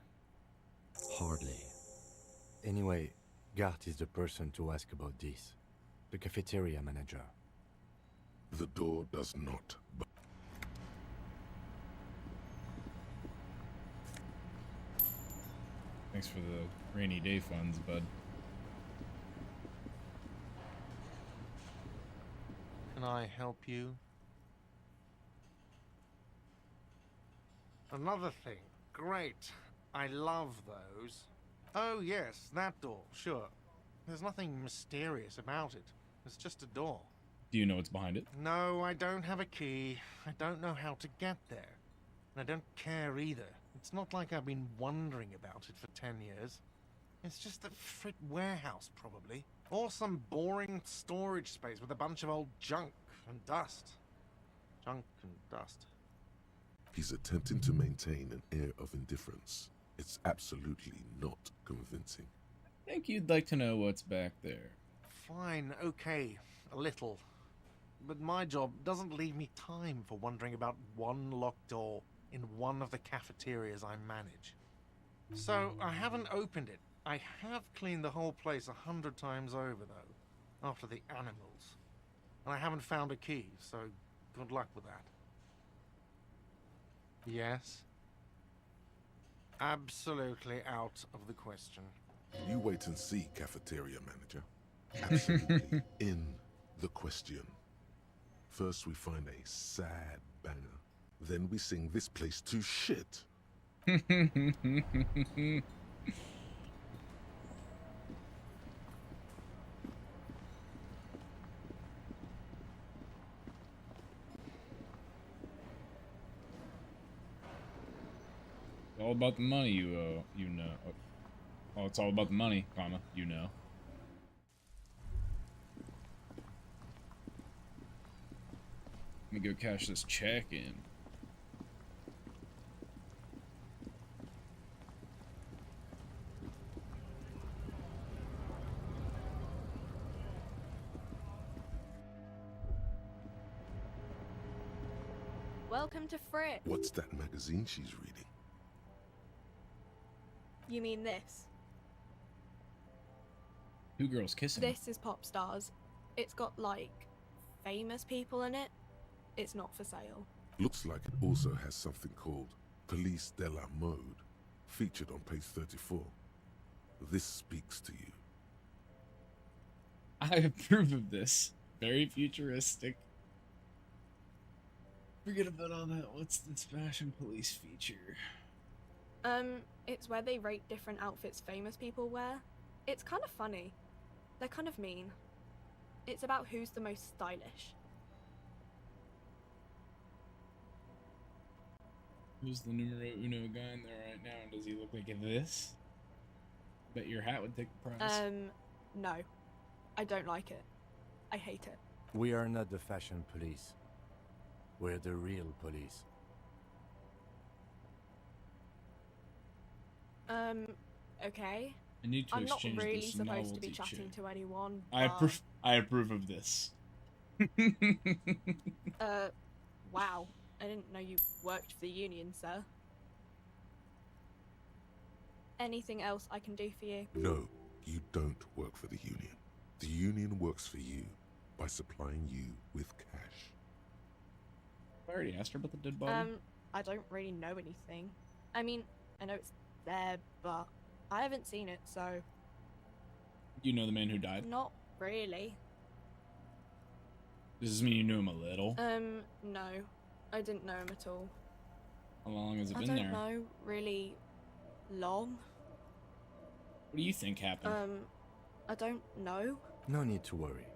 Hardly. Anyway, Gart is the person to ask about this. The cafeteria manager. The door does not. Thanks for the rainy day funds, bud. Can I help you? Another thing. Great. I love those. Oh yes, that door, sure. There's nothing mysterious about it. It's just a door. Do you know what's behind it? No, I don't have a key. I don't know how to get there. And I don't care either. It's not like I've been wondering about it for 10 years. It's just a frit warehouse, probably. Or some boring storage space with a bunch of old junk and dust. Junk and dust. He's attempting to maintain an air of indifference. It's absolutely not convincing. I think you'd like to know what's back there. Fine, okay, a little. But my job doesn't leave me time for wondering about one locked door in one of the cafeterias I manage. So I haven't opened it. I have cleaned the whole place 100 times over, though, after the animals. And I haven't found a key, so good luck with that. Yes? Absolutely out of the question. You wait and see, cafeteria manager. Absolutely in the question. First we find a sad banger. Then we sing this place to shit. All about the money, you know. Oh, it's all about the money, comma, you know. Let me go cash this check in. Welcome to Frick. What's that magazine she's reading? You mean this? Two girls kissing. This is Pop Stars. It's got, like, famous people in it. It's not for sale. Looks like it also has something called Police de la Mode, featured on page 34. This speaks to you. I approve of this. Very futuristic. Forget about all that. What's this fashion police feature? It's where they rate different outfits famous people wear. It's kind of funny. They're kind of mean. It's about who's the most stylish. Who's the numero uno guy in there right now? Does he look like this? Bet your hat would take the prize. No. I don't like it. I hate it. We are not the fashion police. We're the real police. Okay. I need to I'm not exchange really this supposed to be novelty chatting check. to anyone. I approve of this. Wow. I didn't know you worked for the Union, sir. Anything else I can do for you? No, you don't work for the Union. The Union works for you by supplying you with cash. I already asked her about the dead body. I don't really know anything. I mean, I know it's there, but I haven't seen it, so... You know the man who died? Not really. Does this mean you knew him a little? No. I didn't know him at all. How long has it been I there? don't know, really long. What do you think happened? I don't know. No need to worry.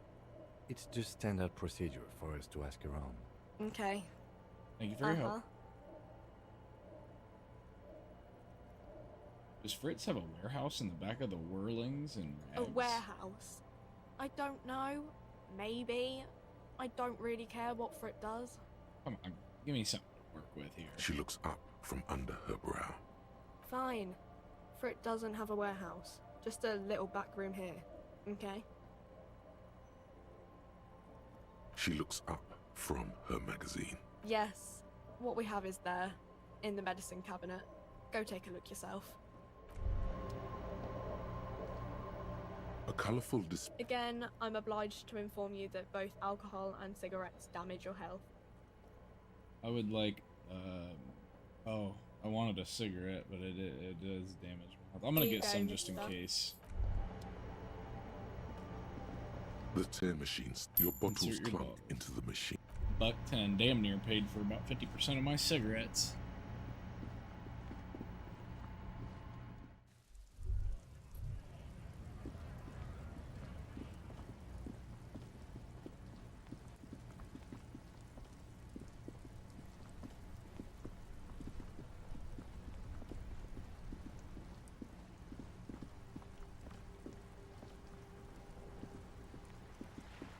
It's just standard procedure for us to ask around. Okay. Thank you for your help. Does Fritz have a warehouse in the back of the Whirlings and A Rags? warehouse? I don't know. Maybe. I don't really care what Frit does. Come on, give me something to work with here. She looks up from under her brow. Fine. Frit doesn't have a warehouse. Just a little back room here. Okay? She looks up from her magazine. Yes. What we have is there. In the medicine cabinet. Go take a look yourself. A colourful display. Again, I'm obliged to inform you that both alcohol and cigarettes damage your health. I would like, oh, I wanted a cigarette, but it does damage my health. I'm gonna Here you get go, some just in mister. case. The tear machines. Your bottles Insert your clunk bottle. into the machine. $1.10, damn near paid for about 50% of my cigarettes.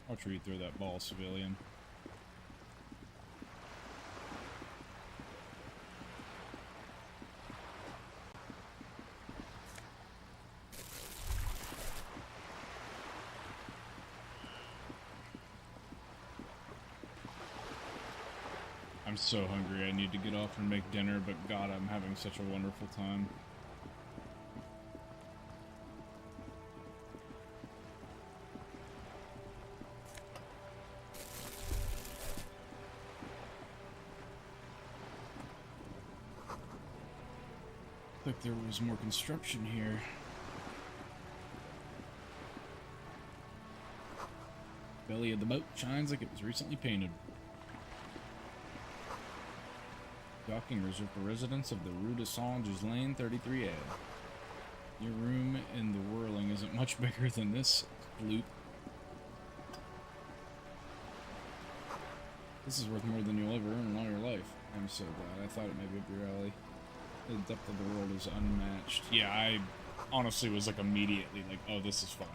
Watch where you throw that ball, civilian. I'm so hungry. I need to get off and make dinner, but God, I'm having such a wonderful time. Like there was more construction here. Belly of the boat shines like it was recently painted. Docking reserved for residents of the Rue de Saint-Ghislain 33A. Your room in the Whirling isn't much bigger than this loop. This is worth more than you'll ever earn in all your life. I'm so glad. I thought it might be up your alley. The depth of the world is unmatched. Yeah, I honestly was like immediately like, oh, this is fire.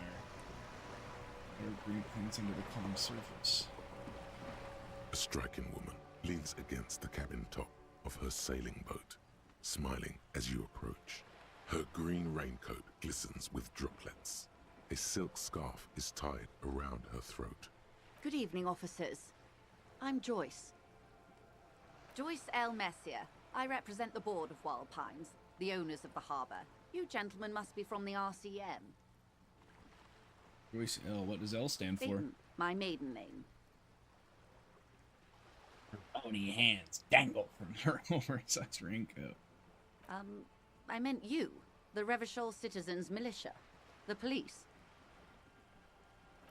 Air green paints under the calm surface. A striking woman leans against the cabin top of her sailing boat, smiling as you approach. Her green raincoat glistens with droplets. A silk scarf is tied around her throat. Good evening, officers. I'm Joyce. Joyce L. Messier. I represent the board of Wild Pines, the owners of the harbour. You gentlemen must be from the RCM. Joyce L. What does L stand for? Peyton, my maiden name. Her bony hands dangle from her oversized raincoat. I meant you, the Revachol Citizens Militia, the police.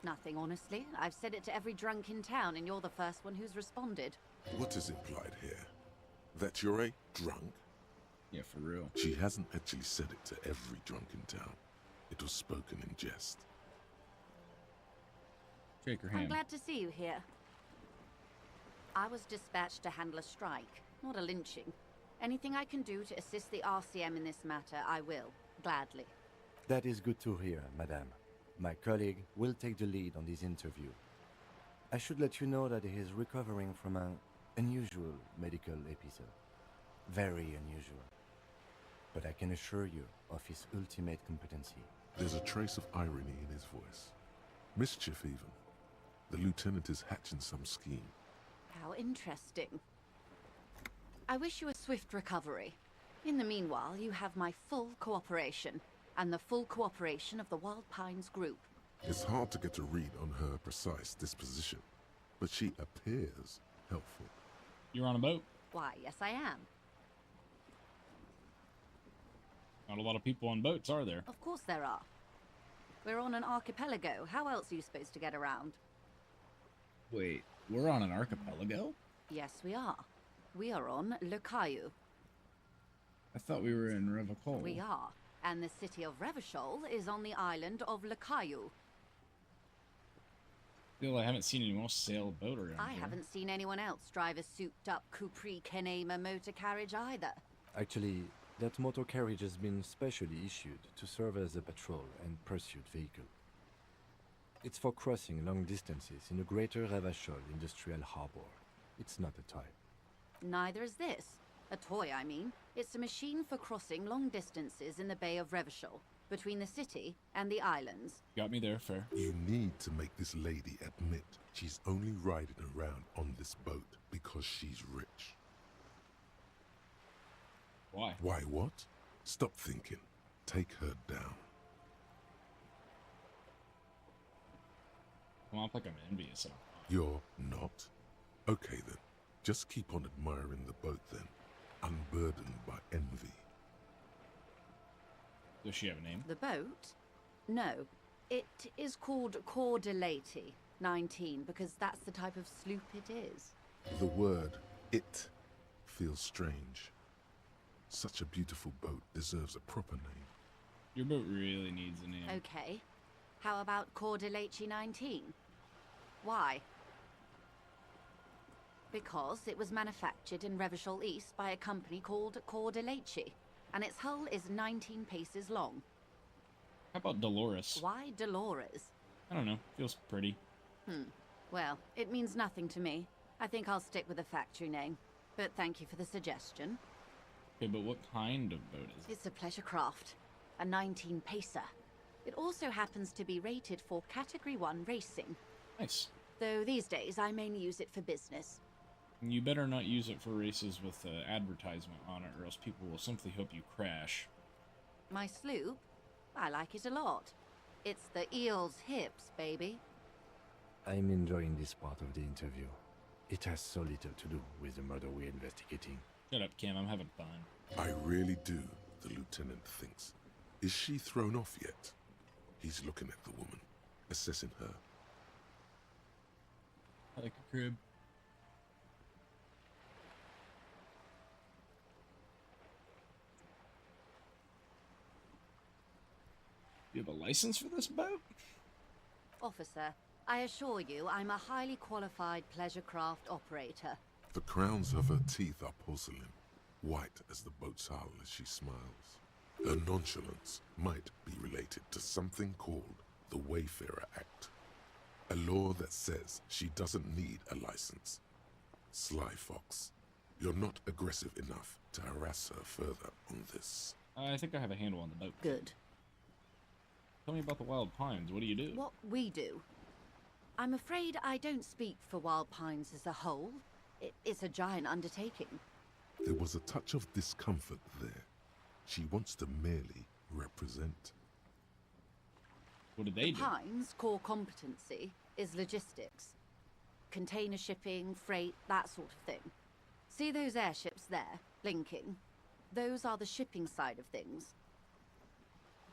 Nothing, honestly. I've said it to every drunk in town, and you're the first one who's responded. What is implied here? That you're a drunk? Yeah, for real. She hasn't actually said it to every drunk in town. It was spoken in jest. Shake her I'm hand. glad to see you here. I was dispatched to handle a strike, not a lynching. Anything I can do to assist the RCM in this matter, I will, gladly. That is good to hear, madame. My colleague will take the lead on this interview. I should let you know that he is recovering from an unusual medical episode. Very unusual. but I can assure you of his ultimate competency. There's a trace of irony in his voice. Mischief, even. The lieutenant is hatching some scheme. How interesting. I wish you a swift recovery. In the meanwhile, you have my full cooperation, and the full cooperation of the Wild Pines group. It's hard to get a read on her precise disposition, but she appears helpful. You're on a boat? Why, yes I am. Not a lot of people on boats, are there? Of course there are. We're on an archipelago. How else are you supposed to get around? Wait, we're on an archipelago? Yes, we are. We are on Le Caillou. I thought we were in Revacol. We are. And the city of Revachol is on the island of Le Caillou. Still, I haven't seen anyone else sail a boat around I here. haven't seen anyone else drive a souped-up Capri Kenema motor carriage either. Actually, that motor carriage has been specially issued to serve as a patrol and pursuit vehicle. It's for crossing long distances in the greater Revachol industrial harbor. It's not a toy. Neither is this. A toy, I mean. It's a machine for crossing long distances in the Bay of Revachol, between the city and the islands. Got me there, fair. You need to make this lady admit she's only riding around on this boat because she's rich. Why? Why what? Stop thinking. Take her down. Come off like I'm envious of her. You're not? Okay then. Just keep on admiring the boat then, unburdened by envy. Does she have a name? The boat? No. It is called Cordelati 19 because that's the type of sloop it is. The word "it" feels strange. Such a beautiful boat deserves a proper name. Your boat really needs a name. Okay. How about Cordelati 19? Why? Because it was manufactured in Revachol East by a company called Cordelati, and its hull is 19 paces long. How about Dolores? Why Dolores? I don't know. Feels pretty. Well, it means nothing to me. I think I'll stick with the factory name. But thank you for the suggestion. Okay, but what kind of boat is it? It's a pleasure craft. A 19 pacer. It also happens to be rated for Category 1 racing. Nice. Though these days I mainly use it for business. You better not use it for races with advertisement on it, or else people will simply hope you crash. My sloop? I like it a lot. It's the eel's hips, baby. I'm enjoying this part of the interview. It has so little to do with the murder we're investigating. Shut up, Kim. I'm having fun. I really do, the lieutenant thinks. Is she thrown off yet? He's looking at the woman, assessing her. I like a crib. You have a license for this boat? Officer, I assure you I'm a highly qualified pleasure craft operator. The crowns of her teeth are porcelain, white as the boat's hull as she smiles. Her nonchalance might be related to something called the Wayfarer Act, a law that says she doesn't need a license. Sly Fox, you're not aggressive enough to harass her further on this. I think I have a handle on the boat. Good. Tell me about the Wild Pines. What do you do? What we do? I'm afraid I don't speak for Wild Pines as a whole. It's a giant undertaking. There was a touch of discomfort there. She wants to merely represent. What do they do? Pines' core competency is logistics. Container shipping, freight, that sort of thing. See those airships there, blinking? Those are the shipping side of things.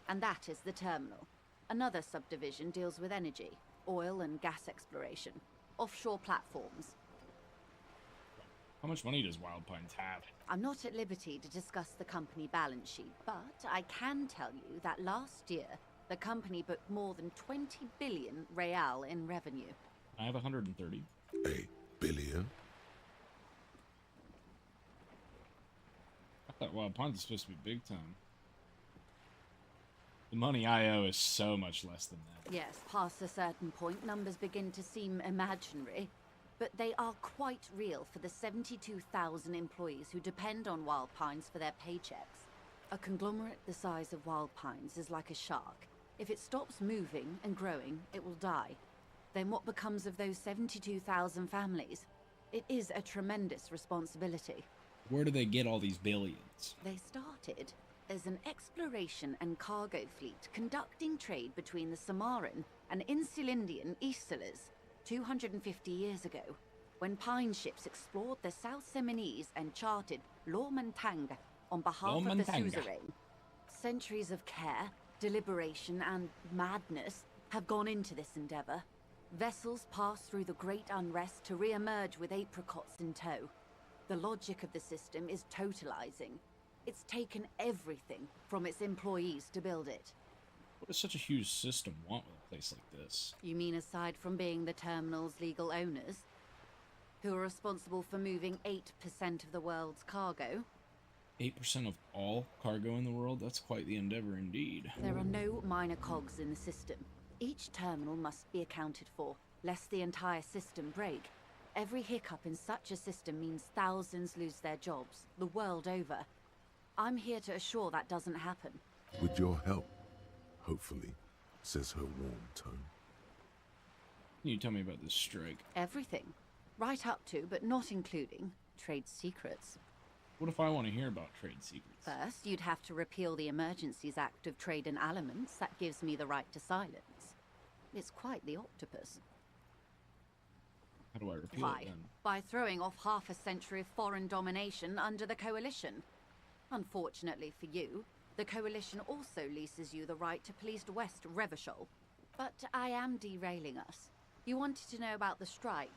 And that is the terminal. Another subdivision deals with energy, oil and gas exploration, offshore platforms. How much money does Wild Pines have? I'm not at liberty to discuss the company balance sheet, but I can tell you that last year, the company booked more than 20 billion real in revenue. I have 130. A billion? I thought Wild Pines is supposed to be big time. The money I owe is so much less than that. Yes, past a certain point, numbers begin to seem imaginary. But they are quite real for the 72,000 employees who depend on Wild Pines for their paychecks. A conglomerate the size of Wild Pines is like a shark. If it stops moving and growing, it will die. Then what becomes of those 72,000 families? It is a tremendous responsibility. Where do they get all these billions? They started as an exploration and cargo fleet conducting trade between the Samaran and Insulindian Isolas 250 years ago, when pine ships explored the South Seminese and charted Lomantanga on behalf of the suzerain. Centuries of care, deliberation, and madness have gone into this endeavor. Vessels pass through the great unrest to re-emerge with apricots in tow. The logic of the system is totalizing. It's taken everything from its employees to build it. What does such a huge system want with a place like this? You mean aside from being the terminal's legal owners, who are responsible for moving 8% of the world's cargo? 8% of all cargo in the world? That's quite the endeavor indeed. There are no minor cogs in the system. Each terminal must be accounted for, lest the entire system break. Every hiccup in such a system means thousands lose their jobs, the world over. I'm here to assure that doesn't happen. With your help, hopefully, says her warm tone. Can you tell me about this strike? Everything. Right up to, but not including, trade secrets. What if I want to hear about trade secrets? First, you'd have to repeal the Emergencies Act of Trade in Aliments. That gives me the right to silence. It's quite the octopus. How do I repeal Why? it then? By throwing off half a century of foreign domination under the Coalition. Unfortunately for you, the Coalition also leases you the right to police West Revachol. But I am derailing us. You wanted to know about the strike.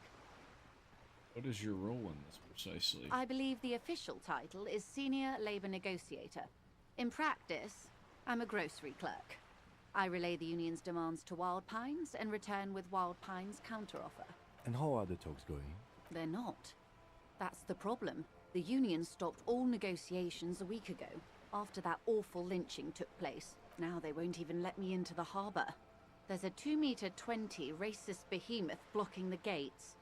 What is your role in this precisely? I believe the official title is Senior Labor Negotiator. In practice, I'm a grocery clerk. I relay the union's demands to Wild Pines and return with Wild Pines' counteroffer. And how are the talks going? They're not. That's the problem. The union stopped all negotiations a week ago, after that awful lynching took place. Now they won't even let me into the harbour. There's a 2-meter-20 racist behemoth blocking the gates.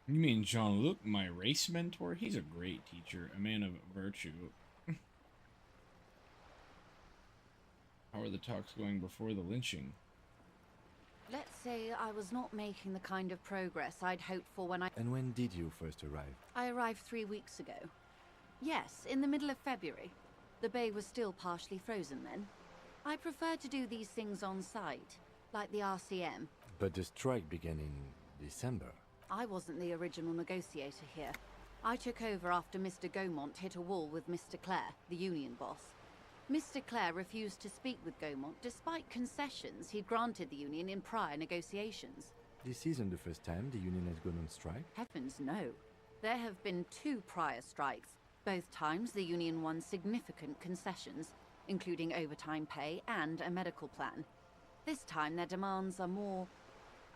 You mean Jean-Luc, my race mentor? He's a great teacher, a man of virtue. How are the talks going before the lynching? Let's say I was not making the kind of progress I'd hoped for when I... And when did you first arrive? I arrived 3 weeks ago. Yes, in the middle of February. The bay was still partially frozen then. I prefer to do these things on site, like the RCM. But the strike began in December. I wasn't the original negotiator here. I took over after Mr. Gaumont hit a wall with Mr. Clare, the union boss. Mr. Clare refused to speak with Gaumont despite concessions he'd granted the union in prior negotiations. This isn't the first time the union has gone on strike. Heavens no. There have been 2 prior strikes. Both times the union won significant concessions, including overtime pay and a medical plan. This time their demands are more,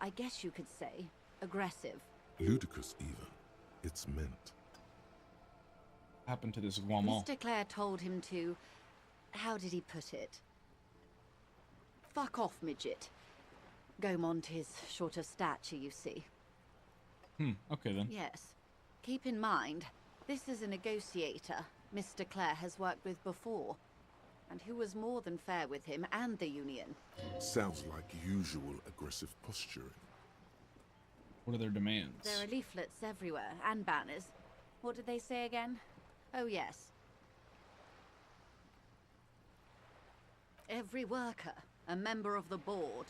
I guess you could say, aggressive. Ludicrous even. It's meant. Happened to this Guamant? Mr. Clare told him to... How did he put it? Fuck off, midget. Gaumont is short of stature, you see. Okay then. Yes. Keep in mind, this is a negotiator Mr. Clare has worked with before, and who was more than fair with him and the union. Sounds like usual aggressive posturing. What are their demands? There are leaflets everywhere, and banners. What did they say again? Oh yes. Every worker, a member of the board.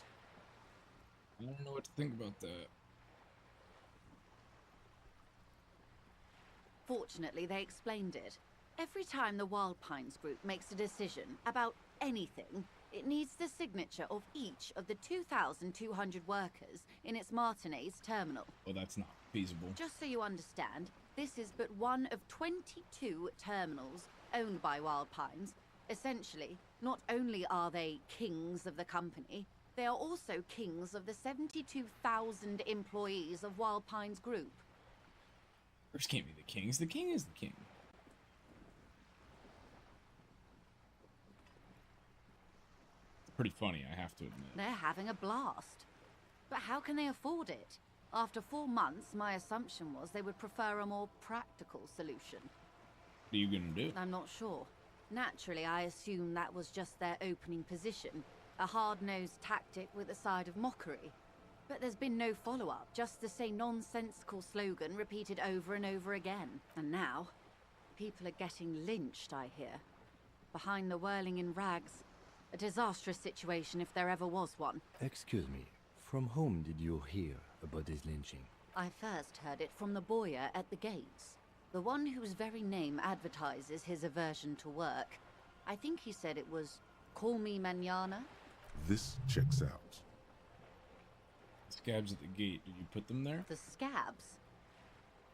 I don't know what to think about that. Fortunately, they explained it. Every time the Wild Pines group makes a decision about anything, it needs the signature of each of the 2,200 workers in its Martinez terminal. Well, that's not feasible. Just so you understand, this is but one of 22 terminals owned by Wild Pines. Essentially, not only are they kings of the company, they are also kings of the 72,000 employees of Wild Pines Group. First can't be the kings. The king is the king. It's pretty funny, I have to admit. They're having a blast. But how can they afford it? After 4 months, my assumption was they would prefer a more practical solution. What are you gonna do? I'm not sure. Naturally, I assume that was just their opening position, a hard-nosed tactic with a side of mockery. But there's been no follow-up, just the same nonsensical slogan repeated over and over again. And now, people are getting lynched, I hear. Behind the whirling in rags. A disastrous situation if there ever was one. Excuse me, from whom did you hear about this lynching? I first heard it from the boyer at the gates. The one whose very name advertises his aversion to work. I think he said it was, "Call me mañana." This checks out. Scabs at the gate. Did you put them there? The scabs?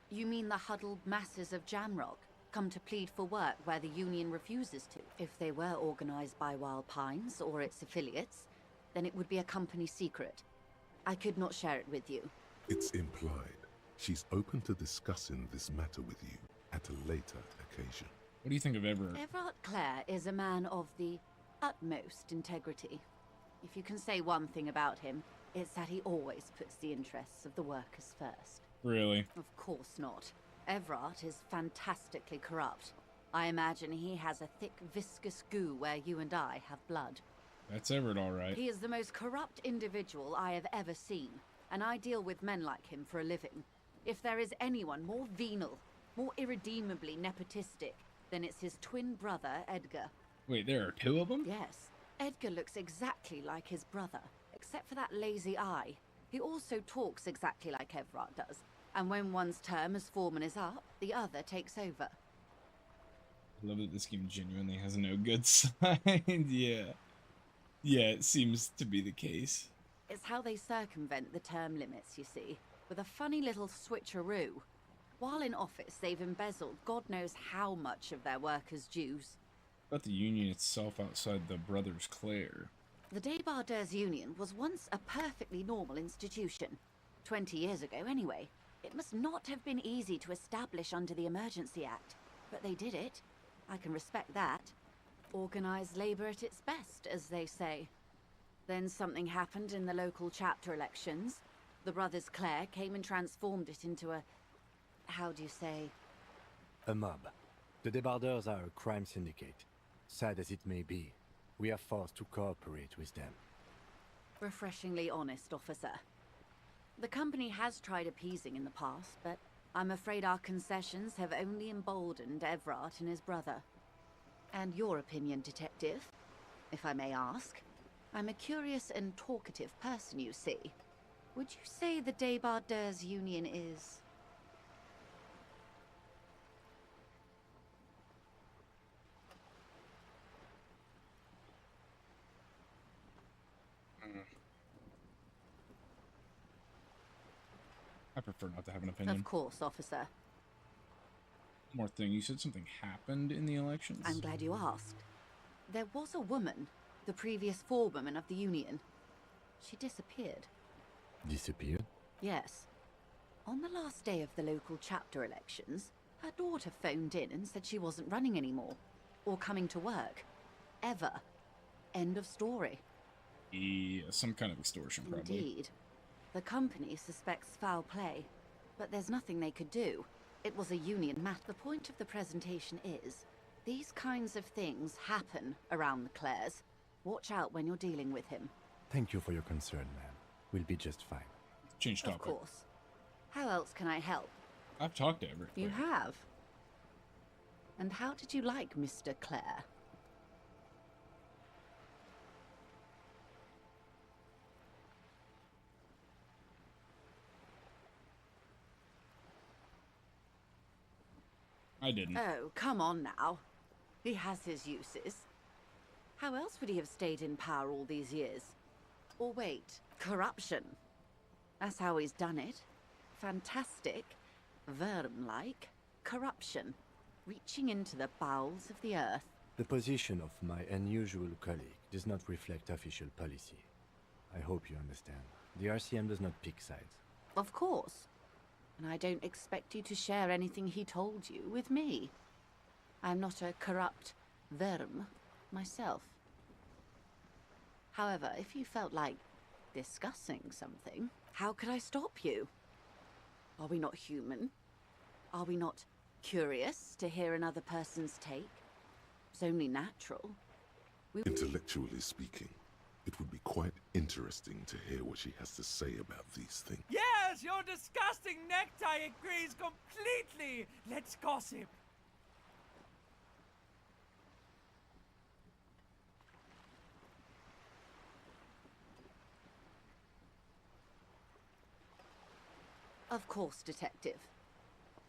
You mean the huddled masses of Jamrock, come to plead for work where the Union refuses to? If they were organized by Wild Pines or its affiliates, then it would be a company secret. I could not share it with you. It's implied. She's open to discussing this matter with you at a later occasion. What do you think of Everett? Everard Clare is a man of the utmost integrity. If you can say one thing about him, it's that he always puts the interests of the workers first. Really? Of course not. Everard is fantastically corrupt. I imagine he has a thick, viscous goo where you and I have blood. That's Everett, all right. He is the most corrupt individual I have ever seen, and I deal with men like him for a living. If there is anyone more venal, more irredeemably nepotistic, then it's his twin brother, Edgar. Wait, there are two of them? Yes. Edgar looks exactly like his brother, except for that lazy eye. He also talks exactly like Everard does, and when one's term as foreman is up, the other takes over. I love that this game genuinely has no good side. Yeah. Yeah, it seems to be the case. It's how they circumvent the term limits, you see, with a funny little switcheroo. While in office, they've embezzled God knows how much of their workers' dues. About the Union itself outside the Brothers Clare. The Debardeurs Union was once a perfectly normal institution. 20 years ago, anyway. It must not have been easy to establish under the Emergency Act, but they did it. I can respect that. Organized labor at its best, as they say. Then something happened in the local chapter elections. The Brothers Clare came and transformed it into a... how do you say? A mob. The Debardeurs are a crime syndicate. Sad as it may be, we are forced to cooperate with them. Refreshingly honest, officer. The company has tried appeasing in the past, but I'm afraid our concessions have only emboldened Everard and his brother. And your opinion, detective, if I may ask? I'm a curious and talkative person, you see. Would you say the Debardeurs Union is... I prefer not to have an opinion. Of course, officer. One more thing, you said something happened in the elections? I'm glad you asked. There was a woman, the previous forewoman of the Union. She disappeared. Disappeared? Yes. On the last day of the local chapter elections, her daughter phoned in and said she wasn't running anymore. Or coming to work. Ever. End of story. Yeah, some kind of extortion, probably. Indeed. The company suspects foul play, but there's nothing they could do. It was a union matter. The point of the presentation is, these kinds of things happen around the Clares. Watch out when you're dealing with him. Thank you for your concern, ma'am. We'll be just fine. Change topic. Of course. How else can I help? I've talked to Everett. You have? And how did you like Mr. Clare? I didn't. Oh, come on now. He has his uses. How else would he have stayed in power all these years? Or wait, corruption. That's how he's done it. Fantastic, worm-like corruption, reaching into the bowels of the earth. The position of my unusual colleague does not reflect official policy. I hope you understand. The RCM does not pick sides. Of course. And I don't expect you to share anything he told you with me. I'm not a corrupt worm myself. However, if you felt like discussing something, how could I stop you? Are we not human? Are we not curious to hear another person's take. It's only natural. Intellectually speaking, it would be quite interesting to hear what she has to say about these things. Yes, your disgusting necktie agrees completely. Let's gossip. Of course, Detective.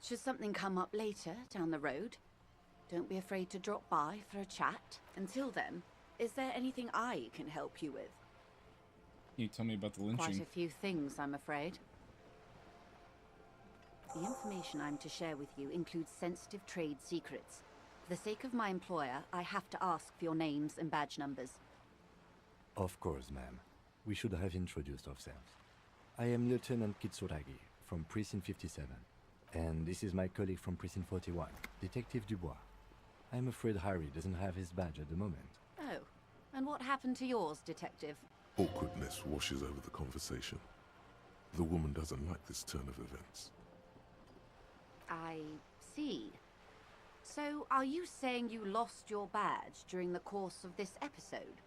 Should something come up later, down the road, don't be afraid to drop by for a chat. Until then, is there anything I can help you with? Can you tell me about the lynching? Quite a few things, I'm afraid. The information I'm to share with you includes sensitive trade secrets. For the sake of my employer, I have to ask for your names and badge numbers. Of course, ma'am. We should have introduced ourselves. I am Lieutenant Kitsuragi from Precinct 57. And this is my colleague from Precinct 41, Detective Dubois. I'm afraid Harry doesn't have his badge at the moment. Oh, and what happened to yours, Detective? Awkwardness washes over the conversation. The woman doesn't like this turn of events. I see. So, are you saying you lost your badge during the course of this episode?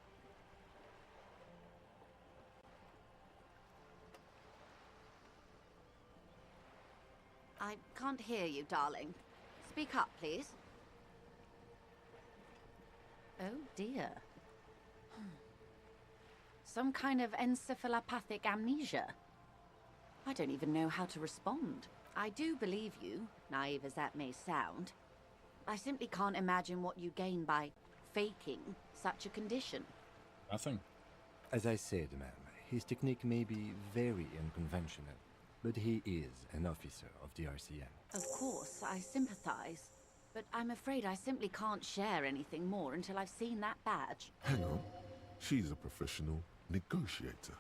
I can't hear you, darling. Speak up, please. Oh, dear. Some kind of encephalopathic amnesia. I don't even know how to respond. I do believe you, naive as that may sound. I simply can't imagine what you gain by faking such a condition. Nothing. As I said, ma'am, his technique may be very unconventional, but he is an officer of the RCM. Of course, I sympathize, but I'm afraid I simply can't share anything more until I've seen that badge. Hang on. She's a professional negotiator.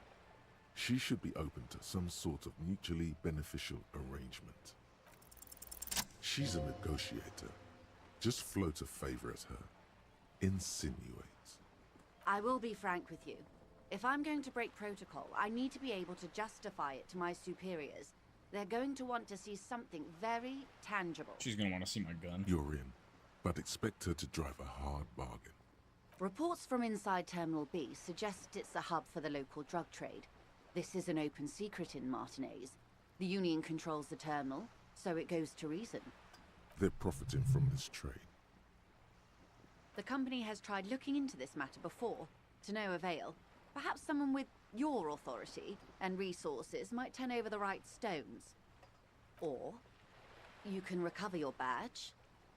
She should be open to some sort of mutually beneficial arrangement. She's a negotiator. Just float a favor at her. Insinuates. I will be frank with you. If I'm going to break protocol, I need to be able to justify it to my superiors. They're going to want to see something very tangible. She's gonna want to see my gun. You're in, but expect her to drive a hard bargain. Reports from inside Terminal B suggest it's a hub for the local drug trade. This is an open secret in Martinez. The Union controls the terminal, so it goes to reason. They're profiting from this trade. The company has tried looking into this matter before, to no avail. Perhaps someone with your authority and resources might turn over the right stones. Or you can recover your badge,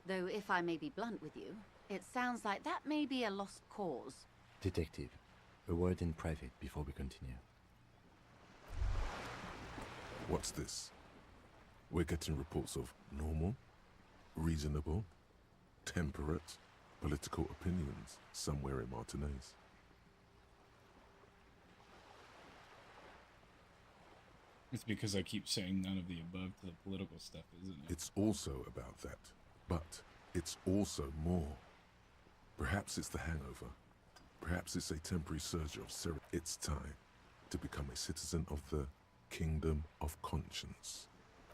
though if I may be blunt with you, it sounds like that may be a lost cause. Detective, a word in private before we continue. What's this? We're getting reports of normal, reasonable, temperate, political opinions somewhere in Martinez. It's because I keep saying none of the above to the political stuff, isn't it? It's also about that, but it's also more. Perhaps it's the hangover. Perhaps it's a temporary surge of It's time to become a citizen of the Kingdom of Conscience.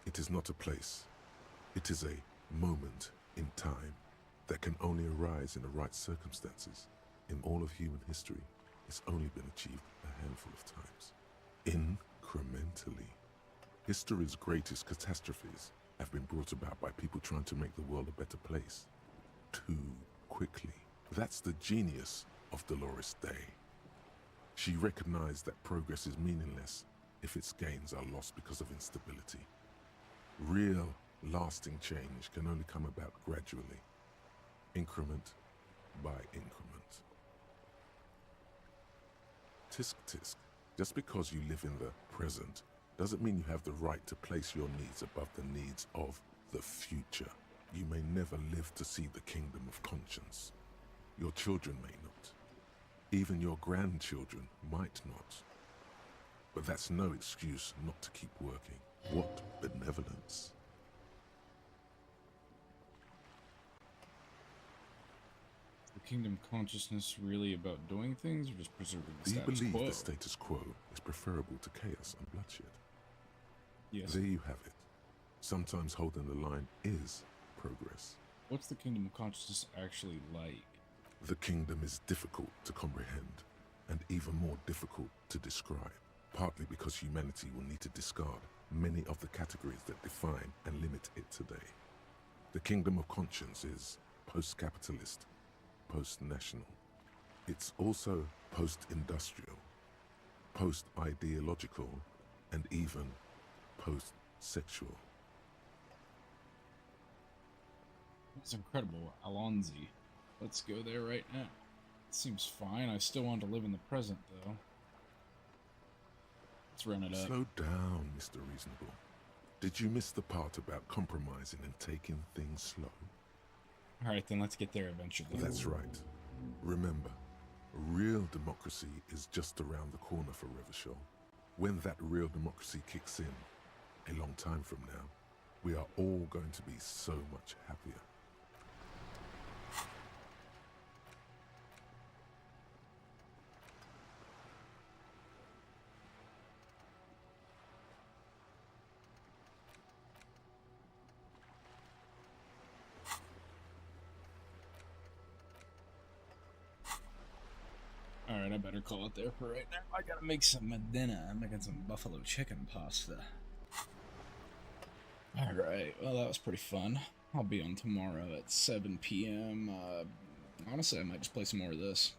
It is not a place. It is a moment in time that can only arise in the right circumstances. In all of human history, it's only been achieved a handful of times. Incrementally. History's greatest catastrophes have been brought about by people trying to make the world a better place. Too quickly. That's the genius of Dolores Day. She recognized that progress is meaningless if its gains are lost because of instability. Real, lasting change can only come about gradually, increment by increment. Tisk tisk. Just because you live in the present doesn't mean you have the right to place your needs above the needs of the future. You may never live to see the Kingdom of Conscience. Your children may not. Even your grandchildren might not. But that's no excuse not to keep working. What benevolence. The Kingdom Consciousness really about doing things or just preserving the Do you status believe quo? the status quo is preferable to chaos and bloodshed? Yes. There you have it. Sometimes holding the line is progress. What's the Kingdom of Consciousness actually like? The kingdom is difficult to comprehend, and even more difficult to describe, partly because humanity will need to discard many of the categories that define and limit it today. The Kingdom of Conscience is post-capitalist, post-national. It's also post-industrial, post-ideological, and even post-sexual. That's incredible, Alonzi. Let's go there right now. Seems fine. I still want to live in the present, though. Let's run it up. Slow down, Mr. Reasonable. Did you miss the part about compromising and taking things slow? Alright, then let's get there eventually. That's right. Remember, real democracy is just around the corner for Revachol. When that real democracy kicks in, a long time from now, we are all going to be so much happier. Alright, I better call it there for right now. I gotta make some dinner. I'm making some buffalo chicken pasta. Alright, well that was pretty fun. I'll be on tomorrow at 7 p.m. Honestly, I might just play some more of this.